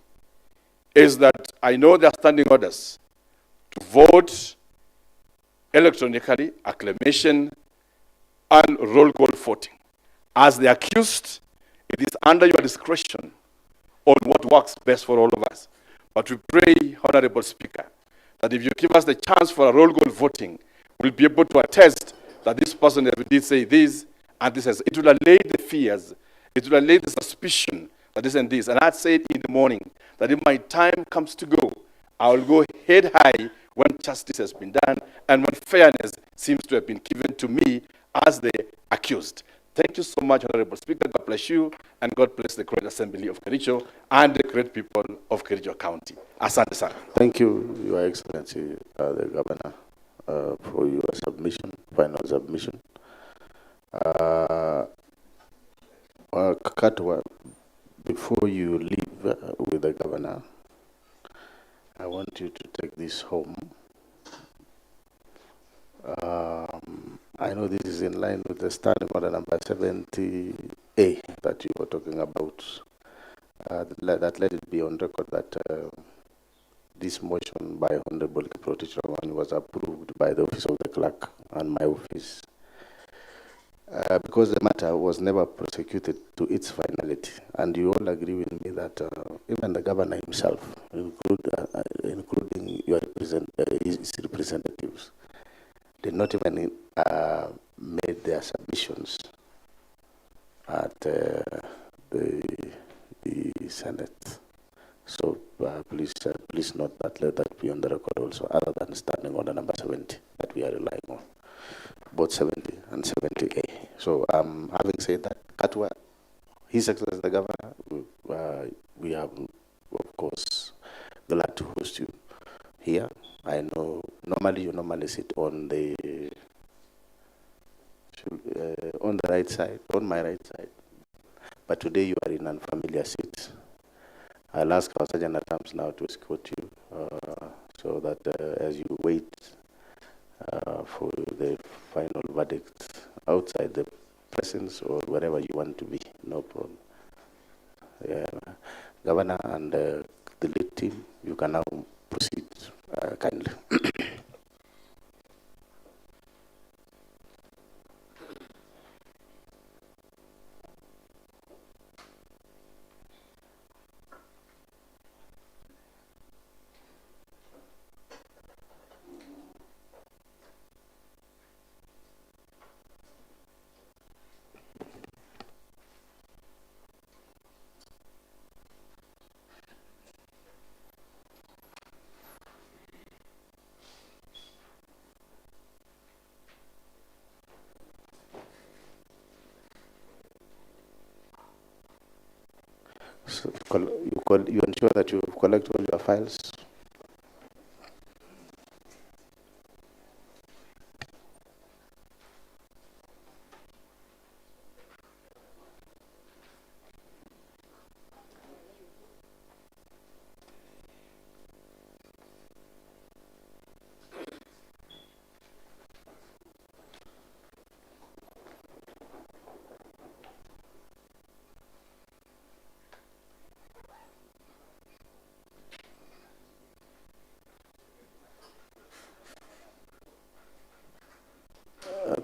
is that I know there are standing orders to vote electronically, acclamation, and roll call voting. As the accused, it is under your discretion on what works best for all of us. But we pray, Honorable Speaker, that if you give us the chance for a roll call voting, we'll be able to attest that this person did say this, and this has, it will allay the fears, it will allay the suspicion that this and this. And I said in the morning that if my time comes to go, I will go head high when justice has been done and when fairness seems to have been given to me as the accused. Thank you so much, Honorable Speaker. God bless you, and God bless the great Assembly of Kericho and the great people of Kericho County. Asante sana. Thank you, Your Excellency, the Governor, for your submission, final submission. Katwa, before you leave with the Governor, I want you to take this home. I know this is in line with the standing order number 70A that you were talking about. That let it be on record that this motion by Honorable Kiprotich Raman was approved by the Office of the Clerk and my office because the matter was never prosecuted to its finality. And you all agree with me that even the Governor himself, including your his representatives, did not even made their submissions at the Senate. So please note that, let that be on the record also, other than standing order number 70 that we are relying on, both 70 and 70A. So having said that, Katwa, His Excellency the Governor, we are, of course, glad to host you here. I know normally you sit on the right side, on my right side, but today you are in an unfamiliar seat. I'll ask our Sergeant at Arms now to escort you so that as you wait for the final verdict outside the presence or wherever you want to be, no problem. Yeah. Governor and the lead team, you can now proceed kindly. you ensure that you collect all your files.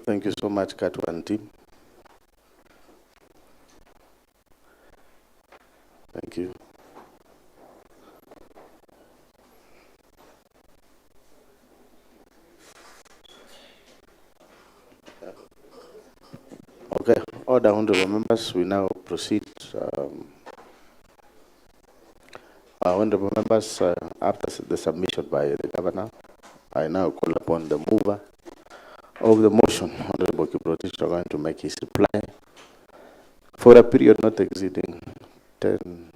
Thank you so much, Katu and team. Thank you. Okay, order, honorable members, we now proceed. Honorable members, after the submission by the governor, I now call upon the mover of the motion, Honorable Kiprotich, going to make his reply for a period not exceeding 10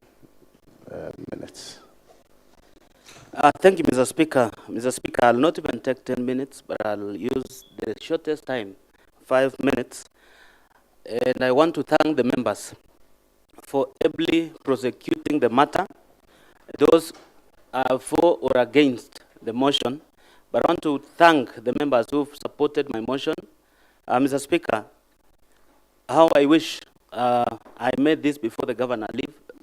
minutes. Thank you, Mr. Speaker. Mr. Speaker, I'll not even take 10 minutes, but I'll use the shortest time, 5 minutes. And I want to thank the members for ably prosecuting the matter. Those are for or against the motion, but I want to thank the members who've supported my motion. Mr. Speaker, how I wish I made this before the governor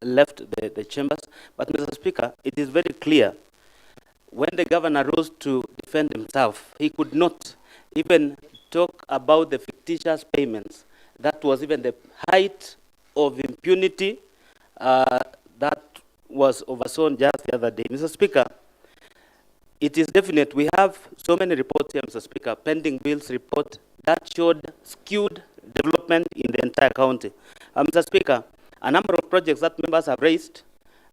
left the chambers, but Mr. Speaker, it is very clear when the governor rose to defend himself, he could not even talk about the fictitious payments. That was even the height of impunity that was overseen just the other day. Mr. Speaker, it is definite. We have so many reports here, Mr. Speaker, pending bills report that showed skewed development in the entire county. Mr. Speaker, a number of projects that members have raised,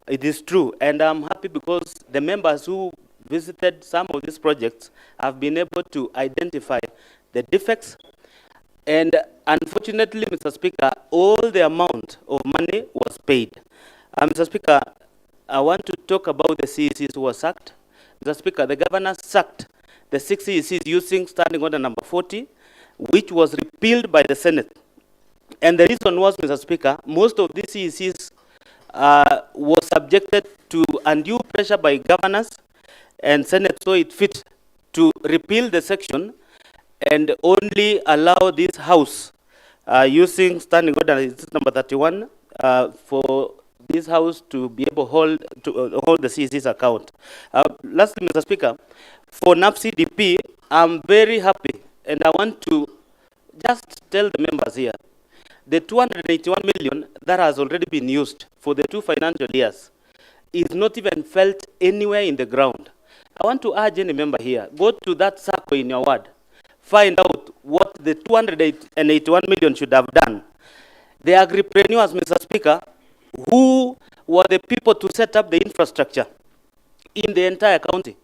it is true, and I'm happy because the members who visited some of these projects have been able to identify the defects. And unfortunately, Mr. Speaker, all the amount of money was paid. Mr. Speaker, I want to talk about the CECs who were sacked. Mr. Speaker, the governor sacked the 6 CECs using standing order number 40, which was repealed by the Senate. And the reason was, Mr. Speaker, most of these CECs was subjected to undue pressure by governors, and Senate saw it fit to repeal the section and only allow this House, using standing order number 31, for this House to be able to hold the CEC's account. Lastly, Mr. Speaker, for NAPCDP, I'm very happy, and I want to just tell the members here, the 281 million that has already been used for the 2 financial years is not even felt anywhere in the ground. I want to urge any member here, go to that circle in your ward, find out what the 281 million should have done. The agripreneurs, Mr. Speaker, who were the people to set up the infrastructure in the entire county,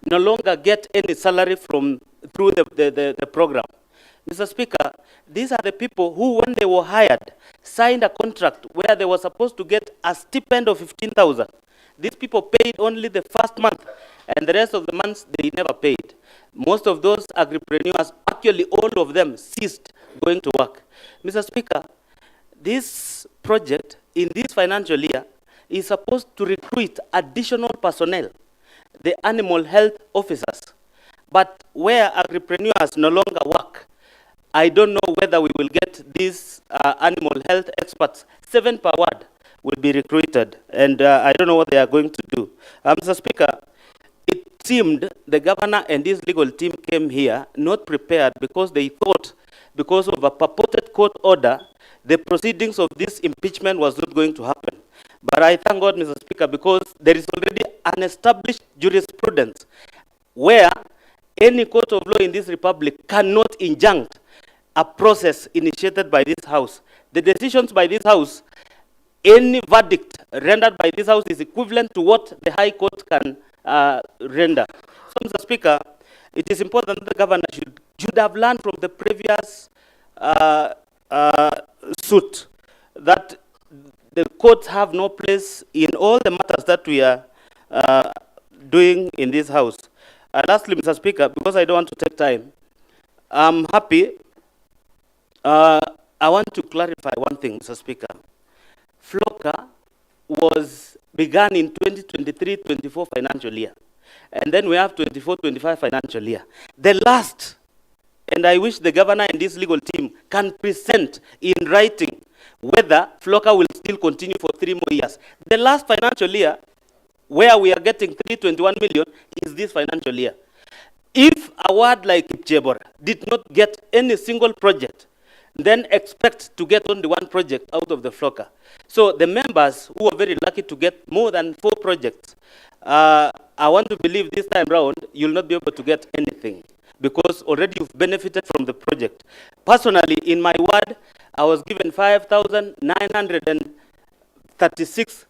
no longer get any salary through the program. Mr. Speaker, these are the people who, when they were hired, signed a contract where they were supposed to get a stipend of 15,000. These people paid only the first month, and the rest of the months they never paid. Most of those agripreneurs, actually all of them, ceased going to work. Mr. Speaker, this project in this financial year is supposed to recruit additional personnel, the animal health officers. But where agripreneurs no longer work, I don't know whether we will get these animal health experts. 7 per ward will be recruited, and I don't know what they are going to do. Mr. Speaker, it seemed the governor and his legal team came here not prepared because they thought, because of a purported court order, the proceedings of this impeachment was not going to happen. But I thank God, Mr. Speaker, because there is already an established jurisprudence where any court of law in this republic cannot injunct a process initiated by this House. The decisions by this House, any verdict rendered by this House is equivalent to what the High Court can render. So, Mr. Speaker, it is important that the governor should have learned from the previous suit that the courts have no place in all the matters that we are doing in this house. Lastly, Mr. Speaker, because I don't want to take time, I'm happy. I want to clarify one thing, Mr. Speaker. FLOCA was begun in 2023-24 financial year. And then we have 24-25 financial year. The last, and I wish the governor and this legal team can present in writing whether FLOCA will still continue for 3 more years. The last financial year, where we are getting 321 million, is this financial year. If a ward like Kipchebor did not get any single project, then expect to get only 1 project out of the FLOCA. So the members who are very lucky to get more than 4 projects, I want to believe this time round, you'll not be able to get anything because already you've benefited from the project. Personally, in my ward, I was given 5,936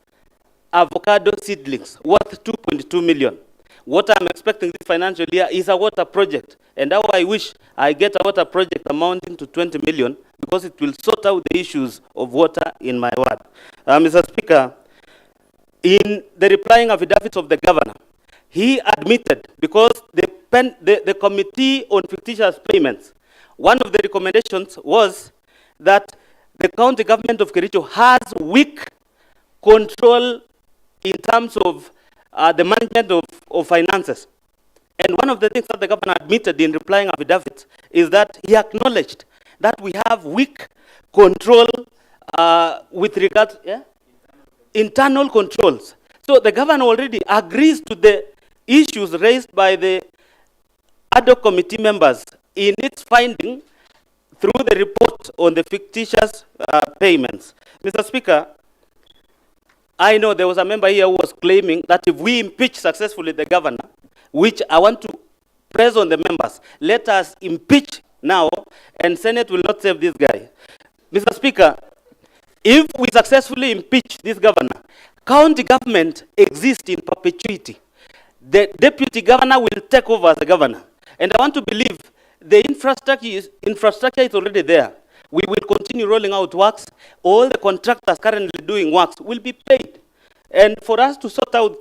avocado seedlings worth 2.2 million. What I'm expecting this financial year is a water project. And now I wish I get a water project amounting to 20 million because it will sort out the issues of water in my ward. Mr. Speaker, in the replying affidavits of the governor, he admitted, because the Committee on Fictitious Payments, one of the recommendations was that the county government of Kericho has weak control in terms of the management of finances. And one of the things that the governor admitted in replying affidavits is that he acknowledged that we have weak control with regard to internal controls. So the governor already agrees to the issues raised by the ad hoc committee members in its finding through the report on the fictitious payments. Mr. Speaker, I know there was a member here who was claiming that if we impeach successfully the governor, which I want to press on the members, let us impeach now, and Senate will not save this guy. Mr. Speaker, if we successfully impeach this governor, county government exists in perpetuity. The deputy governor will take over as the governor. And I want to believe the infrastructure is already there. We will continue rolling out works. All the contractors currently doing works will be paid. And for us to sort out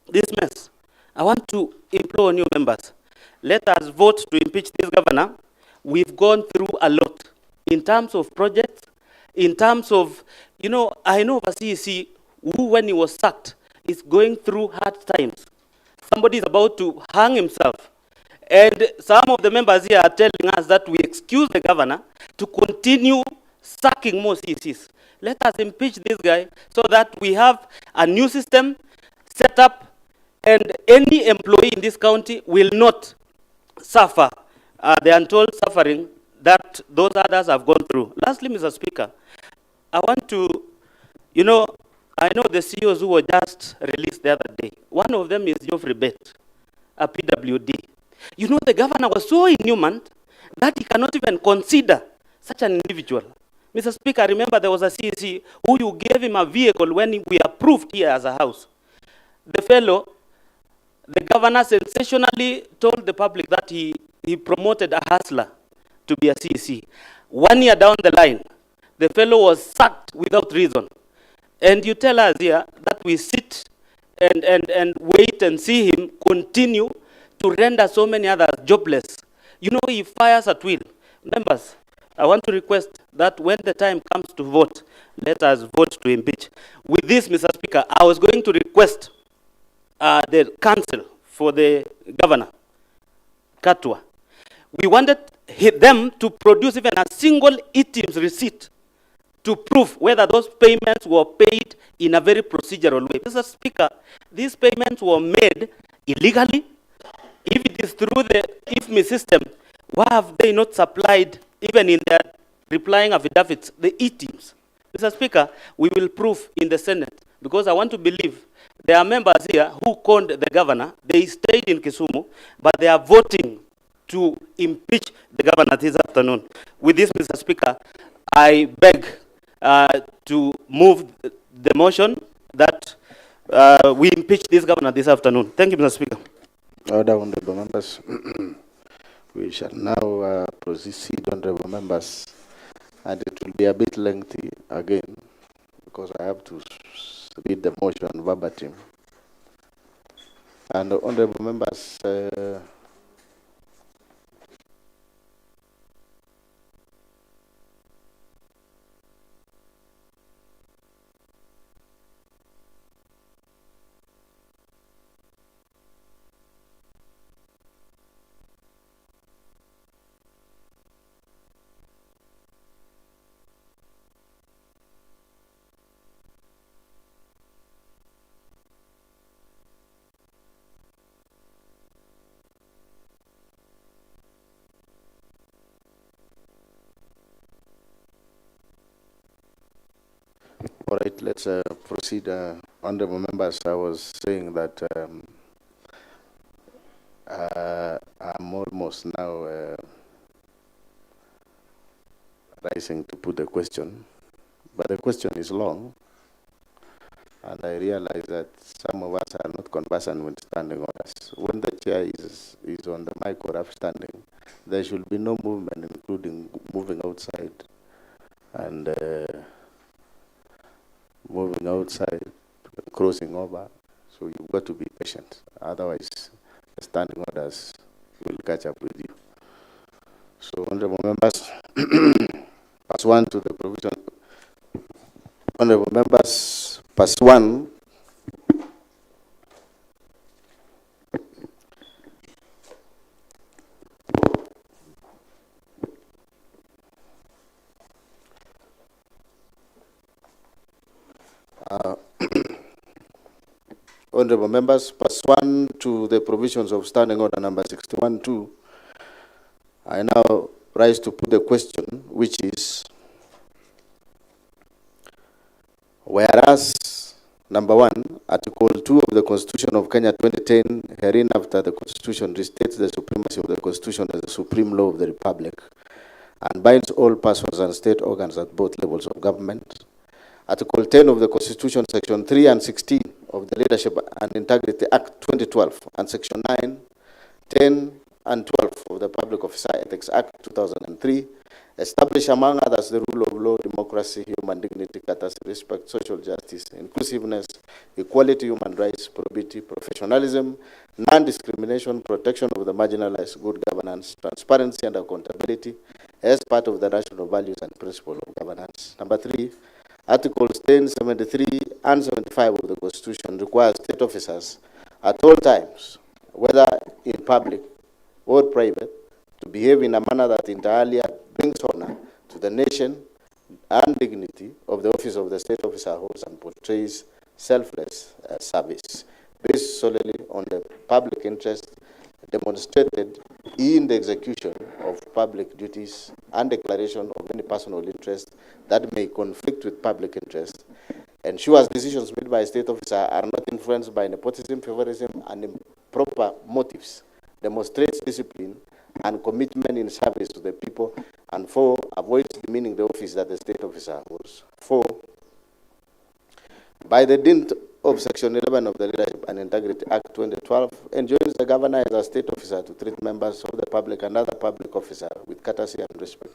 this mess, I want to implore new members, let us vote to impeach this governor. We've gone through a lot in terms of projects, in terms of, I know of a CEC who, when he was sacked, is going through hard times. Somebody is about to hang himself. And some of the members here are telling us that we excuse the governor to continue sacking more CECs. Let us impeach this guy so that we have a new system set up and any employee in this county will not suffer the untold suffering that those others have gone through. Lastly, Mr. Speaker, I want to, I know the CEOs who were just released the other day. One of them is Geoffrey Bett, a PWD. The governor was so inhuman that he cannot even consider such an individual. Mr. Speaker, I remember there was a CEC who you gave him a vehicle when we approved here as a house. The fellow, the governor sensationally told the public that he promoted a hustler to be a CEC. 1 year down the line, the fellow was sacked without reason. And you tell us here that we sit and wait and see him continue to render so many others jobless. He fires at will. Members, I want to request that when the time comes to vote, let us vote to impeach. With this, Mr. Speaker, I was going to request the council for the governor, Katwa. We wanted them to produce even a single ETIMS receipt to prove whether those payments were paid in a very procedural way. Mr. Speaker, these payments were made illegally. If it is through the IFMI system, why have they not supplied, even in their replying affidavits, the ETIMS? Mr. Speaker, we will prove in the Senate, because I want to believe there are members here who conned the governor. They stayed in Kisumu, but they are voting to impeach the governor this afternoon. With this, Mr. Speaker, I beg to move the motion that we impeach this governor this afternoon. Thank you, Mr. Speaker. Order, honorable members. We shall now proceed, honorable members, and it will be a bit lengthy again, because because I have to read the motion verbatim. And honorable members, all right, let's proceed. Honorable members, I was saying that I'm almost now rising to put the question, but the question is long, and I realize that some of us are not conversant with standing orders. When the chair is on the mic or upstanding, there should be no movement, including moving outside and moving outside, crossing over. So you've got to be patient. Otherwise, the standing orders will catch up with you. So, honorable members, pass one to the provision. Honorable members, pass one. Honorable members, pass one to the provisions of Standing Order number 61-2. I now rise to put the question, which is, whereas, number one, Article 2 of the Constitution of Kenya 2010, herein after the Constitution restates the supremacy of the Constitution as the supreme law of the Republic and binds all persons and state organs at both levels of government. Article 10 of the Constitution, Section 3 and 16 of the Leadership and Integrity Act 2012, and Section 9, 10, and 12 of the Public Officer Ethics Act 2003, establish, among others, the rule of law, democracy, human dignity, courtesy, respect, social justice, inclusiveness, equality, human rights, probity, professionalism, non-discrimination, protection of the marginalized, good governance, transparency and accountability as part of the national values and principles of governance. Number 3, Articles 10, 73, and 75 of the Constitution require state officers at all times, whether in public or private, to behave in a manner that entirely brings honor to the nation and dignity of the office of the state officer holds and portrays selfless service, based solely on the public interest demonstrated in the execution of public duties and declaration of any personal interest that may conflict with public interest, ensures decisions made by a state officer are not influenced by nepotism, favorism, and improper motives, demonstrates discipline and commitment in service to the people, and 4, avoids demeaning the office that the state officer holds. 4, by the dint of Section 11 of the Leadership and Integrity Act 2012, enjoins the governor as a state officer to treat members of the public and other public officers with courtesy and respect.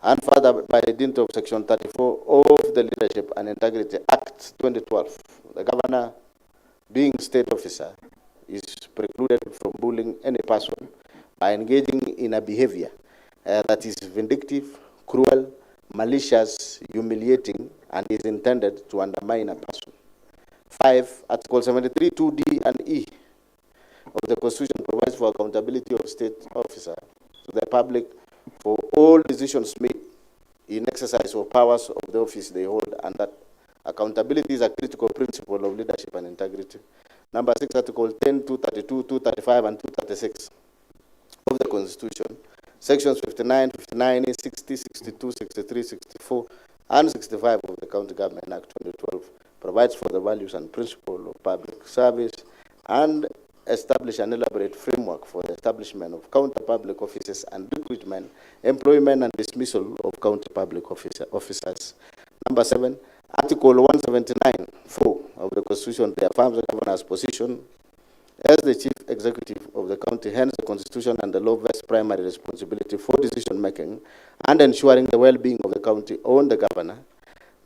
And further, by the dint of Section 34 of the Leadership and Integrity Act 2012, the governor, being state officer, is precluded from bullying any person by engaging in a behavior that is vindictive, cruel, malicious, humiliating, and is intended to undermine a person. 5, Article 73, 2D and E of the Constitution provides for accountability of state officer to the public for all decisions made in exercise of powers of the office they hold, and that accountability is a critical principle of leadership and integrity. Number 6, Article 10, 232, 235, and 236 of the Constitution, Sections 59, 59, 60, 62, 63, 64, and 65 of the County Government Act 2012 provides for the values and principle of public service and establish an elaborate framework for the establishment of county public offices and recruitment, employment, and dismissal of county public officers. Number 7, Article 179, 4 of the Constitution reaffirms the governor's position as the chief executive of the county. Hence, the Constitution and the law vest primary responsibility for decision-making and ensuring the well-being of the county on the governor.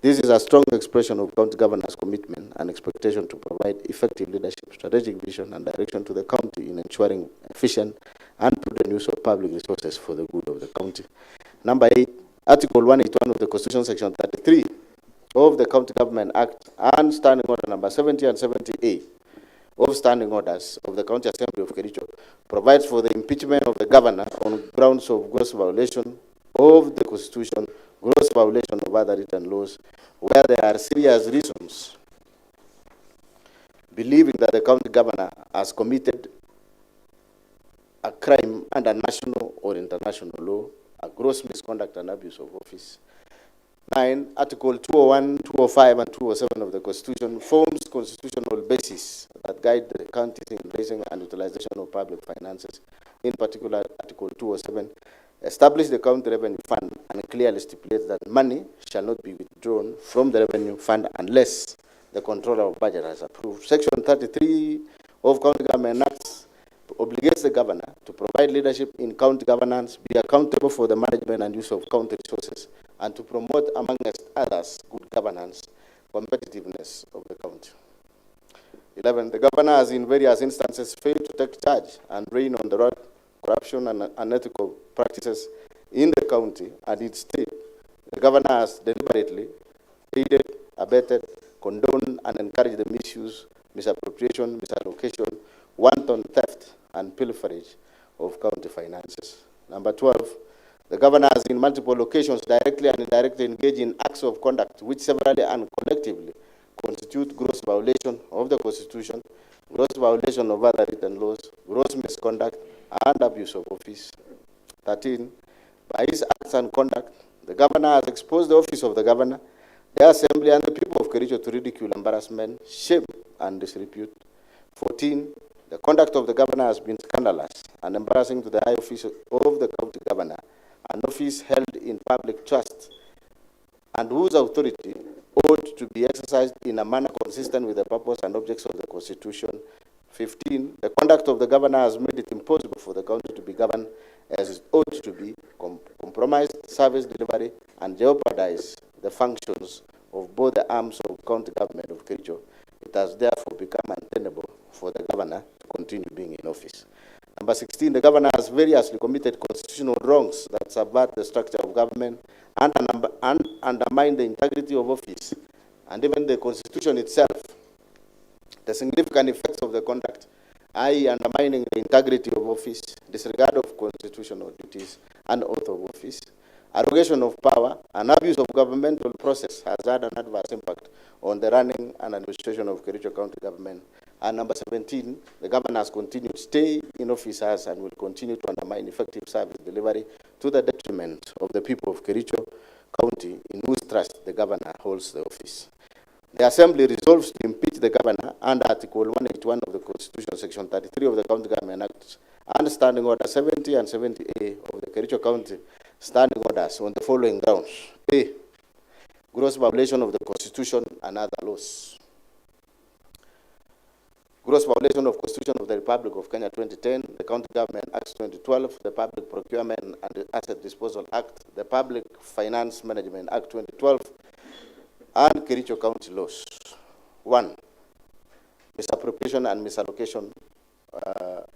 This is a strong expression of county governors' commitment and expectation to provide effective leadership, strategic vision, and direction to the county in ensuring efficient and prudent use of public resources for the good of the county. Number 8, Article 181 of the Constitution, Section 33 of the County Government Act and Standing Order number 70 and 70A of Standing Orders of the County Assembly of Kericho provides for the impeachment of the governor on grounds of gross violation of the Constitution, gross violation of other written laws, where there are serious reasons believing that the county governor has committed a crime under national or international law, a gross misconduct and abuse of office. 9, Article 201, 205, and 207 of the Constitution forms constitutional basis that guide the county in raising and utilization of public finances. In particular, Article 207 establish the county revenue fund and clearly stipulates that money shall not be withdrawn from the revenue fund unless the controller of budget has approved. Section 33 of County Government Acts obligates the governor to provide leadership in county governance, be accountable for the management and use of county resources, and to promote, amongst others, good governance, competitiveness of the county. 11, the governor has in various instances failed to take charge and rein on the road corruption and unethical practices in the county and its state. The governor has deliberately aided, abetted, condoned, and encouraged the misuse, misappropriation, misallocation, wanton theft, and pilferage of county finances. Number 12, the governor has in multiple occasions directly and indirectly engaged in acts of conduct which severally and collectively constitute gross violation of the Constitution, gross violation of other written laws, gross misconduct, and abuse of office. 13, by his acts and conduct, the governor has exposed the office of the governor, the assembly, and the people of Kericho to ridicule, embarrassment, shame, and disrepute. 14, the conduct of the governor has been scandalous and embarrassing to the high office of the county governor, an office held in public trust and whose authority ought to be exercised in a manner consistent with the purpose and objects of the Constitution. 15, the conduct of the governor has made it impossible for the county to be governed as it ought to be, compromised service delivery, and jeopardized the functions of both the arms of county government of Kericho. It has therefore become untenable for the governor to continue being in office. Number 16, the governor has variously committed constitutional wrongs that subvert the structure of government and undermine the integrity of office and even the Constitution itself. The significant effects of the conduct, i.e. undermining the integrity of office, disregard of constitutional duties and oath of office, arrogation of power, and abuse of governmental process has had an adverse impact on the running and administration of Kericho County government. And number 17, the governor has continued to stay in office as and will continue to undermine effective service delivery to the detriment of the people of Kericho County, in whose trust the governor holds the office. The Assembly resolves to impeach the governor under Article 181 of the Constitution, Section 33 of the County Government Act, and Standing Order 70 and 70A of the Kericho County Standing Orders on the following grounds. A, gross violation of the Constitution and other laws. Gross violation of Constitution of the Republic of Kenya 2010, the County Government Act 2012, the Public Procurement and Asset Disposal Act, the Public Finance Management Act 2012, and Kericho County laws. 1, misappropriation and misallocation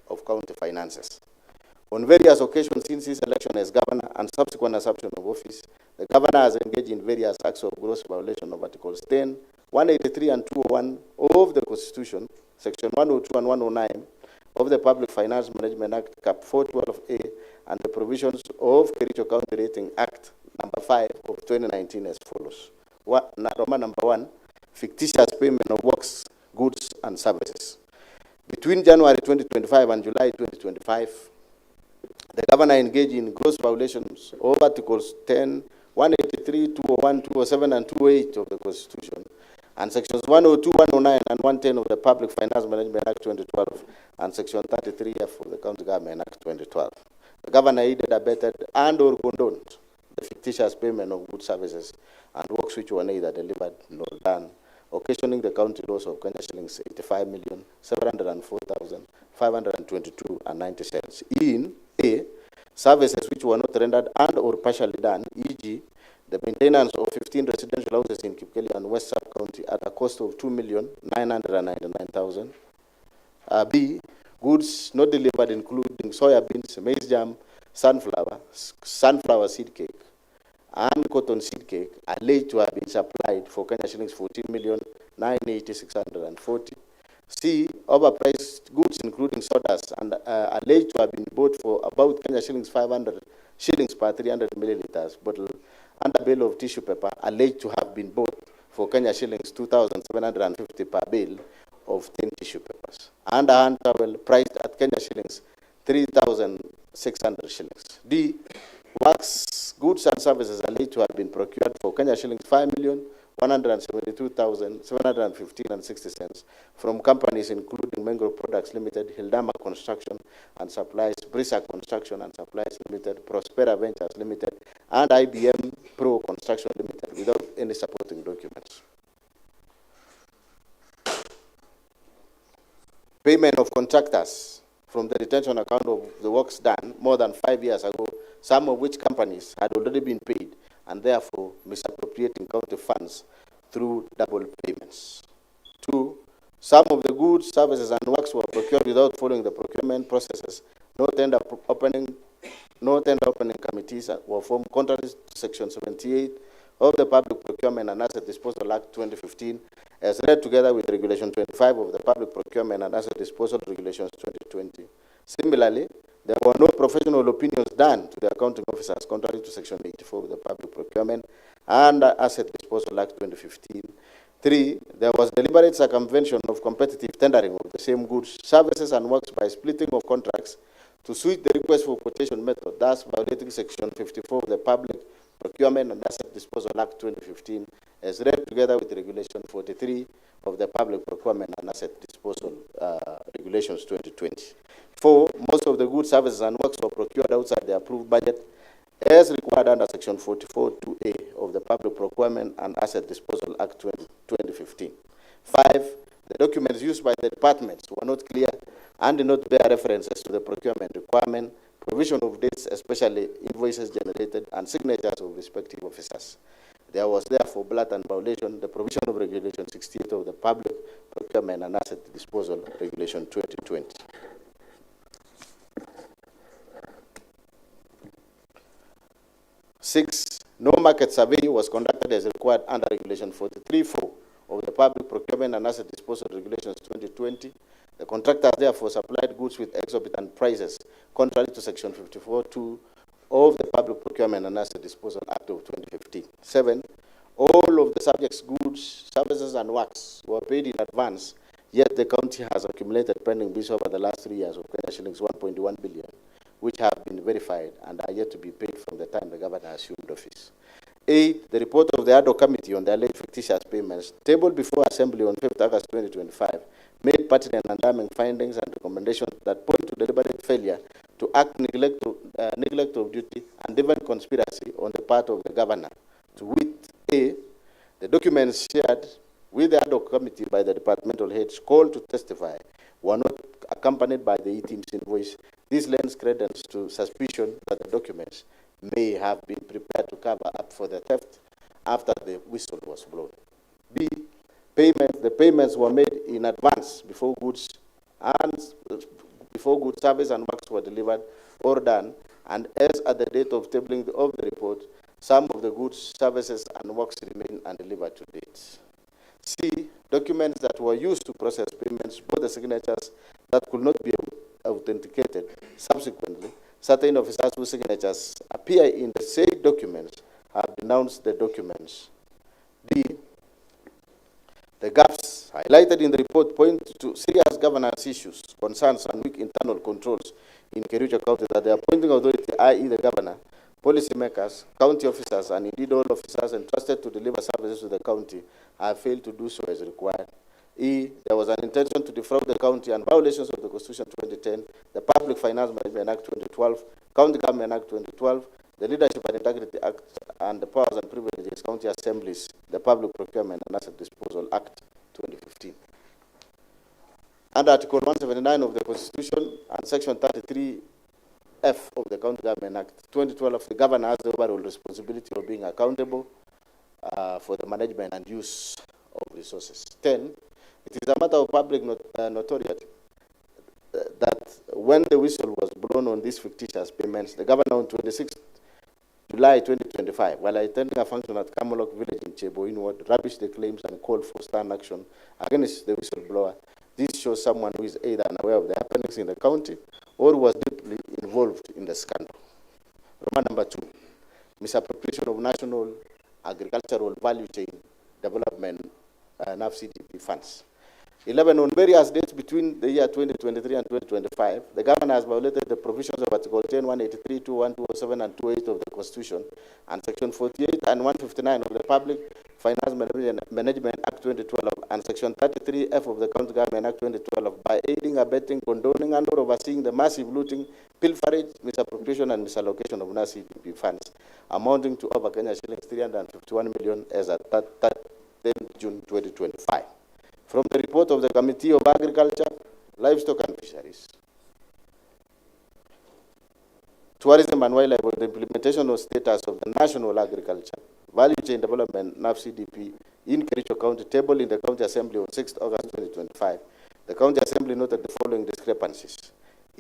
of county finances. On various occasions since his election as governor and subsequent assumption of office, the governor has engaged in various acts of gross violation of Articles 10, 183 and 201 of the Constitution, Section 102 and 109 of the Public Finance Management Act, Cap 412A, and the provisions of Kericho County Rating Act number 5 of 2019 as follows. Roman number 1, fictitious payment of works, goods, and services. Between January 2025 and July 2025, the governor engaged in gross violations of Articles 10, 183, 201, 207, and 208 of the Constitution, and Sections 102, 109, and 110 of the Public Finance Management Act 2012, and Section 33F of the County Government Act 2012. The governor aided, abetted, and or condoned the fictitious payment of goods, services, and works which were neither delivered nor done, occasioning the county loss of Kenya shillings 85,704,522.90 cents in A, services which were not rendered and or partially done, e.g., the maintenance of 15 residential houses in Kipkeli and West Sub-County at a cost of 2,999,000. B, goods not delivered including soya beans, maize jam, sunflower seed cake, and cotton seed cake alleged to have been supplied for Kenya shillings 14,980,640. C, overpriced goods including sodas and alleged to have been bought for about Kenya shillings 500 shillings per 300 milliliters bottle, and a bale of tissue paper alleged to have been bought for Kenya shillings 2,750 per bale of 10 tissue papers, and a hand towel priced at Kenya shillings 3,600 shillings. D, wax goods and services alleged to have been procured for Kenya shillings 5,172,715.60 from companies including Mango Products Limited, Hildama Construction and Supplies, Brisa Construction and Supplies Limited, Prospera Ventures Limited, and IBM Pro Construction Limited without any supporting documents. Payment of contractors from the retention account of the works done more than 5 years ago, some of which companies had already been paid and therefore misappropriating county funds through double payments. 2, some of the goods, services, and works were procured without following the procurement processes. No tender opening committees were formed contrary to Section 78 of the Public Procurement and Asset Disposal Act 2015, as read together with Regulation 25 of the Public Procurement and Asset Disposal Regulations 2020. Similarly, there were no professional opinions done to the accounting officers contrary to Section 84 of the Public Procurement and Asset Disposal Act 2015. 3, there was deliberate circumvention of competitive tendering of the same goods, services, and works by splitting of contracts to suit the request for quotation method, thus violating Section 54 of the Public Procurement and Asset Disposal Act 2015, as read together with Regulation 43 of the Public Procurement and Asset Disposal Regulations 2020. 4, most of the goods, services, and works were procured outside the approved budget as required under Section 44(2)(a) of the Public Procurement and Asset Disposal Act 2015. 5, the documents used by the departments were not clear and did not bear references to the procurement requirement, provision of dates, especially invoices generated, and signatures of respective officers. There was therefore blatant violation the provision of Regulation 68 of the Public Procurement and Asset Disposal Regulation 2020. 6, no market survey was conducted as required under Regulation 43(4) of the Public Procurement and Asset Disposal Regulations 2020. The contractors therefore supplied goods with exorbitant prices, contrary to Section 54(2) of the Public Procurement and Asset Disposal Act of 2015. 7, all of the subjects' goods, services, and works were paid in advance, yet the county has accumulated pending bills over the last 3 years of Kenya shillings 1.1 billion, which have been verified and are yet to be paid from the time the governor assumed office. 8, the report of the ad hoc committee on the alleged fictitious payments, tabled before Assembly on 5th August 2025, made pertinent and damning findings and recommendations that point to deliberate failure to act, neglect of duty, and even conspiracy on the part of the governor. To wit, A, the documents shared with the ad hoc committee by the departmental heads called to testify were not accompanied by the E-team's invoice. This lends credence to suspicion that the documents may have been prepared to cover up for the theft after the whistle was blown. B, the payments were made in advance before goods, service, and works were delivered or done, and as at the date of tabling of the report, some of the goods, services, and works remain undelivered to date. C, documents that were used to process payments bore the signatures that could not be authenticated. Subsequently, certain officers whose signatures appear in the said documents have denounced the documents. D, the gaps highlighted in the report point to serious governance issues, concerns, and weak internal controls in Kericho County that the appointing authority, i.e. the governor, policymakers, county officers, and indeed all officers entrusted to deliver services to the county have failed to do so as required. E, there was an intention to defraud the county and violations of the Constitution 2010, the Public Finance Management Act 2012, County Government Act 2012, the Leadership and Integrity Act, and the Powers and Privileges County Assemblies, the Public Procurement and Asset Disposal Act 2015. Under Article 179 of the Constitution and Section 33 F of the County Government Act 2012, the governor has the overall responsibility of being accountable for the management and use of resources. 10, it is a matter of public notoriety that when the whistle was blown on these fictitious payments, the governor on 26 July 2025, while attending a function at Kamolok village in Cheboin ward, rubbished the claims and called for stern action against the whistleblower. This shows someone who is either unaware of the happenings in the county or was deeply involved in the scandal. Roman number 2, misappropriation of national agricultural value chain development NAFCDP funds. 11, on various dates between the year 2023 and 2025, the governor has violated the provisions of Article 10, 183, 21, 207, and 28 of the Constitution, and Section 48 and 159 of the Public Finance Management Act 2012, and Section 33F of the County Government Act 2012 by aiding, abetting, condoning, and or overseeing the massive looting, pilferage, misappropriation, and misallocation of NAFCDP funds, amounting to over Kenya shillings 351 million as at 10 June 2025. From the report of the Committee of Agriculture, Livestock and Fisheries, Tourism and Wildlife on the implementation of status of the National Agriculture Value Chain Development NAFCDP in Kericho County, tabled in the County Assembly on 6 August 2025, the County Assembly noted the following discrepancies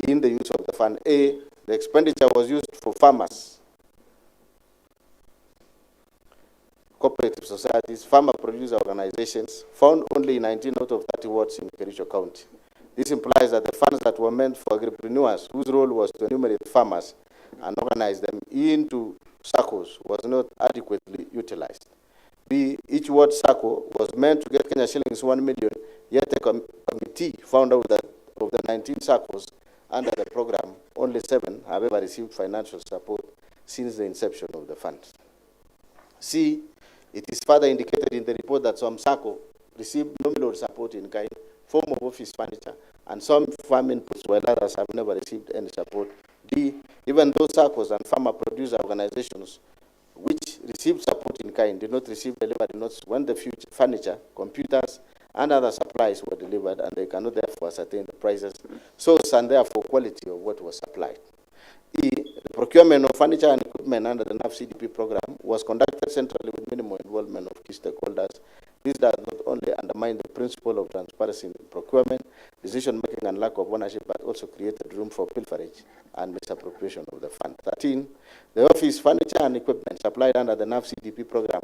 in the use of the fund. A, the expenditure was used for farmers, cooperative societies, farmer producer organizations, found only in 19 out of 30 wards in Kericho County. This implies that the funds that were meant for agripreneurs, whose role was to enumerate farmers and organize them into SACCOs, was not adequately utilized. B, each ward SACCO was meant to get Kenya shillings 1 million, yet a committee found out that of the 19 SACCOs under the program, only 7 have ever received financial support since the inception of the funds. C, it is further indicated in the report that some SACCO received nominal support in kind, form of office furniture, and some farm inputs, while others have never received any support. D, even those SACCOs and farmer producer organizations which received support in kind did not receive delivery notes when the furniture, computers, and other supplies were delivered, and they cannot therefore ascertain the prices, source, and therefore quality of what was supplied. E, the procurement of furniture and equipment under the NAFCDP program was conducted centrally with minimal involvement of key stakeholders. This does not only undermine the principle of transparency in procurement, decision-making, and lack of ownership, but also created room for pilferage and misappropriation of the fund. 13, the office furniture and equipment supplied under the NAFCDP program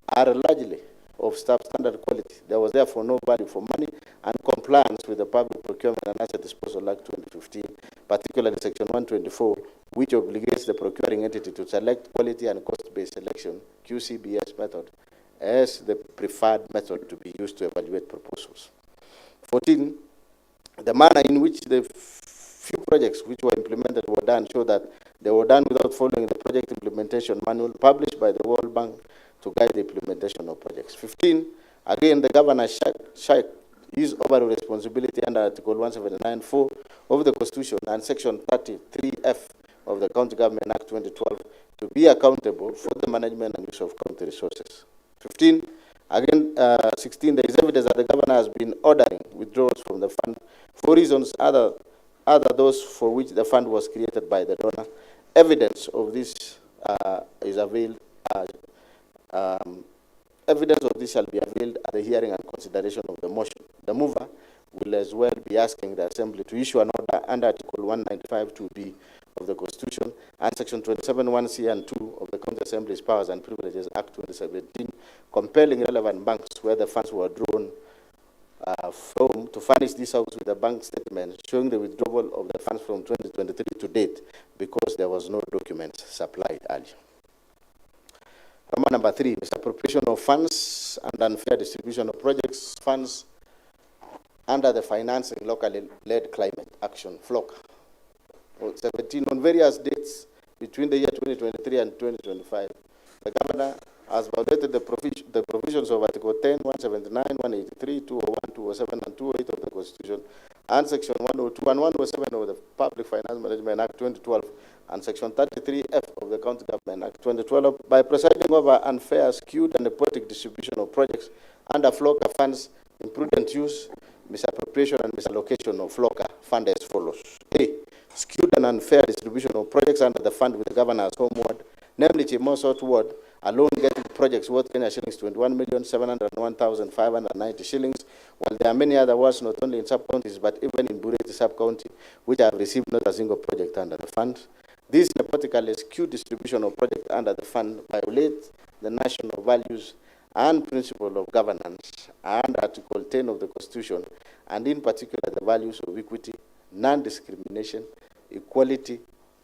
are largely of substandard quality. There was therefore no value for money and compliance with the Public Procurement and Asset Disposal Act 2015, particularly Section 124, which obligates the procuring entity to select quality and cost-based selection, QCBS method, as the preferred method to be used to evaluate proposals. 14, the manner in which the few projects which were implemented were done show that they were done without following the project implementation manual published by the World Bank to guide the implementation of projects. 15, again, the governor shirked his overall responsibility under Article 179(4) of the Constitution and Section 33F of the County Government Act 2012 to be accountable for the management and use of county resources. 15, again, 16, there is evidence that the governor has been ordering withdrawals from the fund for reasons other those for which the fund was created by the donor. Evidence of this is availed. Evidence of this shall be availed at the hearing and consideration of the motion. The mover will as well be asking the Assembly to issue an order under Article 195(2)(b) of the Constitution and Section 27(1)(c) and 2 of the County Assembly's Powers and Privileges Act 2017, compelling relevant banks where the funds were drawn from to furnish this House with a bank statement showing the withdrawal of the funds from 2023 to date, because there was no documents supplied earlier. Number 3, misappropriation of funds and unfair distribution of projects funds under the Financing Locally Led Climate Action FLOC. 17, on various dates between the year 2023 and 2025, the governor has violated the provisions of Article 10, 179, 183, 201, 207, and 208 of the Constitution, and Section 102 and 107 of the Public Finance Management Act 2012, and Section 33F of the County Government Act 2012 by presiding over unfair, skewed, and nepotic distribution of projects under FLOCA funds, imprudent use, misappropriation, and misallocation of FLOCA fund as follows. A, skewed and unfair distribution of projects under the fund with the governor's home ward, namely Chimosot ward, alone getting projects worth Kenya shillings 21,701,590 shillings, while there are many other wards not only in sub-counties but even in Bureti sub-county which have received not a single project under the fund. This nepotically skewed distribution of projects under the fund violates the national values and principle of governance and Article 10 of the Constitution, and in particular the values of equity, non-discrimination, equality,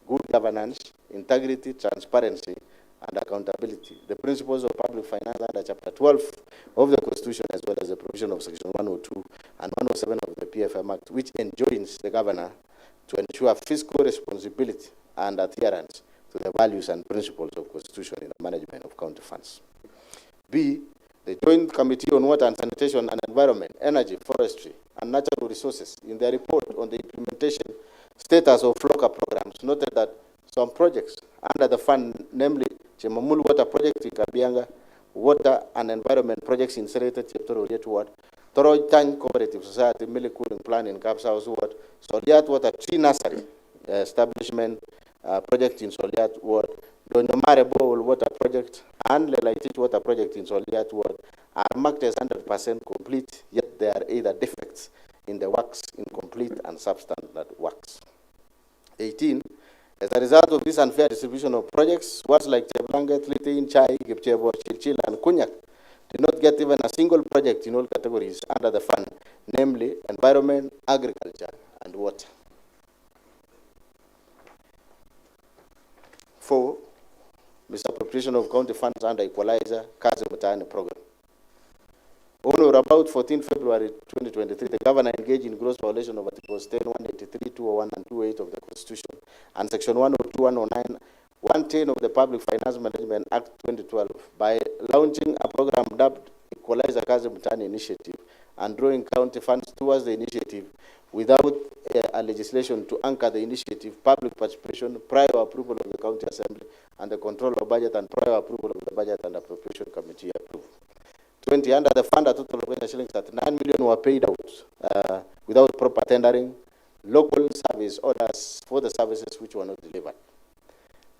good governance, integrity, transparency, and accountability. The principles of public finance under Chapter 12 of the Constitution, as well as the provision of Section 102 and 107 of the PFM Act, which enjoins the governor to ensure fiscal responsibility and adherence to the values and principles of Constitution in the management of county funds. B, the Joint Committee on Water and Sanitation and Environment, Energy, Forestry, and Natural Resources, in their report on the implementation status of FLOCA programs, noted that some projects under the fund, namely Chemamul Water Project in Kabianga, Water and Environment Projects in Serete, Cheptoro Ward, Toroy Tang Cooperative Society, Milli Cooling Plan in Kapsa House Ward, Soliat Water Tree Nursery Establishment Project in Soliat Ward, Donyomare Bowl Water Project, and Lelaitit Water Project in Soliat Ward are marked as 100% complete, yet there are either defects in the works, incomplete and substandard works. 18. As a result of this unfair distribution of projects, words like Cheblanget, Litin, Chai, Gipchebo, Chilchil, and Kunyak did not get even a single project in all categories under the fund, namely environment, agriculture, and water. 4. Misappropriation of county funds under Equalizer, Kazi Mutaani program. On or about 14 February 2023, the governor engaged in gross violation of Articles 10, 183, 201, and 208 of the Constitution, and Section 102, 109, 110 of the Public Finance Management Act 2012 by launching a program dubbed Equalizer Kazi Mutaani Initiative and drawing county funds towards the initiative without a legislation to anchor the initiative, public participation, prior approval of the county assembly, and the control of budget and prior approval of the budget and appropriation committee approval. 20, under the fund, a total of Kenya shillings 39 million were paid out without proper tendering, local service orders for the services which were not delivered.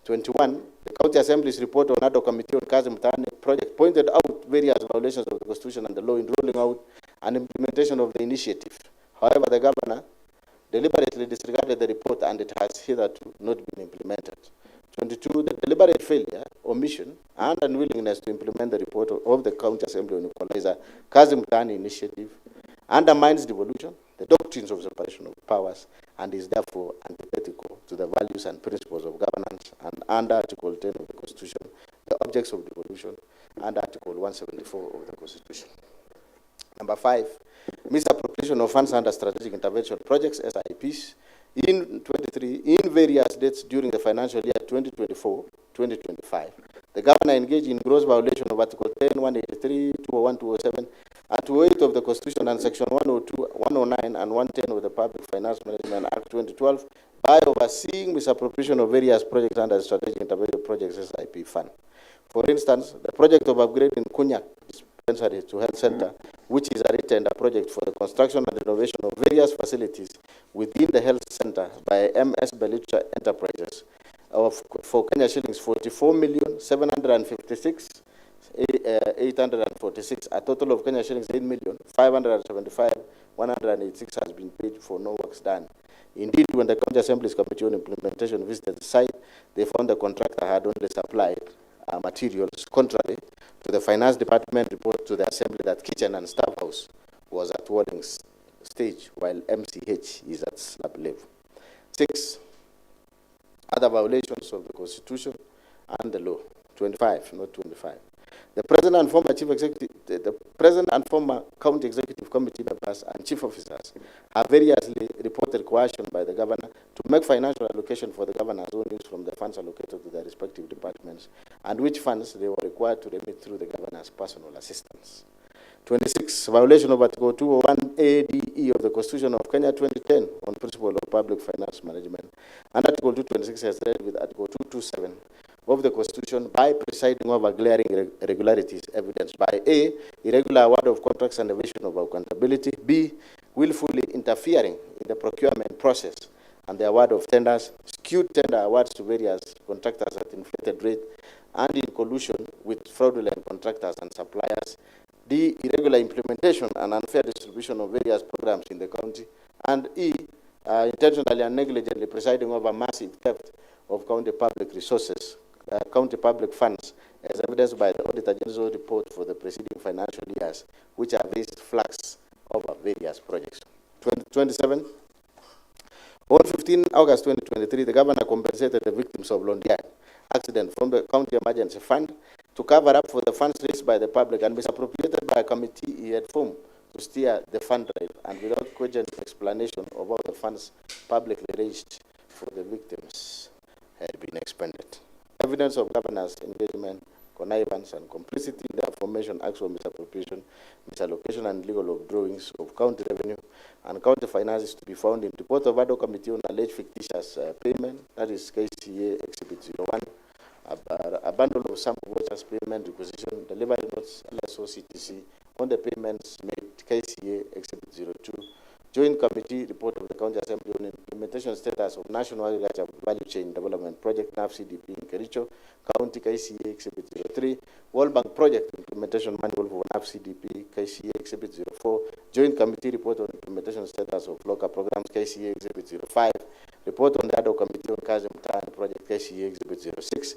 21, the county assembly's report on ad hoc committee on Kazi Mutaani project pointed out various violations of the Constitution and the law in rolling out and implementation of the initiative. However, the governor deliberately disregarded the report and it has hitherto not been implemented. 22, the deliberate failure, omission, and unwillingness to implement the report of the County Assembly on Equalizer Kazi Mutaani initiative undermines devolution, the doctrines of separation of powers, and is therefore antithetical to the values and principles of governance and under Article 10 of the Constitution, the objects of devolution, and Article 174 of the Constitution. Number 5, misappropriation of funds under strategic intervention projects, SIPs, in 23, in various dates during the financial year 2024-2025. The governor engaged in gross violation of Article 10, 183, 201, 207, and 208 of the Constitution and Section 102, 109, and 110 of the Public Finance Management Act 2012 by overseeing misappropriation of various projects under the Strategic Intervention Projects SIP Fund. For instance, the project of upgrading Kunyak dispensary to health center, which is a retained project for the construction and renovation of various facilities within the health center by MS Belucha Enterprises, for Kenya shillings 44,756,846, a total of Kenya shillings 8,575,186 has been paid for no works done. Indeed, when the County Assembly's Committee on Implementation visited the site, they found the contractor had only supplied materials, contrary to the Finance Department report to the Assembly that kitchen and staff house was at walling stage while MCH is at slab level. 6, other violations of the Constitution and the law. 25, not 25. The present and former chief executive, the present and former county executive committee members and chief officers have variously reported coercion by the governor to make financial allocation for the governor's own use from the funds allocated to their respective departments, and which funds they were required to remit through the governor's personal assistance. 26, violation of Article 201 ADE of the Constitution of Kenya 2010 on principle of public finance management, and Article 226 has read with Article 227 of the Constitution by presiding over glaring irregularities evidenced by A, irregular award of contracts and evasion of accountability, B, willfully interfering in the procurement process and the award of tenders, skewed tender awards to various contractors at inflated rate, and in collusion with fraudulent contractors and suppliers, D, irregular implementation and unfair distribution of various programs in the county, and E, intentionally and negligently presiding over massive theft of county public resources, county public funds, as evidenced by the Auditor General's report for the preceding financial years, which have raised flags over various projects. 27. On 15 August 2023, the governor compensated the victims of Londian accident from the county emergency fund to cover up for the funds raised by the public and misappropriated by a committee he had formed to steer the fund drive, and without cogent explanation of how the funds publicly raised for the victims had been expended. Evidence of governors' engagement, connivance, and complicity in the aforementioned acts of misappropriation, misallocation, and illegal withdrawings of county revenue and county finances to be found in report of ad hoc committee on alleged fictitious payment, that is KCA Exhibit 01, a bundle of some vouchers payment requisition, delivery notes, LSO CTC, on the payments made, KCA Exhibit 02, Joint Committee Report of the County Assembly on Implementation Status of National Agriculture Value Chain Development Project, NAV-CDP in Kericho, County KCA Exhibit 03, World Bank Project Implementation Manual for NAV-CDP, KCA Exhibit 04, Joint Committee Report on Implementation Status of Local Programs, KCA Exhibit 05, Report on the ad hoc Committee on Erick Mutai Project, KCA Exhibit 06,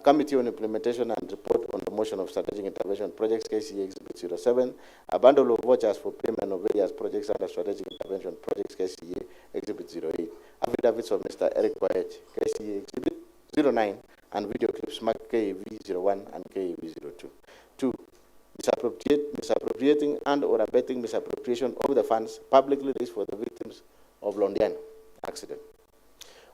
Committee on Implementation and Report on the Motion of Strategic Intervention Projects, KCA Exhibit 07, a bundle of vouchers for payment of various projects under Strategic Intervention Projects, KCA Exhibit 08, affidavits of Mr. Erick Mutai, KCA Exhibit 09, and video clips marked KAV 01 and KAV 02. 2. Misappropriating and or abetting misappropriation of the funds publicly raised for the victims of Londian accident.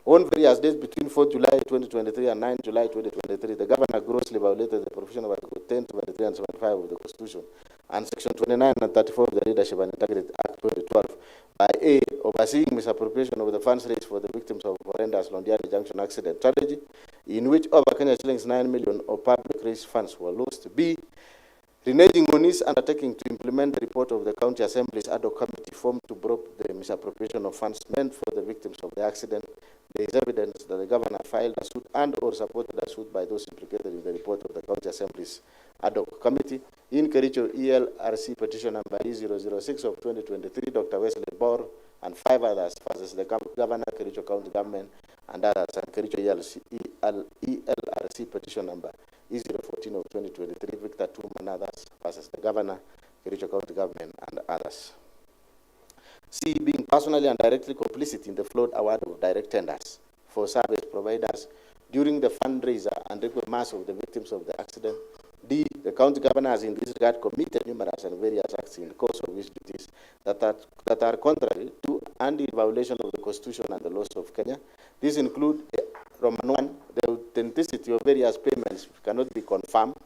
On various days between 4 July 2023 and 9 July 2023, the governor grossly violated the provision of Article 10, 23, and 75 of the Constitution and Section 29 and 34 of the Leadership and Integrity Act 2012 by A, overseeing misappropriation of the funds raised for the victims of horrendous Londiani Junction accident tragedy, in which over Kenya shillings 9 million of public raised funds were lost. B, reneging on his undertaking to implement the report of the County Assembly's ad hoc committee formed to probe the misappropriation of funds meant for the victims of the accident. There is evidence that the governor filed a suit and or supported a suit by those implicated in the report of the County Assembly's ad hoc committee. In Kericho, ELRC petition number E006 of 2023, Dr. Wesley Bor and 5 others versus the governor, Kericho County Government, and others, and Kericho ELRC petition number E014 of 2023, Victor Tum and others versus the governor, Kericho County Government, and others. C, being personally and directly complicit in the flawed award of direct tenders for service providers during the fundraiser and requiem mass of the victims of the accident. D, the county governor has in this regard committed numerous and various acts in the course of his duties that are contrary to and in violation of the Constitution and the laws of Kenya. These include Roman 1, the authenticity of various payments cannot be confirmed,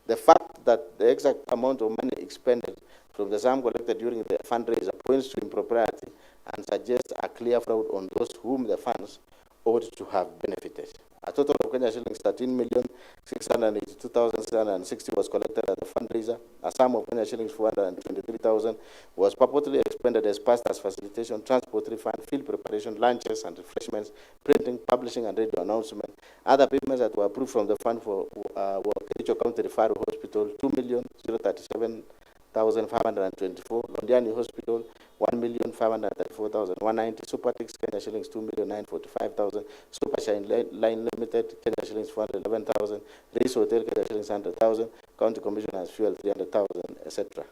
the fact that the exact amount of money expended from the sum collected during the fundraiser points to impropriety and suggests a clear fraud on those whom the funds ought to have benefited. A total of Kenya shillings 13,682,660 was collected at the fundraiser. A sum of Kenya shillings 423,000 was purportedly expended as pastors' facilitation, transport refund, field preparation, lunches and refreshments, printing, publishing, and radio announcement. Other payments that were approved from the fund for were Kericho County Referral Hospital 2,037,524, Londiani Hospital 1,534,190, Supertix Kenya shillings 2,945,000, Supershine Line Limited Kenya shillings 411,000, Race Hotel Kenya shillings 100,000, County Commissioners Fuel 300,000, etc.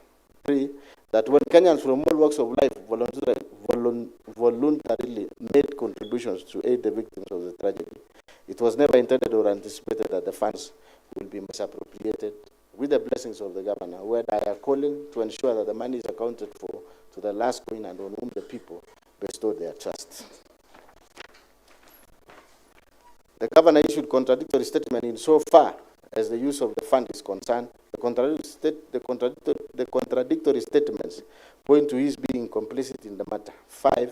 3. That when Kenyans from all walks of life voluntarily made contributions to aid the victims of the tragedy, it was never intended or anticipated that the funds will be misappropriated with the blessings of the governor, where they are calling to ensure that the money is accounted for to the last coin and on whom the people bestowed their trust. The governor issued contradictory statement in so far as the use of the fund is concerned. The contradictory statements point to his being complicit in the matter. 5.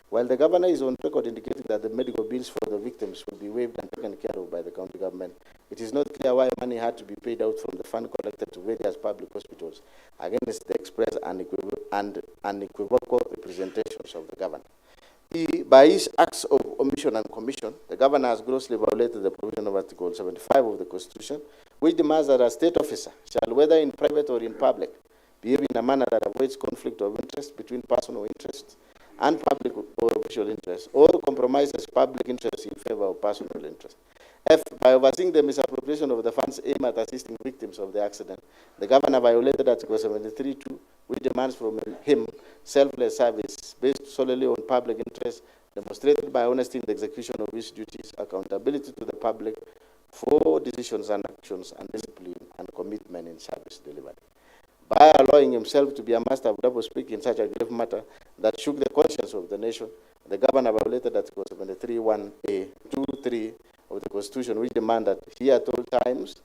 While the governor is on record indicating that the medical bills for the victims will be waived and taken care of by the county government, it is not clear why money had to be paid out from the fund collected to various public hospitals against the express and unequivocal representations of the governor. By his acts of omission and commission, the governor has grossly violated the provision of Article 75 of the Constitution, which demands that a state officer shall, whether in private or in public, behave in a manner that avoids conflict of interest between personal interests and public or official interests, or compromises public interests in favor of personal interest. F, by overseeing the misappropriation of the funds aimed at assisting victims of the accident, the governor violated Article 73(2), which demands from him selfless service based solely on public interest, demonstrated by honesty in the execution of his duties, accountability to the public for decisions and actions, and discipline and commitment in service delivery. By allowing himself to be a master of double speak in such a grave matter that shook the conscience of the nation, the governor violated Article 73(1)(a), 2, 3 of the Constitution, which demand that he at all times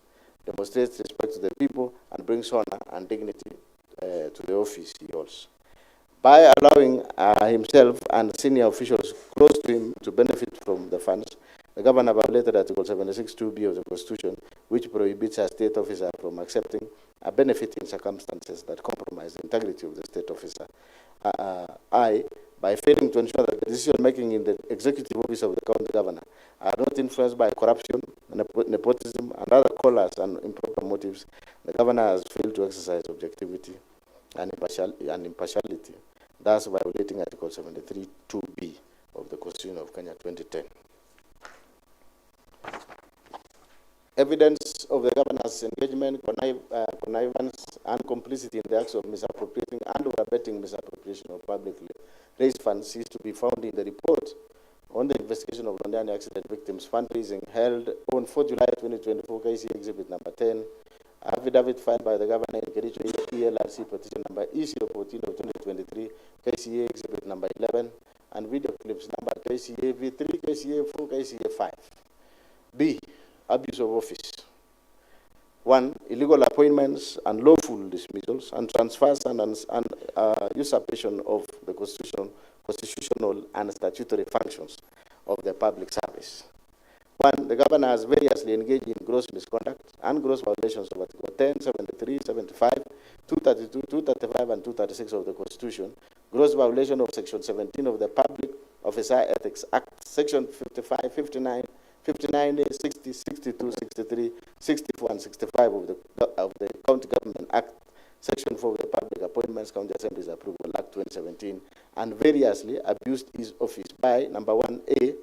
demonstrates respect to the people and brings honor and dignity to the office he holds. By allowing himself and senior officials close to him to benefit from the funds, the governor violated Article 76(2)(b) of the Constitution, which prohibits a state officer from accepting a benefit in circumstances that compromise the integrity of the state officer. I, by failing to ensure that the decision-making in the executive office of the county governor are not influenced by corruption, nepotism, and other callers and improper motives, the governor has failed to exercise objectivity and impartiality, thus violating Article 73(2)(b) of the Constitution of Kenya 2010. Evidence of the governor's engagement, connivance, and complicity in the acts of misappropriating and or abetting misappropriation of publicly raised funds is to be found in the report on the investigation of Londiani accident victims fundraising held on 4 July 2024, KC Exhibit number 10, affidavit filed by the governor in Kericho, ELRC petition number E014 of 2023, KCA Exhibit number 11, and video clips number KCA V3, KCA 4, KCA 5. B, abuse of office. 1, illegal appointments and lawful dismissals and transfers and usurpation of the constitutional and statutory functions of the public service. 1, the governor has variously engaged in gross misconduct and gross violations of Article 10, 73, 75, 232, 235, and 236 of the Constitution, gross violation of Section 17 of the Public Officer Ethics Act, Section 55, 59, 59A, 60, 62, 63, 64, and 65 of the County Government Act, Section 4 of the Public Appointments, County Assemblies Approval Act 2017, and variously abused his office by, number 1A,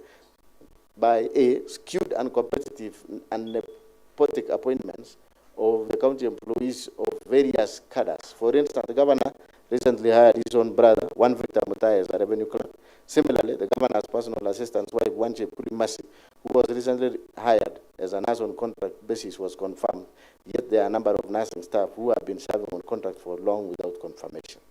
by skewed and competitive and nepotic appointments of the county employees of various cadres. For instance, the governor recently hired his own brother, one Victor Mutai, as a revenue clerk. Similarly, the governor's personal assistant's wife, Wanche Pulimasi, who was recently hired as a nurse on contract basis, was confirmed. Yet there are a number of nursing staff who have been serving on contract for long without confirmation.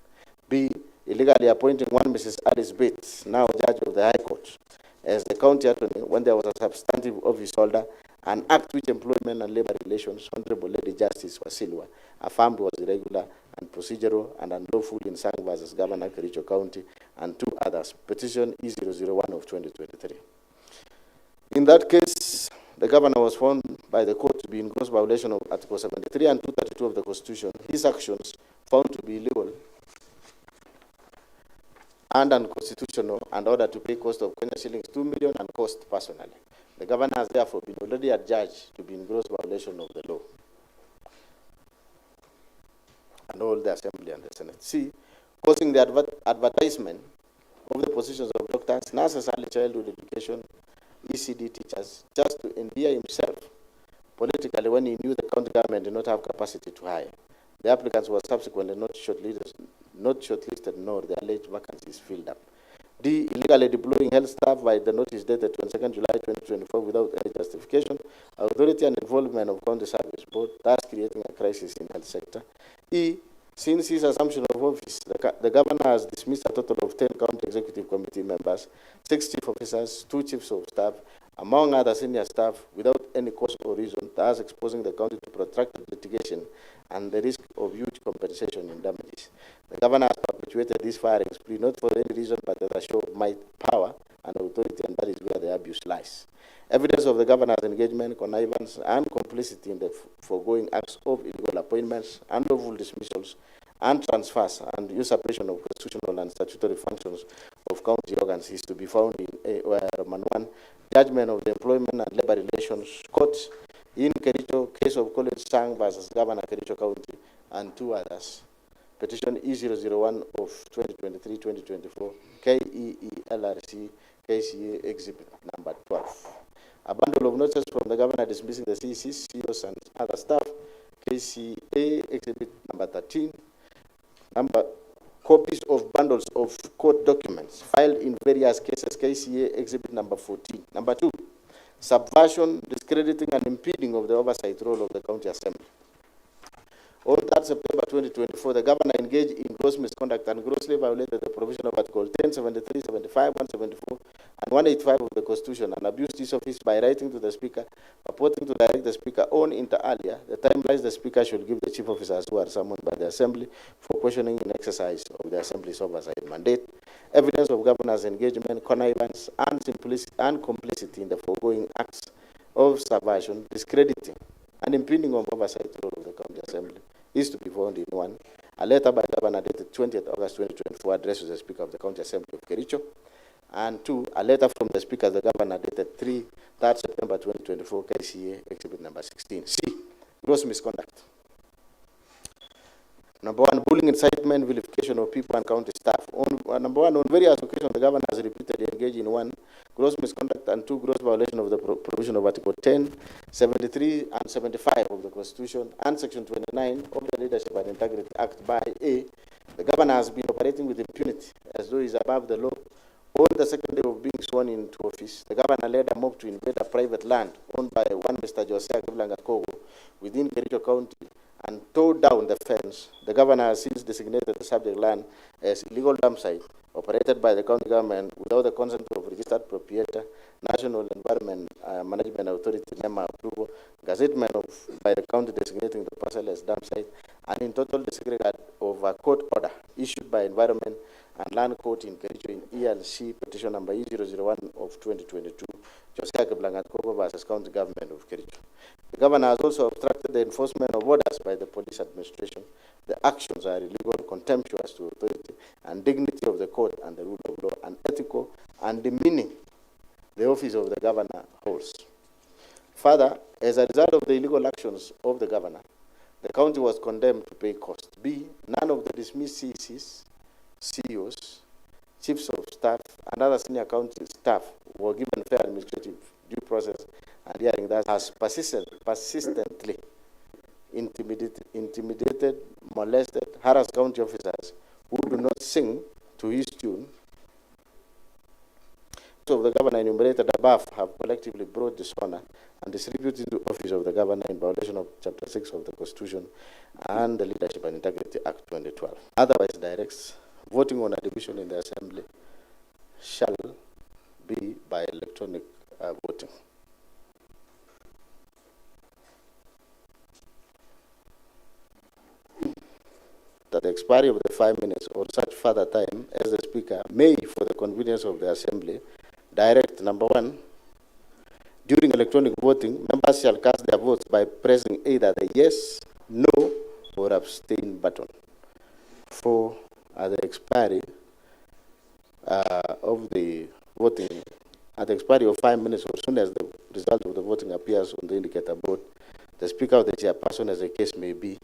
B, illegally appointing one Mrs. Alice Bates, now judge of the High Court, as the county attorney when there was a substantive office holder, an act which Employment and Labor Relations, Honorable Lady Justice Wasilwa, affirmed was irregular and procedural and unlawful in Sang versus Governor Kericho County, and 2 others. Petition E001 of 2023. In that case, the governor was found by the court to be in gross violation of Article 73 and 232 of the Constitution. His actions found to be illegal and unconstitutional, and ordered to pay cost of Kenya shillings 2 million and cost personally. The governor has therefore been already adjudged to be in gross violation of the law and all the Assembly and the Senate. C, causing the advertisement of the positions of doctors, nurses, early childhood education, ECD teachers, just to endear himself politically when he knew the county government did not have capacity to hire. The applicants were subsequently not shortlisted, nor the alleged vacancies filled up. D, illegally deploying health staff by the notice dated 22nd July 2024 without any justification, authority and involvement of county service board, thus creating a crisis in health sector. E, since his assumption of office, the governor has dismissed a total of 10 county executive committee members, 6 chief officers, 2 chiefs of staff, among other senior staff, without any cause or reason, thus exposing the county to protracted litigation and the risk of huge compensation in damages. The governor has perpetuated this firing spree not for any reason but as a show of might, power, and authority, and that is where the abuse lies. Evidence of the governor's engagement, connivance, and complicity in the foregoing acts of illegal appointments, unlawful dismissals, and transfers and usurpation of constitutional and statutory functions of county organs is to be found in Roman 1, judgment of the Employment and Labor Relations Court in Kericho, case of College Sang versus Governor Kericho County, and 2 others. Petition E001 of 2023-2024, KEELRC, KCA Exhibit number 12. A bundle of notices from the Governor dismissing the CECs, CEOs, and other staff, KCA Exhibit number 13. Copies of bundles of court documents filed in various cases, KCA Exhibit number 14. Number 2, subversion, discrediting, and impeding of the oversight role of the County Assembly. On 3rd September 2024, the Governor engaged in gross misconduct and grossly violated the provision of Article 10, 73, 75, 174, and 185 of the Constitution, and abused his office by writing to the Speaker, purporting to direct the Speaker on inter alia the timelines the Speaker should give the chief officers who are summoned by the Assembly for questioning in exercise of the Assembly's oversight mandate. Evidence of Governor's engagement, connivance, and complicity in the foregoing acts of subversion, discrediting, and impeding of oversight role of the County Assembly is to be found in 1, a letter by the Governor dated 20th August 2024 addressed to the Speaker of the County Assembly of Kericho, and 2, a letter from the Speaker of the Governor dated 3rd September 2024, KCA Exhibit number 16. C, gross misconduct. Number 1, bullying, incitement, vilification of people and county staff. Number 1, on various occasions, the Governor has repeatedly engaged in 1, gross misconduct, and 2, gross violation of the provision of Article 10, 73, and 75 of the Constitution, and Section 29 of the Leadership and Integrity Act by A. The Governor has been operating with impunity as though he is above the law. On the second day of being sworn into office, the Governor led a mob to invade a private land owned by one Mr. Josiah Kogo within Kericho County and tore down the fence. The Governor has since designated the subject land as illegal dump site operated by the county government without the consent of registered proprietor, National Environment Management Authority NEMA approval, gazettement by the county designating the parcel as dump site, and in total disregard of a court order issued by Environment and Land Court in Kericho in ELC petition number E001 of 2022, Josiah Kogo versus County Government of Kericho. The Governor has also obstructed the enforcement of orders by the police administration. The actions are illegal, contemptuous to authority and dignity of the court and the rule of law, unethical, and demeaning the office of the Governor holds. Further, as a result of the illegal actions of the Governor, the county was condemned to pay costs. B, none of the dismissed CECs, CEOs, chiefs of staff, and other senior county staff were given fair administrative due process and hearing that has persistently intimidated, molested, harassed county officers who do not sing to his tune. Of the Governor enumerated above have collectively brought dishonor and disrepute into the office of the Governor in violation of Chapter 6 of the Constitution and the Leadership and Integrity Act 2012. Otherwise directs voting on a division in the Assembly shall be by electronic voting. That the expiry of the 5 minutes or such further time as the Speaker may, for the convenience of the Assembly, direct, number 1, during electronic voting, members shall cast their votes by pressing either the yes, no, or abstain button. 4, at the expiry of the voting, at the expiry of 5 minutes or as soon as the result of the voting appears on the indicator board, the Speaker of the Chairperson, as the case may be,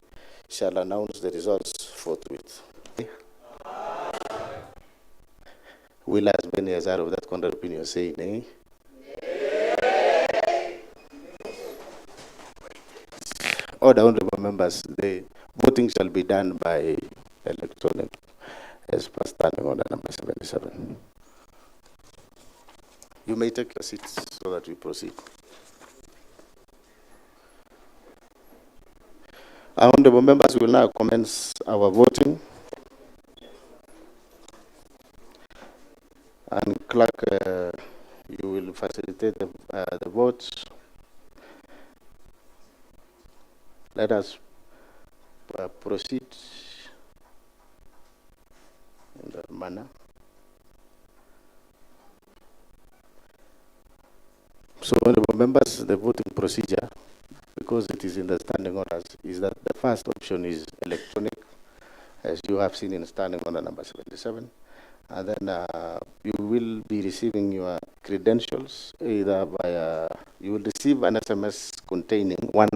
shall announce the results forthwith. Will as many as are of that contrary opinion say nay? Order, honorable members, the voting shall be done by electronic as per standing order number 77. You may take your seats so that we proceed. Honorable members, we will now commence our voting. And clerk, you will facilitate the votes. Let us proceed in that manner. So, honorable members, the voting procedure, because it is in the standing orders, is that the first option is electronic, as you have seen in standing order number 77. And then you will be receiving your credentials either by, you will receive an SMS containing one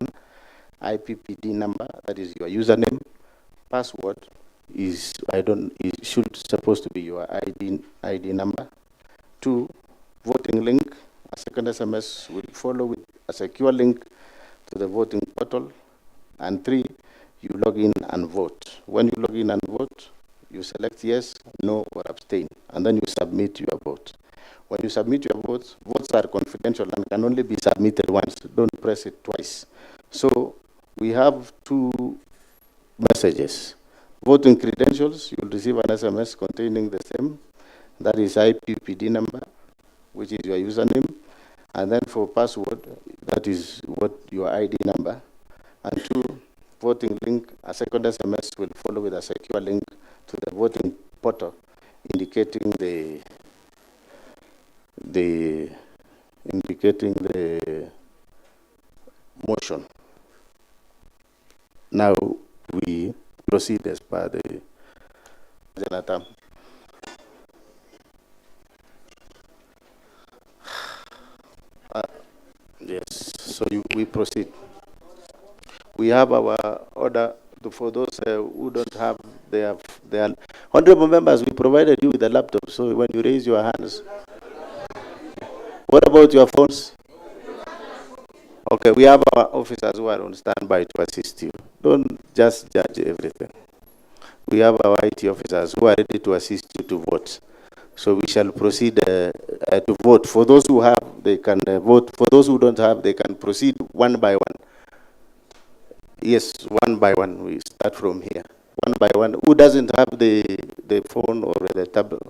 IPPD number, that is your username. Password is, it should supposed to be your ID number. 2, voting link. A second SMS will follow with a secure link to the voting portal. And 3, you log in and vote. When you log in and vote, you select yes, no, or abstain, and then you submit your vote. When you submit your votes, votes are confidential and can only be submitted once. Don't press it twice. So we have 2 messages. Voting credentials, you'll receive an SMS containing the same, that is IPPD number, which is your username, and then for password, that is what your ID number, and 2, voting link, a second SMS will follow with a secure link to the voting portal, indicating the motion. Now we proceed as per the agenda. Yes, so we proceed. We have our order for those who don't have their honorable members. We provided you with a laptop, so when you raise your hands. What about your phones? Okay, we have our officers who are on standby to assist you. Don't just judge everything. We have our IT officers who are ready to assist you to vote. So we shall proceed to vote. For those who have, they can vote. For those who don't have, they can proceed one by one. Yes, one by one. We start from here. One by one. Who doesn't have the phone or the tablet?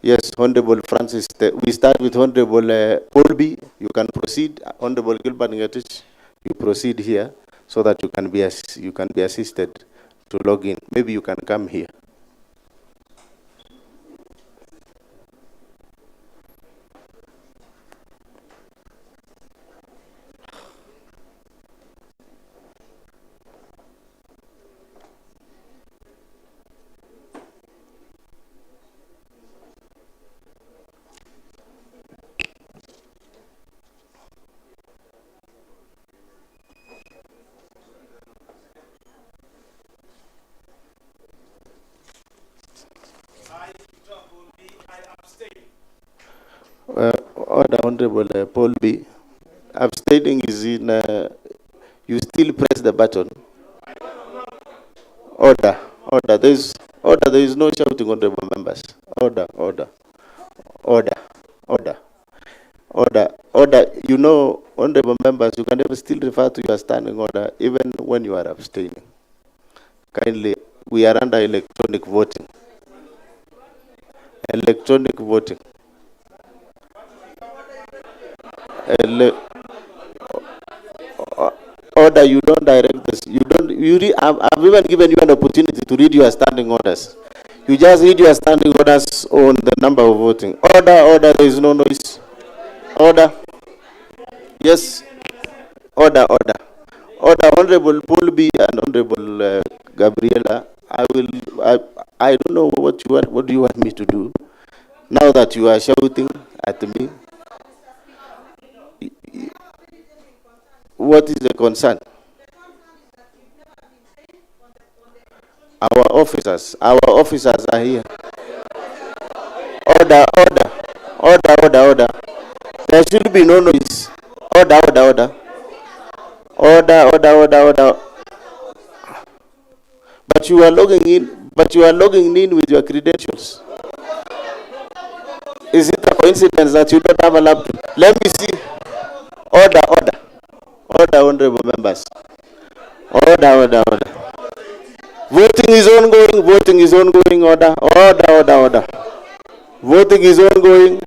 Yes, Honorable Francis. We start with Honorable Paul B. You can proceed. Honorable Gilbert Ngetich, you proceed here so that you can be assisted to log in. Maybe you can come here. Order, Honorable Paul B. Abstaining is in, you still press the button. Order, there is no shouting, Honorable members. Order. You know, Honorable members, you can never still refer to your standing order even when you are abstaining. Kindly, we are under electronic voting. Electronic voting. Order, you don't direct this. I've even given you an opportunity to read your standing orders. You just read your standing orders on the number of voting. Order, there is no noise. Order. Yes. Order. Honorable Paul B. and Honorable Gabriela, I don't know what do you want me to do now that you are shouting at me. What is the concern? Our officers are here. Order. There should be no noise. Order. But you are logging in with your credentials. Is it a coincidence that you don't have a laptop? Let me see. Order, honorable members. Order. Voting is ongoing. Order. Voting is ongoing.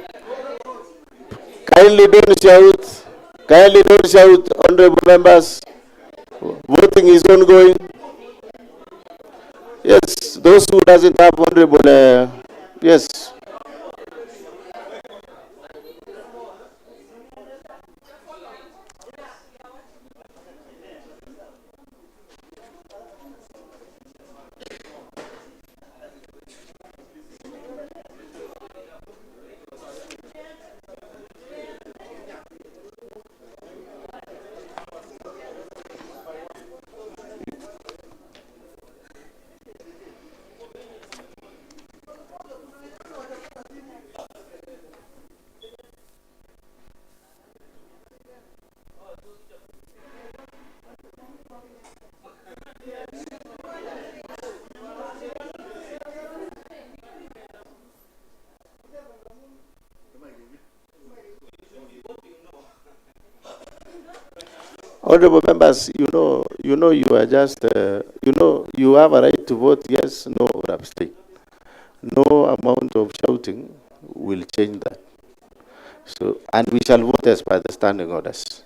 Kindly don't shout, honorable members. Voting is ongoing. Yes, those who doesn't have honorable, yes. Honorable members, you are just, you have a right to vote yes, no, or abstain. No amount of shouting will change that. So, and we shall vote as by the standing orders.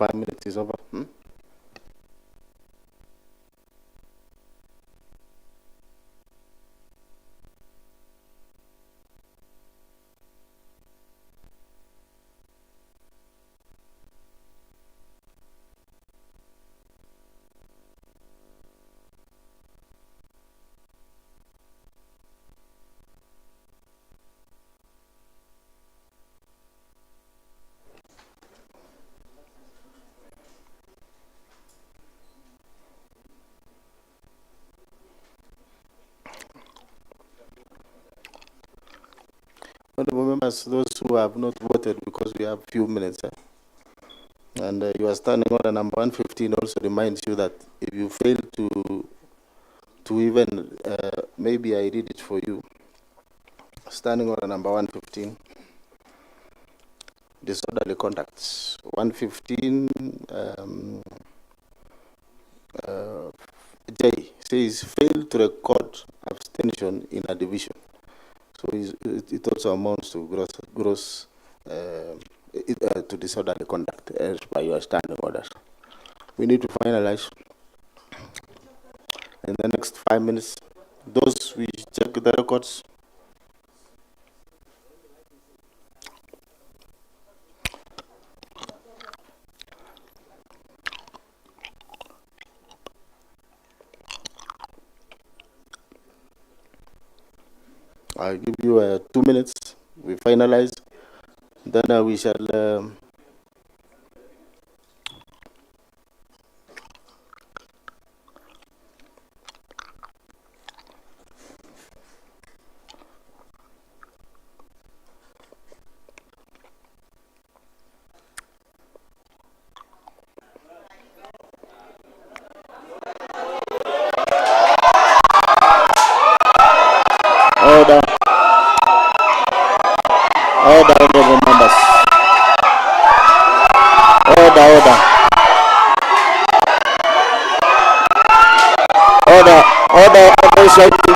5 minutes is over. Honorable members, those who have not voted, because we have few minutes, and you are standing order number 115 also reminds you that if you fail to even, maybe I read it for you, standing order number 115, disorderly conducts. 115 J says fail to record abstention in a division. So it also amounts to gross to disorderly conduct as by your standing orders. We need to finalize in the next 5 minutes. Those we check the records. I'll give you 2 minutes. We finalize. Then we shall. Order. Order, honorable members. Order, order. Order, order, order, safety.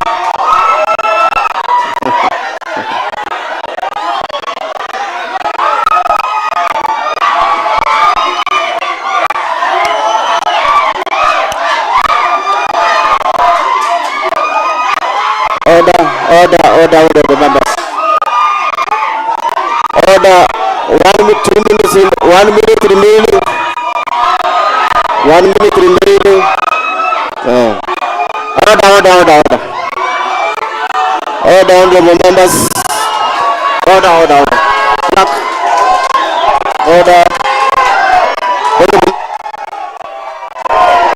Order, honorable members. Order, 2 minutes, 1 minute remaining. 1 minute remaining. Order. Order, honorable members. Order. Clock. Order.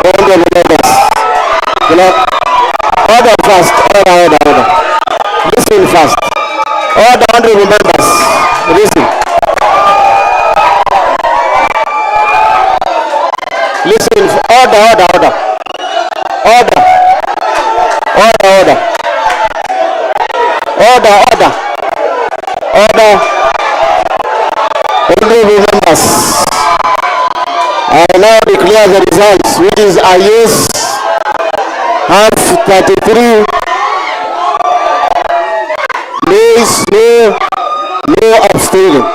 Honorable members. Clock. Order fast. Order. Listen fast. Order, honorable members. Listen. Order. Honorable members. I now declare the results, which is a yes, half 33, nays, no abstaining.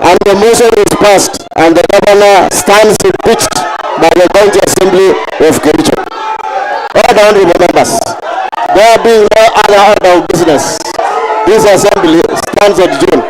And the motion is passed, and the governor stands impeached by the County Assembly of Kericho. Order, honorable members. There being no other order of business, this assembly stands adjourned.